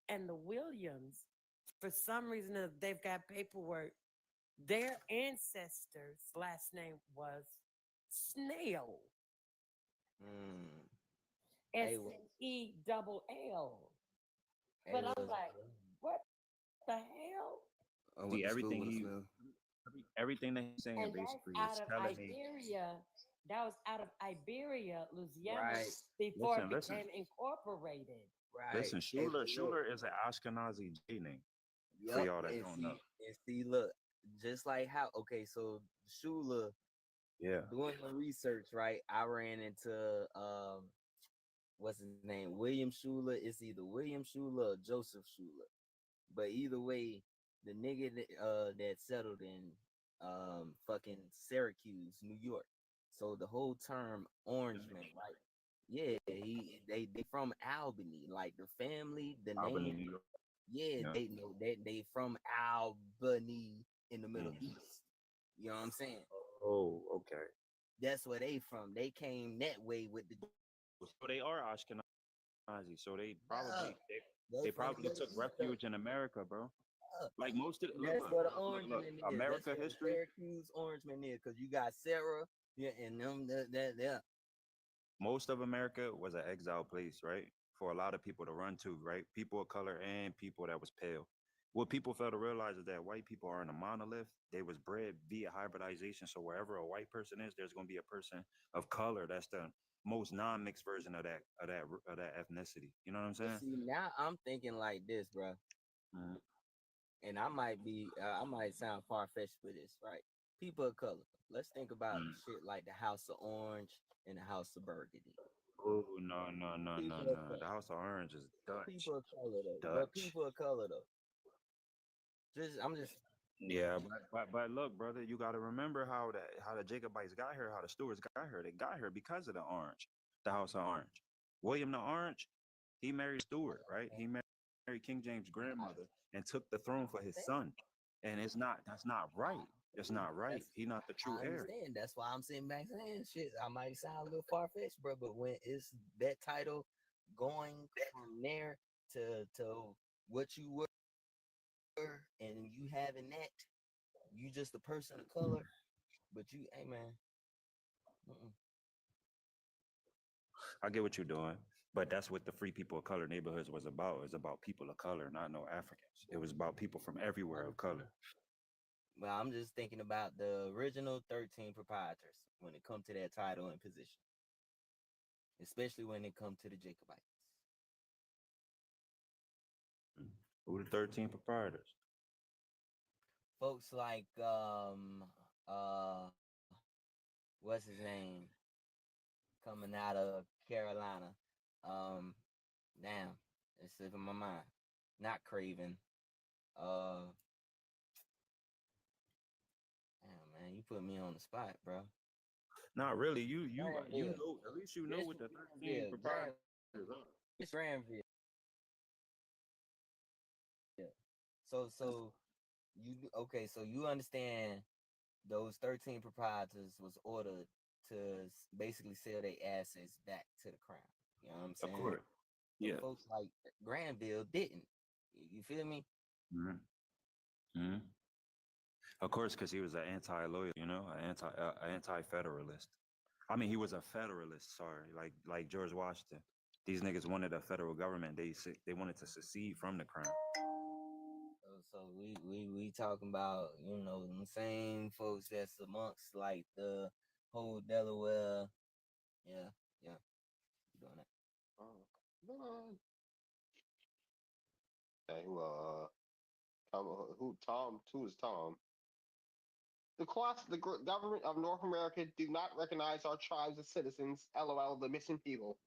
and the Williams, for some reason they've got paperwork. Their ancestors' last name was Snail. Hey, Snell. hey, But I'm was like, what the hell? I went See, to school everything with a he, snail. everything that he's saying And that's basically out is of telling me. Iberia. That was out of Iberia, Louisiana, right, before it Listen. became incorporated. right. Listen, Hey, Schuler but look, is an Ashkenazi J name. For yup, y'all that and don't know. see, look, just like how, okay, so Shula, Yeah. doing the research, right? I ran into what's his name? William Shula. It's either William Shula or Joseph Shula. But either way, the nigga that settled in fucking Syracuse, New York. So the whole term Orangeman, right? Yeah, they from Albany, like the family, the Albany, name. New York. Yeah, Yeah. they know that they from Albany in the Middle East. You know what I'm saying? Oh, okay. That's where they from. They came that way with the. So they are Ashkenazi. So they They from probably the took Middle East. refuge in America, bro. Like most of That's where the look, Orangeman is. That's America where the history. Syracuse Orangeman is, because you got Sarah, yeah, and them that. Most of America was an exile place, right? For a lot of people to run to, right? People of color and people that was pale. What people fail to realize is that white people aren't a monolith. They was bred via hybridization. So wherever a white person is, there's going to be a person of color. That's the most non-mixed version of that ethnicity. You know what I'm But saying? see, now I'm thinking like this, bro, and I might sound far fetched for this, right? People of color. Let's think about shit like the House of Orange and the House of Burgundy. Oh no. People of color. The House of Orange is Dutch. People of color though. But Dutch. people of color though. I'm just. Yeah, but look, brother, you got to remember how the Jacobites got here, how the Stuarts got here. They got here because of the Orange, the House of Orange. William the Orange, he married Stuart, right? He married King James' grandmother and took the throne for his son. And that's not right. It's not right. He's not the true I heir. understand. That's why I'm sitting back saying shit. I might sound a little far fetched, bro, but when it's that title going from there to what you were and you having that, you just a person of color, but you, hey man. I get what you're doing, but that's what the Free People of Color neighborhoods was about. It's about people of color, not no Africans. It was about people from everywhere of color. Well, I'm just thinking about the original 13 proprietors when it comes to that title and position, especially when it comes to the Jacobites. Who the 13 proprietors? Folks like what's his name, coming out of Carolina. Damn, it's slipping my mind. Not Craven. Damn, man, you put me on the spot, bro. Not really. You know, at least you know what the 13 proprietors are. It's Granville. Yeah. So you okay? So you understand those 13 proprietors was ordered to basically sell their assets back to the crown. You know what I'm saying? Of course. So Yeah. folks like Granville didn't. You feel me? Mm-hmm. Of course, because he was an anti-loyal, you know, an anti-federalist. I mean, he was a federalist. Sorry, like George Washington. These niggas wanted a federal government. They wanted to secede from the crown. So we talking about, you know, the same folks that's amongst like the whole Delaware. Yeah, yeah, doing that. Hey, Tom? Who is Tom? The government of North America do not recognize our tribes as citizens. LOL, the missing people.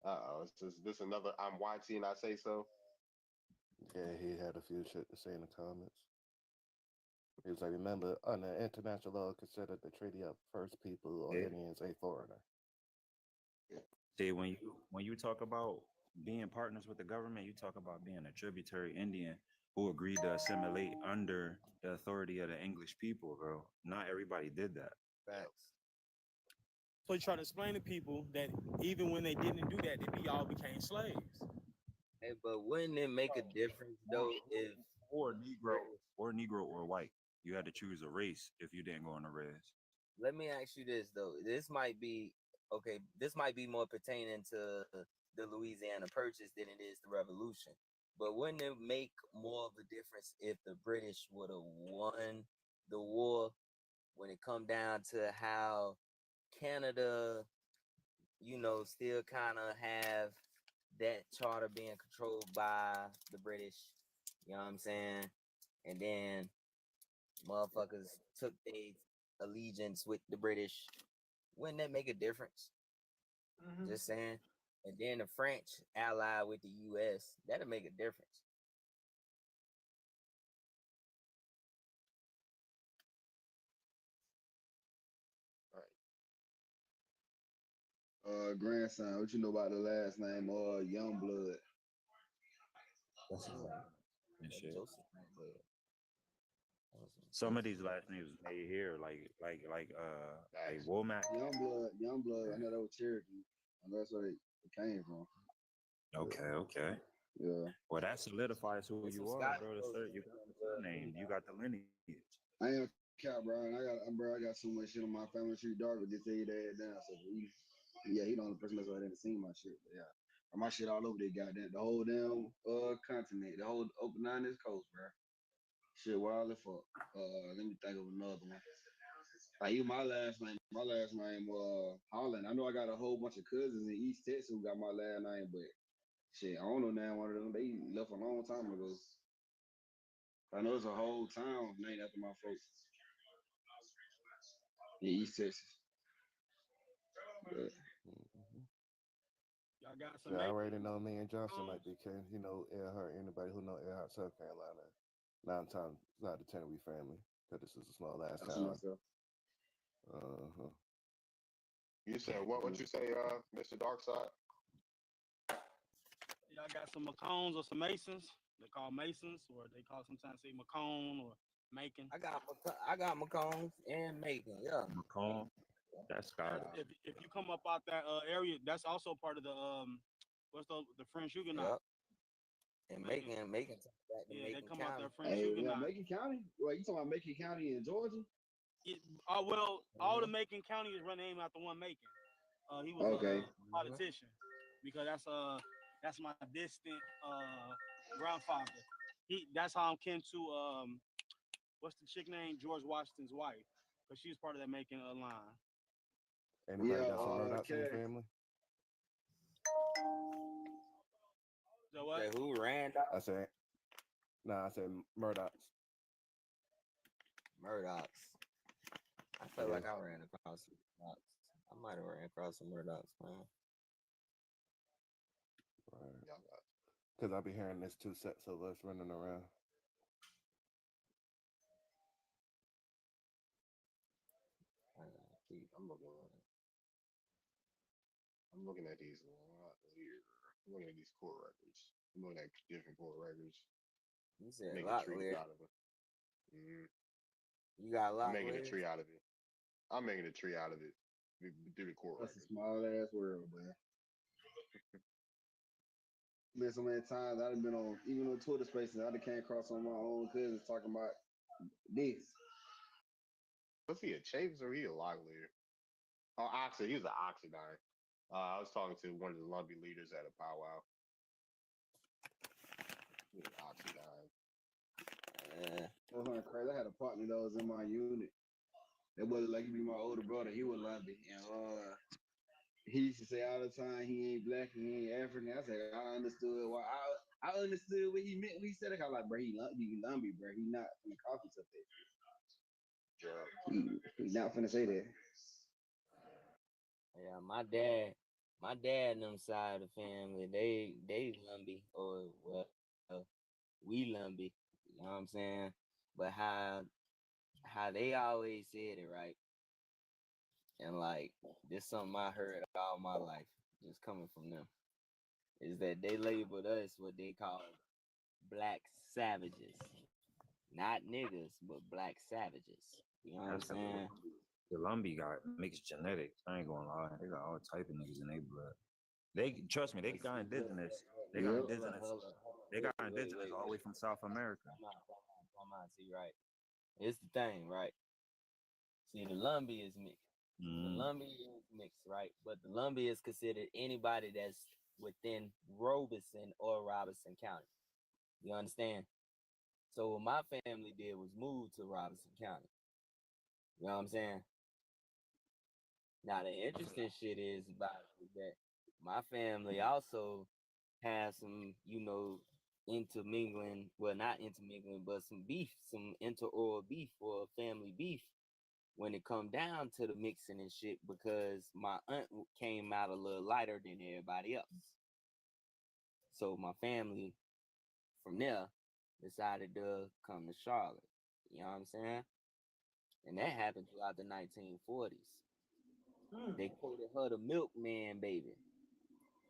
Uh-oh, is this another I'm YT and I say so? Yeah, he had a few shit to say in the comments. He was like, remember, under international law, considered the Treaty of First People or Indians a foreigner. See, when you talk about being partners with the government, you talk about being a tributary Indian who agreed to assimilate under the authority of the English people, bro. Not everybody did that. Facts. So you try to explain to people that even when they didn't do that, they all became slaves. Hey, but wouldn't it make a difference though if or Negro or white? You had to choose a race if you didn't go on the res. Let me ask you this though. This might be okay. This might be more pertaining to the Louisiana Purchase than it is the Revolution. But wouldn't it make more of a difference if the British would have won the war when it come down to how Canada, you know, still kind of have that charter being controlled by the British? You know what I'm saying? And then motherfuckers took their allegiance with the British. Wouldn't that make a difference? Just saying. And then the French allied with the US, that'll make a difference. Grandson, what you know about the last name? Youngblood. That's his name. And shit. Joseph. Some of these last names made here, like Womack. Youngblood. I know that was Cherokee. I know that's where it came from. Okay. Yeah. Well, that solidifies who you are, bro. You got the name. You got the lineage. I am cap, bro. And I got so much shit on my family tree. Dark would just tell you that down. So he the only person that's ever seen my shit. But yeah, my shit all over there, goddamn the whole damn continent, the whole open down this coast, bro. Shit, wild as fuck. Let me think of another one. Like you, my last name Holland. I know I got a whole bunch of cousins in East Texas who got my last name, but shit, I don't know now one of them. They left a long time ago. I know it's a whole town named after my folks in East Texas. But, Y'all got some. Yeah, I already know me and Johnson might be kin. You know, Earhart. Anybody who know Earhart, South Carolina. 9 times out of 10 we family because this is a small ass town. You said what? What you say, Mr. Darkside? Y'all got some Macones or some Masons? They call Masons, or they call sometimes say Macone or Macon. I got Macones and Macon. Yeah. Macone. That's Scottish. If you come up out that area, that's also part of the what's the French Huguenot. Yep. And Macon. Yeah, they come out there French hey, Huguenot. Macon County? Well, you talking about Macon County in Georgia? All the Macon counties run named after one Macon. He was a politician because that's my distant grandfather. That's how I'm kin to what's the chick name? George Washington's wife, because she's part of that Macon line. Anybody got some Murdochs in your family? So what? Say who? Randolph? I said Murdochs. Murdochs. I feel like I ran across some Murdochs. I might have ran across some Murdochs, man. Right. Because I'll be hearing there's 2 sets of us running around. I'm looking at these here. I'm looking at these court records. I'm looking at different court records. You said Make a lot a tree weird. out of it. You got a lot. I'm making a tree out of it. I'm making a tree out of it. Do the court That's records. a small ass world, man. Been so many times I've been on even on Twitter Spaces. I came across some of my own cousins talking about This. Was he a Chafes or he a log leader? Oh, Oxy. He was an Oxidine. I was talking to one of the Lumpy leaders at a powwow. He was Oxidine. That's not crazy. I had a partner that was in my unit. That wasn't like he be my older brother. He was lumpy. And he used to say all the time he ain't black and he ain't African. I said I understood why I understood what he meant when he said it. I was like, bro, he lumpy, bro. He not finna copy something. He not finna say that. Yeah, my dad and them side of the family, they Lumbee or well, we Lumbee. You know what I'm saying? But how they always said it, right? And like this something I heard all my life, just coming from them, is that they labeled us what they call black savages. Not niggas, but black savages. You know what I'm That's saying? the Lumbee got mixed genetics. I ain't gonna lie. They got all type of niggas in their blood. They trust me, they got indigenous. They got indigenous. They got indigenous all the way from South America. Come on, see, right? It's the thing, right? See, the Lumbee is mixed. The Lumbee is mixed, right? But the Lumbee is considered anybody that's within Robeson or Robinson County. You understand? So what my family did was move to Robinson County. You know what I'm saying? Now the interesting shit is about it that my family also has some, intermingling, well not intermingling, but some beef, some inter-oral beef or family beef when it come down to the mixing and shit, because my aunt came out a little lighter than everybody else. So my family from there decided to come to Charlotte. You know what I'm saying? And that happened throughout the 1940s. They quoted her the milkman baby.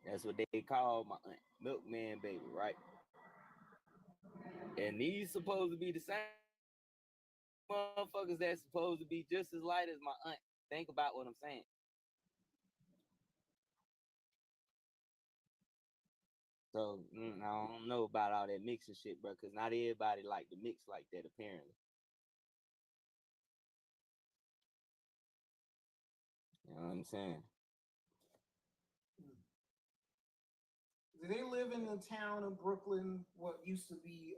That's what they called my aunt, milkman baby, right? And these supposed to be the same motherfuckers that's supposed to be just as light as my aunt. Think about what I'm saying. So I don't know about all that mixing shit, bro, because not everybody like to mix like that, apparently. You know what I'm saying? Do they live in the town of Brooklyn, what used to be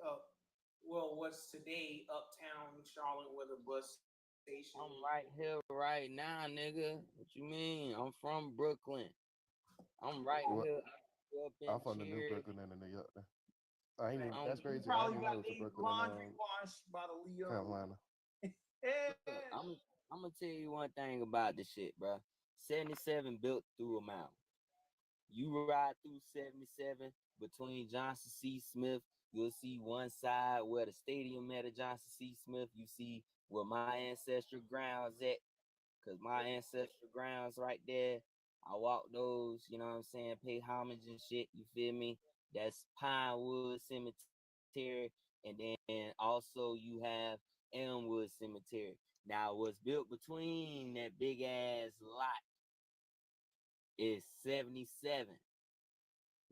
what's today uptown Charlotte, where the bus station? I'm right here, right now, nigga. What you mean? I'm from Brooklyn. I'm right here. I grew up I'm in from the New Cherry. Brooklyn in New York. I ain't even, that's You crazy. I probably didn't got know it was a they Brooklyn laundry in washed by the Leo. Carolina. I'm gonna tell you one thing about this shit, bro. 77 built through a mountain. You ride through 77 between Johnson C. Smith, you'll see one side where the stadium at at Johnson C. Smith. You see where my ancestral grounds at, because my ancestral grounds right there. I walk those, you know what I'm saying, pay homage and shit, you feel me? That's Pinewood Cemetery. And then also you have Elmwood Cemetery. Now, what's built between that big ass lot is 77.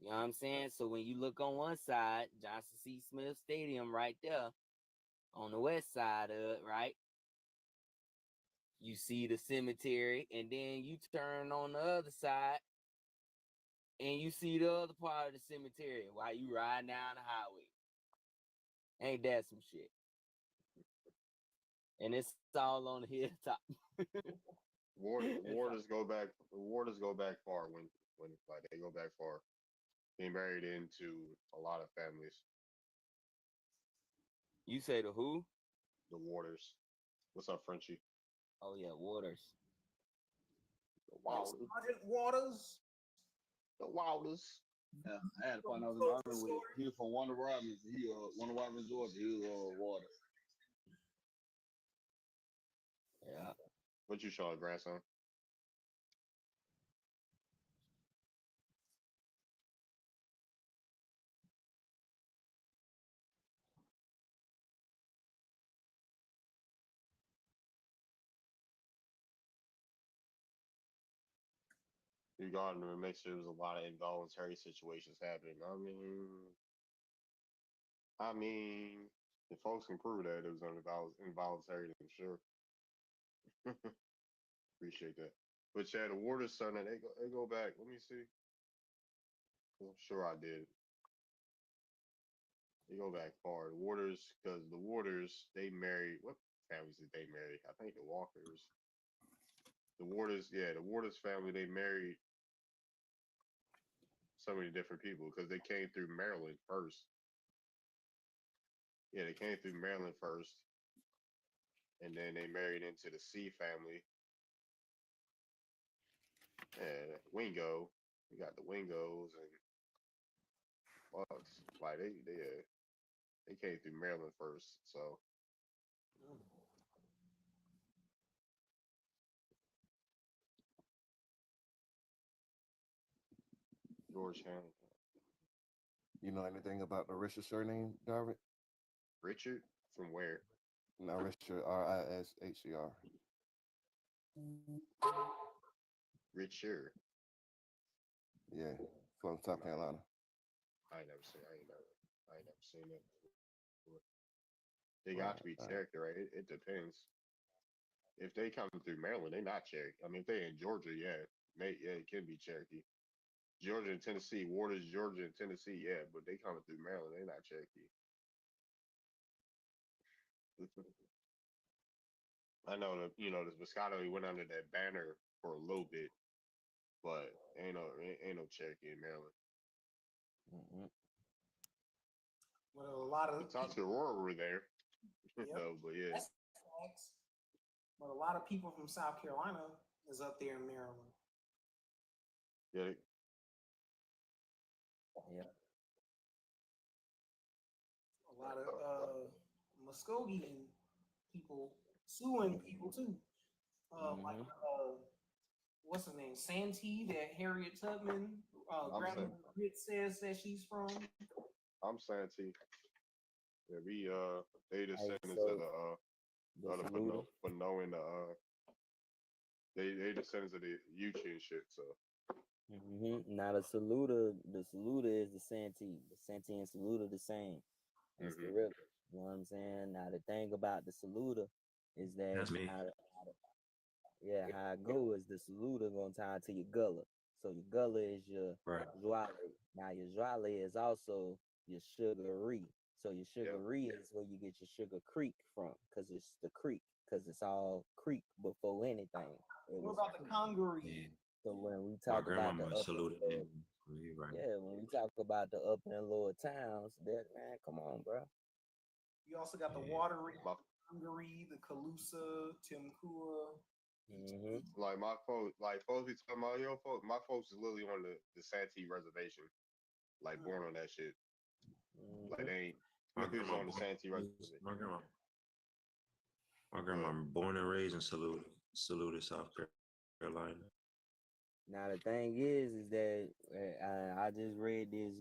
You know what I'm saying? So when you look on one side, Johnson C. Smith Stadium right there, on the west side of it, right? You see the cemetery, and then you turn on the other side, and you see the other part of the cemetery while you ride down the highway. Ain't that some shit? And it's all on the hilltop. Warders go back. Warders go back far when like they go back far. They married into a lot of families. You say the who? The Warders. What's up, Frenchie? Oh yeah, Waters. The Wilders. Sergeant Waters. The Wilders. Yeah, I had a partner I was in the army with. He was from Warner Robins. Warner Robins, Georgia. He was Water. Yeah. What you saw, grandson? You got to make sure there's a lot of involuntary situations happening. I mean, If folks can prove that it was involuntary, then sure. Appreciate that. But yeah, the Waters son, they go back. Let me see. I'm sure I did. They go back far. The Waters, because the Waters, they married. What families did they marry? I think the Walkers. The Waters, yeah, the Waters family, they married so many different people because they came through Maryland first. Yeah, they came through Maryland first, and then they married into the C family. And Wingo, we got the Wingos and Bucks. Like they came through Maryland first, so Georgetown. You know anything about the Richard surname, Darvin? Richard from where? No, Richard, Risher. Richard. Yeah, from South Carolina. I ain't never seen that before. They got to be Cherokee, right? It depends. If they come through Maryland, they not Cherokee. I mean, if they in Georgia, yeah, it can be Cherokee. Georgia and Tennessee, Waters, Georgia and Tennessee, yeah, but they coming through Maryland, they not Cherokee. I know that the Moscato he went under that banner for a little bit, but ain't no Cherokee in Maryland. Well, a lot of the Tuscarora were there, Yep. though, but yeah. That's facts. But a lot of people from South Carolina is up there in Maryland. Yeah. Yeah. A lot of Muskogean people suing people too. Like what's her name? Santee, that Harriet Tubman grandmother Grit says that she's from. I'm Santee. Yeah, we they descendants so of the Panoan, they descendants of the Yuchi and shit. So Now the Saluda is the Santee. The Santee and Saluda the same. It's the river. You know what I'm saying? Now the thing about the Saluda is that That's me. how it go is the Saluda gonna tie to your gullah. So your gullah is your Zwale. Now your Zwale is also your sugaree. So your sugaree is where you get your Sugar Creek from, because it's the creek, because it's all creek before anything. What about the Congaree? So when we talk about the when we talk about the upper and lower towns, that man, come on, bro. You also got the Wateree, Congaree, the Calusa, Timkua. like my folks be talking about my folks is literally on the Santee reservation, like born on that shit. Like they ain't My who's grandma on the Santee reservation. My grandma born and raised in Saluda, South Carolina. Now the thing is that I just read this,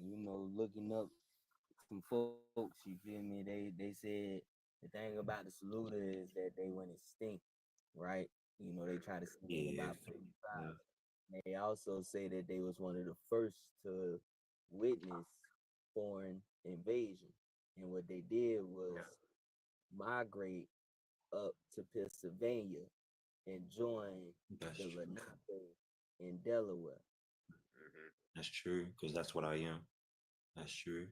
looking up some folks. You feel me? They said the thing about the Saluda is that they went extinct, right? They try to say about 45. They also say that they was one of the first to witness foreign invasion, and what they did was migrate up to Pennsylvania and join the Lenape in Delaware. That's true, because that's what I am. That's true.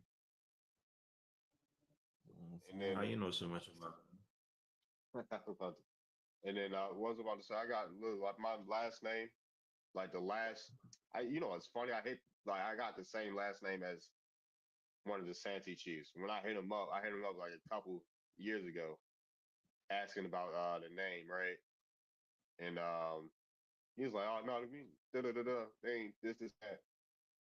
And then how you know so much about and then I was about to say I got like my last name, like the last it's funny, I got the same last name as one of the Santee chiefs. When I hit him up like a couple years ago asking about the name, right? And he was like, "Oh no, they ain't this, that."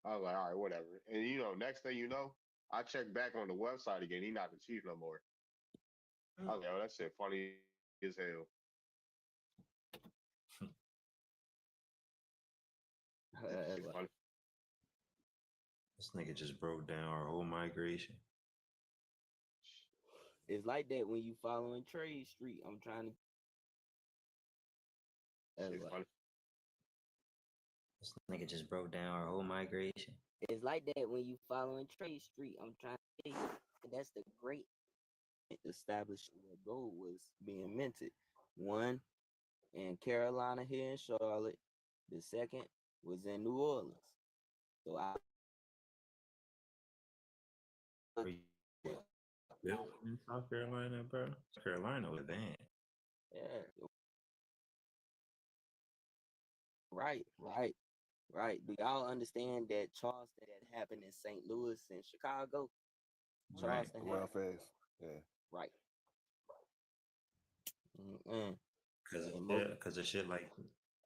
I was like, "All right, whatever." And next thing you know, I checked back on the website again. He not the chief no more. I was like, "Oh, that shit funny as hell." This nigga just broke down our whole migration. It's like that when you following Trade Street. I'm trying to. This nigga just broke down our whole migration. It's like that when you following Trade Street. I'm trying to tell you, that's the great established where gold was being minted. One in Carolina here in Charlotte. The second was in New Orleans. So I Built in South Carolina, bro. South Carolina was then. yeah, right. Do y'all understand that Charleston that happened in St. Louis and Chicago? Right. Charleston Well happened. fast. Yeah. Right. Mm-mm. Cause And yeah, cause of shit like,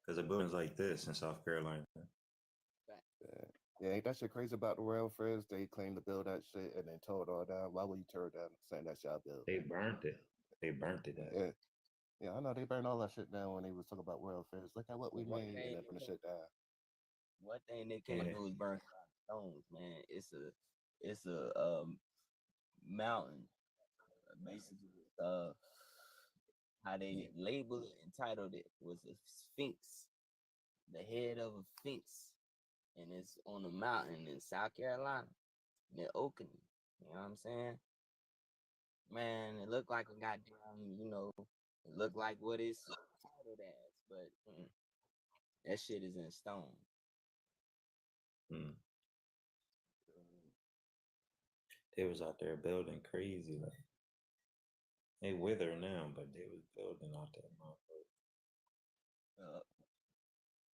cause of buildings like this in South Carolina. Yeah. Yeah, ain't that shit crazy about the rail fairs? They claim to build that shit and then tore it all down. Why would you tear it down saying that y'all built? They burnt it. They burnt it down. Yeah. Yeah, I know they burned all that shit down when they was talking about world fairs. Look at what we one made and thing then put the shit down. one thing they can't do is burn stones, man. It's a mountain. Basically, how they labeled it and titled it was a sphinx, the head of a sphinx, and it's on a mountain in South Carolina, near Oakland. You know what I'm saying? Man, it looked like a goddamn, it looked like what it's titled as, but that shit is in stone. Hmm. They was out there building crazy. Like, they wither now, but they was building out that motherfucker.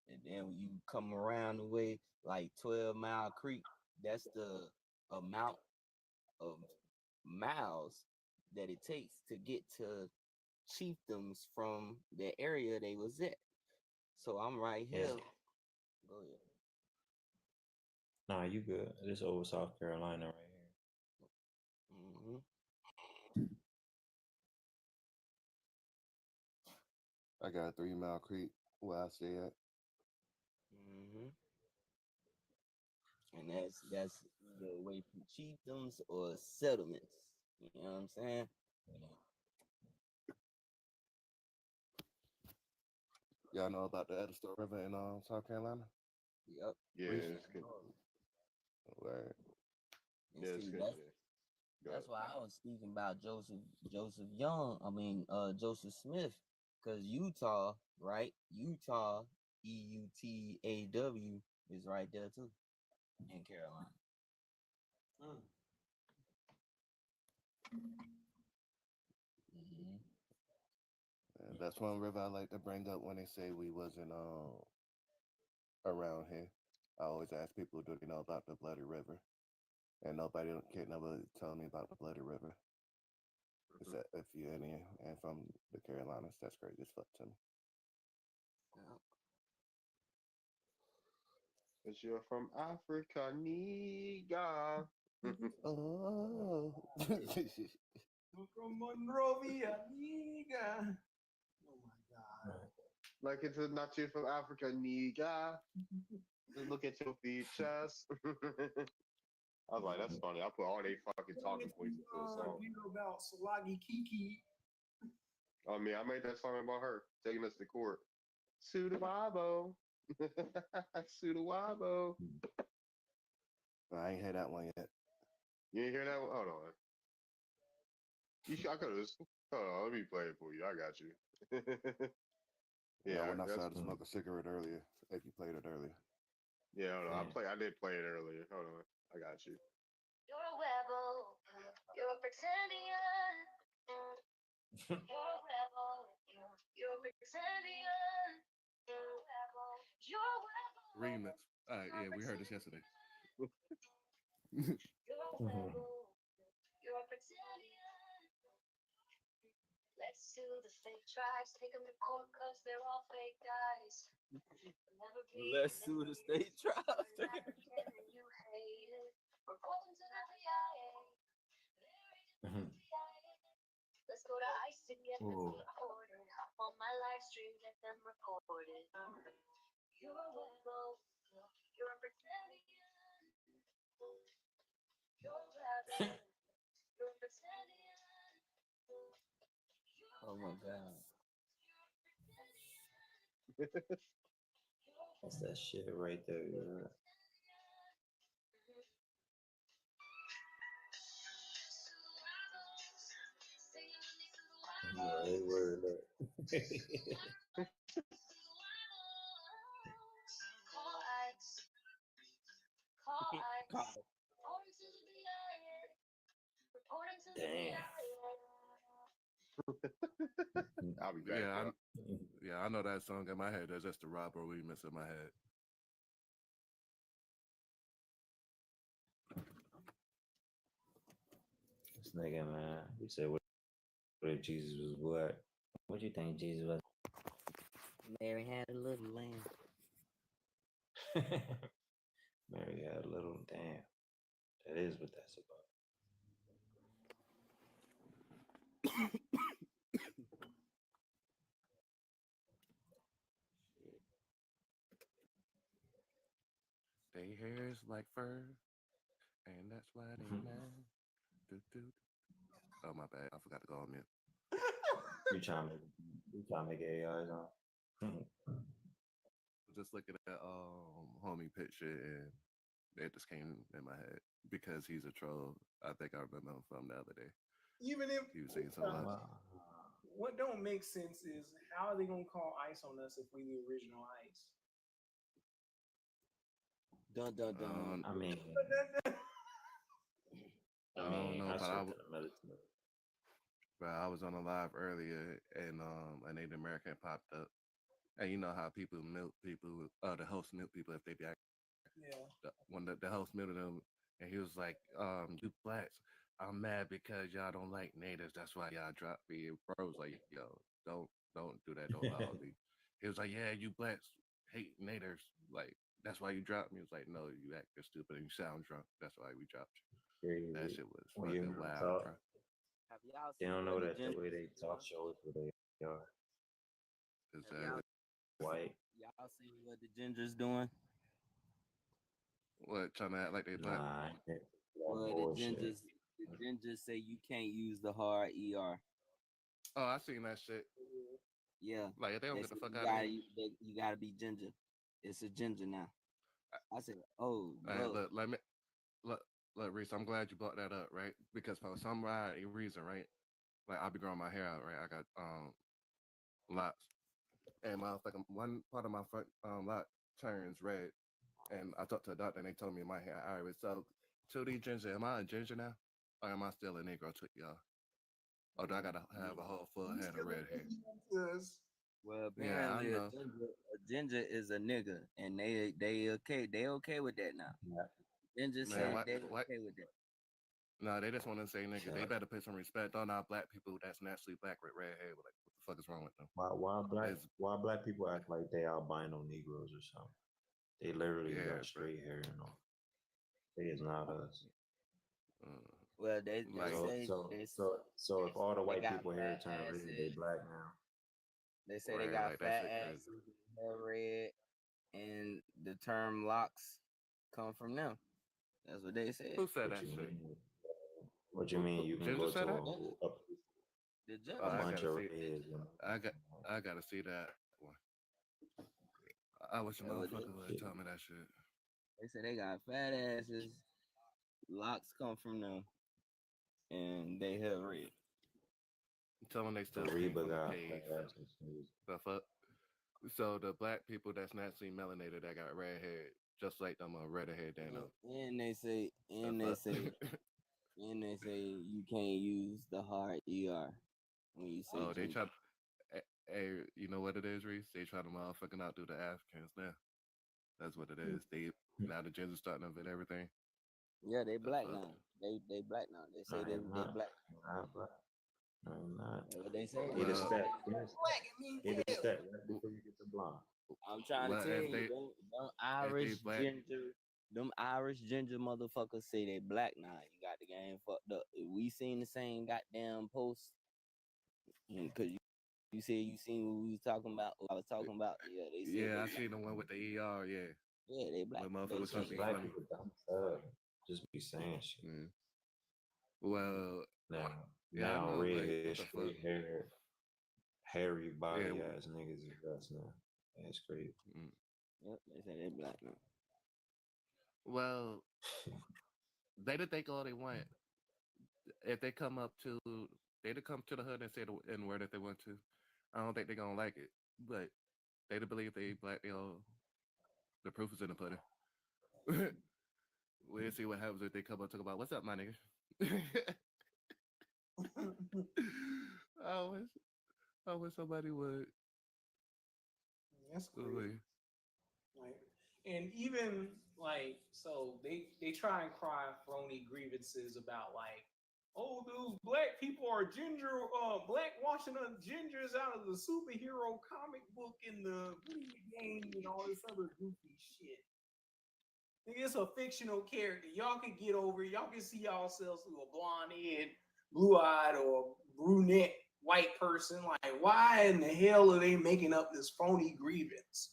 And then when you come around the way, like 12 Mile Creek, that's the amount of miles that it takes to get to chiefdoms from the area they was at. So I'm right here. Yeah. Go ahead. Nah, you good. This over South Carolina right here. I got 3 Mile Creek where I stay at. And that's the way from chiefdoms or settlements. You know what I'm saying? Y'all know about the Edison River in South Carolina? Yep. Yeah, Recently. it's good. Right. And Yeah, see, it's good. that's why I was speaking about Joseph Smith, because Utah, right? Utah, EUTAW is right there too, in Carolina. And that's one river I like to bring up when they say we wasn't around here. I always ask people, do they know about the Bloody River? And nobody can never tell me about the Bloody River. Except if you're Indian and from the Carolinas, that's crazy as fuck to me. Cause you're from Africa, nigga. Oh. From Monrovia, nigga. Oh my god. Like it's not you from Africa, nigga. Just look at your features. I was like, that's funny. I put all they fucking talking points into a song. You know about Salagi Kiki. I mean, I made that song about her taking us to court. Sudawabo. Sudawabo. I ain't heard that one yet. You ain't hear that one? Hold on. I could have. Hold on, let me play it for you. I got you. Yeah, I went that's outside to smoke a cigarette earlier. If you played it earlier. Yeah, hold on. I did play it earlier. Hold on. I got you. You're a rebel. You're a pretendian. You're a rebel. You're a pretendian. You're a rebel. You're a rebel. Remix. All right, yeah, we heard this yesterday. You're a rebel. You're a pretendian. Let's sue the fake tribes. Take them to court because they're all fake guys. Let's sue the state tribe. You hate it. Report them to the CIA. Let's go to ICE to get them recorded. Hop on my live stream, get them recorded. You're a rebel. You're a pretendian. You're a rebel. You're a pretendian. Oh my god. That's that shit right there. Yeah. Damn. I'll be back, Yeah, bro. I know that song in my head. That's just the Robert remix in my head. This nigga, man. He said, what if Jesus was black? What do you think Jesus was? Mary had a little lamb. Mary had a little damn. That is what that's about. They hair is like fur, and that's why they mad. Oh my bad, I forgot to go on mute. You trying to make AIs on? Just looking at homie picture and it just came in my head because he's a troll. I think I remember him from the other day. Even if He was saying something like, what don't make sense is how are they gonna call ICE on us if we the original ICE? Dun dun dun. I mean, I don't know, I but served in the military. I was on a live earlier and a Native American popped up. And you know how people milk people, the host milk people if they be when the host muted him, and he was like, you blacks, I'm mad because y'all don't like natives. That's why y'all dropped me. And bro was like, yo, don't do that. Don't lie on me. He was like, yeah, you blacks hate natives. Like, that's why you dropped me. He was like, no, you acting stupid and you sound drunk. That's why we dropped you. Crazy. That shit was When you fucking hear them wild, talk, bro. Have y'all they seen don't what know the that the way gingers they talk doing? shows who they are. Exactly. White. Y'all seen what the gingers doing? What, trying to act like they black? Nah, I can't. Well, Bullshit. the gingers say you can't use the hard ER. Oh, I seen that shit. Yeah. Like, if they don't They get the said fuck you out of gotta, here. you gotta be ginger. It's a ginger now. I said, oh, All right, bro. look, Reese, I'm glad you brought that up, right? Because for some reason, right? Like, I'll be growing my hair out, right? I got lots. And one part of my front lot turns red. And I talked to a doctor and they told me my hair iris. So, to these ginger, am I a ginger now? Or am I still a Negro to y'all? Or do I gotta have a whole full head of red hair? Well, Yeah, I apparently know. a ginger is a nigga, and they okay with that now. Ginger Man, said what? they okay with that. No, they just want to say nigga. They better put some respect on our black people that's naturally black with red hair. Like, what the fuck is wrong with them? Why black people act like they albino Negroes or something? They literally got straight hair and all. They is not us. Well, they say so if all the white got people hair fat turn red, they asses. black now. They say they got fat asses, hair red, and the term locks come from them. That's what they said. Who said that shit? What you mean? You can Ginger go said to that? The a bunch of reds. I gotta see that one. I wish a motherfucker would have told me that shit. They say they got fat asses, locks come from them, and they hair red. Tell them they still came from the cave. The fuck? So the black people that's naturally melanated that got red hair, just like them redder hair than them. And they say you can't use the hard ER when you say. Oh, they try. Hey, you know what it is, Reese? They try to motherfucking outdo the Africans now. That's what it is. Now the gingers starting up and everything. Yeah, they black now. They black now. They say they black. No, not. What they say? Get a step. Get a step right before you get the blonde. I'm trying to tell you, them Irish ginger, them Irish ginger motherfuckers say they black now. You got the game fucked up. We seen the same goddamn post. Cause you said you seen what we was talking about. What I was talking about. Yeah, they said. Yeah, I seen the one with the ER. Yeah. Yeah, they black. Black people dumb. Just be saying shit. Well, now I know, redhead, straight hair, hairy body ass niggas is us now. That's crazy. Yep, they say they black now. Well, they did think all they want. If they come to the hood and say the N word if they want to, I don't think they're gonna like it. But they believe they black. The proof is in the pudding. We'll see what happens if they come up and talk about what's up, my nigga. I wish somebody would. That's crazy. Like, and even like, so they try and cry phony grievances about like, oh, those black people are black washing up gingers out of the superhero comic book in the video game and all this other goofy shit. It's a fictional character. Y'all can get over it. Y'all can see yourselves through a blonde-haired, blue-eyed, or brunette white person. Like, why in the hell are they making up this phony grievance?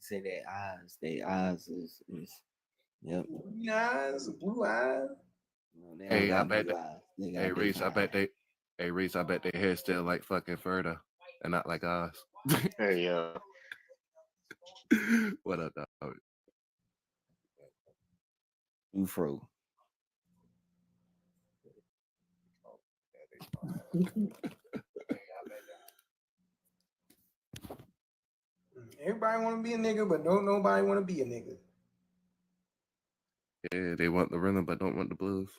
Say their eyes is yep. Blue eyes. No, they don't Hey, I got bet. blue eyes. They got Hey, Reese, I different bet they. Hey, Reese, I bet their hair still like fucking further, and not like ours. Hey, What up, dog? Ufro. Everybody want to be a nigga, but don't nobody want to be a nigga. Yeah, they want the rhythm, but don't want the blues.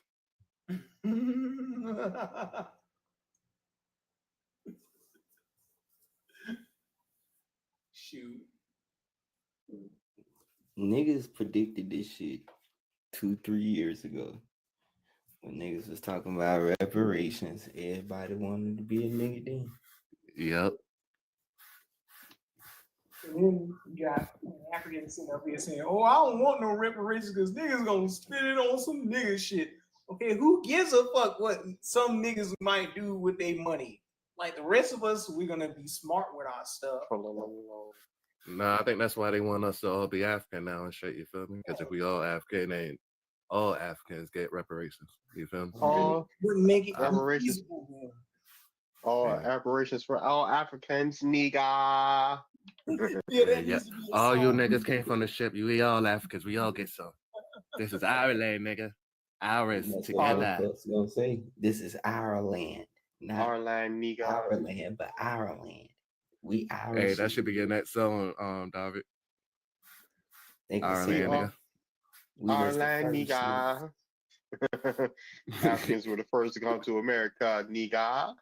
Shoot. Niggas predicted this shit 2-3 years ago. When niggas was talking about reparations, everybody wanted to be a nigga then. Yep. And then you got Africans sitting up here saying, oh, I don't want no reparations because niggas gonna spit it on some nigga shit. Okay, who gives a fuck what some niggas might do with their money? Like the rest of us, we're gonna be smart with our stuff. Nah, I think that's why they want us to all be African now and shit. You feel me? Because if we all African, then all Africans get reparations. You feel me? all Wouldn't make it reparations. feasible. All reparations for all Africans, nigga. Yeah. All you niggas came from the ship. We all Africans. We all get some. This is our land, nigga. Ours That's together. what folks gonna say. This is our land, not our land, nigga. Our land, but our land. We Irish. Hey, that should be in that song, David. Our say, land, nigga. Our land, nigga. Africans were the first to come to America, nigga.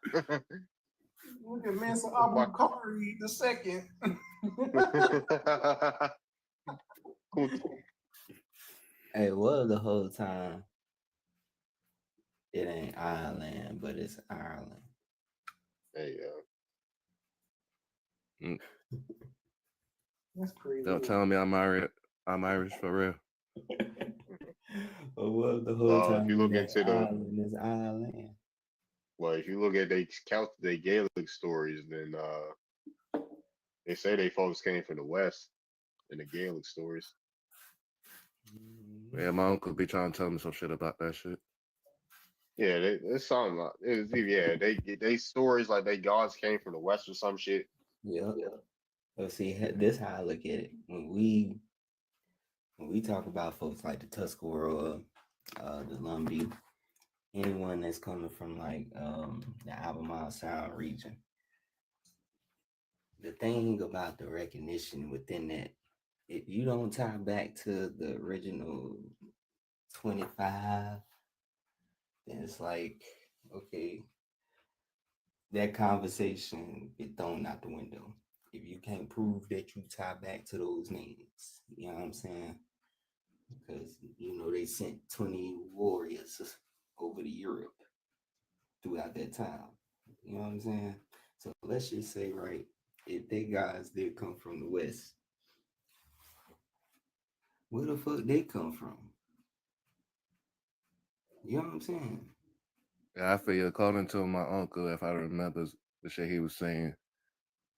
Look at Mansa Abu Bakari the second. Hey, well, the whole time it ain't Ireland, but it's Ireland. Hey, That's crazy. Don't tell me I'm Irish. I'm Irish for real. Well, the whole time if you look into Ireland is Ireland. Well, if you look at they Gaelic stories, then they say they folks came from the West in the Gaelic stories. Yeah, my uncle be trying to tell me some shit about that shit. Yeah, it's something like they stories like they gods came from the West or some shit. Yeah. Well, see, this how I look at it. When we talk about folks like the Tuscarora, the Lumbee, anyone that's coming from like the Albemarle Sound region, the thing about the recognition within that, if you don't tie back to the original 25, then it's like, okay, that conversation get thrown out the window. If you can't prove that you tie back to those names, you know what I'm saying? Because, they sent 20 warriors over to Europe throughout that time. You know what I'm saying? So let's just say, right, if they guys did come from the West, where the fuck they come from? You know what I'm saying? Yeah, I feel according to my uncle, if I remember the shit he was saying,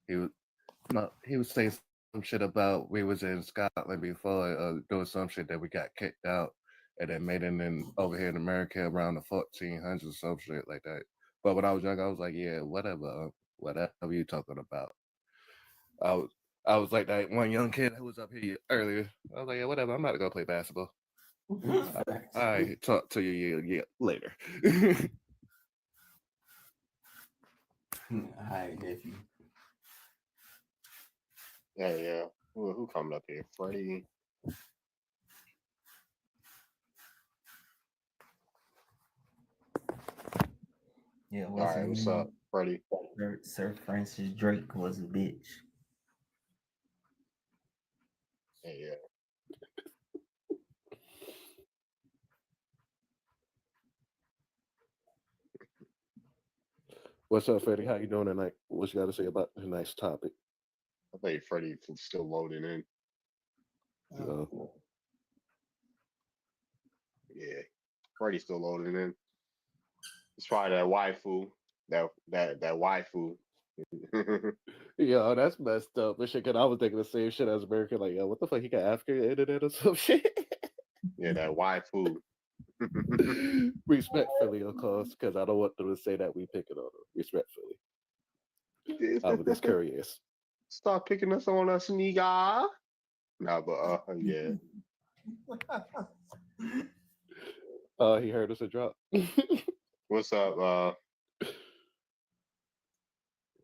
he was saying some shit about we was in Scotland before doing some shit that we got kicked out and then made it in over here in America around the 1400s or some shit like that. But when I was young, I was like, yeah, whatever you talking about. I was like that one young kid who was up here earlier. I was like, yeah, whatever. I'm about to go play basketball. I talk to you later. Hi, nephew. Yeah. Who coming up here? Freddie. Yeah, All what's right, his what's name? up, Freddie? Sir Francis Drake was a bitch. Yeah. What's up, Freddie? How you doing tonight? What you got to say about tonight's topic? I think Freddie can still loading in. Yeah, Freddie's still loading in. It's probably that waifu. That waifu. Yeah, that's messed up. But shit, 'cause I was thinking the same shit as American. Like, yo, what the fuck? He got African internet or some shit. Yeah, that waifu. Respectfully, of course, because I don't want them to say that we picking on them. Respectfully, I was just curious. Stop picking us on us, nigga. Nah, but yeah. He heard us a drop. What's up?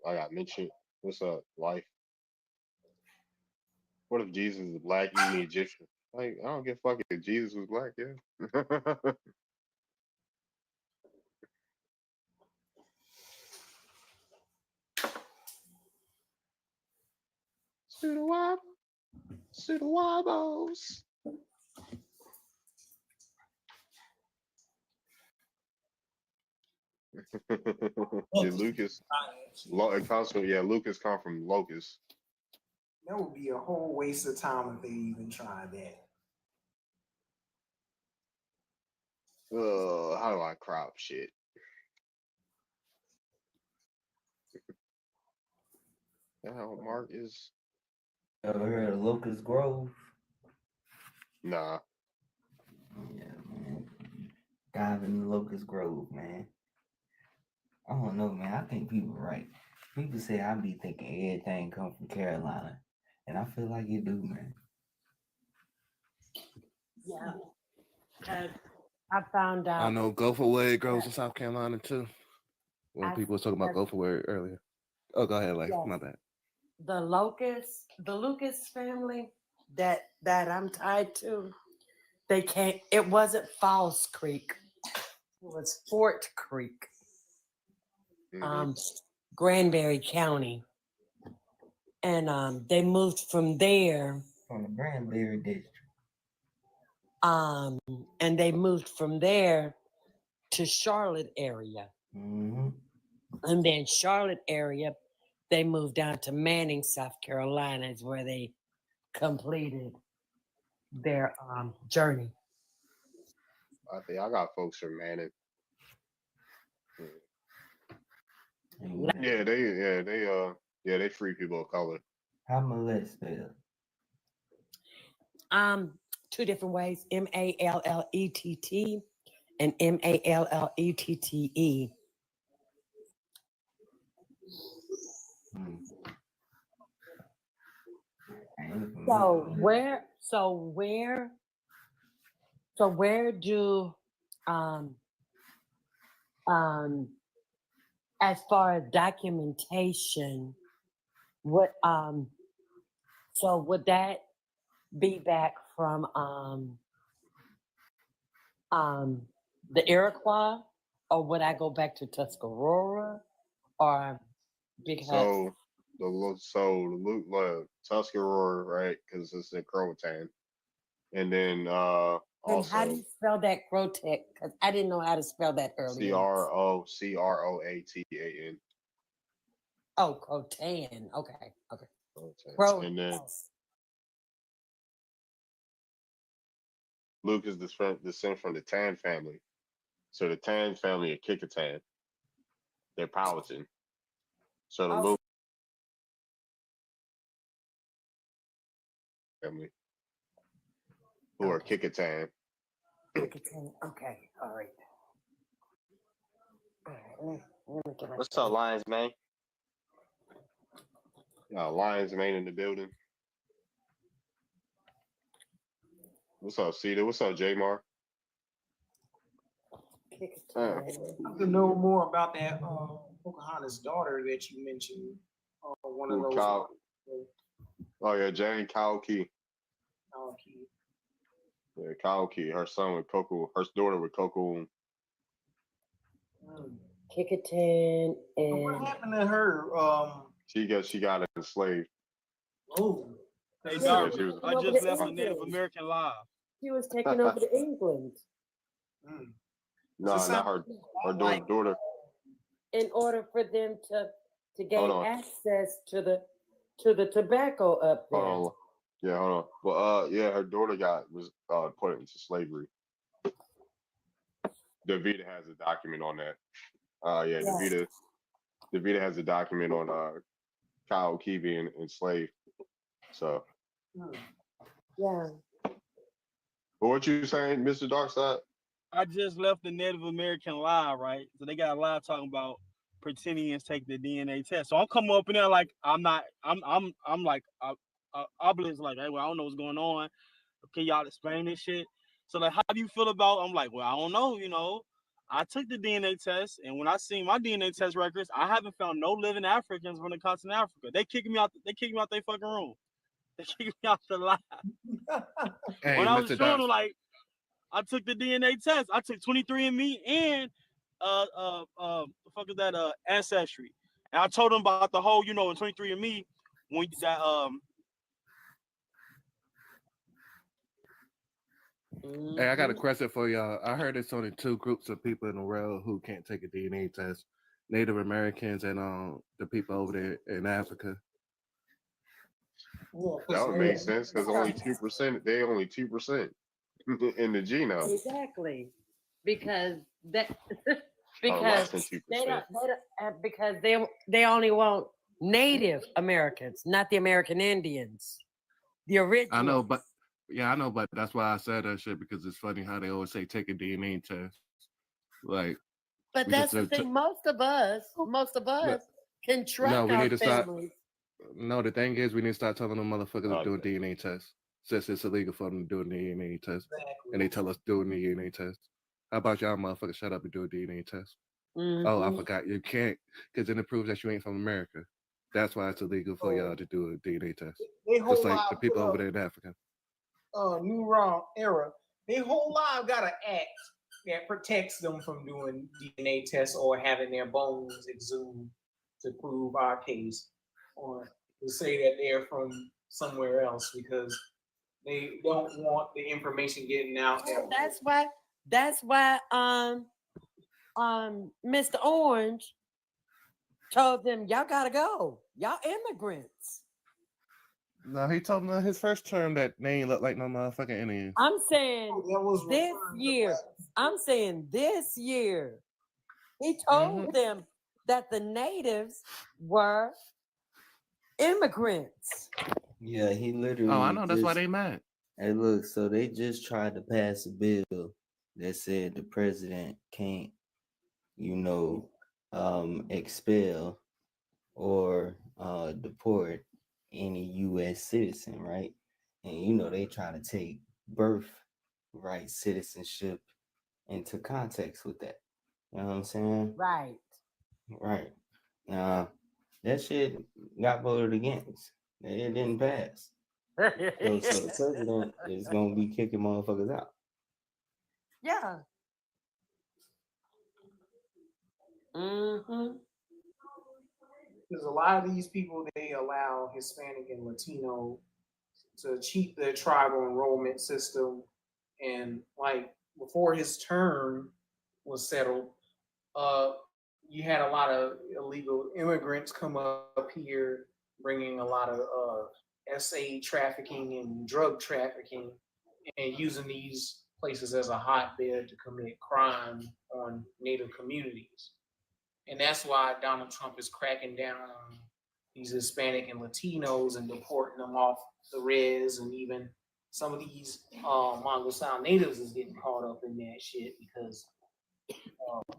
I got mentioned. What's up, life? What if Jesus is black? You mean Egyptian? Like, I don't give a fuck if Jesus was black, yeah. Pseudo wobbles. Yeah, Lucas. It comes from Lucas come from locust. That would be a whole waste of time if they even tried that. How do I crop shit? How Mark is? Ever heard of Locust Grove? Nah. Yeah, man. Dive in Locust Grove, man. I don't know, man. I think people right. People say I be thinking everything come from Carolina, and I feel like it do, man. Yeah. I found out. I know Gopher Wood grows in South Carolina too. When people was talking about Gopher Wood earlier. Oh, go ahead, like my bad. The Lucas family that I'm tied to, they can't. It wasn't Falls Creek. It was Fort Creek, Granbury County, and they moved from there. From the Granbury district. And they moved from there to Charlotte area. Mm-hmm. And then Charlotte area, they moved down to Manning, South Carolina, is where they completed their journey. I think I got folks from Manning. They free people of color. How Mallet spelled? Two different ways: Mallett and Mallette. So where do as far as documentation, what so would that be back from the Iroquois, or would I go back to Tuscarora, or because the Tuscarora, right? Because it's in Croatan, and then and how do also you spell that Croatan? Because I didn't know how to spell that earlier. Croatan. Oh, Croatan. Okay. And then Luke is descent from the Tan family. So the Tan family are Kickotan. They're Powhatan. So the Luke family, who are Kickotan. Okay, all right. What's up, Lions, man? Lions Mane in the building. What's up, Cedar? What's up, J-Mar? I have to know more about that Pocahontas' daughter that you mentioned, one of Who, those. Kyle? Oh yeah, Jane Kyle Key. Oh, key. Yeah, Kyle Key. Her son with Coco. Her daughter with Coco. Kickerton What and happened to her? She got enslaved. Oh, Hey, yeah, Yeah, Doc, she she was was. I taking over just the left a Native England. American live. She was taking over the England No, not her. Her like daughter. in order for them to Hold gain on. access to the tobacco up there. Hold on. Yeah, hold on. Well, yeah, her daughter was put into slavery. Davita has a document on that. Yeah, Yeah. Davita has a document on Kyle Key being enslaved. So, Yeah. but what you saying, Mr. Darkside? I just left the Native American live, right? So they got a live talking about Pretendians take the DNA test. So I'm coming up in there like I'm like obelisk, like, hey, well, I don't know what's going on. Can y'all explain this shit? So like, how do you feel about? I'm like, well, I don't know. I took the DNA test, and when I seen my DNA test records, I haven't found no living Africans from the continent of Africa. They kicked me out. They kicked me out their fucking room. They kicked me out the lab. Hey, When I was Mr. showing Doc. them, like, I took the DNA test. I took 23andMe and the fuck is that? Ancestry. And I told them about the whole, in 23andMe when that Hey, I got a question for y'all. I heard it's only two groups of people in the world who can't take a DNA test: Native Americans and the people over there in Africa. That would make sense because only 2%. They only 2% in the genome. Exactly. Because that Or less because than they 2%. don't because they only want Native Americans, not the American Indians. The original. I know, but yeah, I know, but that's why I said that shit because it's funny how they always say take a DNA test. Like, But we that's just the thing. Most of us no, can track we our need to start. families. No, the thing is, we need to start telling them motherfuckers to do a Okay. DNA test since it's illegal for them to do a DNA test, Exactly. and they tell us do a DNA test. How about y'all motherfuckers shut up and do a DNA test? Oh, I forgot. You can't because then it proves that you ain't from America. That's why it's illegal for y'all to do a DNA test. They Just whole like live the people put over up there in Africa. New Wrong Era. They whole live got an act that protects them from doing DNA tests or having their bones exhumed to prove our case, or to say that they're from somewhere else because they don't want the information getting out there. That's why Mr. Orange told them y'all gotta go. Y'all immigrants. No, he told them in his first term that they ain't look like no motherfucking Indians. I'm saying That was this year. I'm saying this year. He told them that the natives were immigrants. Yeah, he literally. Oh, I know. That's why they mad. Hey, look, so they just tried to pass a bill that said the president can't, expel or deport any U.S. citizen, right? And they trying to take birthright citizenship into context with that. You know what I'm saying? Right. Right. That shit got voted against. It didn't pass. So the president is gonna be kicking motherfuckers out. Yeah. Because a lot of these people, they allow Hispanic and Latino to cheat the tribal enrollment system. And like before his term was settled, you had a lot of illegal immigrants come up here, bringing a lot of SA trafficking and drug trafficking, and using these places as a hotbed to commit crime on Native communities. And that's why Donald Trump is cracking down on these Hispanic and Latinos and deporting them off the res, and even some of these Mongo Sound natives is getting caught up in that shit because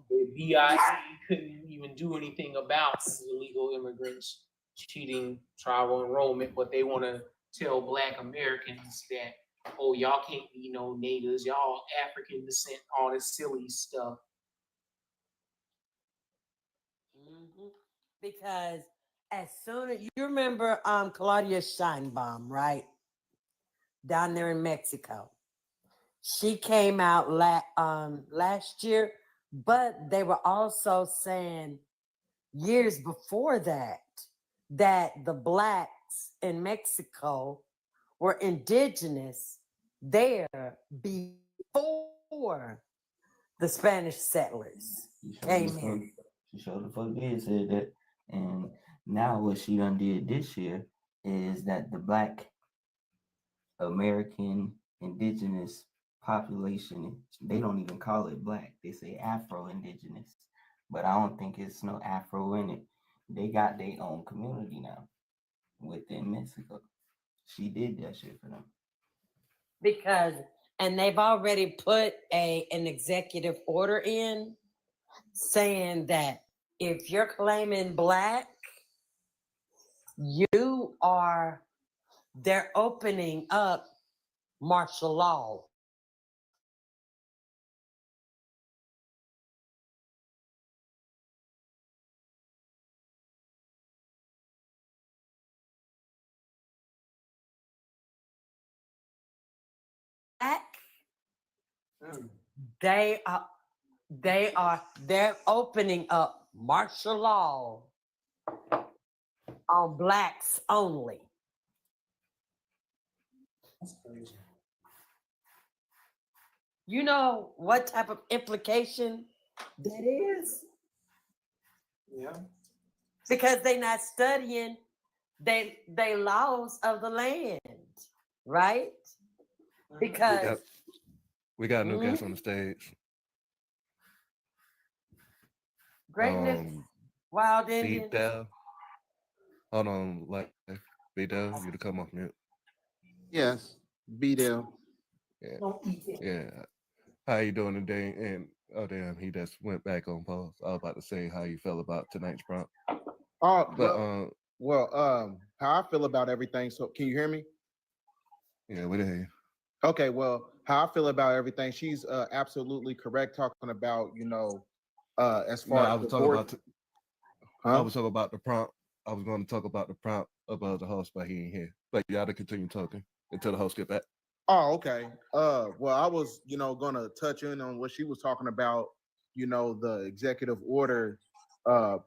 the BIC couldn't even do anything about illegal immigrants cheating tribal enrollment, but they want to tell Black Americans that, oh, y'all can't be no natives, y'all African descent, all this silly stuff. because as soon as you remember Claudia Scheinbaum, right? Down there in Mexico. She came out last year, but they were also saying years before that the blacks in Mexico were indigenous there before the Spanish settlers came in. She showed the fuck did said that. And now what she done did this year is that the black American indigenous population, they don't even call it black. They say Afro indigenous. But I don't think it's no Afro in it. They got their own community now within Mexico. She did that shit for them. Because and they've already put an executive order in saying that if you're claiming black, they're opening up martial law. They are they're opening up martial law on blacks only. That's crazy. You know what type of implication that is? Yeah. Because they're not studying they laws of the land, right? Because we got a new guest on the stage. greatness, wild Be Indians. Dell. Hold on, like Be Dell, you to come off mute. Yes, be there. Yeah. How you doing today? And oh damn, he just went back on pause. I was about to say how you felt about tonight's prompt. Oh, But how I feel about everything. So, can you hear me? Yeah, we hear you. Okay, well, how I feel about everything, she's absolutely correct talking about, as No, far I as was the talking board. about I was talking about the prompt. I was going to talk about the prompt about the host, but he ain't here. But y'all to continue talking until the host get back. Oh, okay. Well, I was, gonna touch in on what she was talking about, the executive order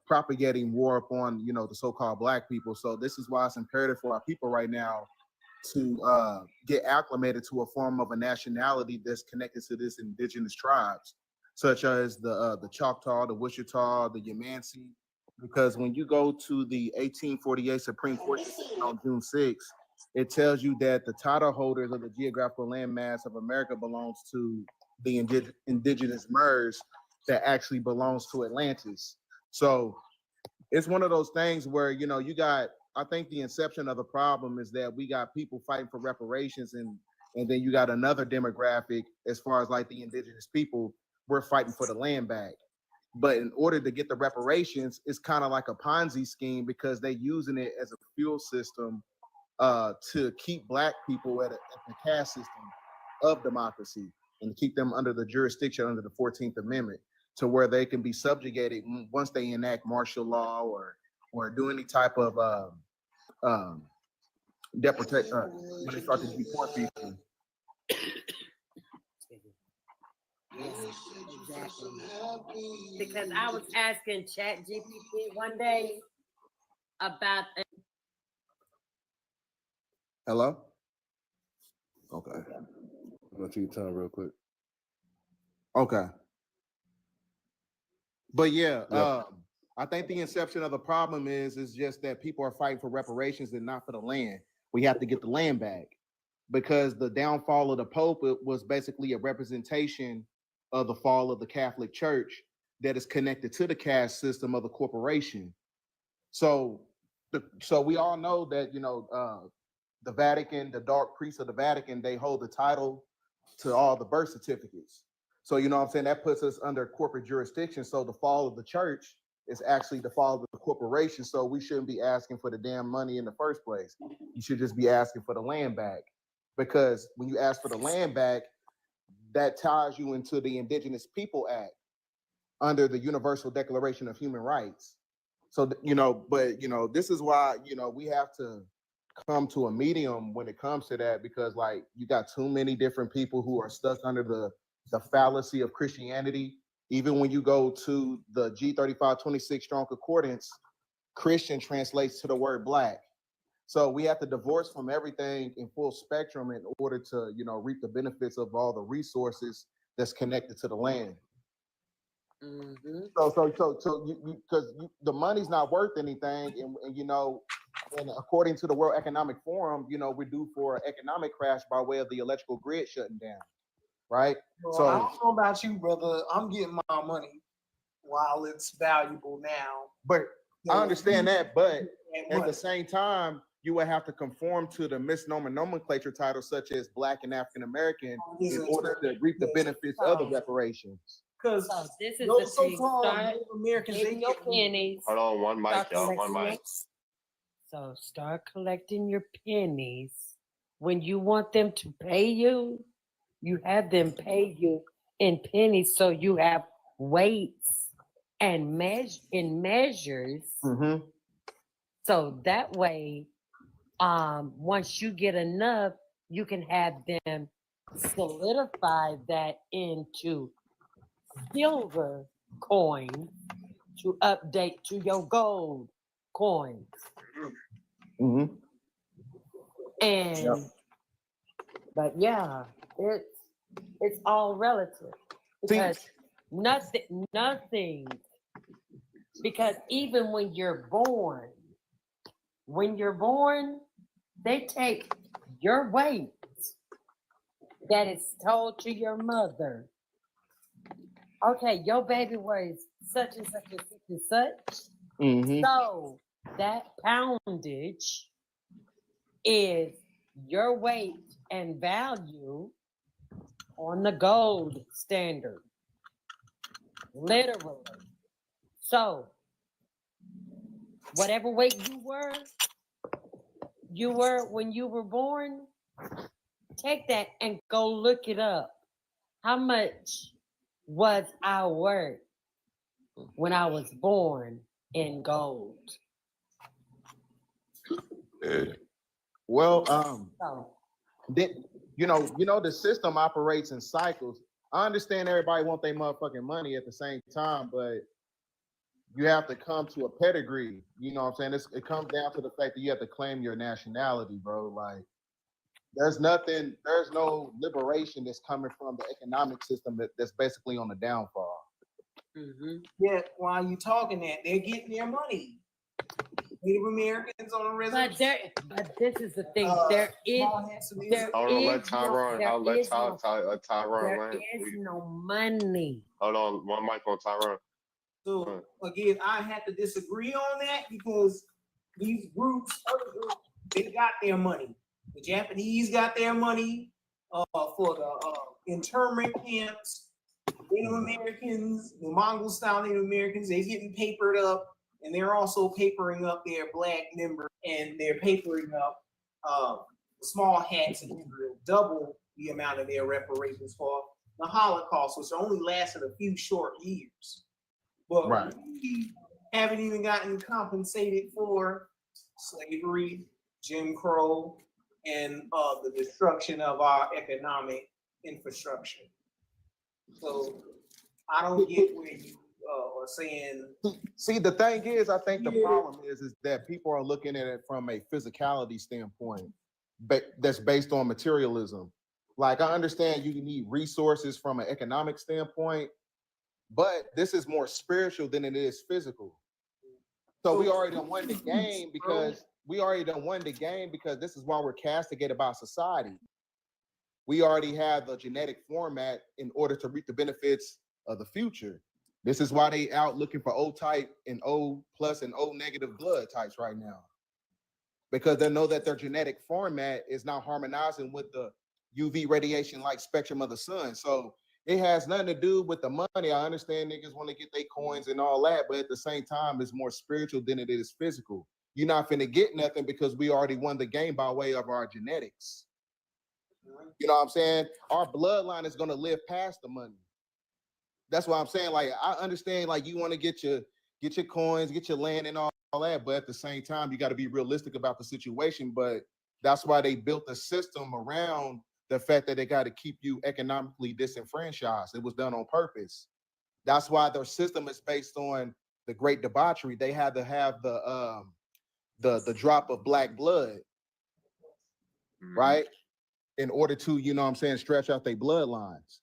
propagating war upon, the so-called black people. So this is why it's imperative for our people right now to get acclimated to a form of a nationality that's connected to this indigenous tribes, such as the Choctaw, the Wichita, the Yamansi. Because when you go to the 1848 Supreme Court decision on June 6th, it tells you that the title holders of the geographical landmass of America belongs to the indigenous MERS that actually belongs to Atlantis. So it's one of those things where, I think the inception of the problem is that we got people fighting for reparations and then you got another demographic as far as like the indigenous people, we're fighting for the land back. But in order to get the reparations, it's kind of like a Ponzi scheme because they're using it as a fuel system to keep black people at the caste system of democracy and to keep them under the jurisdiction under the 14th Amendment to where they can be subjugated once they enact martial law or do any type of deportation when they start to deport people. Exactly. Because I was asking ChatGPT one day about Hello? Okay. I'm going to your time real quick. Okay. But yeah, Yep. I think the inception of the problem is just that people are fighting for reparations and not for the land. We have to get the land back because the downfall of the Pope was basically a representation of the fall of the Catholic Church that is connected to the caste system of the corporation. So we all know that the Vatican, the dark priests of the Vatican, they hold the title to all the birth certificates. So you know what I'm saying? That puts us under corporate jurisdiction. So the fall of the church is actually the fall of the corporation. So we shouldn't be asking for the damn money in the first place. You should just be asking for the land back. Because when you ask for the land back, that ties you into the Indigenous People Act under the Universal Declaration of Human Rights. So but this is why we have to come to a medium when it comes to that, because like you got too many different people who are stuck under the fallacy of Christianity. Even when you go to the G3526 Strong Concordance, Christian translates to the word black. So we have to divorce from everything in full spectrum in order to, reap the benefits of all the resources that's connected to the land. Mm-hmm. So because the money's not worth anything, and according to the World Economic Forum, we're due for an economic crash by way of the electrical grid shutting down, right? Well, I don't know about you, brother. I'm getting my money while it's valuable now. But I understand that, but at money. the same time, you would have to conform to the misnomer nomenclature titles such as Black and African American in order to reap the benefits of the reparations. Because this is those the thing. so-called Start Native Americans, they getting your pennies. Hold on, one mic, Start y'all. One collecting mic. So start collecting your pennies. When you want them to pay you, you have them pay you in pennies, so you have weights and measures. Mm-hmm. So that way, once you get enough, you can have them solidify that into silver coins to update to your gold coins. Mm-hmm. And Yep. but yeah, it's all relative because nothing because even when you're born, they take your weight that is told to your mother. Okay, your baby weighs such and such and such and such. Mm-hmm. So that poundage is your weight and value on the gold standard. Literally. So whatever weight you were when you were born, take that and go look it up. How much was I worth when I was born in gold? Well, So, the system operates in cycles. I understand everybody want their motherfucking money at the same time, but you have to come to a pedigree. You know what I'm saying? It comes down to the fact that you have to claim your nationality, bro. Like, there's no liberation that's coming from the economic system that's basically on the downfall. mm-hmm. Yet while you talking that, they're getting their money. Native Americans on the reservation. But this is the thing. There is no money. Hold on, one mic on Tyrone. So again, I have to disagree on that because these groups, other groups, they got their money. The Japanese got their money for the internment camps. Native Americans, the Mongol style Native Americans, they're getting papered up, and they're also papering up their black members, and they're papering up small hats in Israel, double the amount of their reparations for the Holocaust, which only lasted a few short years. But we haven't even gotten compensated for slavery, Jim Crow, and the destruction of our economic infrastructure. So I don't get where you are saying. See, the thing is, I think the problem is that people are looking at it from a physicality standpoint that's based on materialism. Like, I understand you need resources from an economic standpoint, but this is more spiritual than it is physical. So we already done won the game because this is why we're castigated by society. We already have the genetic format in order to reap the benefits of the future. This is why they out looking for O type and O plus and O negative blood types right now. Because they know that their genetic format is not harmonizing with the UV radiation light spectrum of the sun. So it has nothing to do with the money. I understand niggas want to get their coins and all that, but at the same time, it's more spiritual than it is physical. You're not finna get nothing because we already won the game by way of our genetics. You know what I'm saying? Our bloodline is gonna live past the money. That's why I'm saying, like, I understand, like, you want to get get your coins, get your land and all that. But at the same time, you got to be realistic about the situation. But that's why they built a system around the fact that they got to keep you economically disenfranchised. It was done on purpose. That's why their system is based on the great debauchery. They had to have the drop of black blood, right? In order to, you know what I'm saying, stretch out their bloodlines.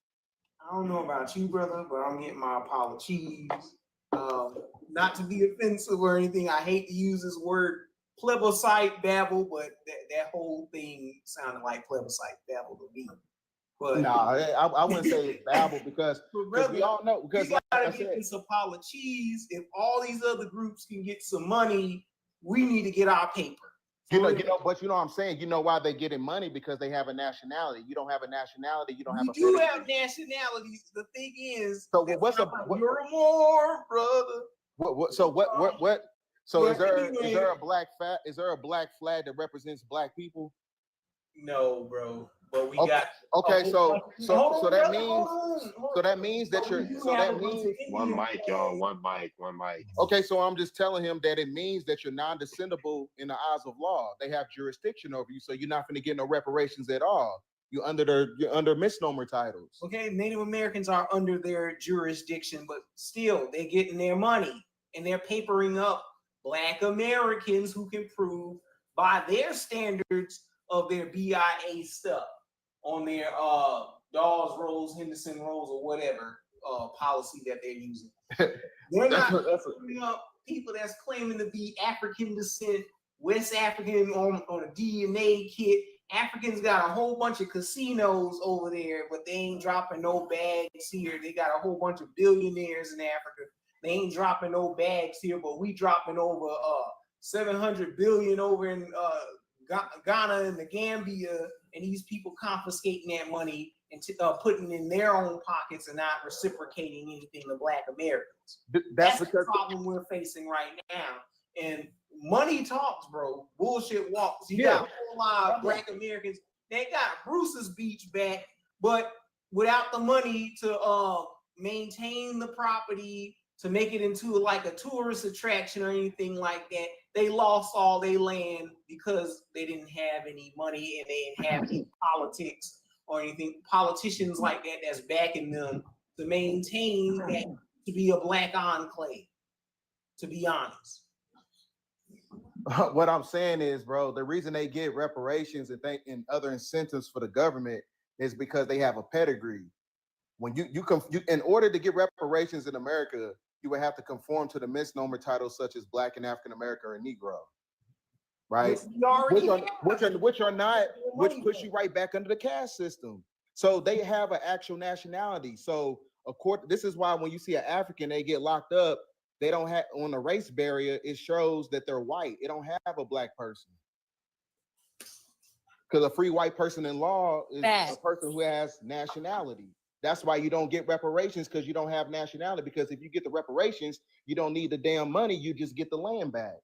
I don't know about you, brother, but I'm getting my apologies. Not to be offensive or anything. I hate to use this word plebiscite babble, but that whole thing sounded like plebiscite babble to me. But no, I wouldn't say it's babble because we all know. Because we gotta get this apologies. If all these other groups can get some money, we need to get our paper. But you know what I'm saying? You know why they're getting money? Because they have a nationality. You don't have a nationality, you don't have a You have nationalities. The thing is, so you're more, brother. So is there a black flag that represents black people? No, bro. But we got so that means that you're one mic, y'all. One mic. Okay, so I'm just telling him that it means that you're non-descendable in the eyes of law. They have jurisdiction over you, so you're not going to get no reparations at all. You're under misnomer titles. Okay, Native Americans are under their jurisdiction, but still they're getting their money and they're papering up Black Americans who can prove by their standards of their BIA stuff on their Dawes Rolls, Henderson Rolls, or whatever policy that they're using. They're not putting up people that's claiming to be African descent, West African on a DNA kit. Africans got a whole bunch of casinos over there, but they ain't dropping no bags here. They got a whole bunch of billionaires in Africa. They ain't dropping no bags here, but we dropping over 700 billion over in Ghana and the Gambia, and these people confiscating that money and putting in their own pockets and not reciprocating anything to Black Americans. That's the problem we're facing right now. And money talks, bro. Bullshit walks. You got a whole lot of Black Americans. They got Bruce's Beach back, but without the money to maintain the property, to make it into like a tourist attraction or anything like that, they lost all their land because they didn't have any money and they didn't have any politics or anything, politicians like that that's backing them to maintain that to be a Black enclave, to be honest. What I'm saying is, bro, the reason they get reparations and other incentives for the government is because they have a pedigree. When you in order to get reparations in America, you would have to conform to the misnomer titles such as Black and African American or Negro, right? Which push you right back under the caste system. So they have an actual nationality. So this is why when you see an African, they get locked up. They don't have on the race barrier. It shows that they're white. It don't have a Black person. Because a free white person in law is a person who has nationality. That's why you don't get reparations, because you don't have nationality. Because if you get the reparations, you don't need the damn money. You just get the land back.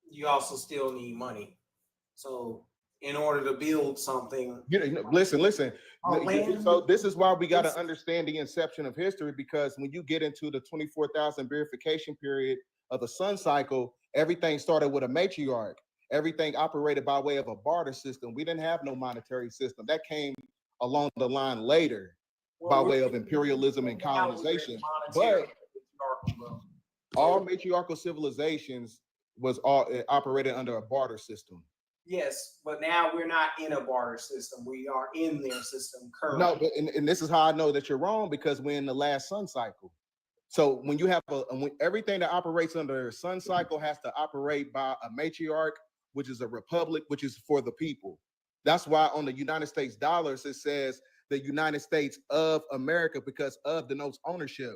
You also still need money. So in order to build something, listen. So this is why we got to understand the inception of history, because when you get into the 24,000 verification period of the sun cycle, everything started with a matriarch. Everything operated by way of a barter system. We didn't have no monetary system. That came along the line later by way of imperialism and colonization. But all matriarchal civilizations was all operated under a barter system. Yes, but now we're not in a barter system. We are in their system currently. No, but and this is how I know that you're wrong, because we're in the last sun cycle. So when you have everything that operates under a sun cycle has to operate by a matriarch, which is a republic, which is for the people. That's why on the United States dollars, it says the United States of America, because of denotes ownership.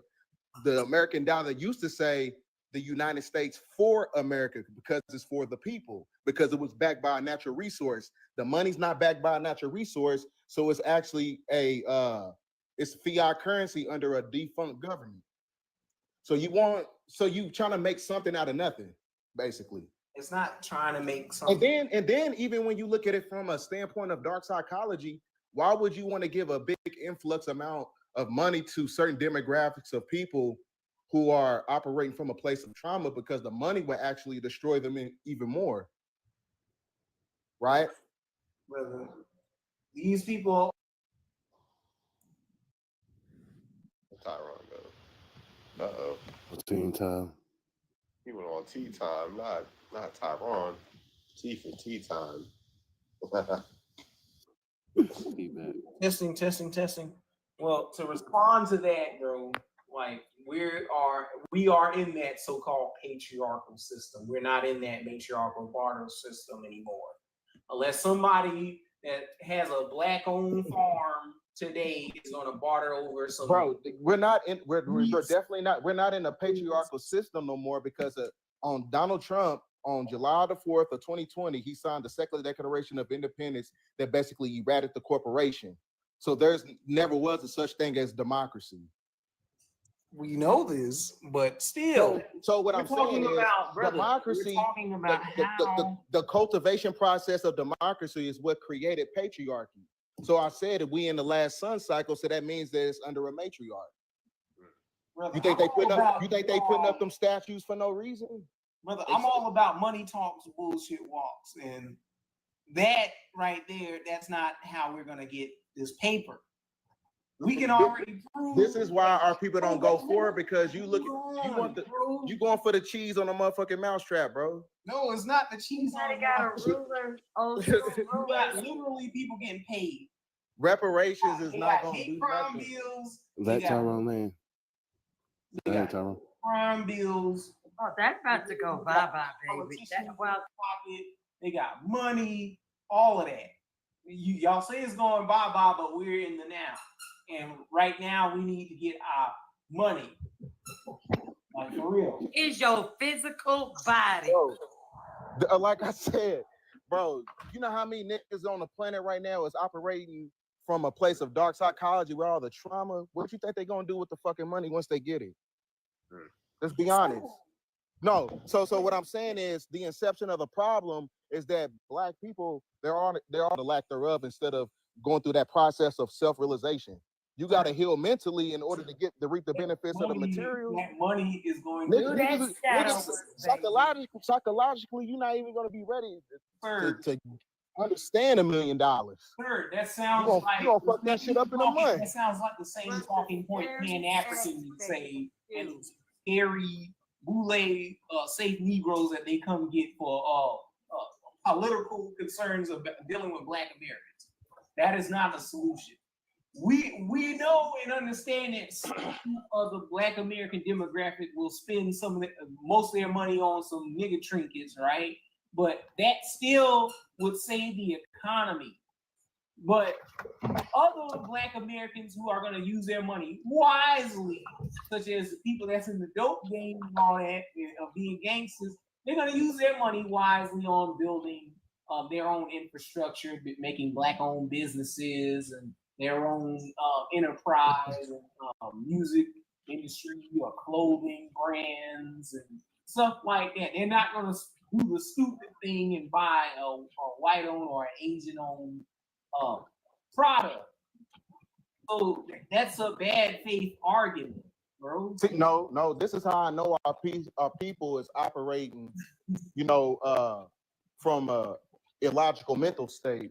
The American dollar used to say the United States for America, because it's for the people, because it was backed by a natural resource. The money's not backed by a natural resource, so it's actually it's fiat currency under a defunct government. So you trying to make something out of nothing, basically. It's not trying to make something. And then even when you look at it from a standpoint of dark psychology, why would you want to give a big influx amount of money to certain demographics of people who are operating from a place of trauma because the money will actually destroy them even more. Right? Brother, these people. Tyrone, though. Uh-oh. Teen time. He went on tea time, not Tyrone. Tea for tea time. Testing. Well, to respond to that, bro, like we are in that so-called patriarchal system. We're not in that matriarchal barter system anymore. Unless somebody that has a black-owned farm today is going to barter over some. Bro, we're definitely not. We're not in a patriarchal system no more because on Donald Trump on July the 4th of 2020, he signed the Secular Declaration of Independence that basically eradicated the corporation. So there's never was a such thing as democracy. We know this, but still. So what I'm saying is democracy. The cultivation process of democracy is what created patriarchy. So I said that we in the last sun cycle, so that means that it's under a matriarch. Brother, you think they putting up them statues for no reason? Brother, I'm all about money talks, bullshit walks, and that right there, that's not how we're gonna get this paper. We can already prove. This is why our people don't go forward because you going for the cheese on a motherfucking mousetrap, bro. No, it's not the cheese. I got a ruler. You got literally people getting paid. Reparations is not going to do crime nothing. bills. Let Tyrone man. Go ahead, Tyrone. Crime bills. Oh, that's about to go bye-bye, baby. Pocket. They got money, all of that. Y'all say it's going bye-bye, but we're in the now. And right now, we need to get our money. Like, for real. Is your physical body. Bro, like I said, bro, you know how many niggas on the planet right now is operating from a place of dark psychology with all the trauma? What you think they're going to do with the fucking money once they get it? Let's be honest. No, so what I'm saying is the inception of the problem is that black people, there are the lack thereof instead of going through that process of self-realization. You got to heal mentally in order to reap the benefits of the material. That money is going psychologically, you're not even going to be ready to understand $1 million. Sir, that sounds like you gonna fuck that shit up in a month. That sounds like the same talking point Pan-Africans say, and scary boule safe Negroes that they come get for political concerns of dealing with Black Americans. That is not a solution. We know and understand that some of the Black American demographic will spend most of their money on some nigga trinkets, right? But that still would save the economy. But other Black Americans who are going to use their money wisely, such as the people that's in the dope game and all that, of being gangsters, they're going to use their money wisely on building their own infrastructure, making Black-owned businesses and their own enterprise and music industry or clothing brands and stuff like that. They're not going to do the stupid thing and buy a white-owned or an Asian-owned product. So that's a bad faith argument, bro. See, no, this is how I know our people is operating, from a illogical mental state.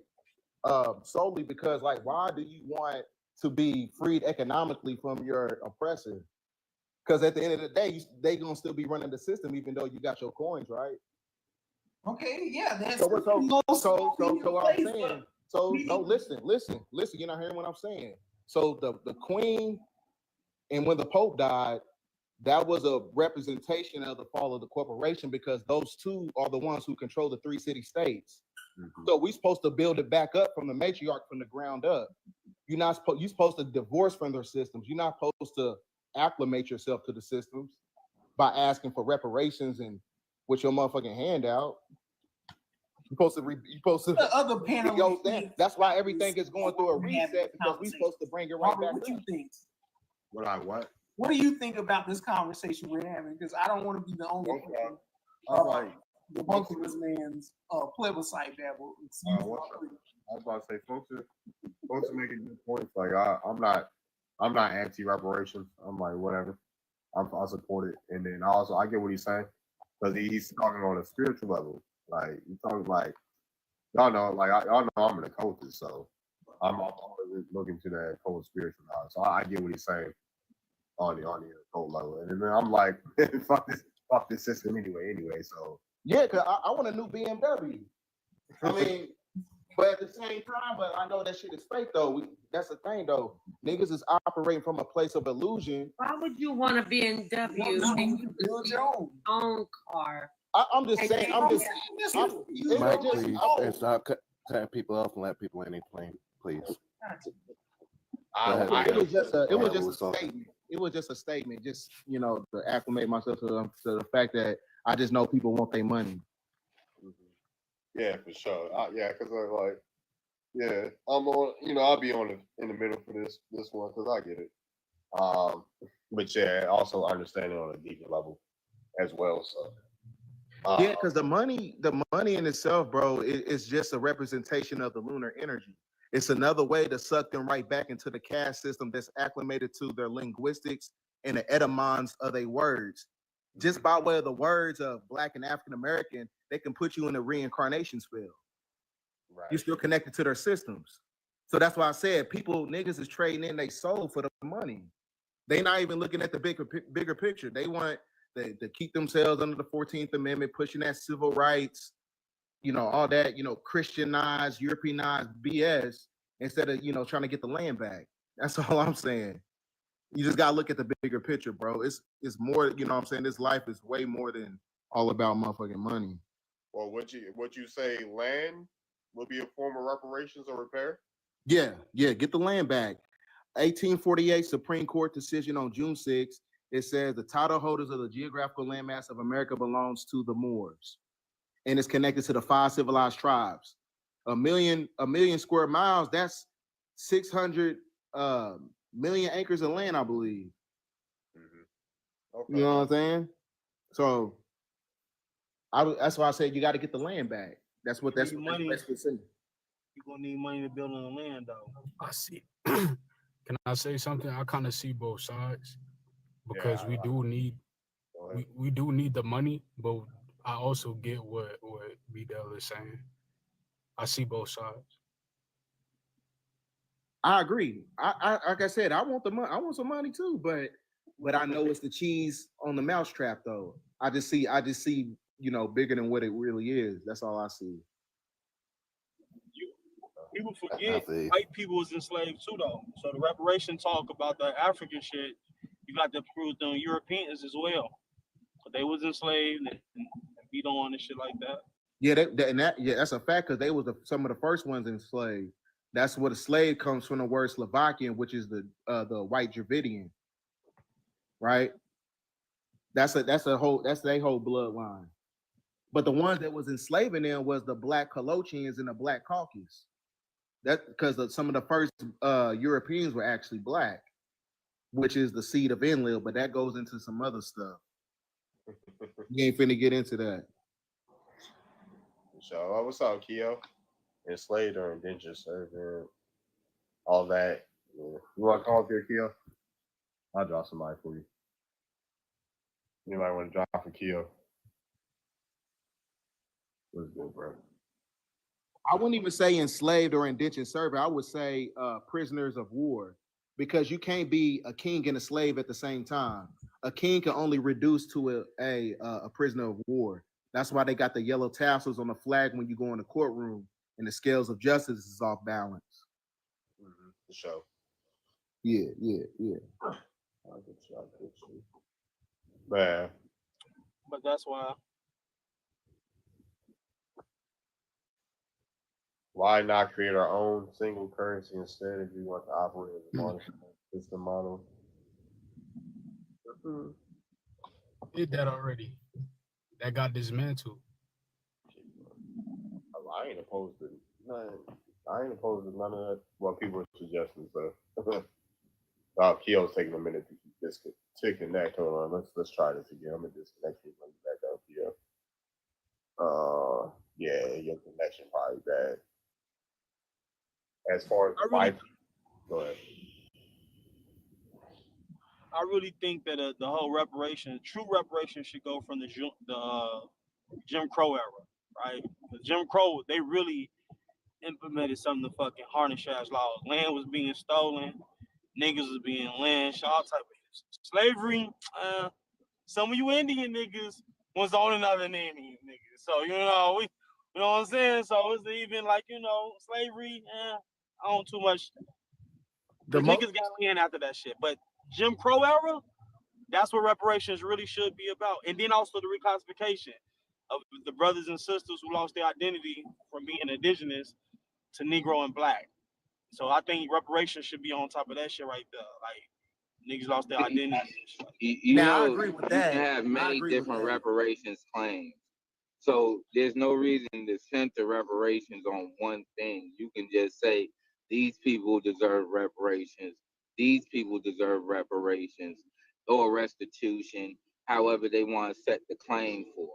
Solely because, like, why do you want to be freed economically from your oppressor? Because at the end of the day, they gonna still be running the system, even though you got your coins, right? Okay, yeah, that's so what I'm saying. So no, listen. You're not hearing what I'm saying. So the Queen, and when the Pope died, that was a representation of the fall of the corporation because those two are the ones who control the 3 city states. Mm-hmm. So we're supposed to build it back up from the matriarch from the ground up. You're supposed to divorce from their systems. You're not supposed to acclimate yourself to the systems by asking for reparations and with your motherfucking handout. You're supposed to the other panel. That's why everything is going through a reset because we're supposed to bring it right back. What do you think? What do you think about this conversation we're having? Because I don't want to be the only one. The bunch of this man's plebiscite babble. I was about to say, folks are making good points. Like I'm not anti-reparations. I'm like whatever. I support it, and then also I get what he's saying because he's talking on a spiritual level. Like he's talking like y'all know, like y'all know I'm in the culture, so I'm always looking to that cold spiritual knowledge. So I get what he's saying on the cult level, and then I'm like, fuck this system anyway. So Yeah, cause I want a new BMW. I mean, but at the same time, but I know that shit is fake though. That's the thing though. Niggas is operating from a place of illusion. Why would you want a BMW and you build your own car? I'm just saying. Mike, please, and stop cutting people off and let people in their plane, please. It was just a statement. It was just a statement, just to acclimate myself to the fact that I just know people want their money. Yeah, for sure. Yeah, because like, yeah, I'm on. I'll be on in the middle for this one because I get it. But yeah, also understanding on a deeper level as well. So yeah, because the money in itself, bro, is just a representation of the lunar energy. It's another way to suck them right back into the caste system that's acclimated to their linguistics and the etymons of their words. Just by way of the words of Black and African American, they can put you in a reincarnation spell. Right. You're still connected to their systems. So that's why I said niggas is trading in their soul for the money. They not even looking at the bigger picture. They want to keep themselves under the 14th Amendment, pushing that civil rights, all that, Christianized, Europeanized BS instead of, trying to get the land back. That's all I'm saying. You just gotta look at the bigger picture, bro. It's more, what I'm saying? This life is way more than all about motherfucking money. Well, what you say, land will be a form of reparations or repair? Yeah, get the land back. 1848 Supreme Court decision on June 6th. It says the title holders of the geographical landmass of America belongs to the Moors, and it's connected to the 5 civilized tribes. A million square miles. That's 600 million acres of land, I believe. Mm-hmm. Okay. You know what I'm saying? So that's why I said you got to get the land back. That's what money. You're gonna need money to build on the land, though. I see. Can I say something? I kind of see both sides because we do need the money, but I also get what B-Dell is saying. I see both sides. I agree. I like I said, I want the money. I want some money too, but I know it's the cheese on the mousetrap though. I just see, bigger than what it really is. That's all I see. People forget white people was enslaved too, though. So the reparation talk about the African shit, you got to prove them Europeans as well. But they was enslaved and beat on and shit like that. Yeah, that's a fact because they was some of the first ones enslaved. That's what a slave comes from the word Slovakian, which is the white Dravidian, right? That's their whole bloodline. But the ones that was enslaving them was the Black Colochians and the Black Caucus. That because some of the first Europeans were actually black, which is the seed of Enlil, but that goes into some other stuff. You ain't finna get into that. So what's up, Keo? Enslaved or indentured servant, all that. Yeah. You want to call up here, Keo? I'll draw somebody for you. Anybody want to draw for Keo? What's good, bro? I wouldn't even say enslaved or indentured servant. I would say prisoners of war, because you can't be a king and a slave at the same time. A king can only reduce to a prisoner of war. That's why they got the yellow tassels on the flag when you go in the courtroom, and the scales of justice is off balance. Mm-hmm. For sure. Yeah. I'll get you. Man. But that's why. Why not create our own single currency instead if we want to operate as a monetary system model? Did that already. That got dismantled. I ain't opposed to none of that. What people are suggesting. So, Keo's taking a minute to disconnect. Hold on, let's try this again. I'm gonna disconnect you. Let me back up, Keo. Yeah, your connection probably bad. As far as go ahead. I I really think that the whole true reparation, should go from the Jim Crow era, right? The Jim Crow, they really implemented some of the fucking harness ass laws. Land was being stolen, niggas was being lynched, all type of shit. Slavery, some of you Indian niggas was on another Indian niggas. So, you know what I'm saying? So it's even like, slavery, I don't too much. The niggas got in after that shit. But Jim Crow era, that's what reparations really should be about. And then also the reclassification of the brothers and sisters who lost their identity from being indigenous to Negro and Black. So I think reparations should be on top of that shit right there. Like, niggas lost their identity. I agree with that. You can have many different reparations claims. So there's no reason to center reparations on one thing. You can just say these people deserve reparations, these people deserve reparations or restitution, however they want to set the claim for.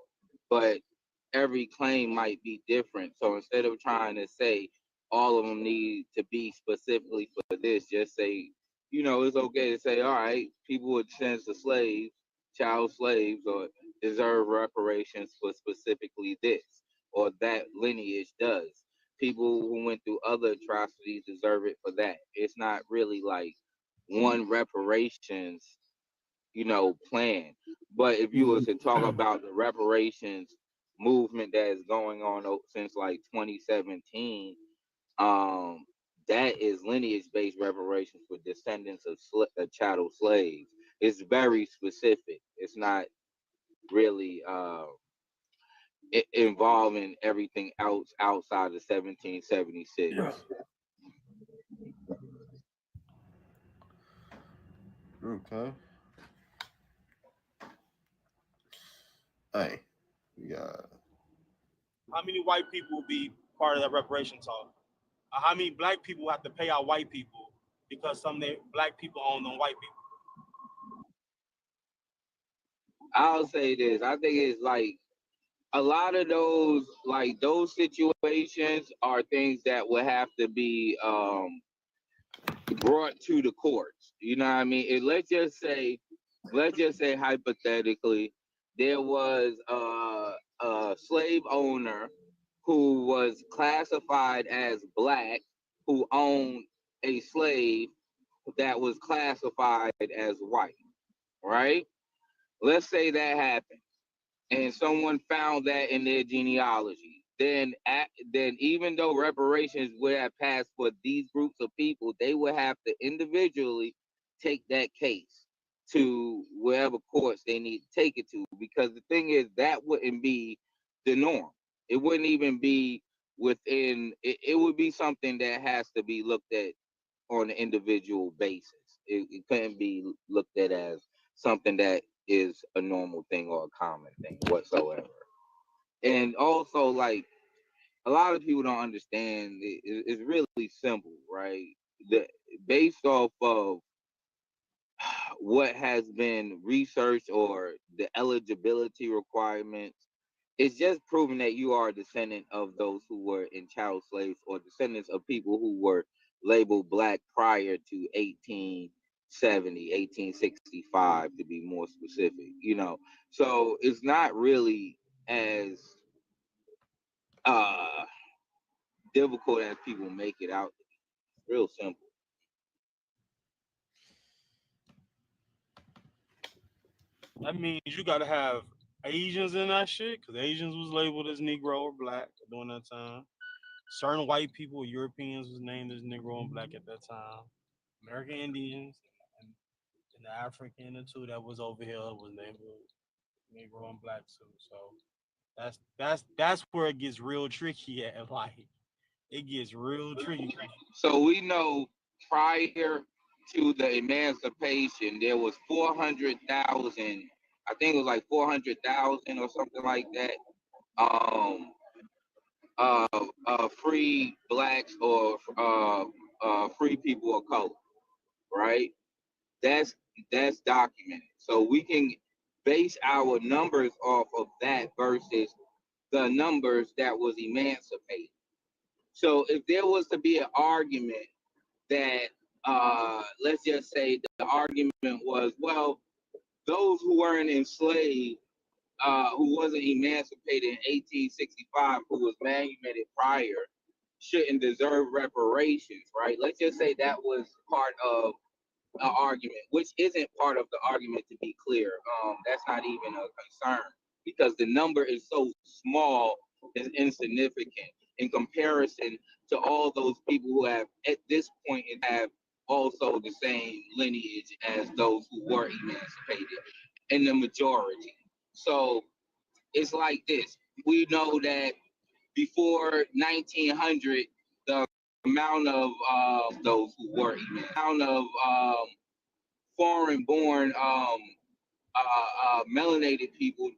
But every claim might be different. So instead of trying to say all of them need to be specifically for this, just say, it's okay to say, all right, people with descendants of slaves, child slaves, or deserve reparations for specifically this or that lineage does. People who went through other atrocities deserve it for that. It's not really like one reparations, plan. But if you was to talk about the reparations movement that is going on since like 2017, that is lineage-based reparations for descendants of chattel slaves. It's very specific. It's not really involving everything else outside of 1776. Okay. Hey, yeah. How many white people will be part of that reparation talk? How many Black people have to pay out white people because some of the Black people own them white people? I'll say this. I think it's like a lot of those situations are things that would have to be brought to the courts. You know what I mean? Let's just say hypothetically, there was a slave owner who was classified as Black, who owned a slave that was classified as white, right? Let's say that happened, and someone found that in their genealogy. Then even though reparations would have passed for these groups of people, they would have to individually take that case to wherever courts they need to take it to. Because the thing is, that wouldn't be the norm. It wouldn't even be within. It would be something that has to be looked at on an individual basis. It couldn't be looked at as something that is a normal thing or a common thing whatsoever. And also, like, a lot of people don't understand, it's really simple, right? Based off of what has been researched or the eligibility requirements, it's just proving that you are a descendant of those who were in chattel slaves or descendants of people who were labeled Black prior to 1870, 1865, to be more specific, So it's not really as difficult as people make it out to be. It's real simple. That means you got to have Asians in that shit, because Asians was labeled as Negro or Black during that time. Certain white people, Europeans, was named as Negro and Black at that time. American Indians and the African too that was over here was named Negro and Black too. So that's where it gets real tricky at. Like, it gets real tricky. So we know prior to the emancipation, there was 400,000. I think it was like 400,000 or something like that. Free Blacks or free people of color, right? That's documented. So we can base our numbers off of that versus the numbers that was emancipated. So if there was to be an argument that let's just say the argument was, well, those who weren't enslaved, who wasn't emancipated in 1865, who was manumitted prior, shouldn't deserve reparations, right? Let's just say that was part of an argument, which isn't part of the argument, to be clear. That's not even a concern because the number is so small, it's insignificant in comparison to all those people who have, at this point, have also the same lineage as those who were emancipated in the majority. So it's like this. We know that before 1900, the amount of those who were amount of foreign-born melanated people,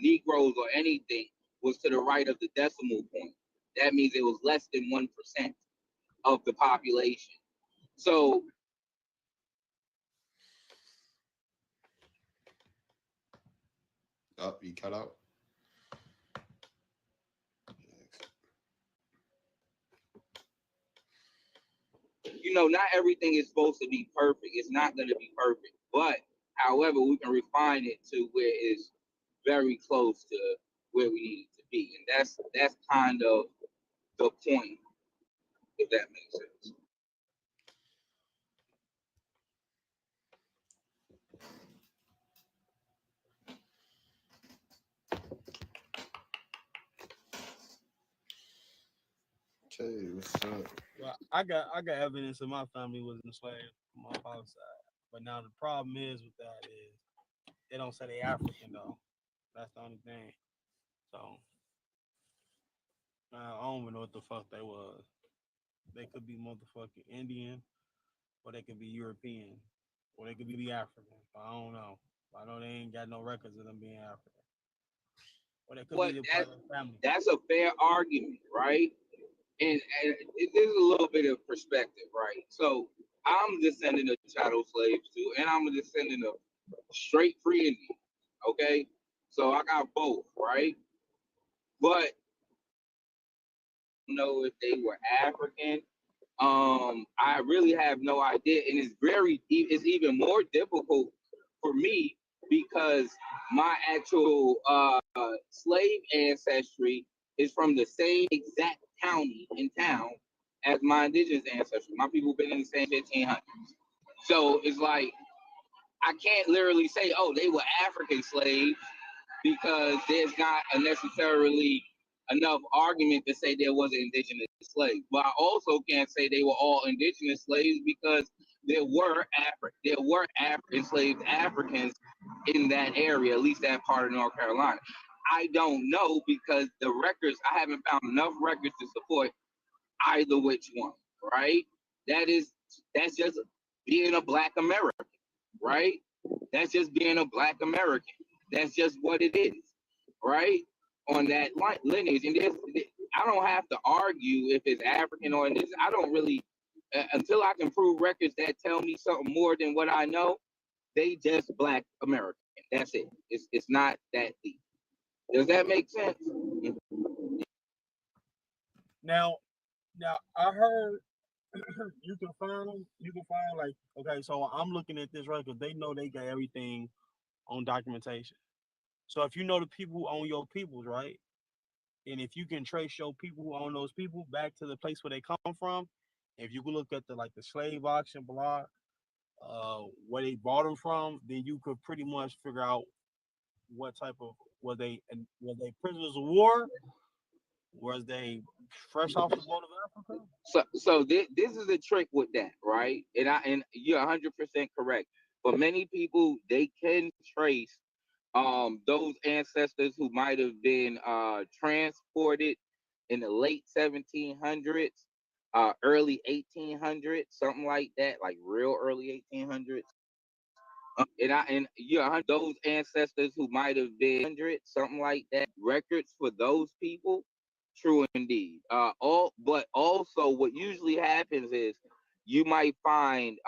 Negroes or anything, was to the right of the decimal point. That means it was less than 1% of the population. So you cut out. Not everything is supposed to be perfect. It's not going to be perfect. But, however, we can refine it to where it's very close to where we need it to be. And that's kind of the point, if that makes sense. Okay, what's up? Well, I got evidence that my family was enslaved on my father's side. But now the problem is with that is they don't say they African though. That's the only thing. So I don't even know what the fuck they was. They could be motherfucking Indian, or they could be European, or they could be African. I don't know. I know they ain't got no records of them being African. Or they could be part of the family. That's a fair argument, right? And there's a little bit of perspective, right? So I'm descendant of chattel slaves too, and I'm a descendant of straight free Indians. Okay, so I got both, right? But know if they were African. I really have no idea, and it's even more difficult for me because my actual slave ancestry is from the same exact county in town as my indigenous ancestry. My people been in the same 1500s. So it's like I can't literally say, oh, they were African slaves because there's not necessarily enough argument to say there was an indigenous slave. But I also can't say they were all indigenous slaves because there were African slaves, Africans in that area, at least that part of North Carolina. I don't know because I haven't found enough records to support either which one, right? That's just being a Black American, right? That's just being a Black American. That's just what it is, right? On that lineage. And I don't have to argue if it's African or indigenous. I don't really, until I can prove records that tell me something more than what I know, they just Black American. That's it. It's not that deep. Does that make sense? Now I heard you can find them. You can find like, okay, so I'm looking at this record. They know they got everything on documentation. So if you know the people who own your peoples, right? And if you can trace your people who own those people back to the place where they come from, if you can look at the slave auction block, where they bought them from, then you could pretty much figure out what type of were they prisoners of war? Was they fresh off the boat of Africa? So this is a trick with that, right? And you're 100% correct. For many people, they can trace those ancestors who might have been transported in the late 1700s, early 1800s, something like that, like real early 1800s. Those ancestors who might have been something like that, records for those people, true indeed. But also what usually happens is you might find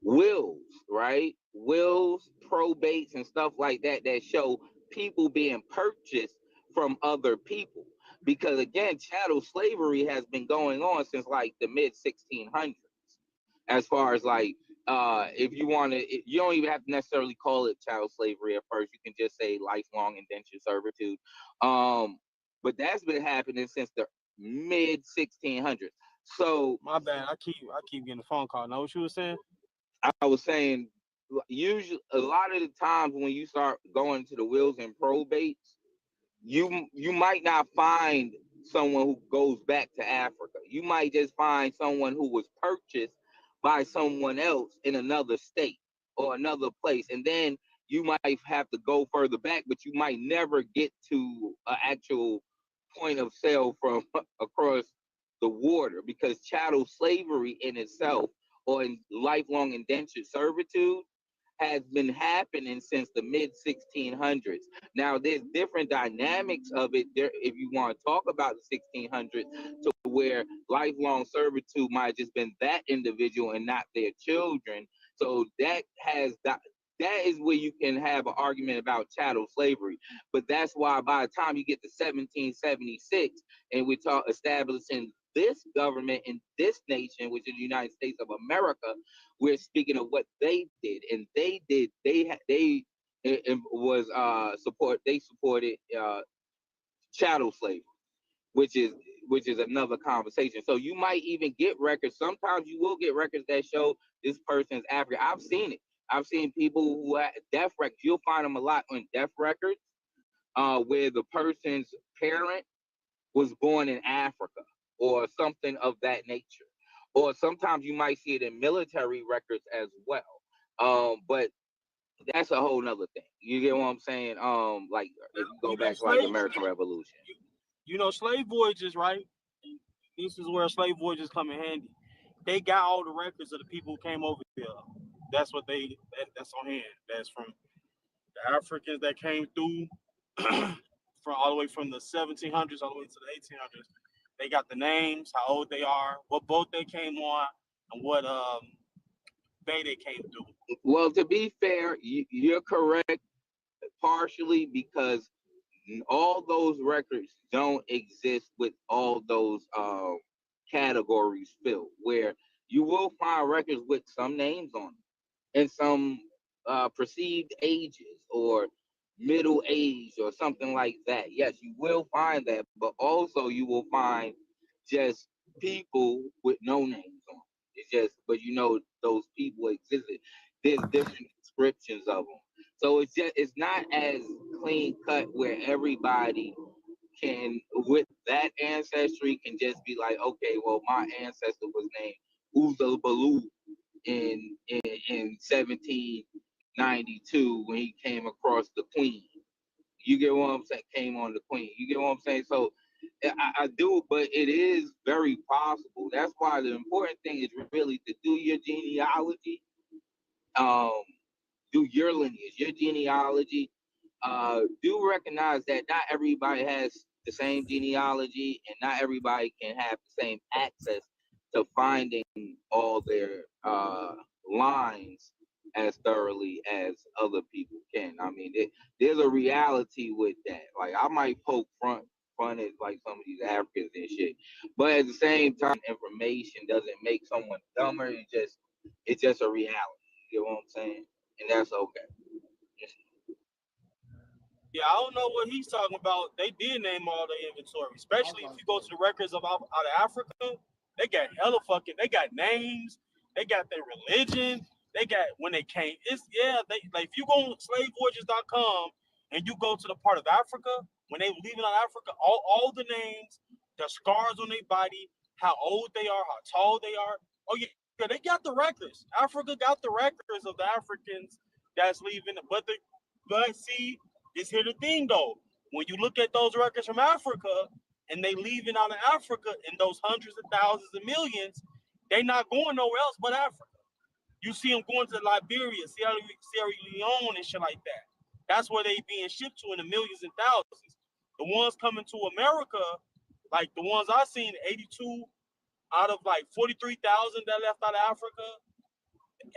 wills, right? Wills, probates, and stuff like that that show people being purchased from other people. because again, chattel slavery has been going on since like the mid 1600s. As far as like, if you want to, you don't even have to necessarily call it chattel slavery at first. You can just say lifelong indentured servitude. But that's been happening since the mid 1600s. So my bad. I keep getting a phone call. Know what you were saying? I was saying, usually a lot of the times when you start going to the wills and probates, you might not find someone who goes back to Africa. You might just find someone who was purchased by someone else in another state or another place, and then you might have to go further back, but you might never get to an actual point of sale from across the water, because chattel slavery in itself, or in lifelong indentured servitude, has been happening since the mid 1600s. Now, there's different dynamics of it there if you want to talk about the 1600s, to where lifelong servitude might have just been that individual and not their children. So that is where you can have an argument about chattel slavery. But that's why by the time you get to 1776 and we talk establishing this government in this nation, which is the United States of America, we're speaking of what they did. And they supported chattel slavery, which is another conversation. So you might even get records. Sometimes you will get records that show this person's African. I've seen it. I've seen people who have death records. You'll find them a lot on death records, where the person's parent was born in Africa or something of that nature. Or sometimes you might see it in military records as well. But that's a whole nother thing. You get what I'm saying? Like if you go back to like American Revolution. You know, slave voyages, right? This is where slave voyages come in handy. They got all the records of the people who came over here. That's what that's on hand. That's from the Africans that came through from all the way from the 1700s all the way to the 1800s. They got the names, how old they are, what boat they came on, and what bay they came through. Well, to be fair, you're correct partially, because all those records don't exist with all those categories filled, where you will find records with some names on them and some perceived ages or middle age or something like that. Yes, you will find that, but also you will find just people with no names on. It's just, but you know those people existed. There's different descriptions of them, so it's not as clean cut where everybody can with that ancestry can just be like, okay, well my ancestor was named Uzo Baloo in 1792 when he came across the Queen. You get what I'm saying? Came on the Queen. You get what I'm saying? So I do, but it is very possible. That's why the important thing is really to do your genealogy, do your lineage, your genealogy. Do recognize that not everybody has the same genealogy, and not everybody can have the same access to finding all their lines as thoroughly as other people can. I mean, there's a reality with that. Like I might poke fun at like some of these Africans and shit, but at the same time, information doesn't make someone dumber. It's just a reality. You know what I'm saying? And that's okay. Yeah, I don't know what he's talking about. They did name all the inventory, especially if you go to the records of out of Africa. They got they got names, they got their religion, they got when they came. It's they like if you go on slavevoyages.com and you go to the part of Africa when they were leaving out Africa, all the names, the scars on their body, how old they are, how tall they are. Oh yeah, they got the records. Africa got the records of the Africans that's leaving, but see. This here the thing though. When you look at those records from Africa and they leaving out of Africa in those hundreds of thousands of millions, they not going nowhere else but Africa. You see them going to Liberia, Sierra Leone and shit like that. That's where they being shipped to in the millions and thousands. The ones coming to America, like the ones I seen, 82 out of like 43,000 that left out of Africa,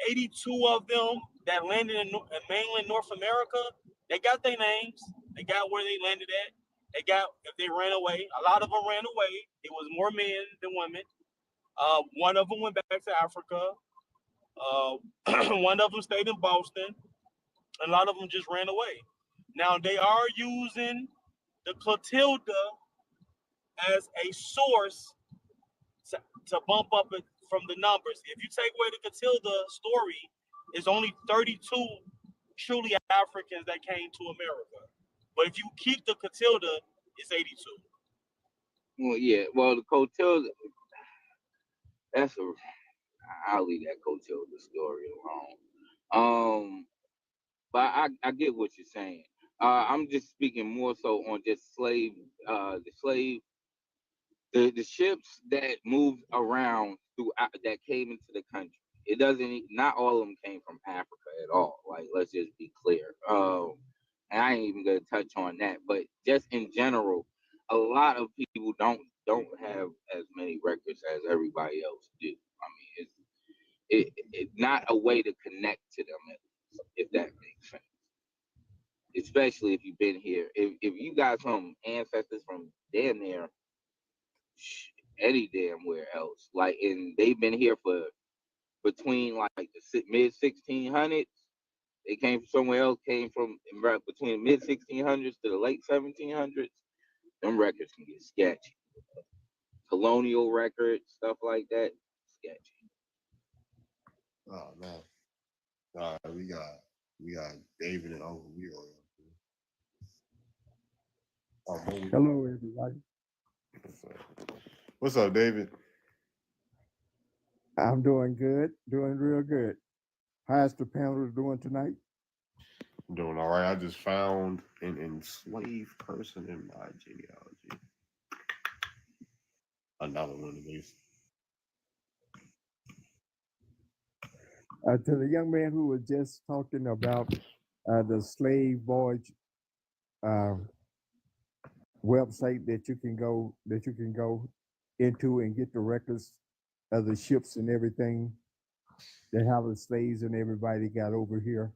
82 of them that landed in mainland North America, they got their names. They got where they landed at. If they ran away, a lot of them ran away. It was more men than women. One of them went back to Africa. One of them stayed in Boston. A lot of them just ran away. Now they are using the Clotilda as a source to bump up it from the numbers. If you take away the Clotilda story, it's only 32 truly Africans that came to America. But if you keep the Clotilda, it's 82. Well, yeah. Well, the Clotilda, that's a. I'll leave that Clotilda story alone. But I get what you're saying. I'm just speaking more so on just the ships that moved around throughout that came into the country. It doesn't. Not all of them came from Africa at all. Like, let's just be clear. And I ain't even gonna touch on that. But just in general, a lot of people don't have as many records as everybody else do. I mean, it's not a way to connect to them, if that makes sense. Especially if you've been here. If you got some ancestors from damn near any damn where else, like, and they've been here for between like the mid 1600s. They came from somewhere else. Came from between mid 1600s to the late 1700s. Them records can get sketchy. Colonial records, stuff like that, sketchy. Oh man. All right, we got David and Uncle Will. Hello, everybody. What's up, David? I'm doing good, doing real good. How's the panel doing tonight? I'm doing all right. I just found an enslaved person in my genealogy. Another one of these. To the young man who was just talking about the slave voyage website that you can go into and get the records of the ships and everything that how the slaves and everybody got over here.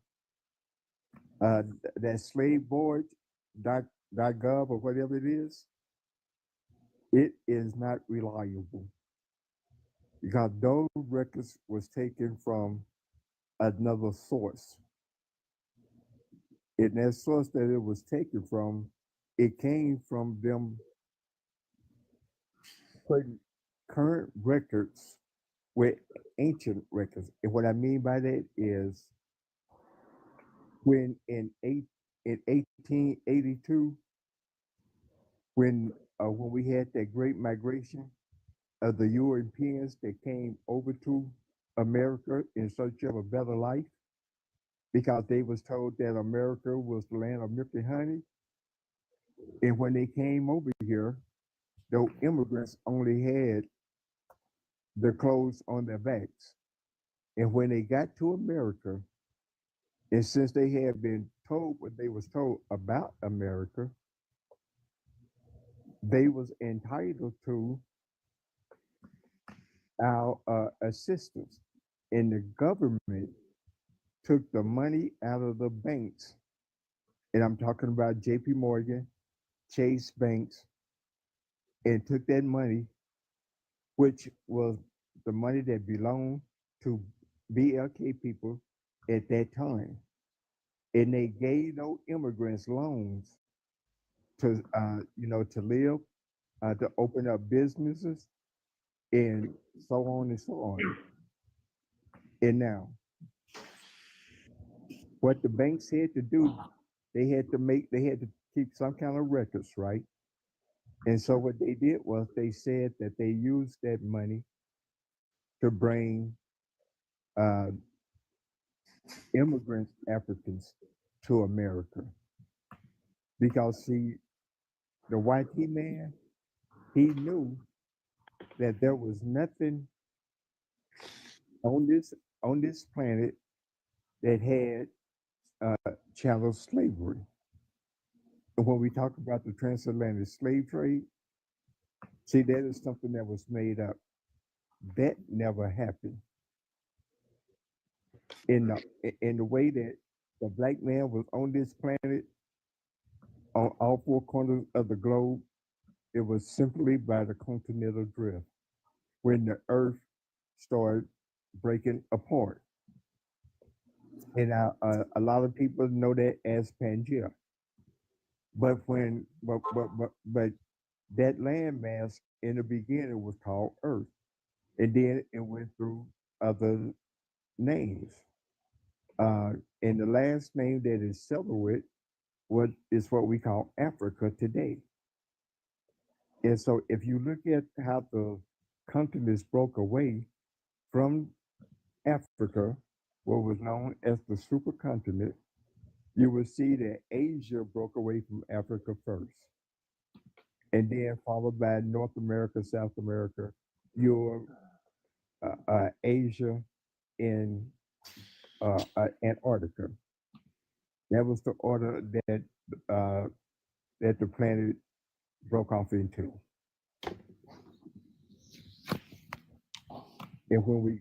That slave voyage.gov or whatever it is not reliable because those records was taken from another source. And that source that it was taken from, it came from them putting current records with ancient records. And what I mean by that is when in 1882, when we had that great migration of the Europeans that came over to America in search of a better life, because they was told that America was the land of milk and honey. And when they came over here, those immigrants only had the clothes on their backs. And when they got to America, and since they had been told what they was told about America, they was entitled to our assistance. And the government took the money out of the banks. And I'm talking about JP Morgan, Chase Banks, and took that money, which was the money that belonged to BLK people at that time. And they gave those immigrants loans to, to live, to open up businesses, and so on and so on. And now, what the banks had to do, they had to keep some kind of records, right? And so what they did was they said that they used that money to bring immigrants, Africans, to America. Because see, the white man, he knew that there was nothing on this planet that had chattel slavery. And when we talk about the transatlantic slave trade, see, that is something that was made up. That never happened. In the way that the black man was on this planet, on all four corners of the globe, it was simply by the continental drift when the earth started breaking apart. And a lot of people know that as Pangea. But that landmass in the beginning was called Earth. And then it went through other names. And the last name that is settled with what we call Africa today. And so if you look at how the continents broke away from Africa, what was known as the supercontinent, you will see that Asia broke away from Africa first, and then followed by North America, South America, Europe, Asia, and Antarctica. That was the order that the planet broke off into. And when we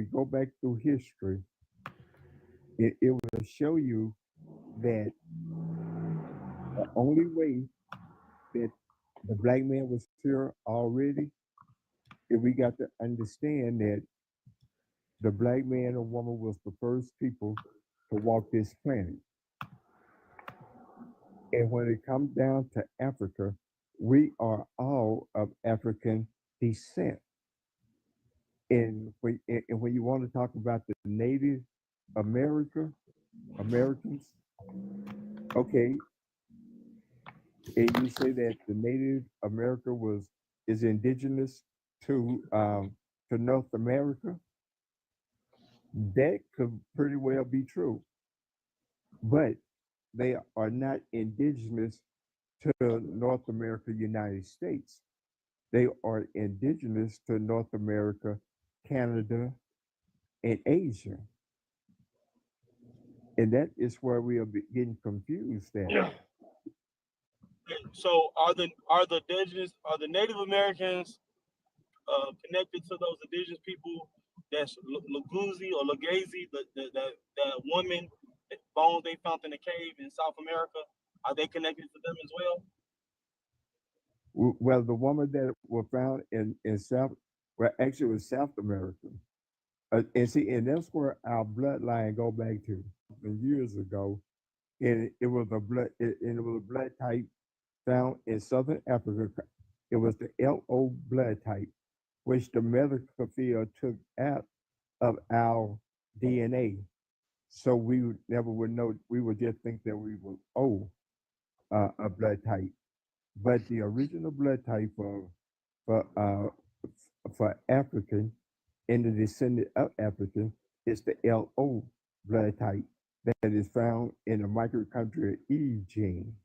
go back through history, it will show you that the only way that the black man was here already, if we got to understand that the black man or woman was the first people to walk this planet. And when it comes down to Africa, we are all of African descent. And when you want to talk about the Native Americans, okay, and you say that the Native America is indigenous to North America, that could pretty well be true. But they are not indigenous to North America, United States. They are indigenous to North America, Canada, and Asia. And that is where we are getting confused at. So are the Native Americans connected to those indigenous people? That's Luguzi or Lugazi, the woman bones they found in the cave in South America. Are they connected to them as well? Well, the woman that were found in South, well, actually it was South America. And that's where our bloodline go back to years ago. And it was a blood type found in Southern Africa. It was the LO blood type, which the medical field took out of our DNA. So we never would know, we would just think that we were a blood type. But the original blood type for African and the descendant of African is the LO blood type that is found in the mitochondria E gene.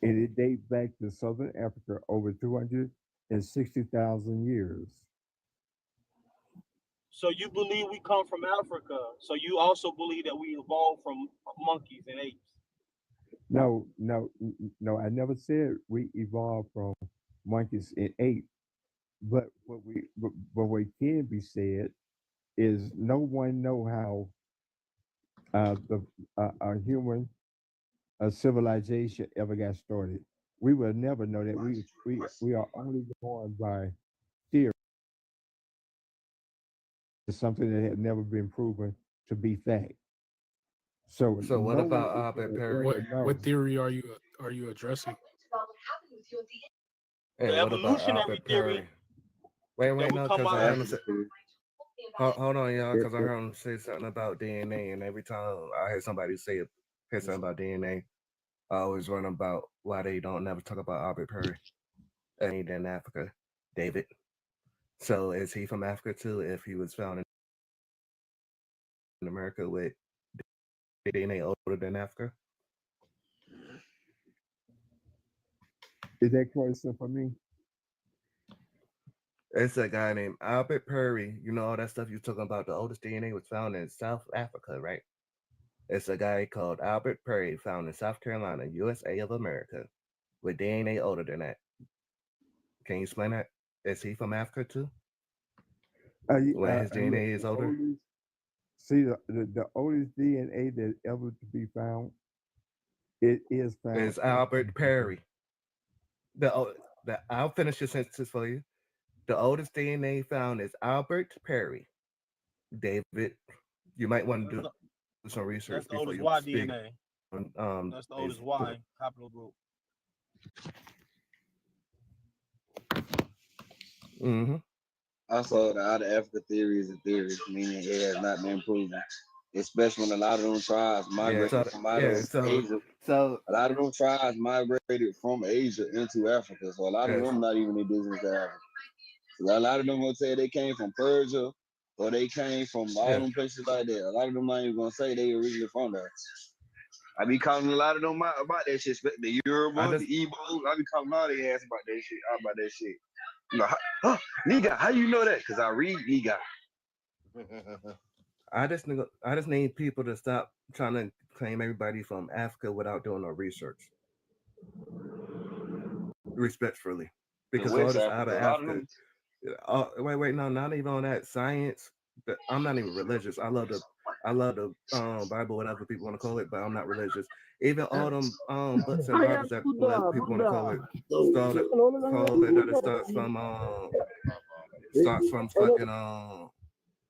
And it dates back to Southern Africa over 260,000 years. So you believe we come from Africa. So you also believe that we evolved from monkeys and apes. No, I never said we evolved from monkeys and apes. But what can be said is no one know how a human civilization ever got started. We will never know that. We are only going by theory. It's something that had never been proven to be fact. So what about Albert Perry? What theory are you addressing? Hey, The what about evolutionary Albert theory Perry? Wait, that we no, come because I out heard him of. say, hold on, y'all, because I heard him say something about DNA, and every time I hear somebody say something about DNA, I always run about why they don't never talk about Albert Perry. And he's in Africa, David. So is he from Africa too? If he was found in America with DNA older than Africa? Is that question for me? It's a guy named Albert Perry. You know all that stuff you're talking about. The oldest DNA was found in South Africa, right? It's a guy called Albert Perry, found in South Carolina, USA of America, with DNA older than that. Can you explain that? Is he from Africa too? When his DNA is older? See, the oldest DNA that ever to be found It is It's found. Albert Perry. I'll finish the sentence for you. The oldest DNA found is Albert Perry. David, you might want to do some research That's the before oldest you Y speak DNA. on That's the today's oldest Y capital group. Mm-hmm. Also, the out of Africa theory is a theory, meaning it has not been proven. Especially when a lot of them tribes migrated from out of Asia. So A lot of them tribes migrated from Asia into Africa. So a lot of yes. them not even indigenous to Africa. So a lot of them gonna say they came from Persia or they came from all them places like that. A lot of them not even gonna say they originally from there. I be calling a lot of them out about that shit. The Yoruba, the Igbo, I be calling all their ass about that shit. You know, nigga, how you know that? Because I read nigga. I just need people to stop trying to claim everybody from Africa without doing no research. Respectfully, because all West this out of Africa, a lot of Africa. them. Wait, no, not even on that. Science. I'm not even religious. I love the Bible, whatever people want to call it, but I'm not religious. Even all them books and Bibles that whatever people want to call it, that it starts from fucking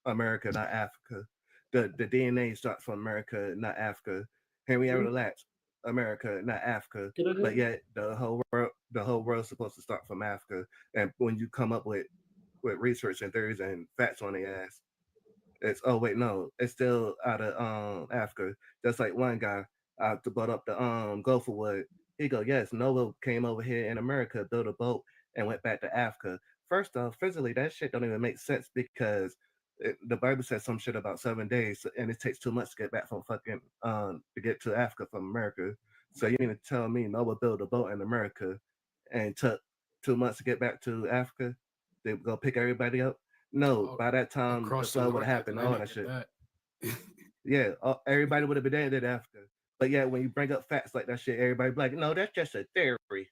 America, not Africa. The DNA starts from America, not Africa. Henrietta Lacks, America, not Africa. But yet the whole world's supposed to start from Africa. And when you come up with research and theories and facts on their ass, it's oh wait no, it's still out of Africa. Just like one guy to butt up the Gulf of Wood. He go, yes, Noah came over here in America, built a boat, and went back to Africa. First off, physically, that shit don't even make sense because the Bible says some shit about 7 days, and it takes 2 months to get back from fucking to get to Africa from America. So you mean to tell me Noah built a boat in America and took 2 months to get back to Africa? They go pick everybody up. No, by that time the flood would have happened, all that shit. Yeah, everybody would have been dead in Africa. But yeah, when you bring up facts like that shit, everybody be like, no, that's just a theory.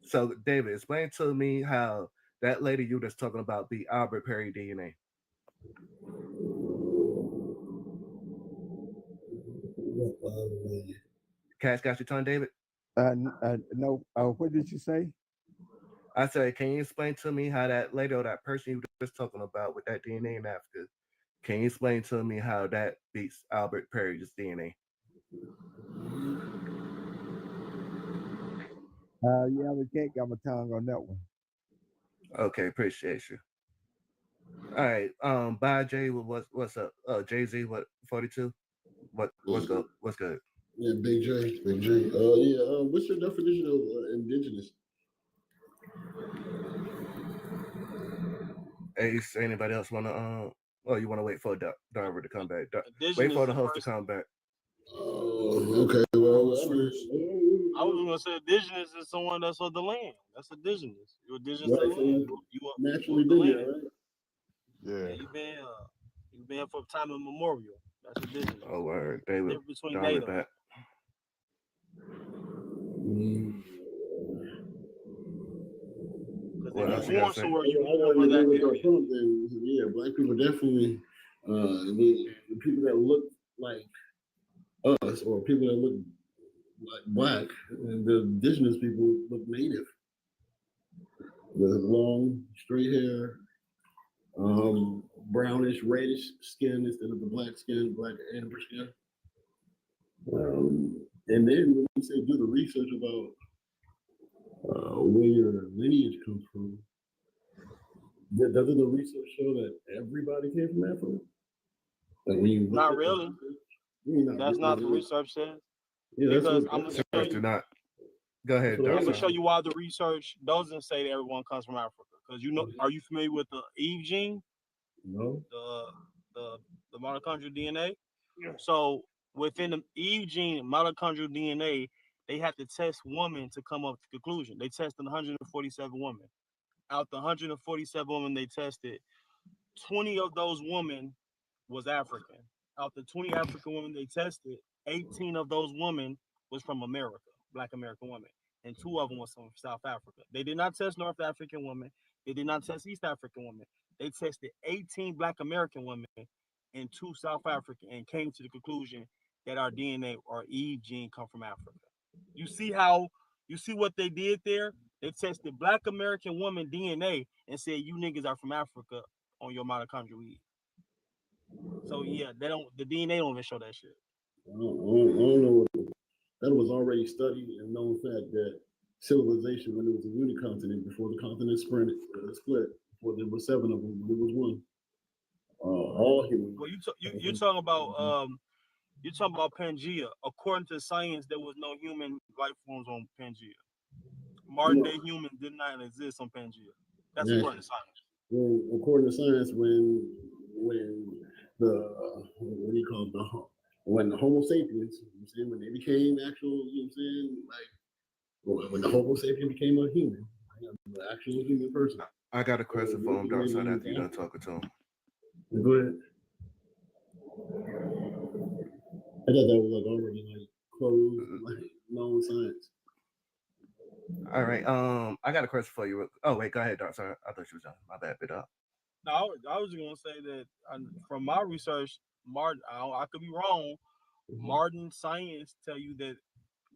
So David, explain to me how that lady you just talking about be Albert Perry DNA. Cash got your tongue, David? No. What did you say? I said, can you explain to me how that lady or that person you just talking about with that DNA in Africa? Can you explain to me how that beats Albert Perry's DNA? Yeah, we can't got my tongue on that one. Okay, appreciate you. All right, bye Jay. What's up? Jay-Z, what 42? What's good? What's good? Yeah, Big J, Big J. What's your definition of indigenous? Ace, anybody else wanna oh, you wanna wait for Darver to come back? Wait Indigenous for the is host to come back. Oh, okay. Well, I was gonna say indigenous is someone that's of the land. That's indigenous. You're indigenous to the land. You naturally the been land. there, right? Yeah, you've been here for time immemorial. That's indigenous. Oh, word. David, Difference between Darver native. back. Because What if else you're you born gotta say? somewhere, you I live want over to that know where area. you're from. Then, yeah, black people definitely. The people that look like us, or people that look like black, and the indigenous people look native. The long, straight hair, brownish, reddish skin instead of the black skin, black amber skin. And then when you say do the research about where your lineage comes from, doesn't the research show that everybody came from Africa? Like when you look Not at really. That's not the research says. Yeah, Because I'm gonna show do you. not. Go ahead, I'm gonna Darver. show you why the research doesn't say that everyone comes from Africa. Because are you familiar with the Eve gene? No. The mitochondrial DNA. So within the Eve gene, mitochondrial DNA, they have to test women to come up to the conclusion. They tested 147 women. Out the 147 women they tested, 20 of those women was African. Out the 20 African women they tested, 18 of those women was from America, Black American women, and 2 of them was from South Africa. They did not test North African women. They did not test East African women. They tested 18 Black American women and 2 South African and came to the conclusion that our DNA or Eve gene come from Africa. You see what they did there? They tested Black American woman DNA and said you niggas are from Africa on your mitochondrial. So yeah, they don't. The DNA don't even show that shit. I don't know. That was already studied and known fact that civilization, when it was a unicontinent, before the continent split, before there were 7 of them, when it was one, all humans. Well, you're talking about you're talking about Pangea. According to science, there was no human life forms on Pangea. Modern day humans did not exist on Pangea. That's according to science. Well, according to science, when the what do you call it, when the Homo sapiens, you know what I'm saying, when they became actual, you know what I'm saying, like when the Homo sapien became a human, an actual human person. I got a question for him, Dark Side, after you're done talking to him. Go ahead. I thought that was like already like closed, like known science. All right. I got a question for you. Oh wait, go ahead, Dark Side. I thought you was done. My bad, bit up. No, I was going to say that from my research, I could be wrong. Modern science tell you that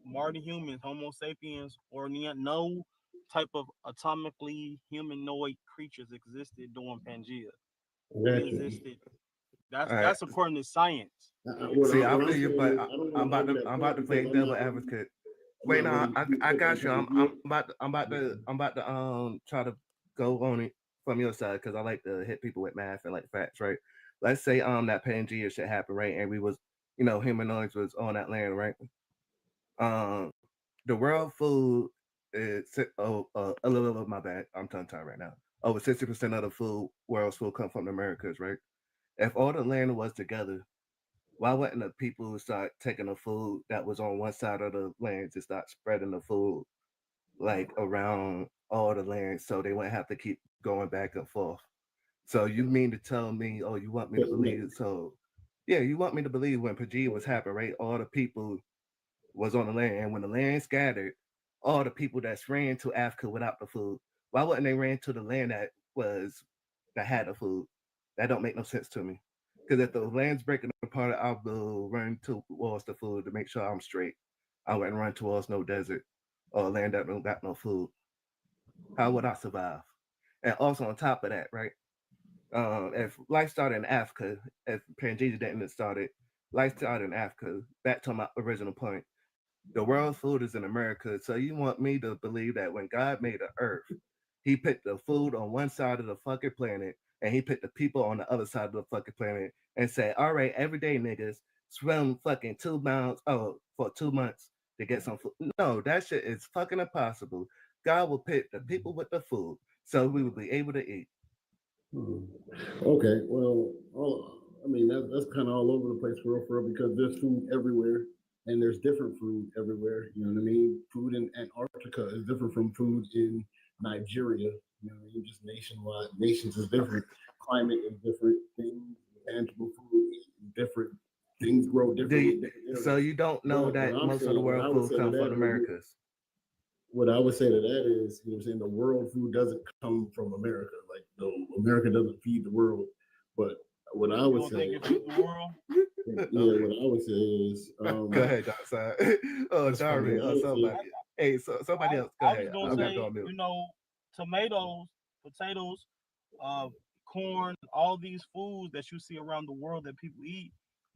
modern humans, Homo sapiens, or no type of atomically humanoid creatures existed during Pangea. We existed. That's according to science. See, I feel you, but I'm about to play devil advocate. Wait, no, I got you. I'm about to try to go on it from your side because I like to hit people with math and like facts, right? Let's say that Pangea shit happened, right? And we was, humanoids was on that land, right? The world food is a little of my bad. I'm tongue tied right now. Over 60% of the world's food come from the Americas, right? If all the land was together, why wouldn't the people start taking the food that was on one side of the land to start spreading the food like around all the land so they wouldn't have to keep going back and forth? So you mean to tell me, oh, you want me to believe? So yeah, you want me to believe when Pangea was happening, right? All the people was on the land, and when the land scattered, all the people that's ran to Africa without the food, why wouldn't they ran to the land that had the food? That don't make no sense to me. Because if the land's breaking apart, I will run towards the food to make sure I'm straight. I wouldn't run towards no desert or land that don't got no food. How would I survive? And also on top of that, right? If life started in Africa, if Pangea didn't started, life started in Africa. Back to my original point, the world's food is in America. So you want me to believe that when God made the earth, he put the food on one side of the fucking planet and he put the people on the other side of the fucking planet and say, all right, every day niggas swim fucking 2 miles for 2 months to get some food. No, that shit is fucking impossible. God will put the people with the food so we will be able to eat. Okay, well, I mean that's kind of all over the place for real, because there's food everywhere, and there's different food everywhere. You know what I mean? Food in Antarctica is different from food in Nigeria. You know what I mean? Just nationwide, nations is different. Climate is different. Things, tangible food is different. Things grow differently. So you don't know that most of the world food comes from Americas. What I would say to that is, you know what I'm saying, the world food doesn't come from America. Like, no, America doesn't feed the world. But what I would say, what I would say is, go ahead, outside. Oh, sorry, somebody. Hey, so somebody else. Go ahead. I'm gonna say, tomatoes, potatoes, corn, all these foods that you see around the world that people eat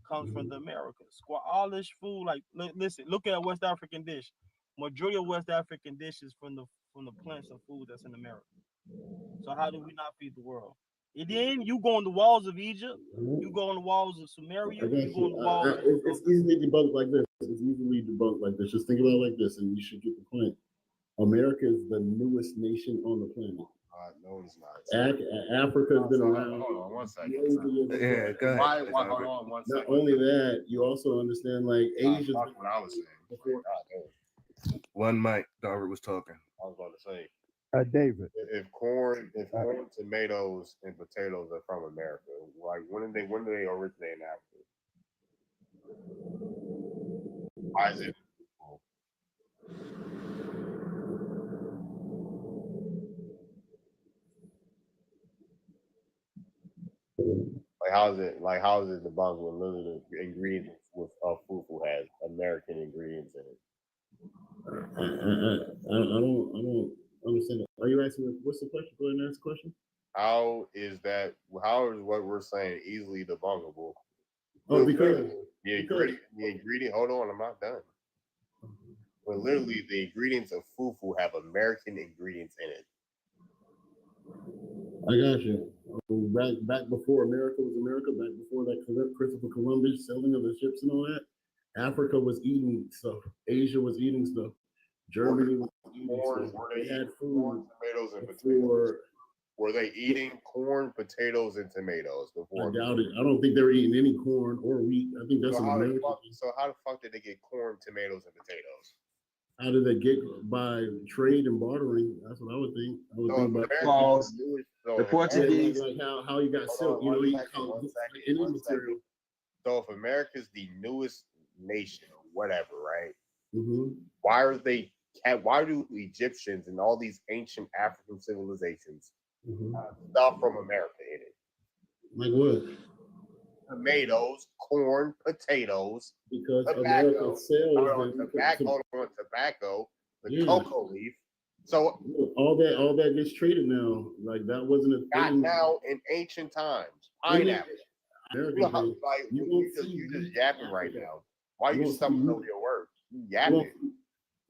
comes from the Americas. All this food, like listen, look at a West African dish. Majority of West African dishes from the plants and food that's in America. So how do we not feed the world? And then you go on the walls of Egypt, you go on the walls of Sumeria, you go on the walls. It's easily debunked like this. It's easily debunked like this. Just think about it like this, and you should get the point. America is the newest nation on the planet. No, it's not. Africa's been around. Hold on one second. Yeah, go ahead. Hold on one second. Not only that, you also understand like Asia's. What I was saying. One mic, Darvin was talking. I was about to say. David. If corn, tomatoes, and potatoes are from America, like when do they originate in Africa? Why is it? How is it debunked when literally the ingredients fufu has American ingredients in it. I don't understand. Are you asking what's the question? Go ahead and ask the question. How is what we're saying easily debunkable? Oh, because the ingredient. Hold on, I'm not done. But literally, the ingredients of fufu have American ingredients in it. I got you. Back before America was America, back before that Christopher Columbus selling of the ships and all that, Africa was eating stuff. Asia was eating stuff. Germany was eating stuff. They had food, tomatoes, and potatoes. Were they eating corn, potatoes, and tomatoes before? I doubt it. I don't think they were eating any corn or wheat. I think that's an American. So how the fuck did they get corn, tomatoes, and potatoes? How did they get by trade and bartering? That's what I would think. I would think the Portuguese, like how you got silk. You know, any material. So if America's the newest nation or whatever, right? Mm-hmm. Why do Egyptians and all these ancient African civilizations have stuff from America in it? Like what? Tomatoes, corn, potatoes, because tobacco, America sells tobacco, the cocoa leaf. So all that gets traded now. Like that wasn't a thing. Not now in ancient times. Pineapple. You just yapping right now. Why are you stumbling over your words? You yapping.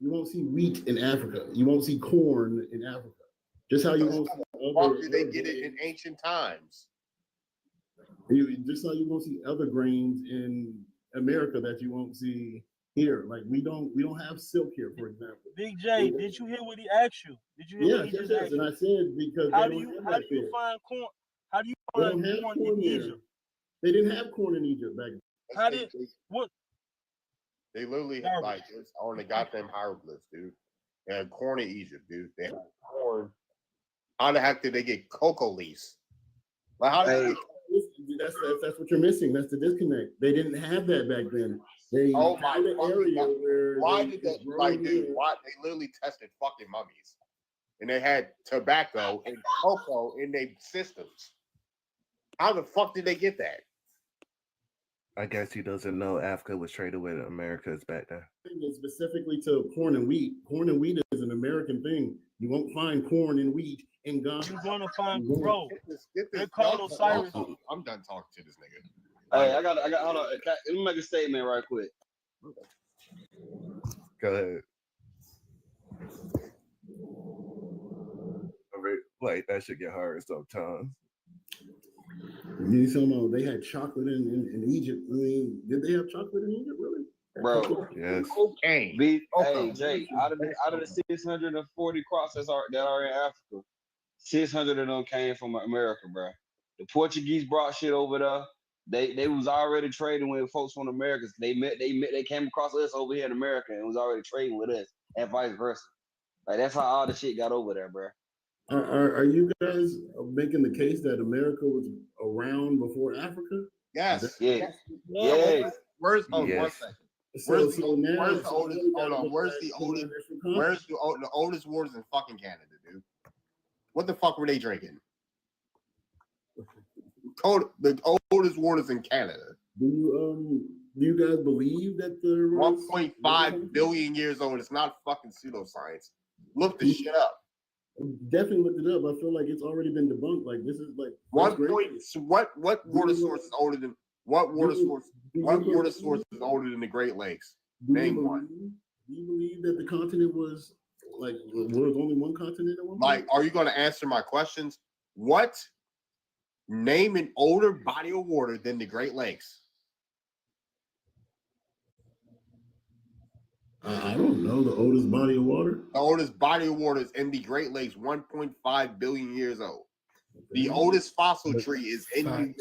You won't see wheat in Africa. You won't see corn in Africa. Just how you won't see Why did they get it in ancient times? Just how you won't see other grains in America that you won't see here. Like we don't have silk here, for example. Big J, did you hear what he asked you? Did you hear what he just asked you? And I said because how do you find corn? How do you find corn in Egypt? They didn't have corn in Egypt back then. How did what? They literally had like it's on the goddamn hieroglyphs, dude. They had corn in Egypt, dude. They had corn. How the heck did they get cocoa leaves? Like how did that's what you're missing. That's the disconnect. They didn't have that back then. They found an area where why did that like dude? Why they literally tested fucking mummies, and they had tobacco and cocoa in their systems. How the fuck did they get that? I guess he doesn't know Africa was traded with America's back then. Specifically to corn and wheat. Corn and wheat is an American thing. You won't find corn and wheat in Ghana. You're gonna find, bro. They call Osiris. I'm done talking to this nigga. Hey, I got. Hold on. Let me make a statement right quick. Go ahead. Like that should get hard sometimes. You talking about they had chocolate in Egypt? I mean, did they have chocolate in Egypt really? Bro, yes. Okay. Hey, Jay, out of the 640 crops that are in Africa, 600 of them came from America, bro. The Portuguese brought shit over there. They was already trading with folks from America. They came across us over here in America and was already trading with us, and vice versa. Like that's how all the shit got over there, bro. Are you guys making the case that America was around before Africa? Yes. Yes. Where's yes. 1 second. Where's the oldest? Hold on. Where's the oldest waters in fucking Canada, dude? What the fuck were they drinking? The oldest waters in Canada. Do you guys believe that the 1.5 billion years old? It's not fucking pseudoscience. Look the shit up. Definitely looked it up. I feel like it's already been debunked. Like this is like what water source is older than what water source? What water source is older than the Great Lakes? Name one. Do you believe that the continent was like was only one continent at one point? Like, are you going to answer my questions? What? Name an older body of water than the Great Lakes. I don't know the oldest body of water. The oldest body of water is in the Great Lakes, 1.5 billion years old. The oldest fossil tree is in New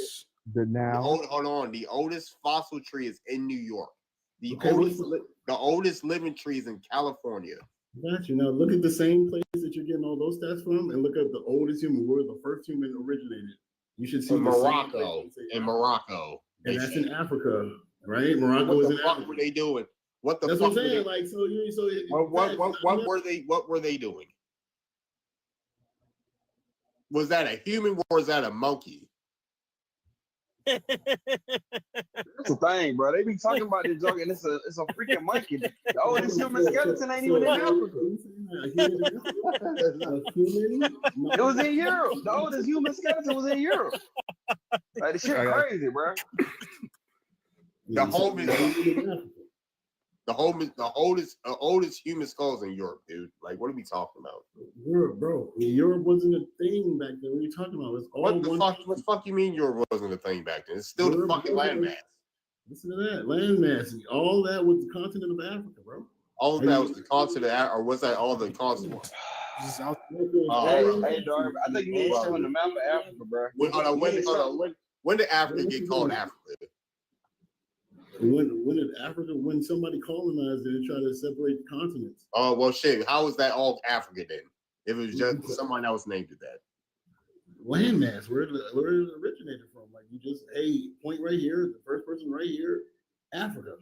York. Hold on. The oldest fossil tree is in New York. The oldest living tree is in California. Got you. Now look at the same place that you're getting all those stats from, and look at the oldest human, where the first human originated. You should see Morocco. In Morocco, and that's in Africa, right? Morocco is in Africa. What were they doing? What the That's fuck what I'm saying. were Like, what were they doing? Was that a human or was that a monkey? That's the thing, bro. They be talking about this junk, and it's a freaking monkey. The oldest human skeleton ain't even in Africa. It was in Europe. The oldest human skeleton was in Europe. Like the shit crazy, bro. The oldest human skulls in Europe, dude. Like, what are we talking about? Europe, bro. Europe wasn't a thing back then. What are you talking about? It's all What the fuck you mean Europe wasn't a thing back then? It's still the fucking landmass. Listen to that. Landmass. All that was the continent of Africa, bro. All of that was the continent, or was that all the continent? Hey, dog. I think you need to show on the map of Africa, bro. When did Africa get called Africa? When did Africa, when somebody colonized it and tried to separate the continents? Oh, well, shit. How was that all Africa then? If it was just someone that was named to that. Landmass, where it originated from. Like, you just, hey, point right here, the first person right here, Africa.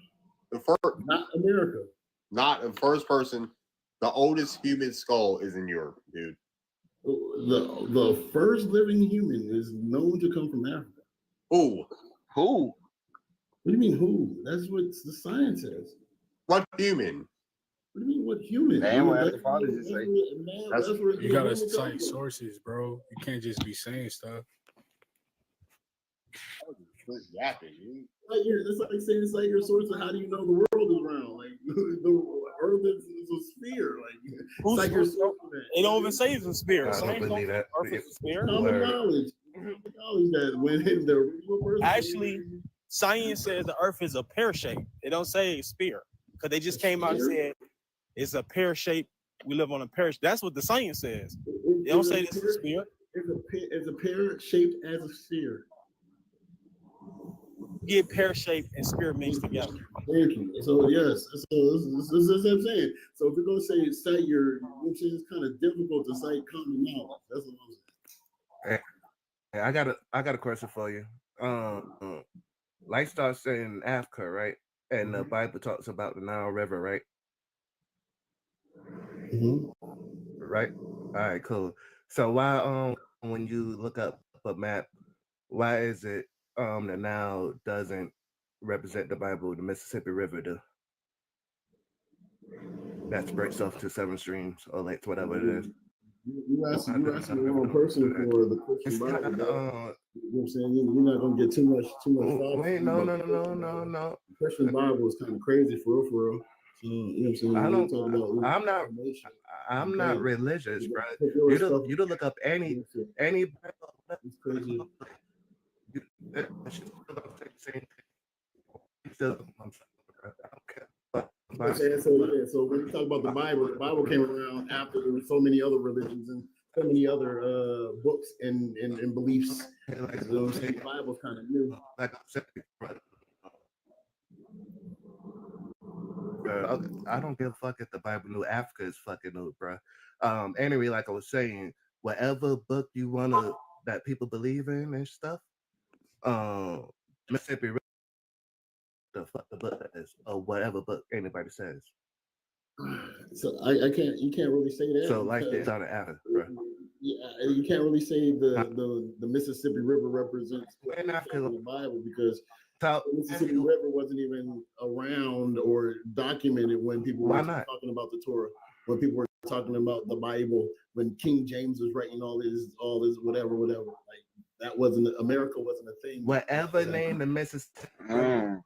Not America. Not in first person. The oldest human skull is in Europe, dude. The first living human is known to come from Africa. Who? What do you mean who? That's what the science says. What human? What do you mean what human? Man, what anthropologists say. You gotta cite sources, bro. You can't just be saying stuff. It's like saying it's like your source of how do you know the world is round? Like the Earth is a sphere. Like it's like your source of that. It don't even say it's a sphere. I don't believe that. Earth is a sphere. Common knowledge that when the original person Actually, science says the Earth is a pear shape. It don't say a sphere because they just came out and said it's a pear shape. We live on a pear. That's what the science says. They don't say this is a sphere. It's a pear shaped as a sphere. Get pear shape and sphere mixed together. Thank you. So yes, so this is what I'm saying. So if you're gonna say cite your, which is kind of difficult to cite common knowledge. That's what I'm saying. Hey, I got a question for you. Light starts saying Africa, right? And the Bible talks about the Nile River, right? Right. All right, cool. So why when you look up a map, why is it the Nile doesn't represent the Bible, the Mississippi River do? That spreads off to 7 streams or like whatever it is. You asking the wrong person for the Christian Bible. You know what I'm saying? You're not gonna get too much Wait, no. The Christian Bible is kind of crazy for real. So, you know what I'm saying? I'm not religious, bro. You don't look up any It's crazy. So when you talk about the Bible came around after there were so many other religions and so many other books and beliefs. You know what I'm saying? The Bible's kind of new. Like I said, I don't give a fuck if the Bible knew Africa is fucking new, bro. Anyway, like I was saying, whatever book you wanna that people believe in and stuff, Mississippi, the fuck the book is, or whatever book anybody says. So I can't. You can't really say that. So like it's out of Africa, bro. Yeah, you can't really say the Mississippi River represents in the Bible because the Mississippi River wasn't even around or documented when people were talking about the Torah, when people were talking about the Bible, when King James was writing all this whatever. Like that wasn't America wasn't a thing. Whatever name the Mississippi River.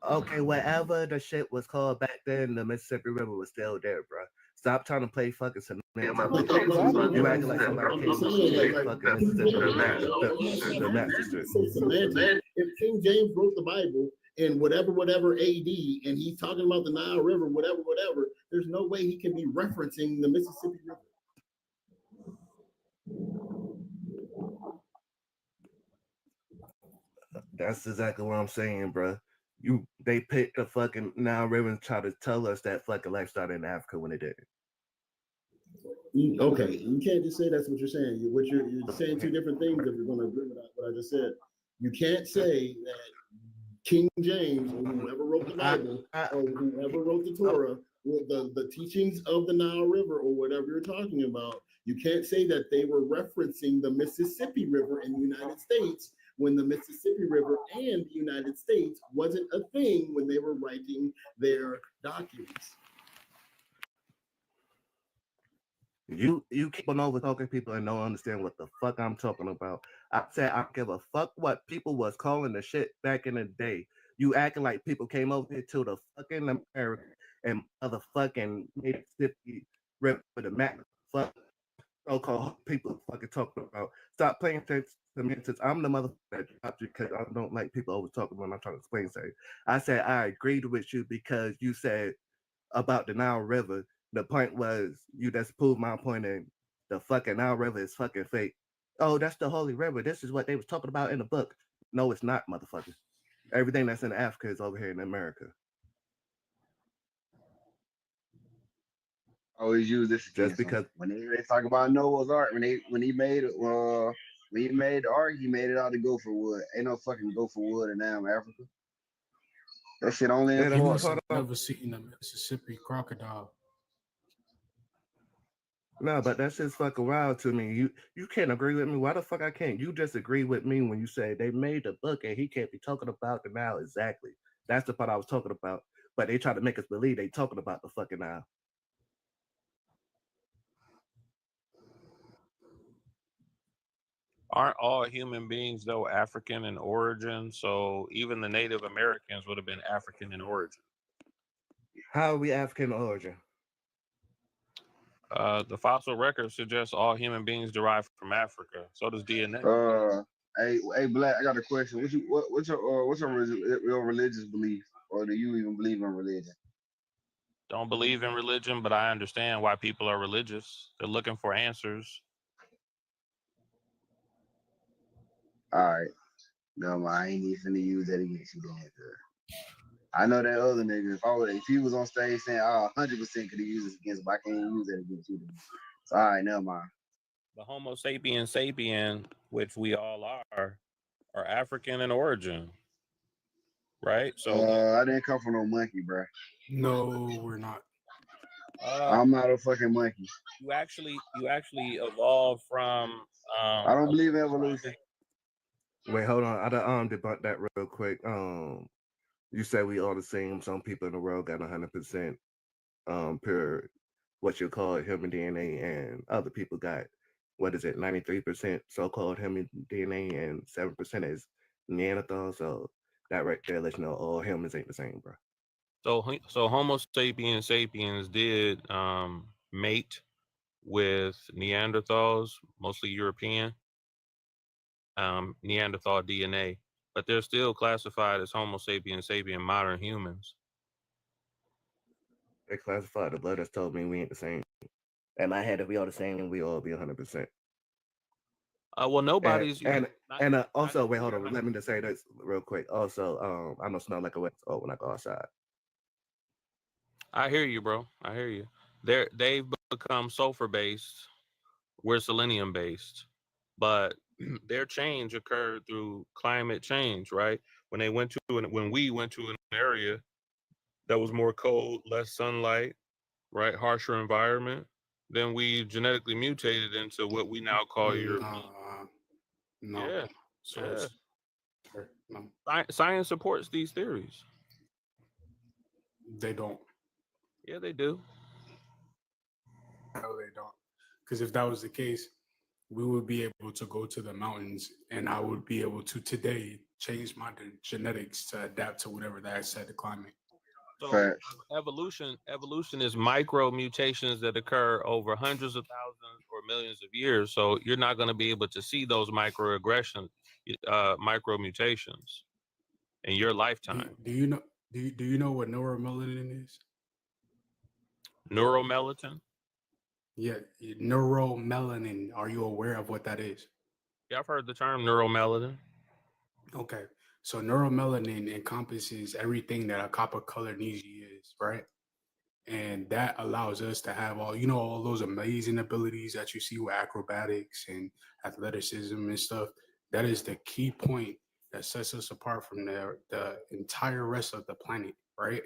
Okay, whatever the shit was called back then, the Mississippi River was still there, bro. Stop trying to play fucking semantics. You acting like somebody came to fucking Mississippi the master. If King James wrote the Bible in whatever AD, and he's talking about the Nile River, whatever, there's no way he can be referencing the Mississippi River. That's exactly what I'm saying, bro. They picked the fucking Nile River and try to tell us that fucking life started in Africa when it didn't. Okay, you can't just say that's what you're saying. You're saying two different things if you're going to agree with what I just said. You can't say that King James, or whoever wrote the Bible, or whoever wrote the Torah, the teachings of the Nile River, or whatever you're talking about, you can't say that they were referencing the Mississippi River in the United States when the Mississippi River and the United States wasn't a thing when they were writing their documents. You keep on over talking people and don't understand what the fuck I'm talking about. I said I don't give a fuck what people was calling the shit back in the day. You acting like people came over here to the fucking America and motherfucking Mississippi River with a map. Fuck so-called people fucking talking about. Stop playing to me since I'm the motherfucker that dropped you because I don't like people always talking when I'm trying to explain something. I said I agreed with you because you said about the Nile River. The point was you just proved my point and the fucking Nile River is fucking fake. Oh, that's the Holy River. This is what they was talking about in the book. No, it's not, motherfucker. Everything that's in Africa is over here in America. Always use this Just against him. because When they talk about Noah's Ark, when he made the ark, he made it out of gopher wood. Ain't no fucking gopher wood in damn Africa. That shit only in You must Florida. have never seen a Mississippi crocodile. no, but that's just fucking wild to me. You can't agree with me. Why the fuck I can't? You just agree with me when you say they made the book and he can't be talking about the Nile exactly. That's the part I was talking about. But they try to make us believe they talking about the fucking Nile. Aren't all human beings though African in origin? So even the Native Americans would have been African in origin. How are we African origin? The fossil record suggests all human beings derive from Africa. So does DNA. Hey, Black, I got a question. What's your religious belief, or do you even believe in religion? Don't believe in religion, but I understand why people are religious. They're looking for answers. All right, no, I ain't even finna use that against you then. I know that other nigga. If he was on stage saying, "Oh, 100% could have used this against," but I can't use that against you. So, all right, never mind. The Homo sapien, which we all are African in origin, right? So I didn't come from no monkey, bro. No, we're not. I'm not a fucking monkey. You actually evolved from. I don't believe in evolution. Wait, hold on. I debunk that real quick. You said we all the same. Some people in the world got 100% pure what you call human DNA, and other people got 93% so-called human DNA, and 7% is Neanderthal. So that right there lets you know all humans ain't the same, bro. So Homo sapiens did mate with Neanderthals, mostly European, Neanderthal DNA, but they're still classified as Homo sapien modern humans. They classified the blood that's told me we ain't the same. In my head, if we all the same, we all be 100%. Well, nobody's and also wait, hold on. Let me just say this real quick. Also, I don't smell like a wet oh when I go outside. I hear you, bro. I hear you. They've become sulfur based. We're selenium based, but their change occurred through climate change, right? When we went to an area that was more cold, less sunlight, right, harsher environment, then we genetically mutated into what we now call European. No. Yeah, So no. Science supports these theories. They don't. Yeah, they do. No, they don't. Because if that was the case, we would be able to go to the mountains, and I would be able to today change my genetics to adapt to whatever that said the climate. So evolution is micro mutations that occur over hundreds of thousands or millions of years. So you're not going to be able to see those microaggressions, micro mutations in your lifetime. Do you know? Do you know what neuromelanin is? Neuromelanin? Yeah, neuromelanin. Are you aware of what that is? Yeah, I've heard the term neuromelanin. Okay, so neuromelanin encompasses everything that a copper-colored Neji is, right? And that allows us to have all those amazing abilities that you see with acrobatics and athleticism and stuff. That is the key point that sets us apart from the entire rest of the planet, right?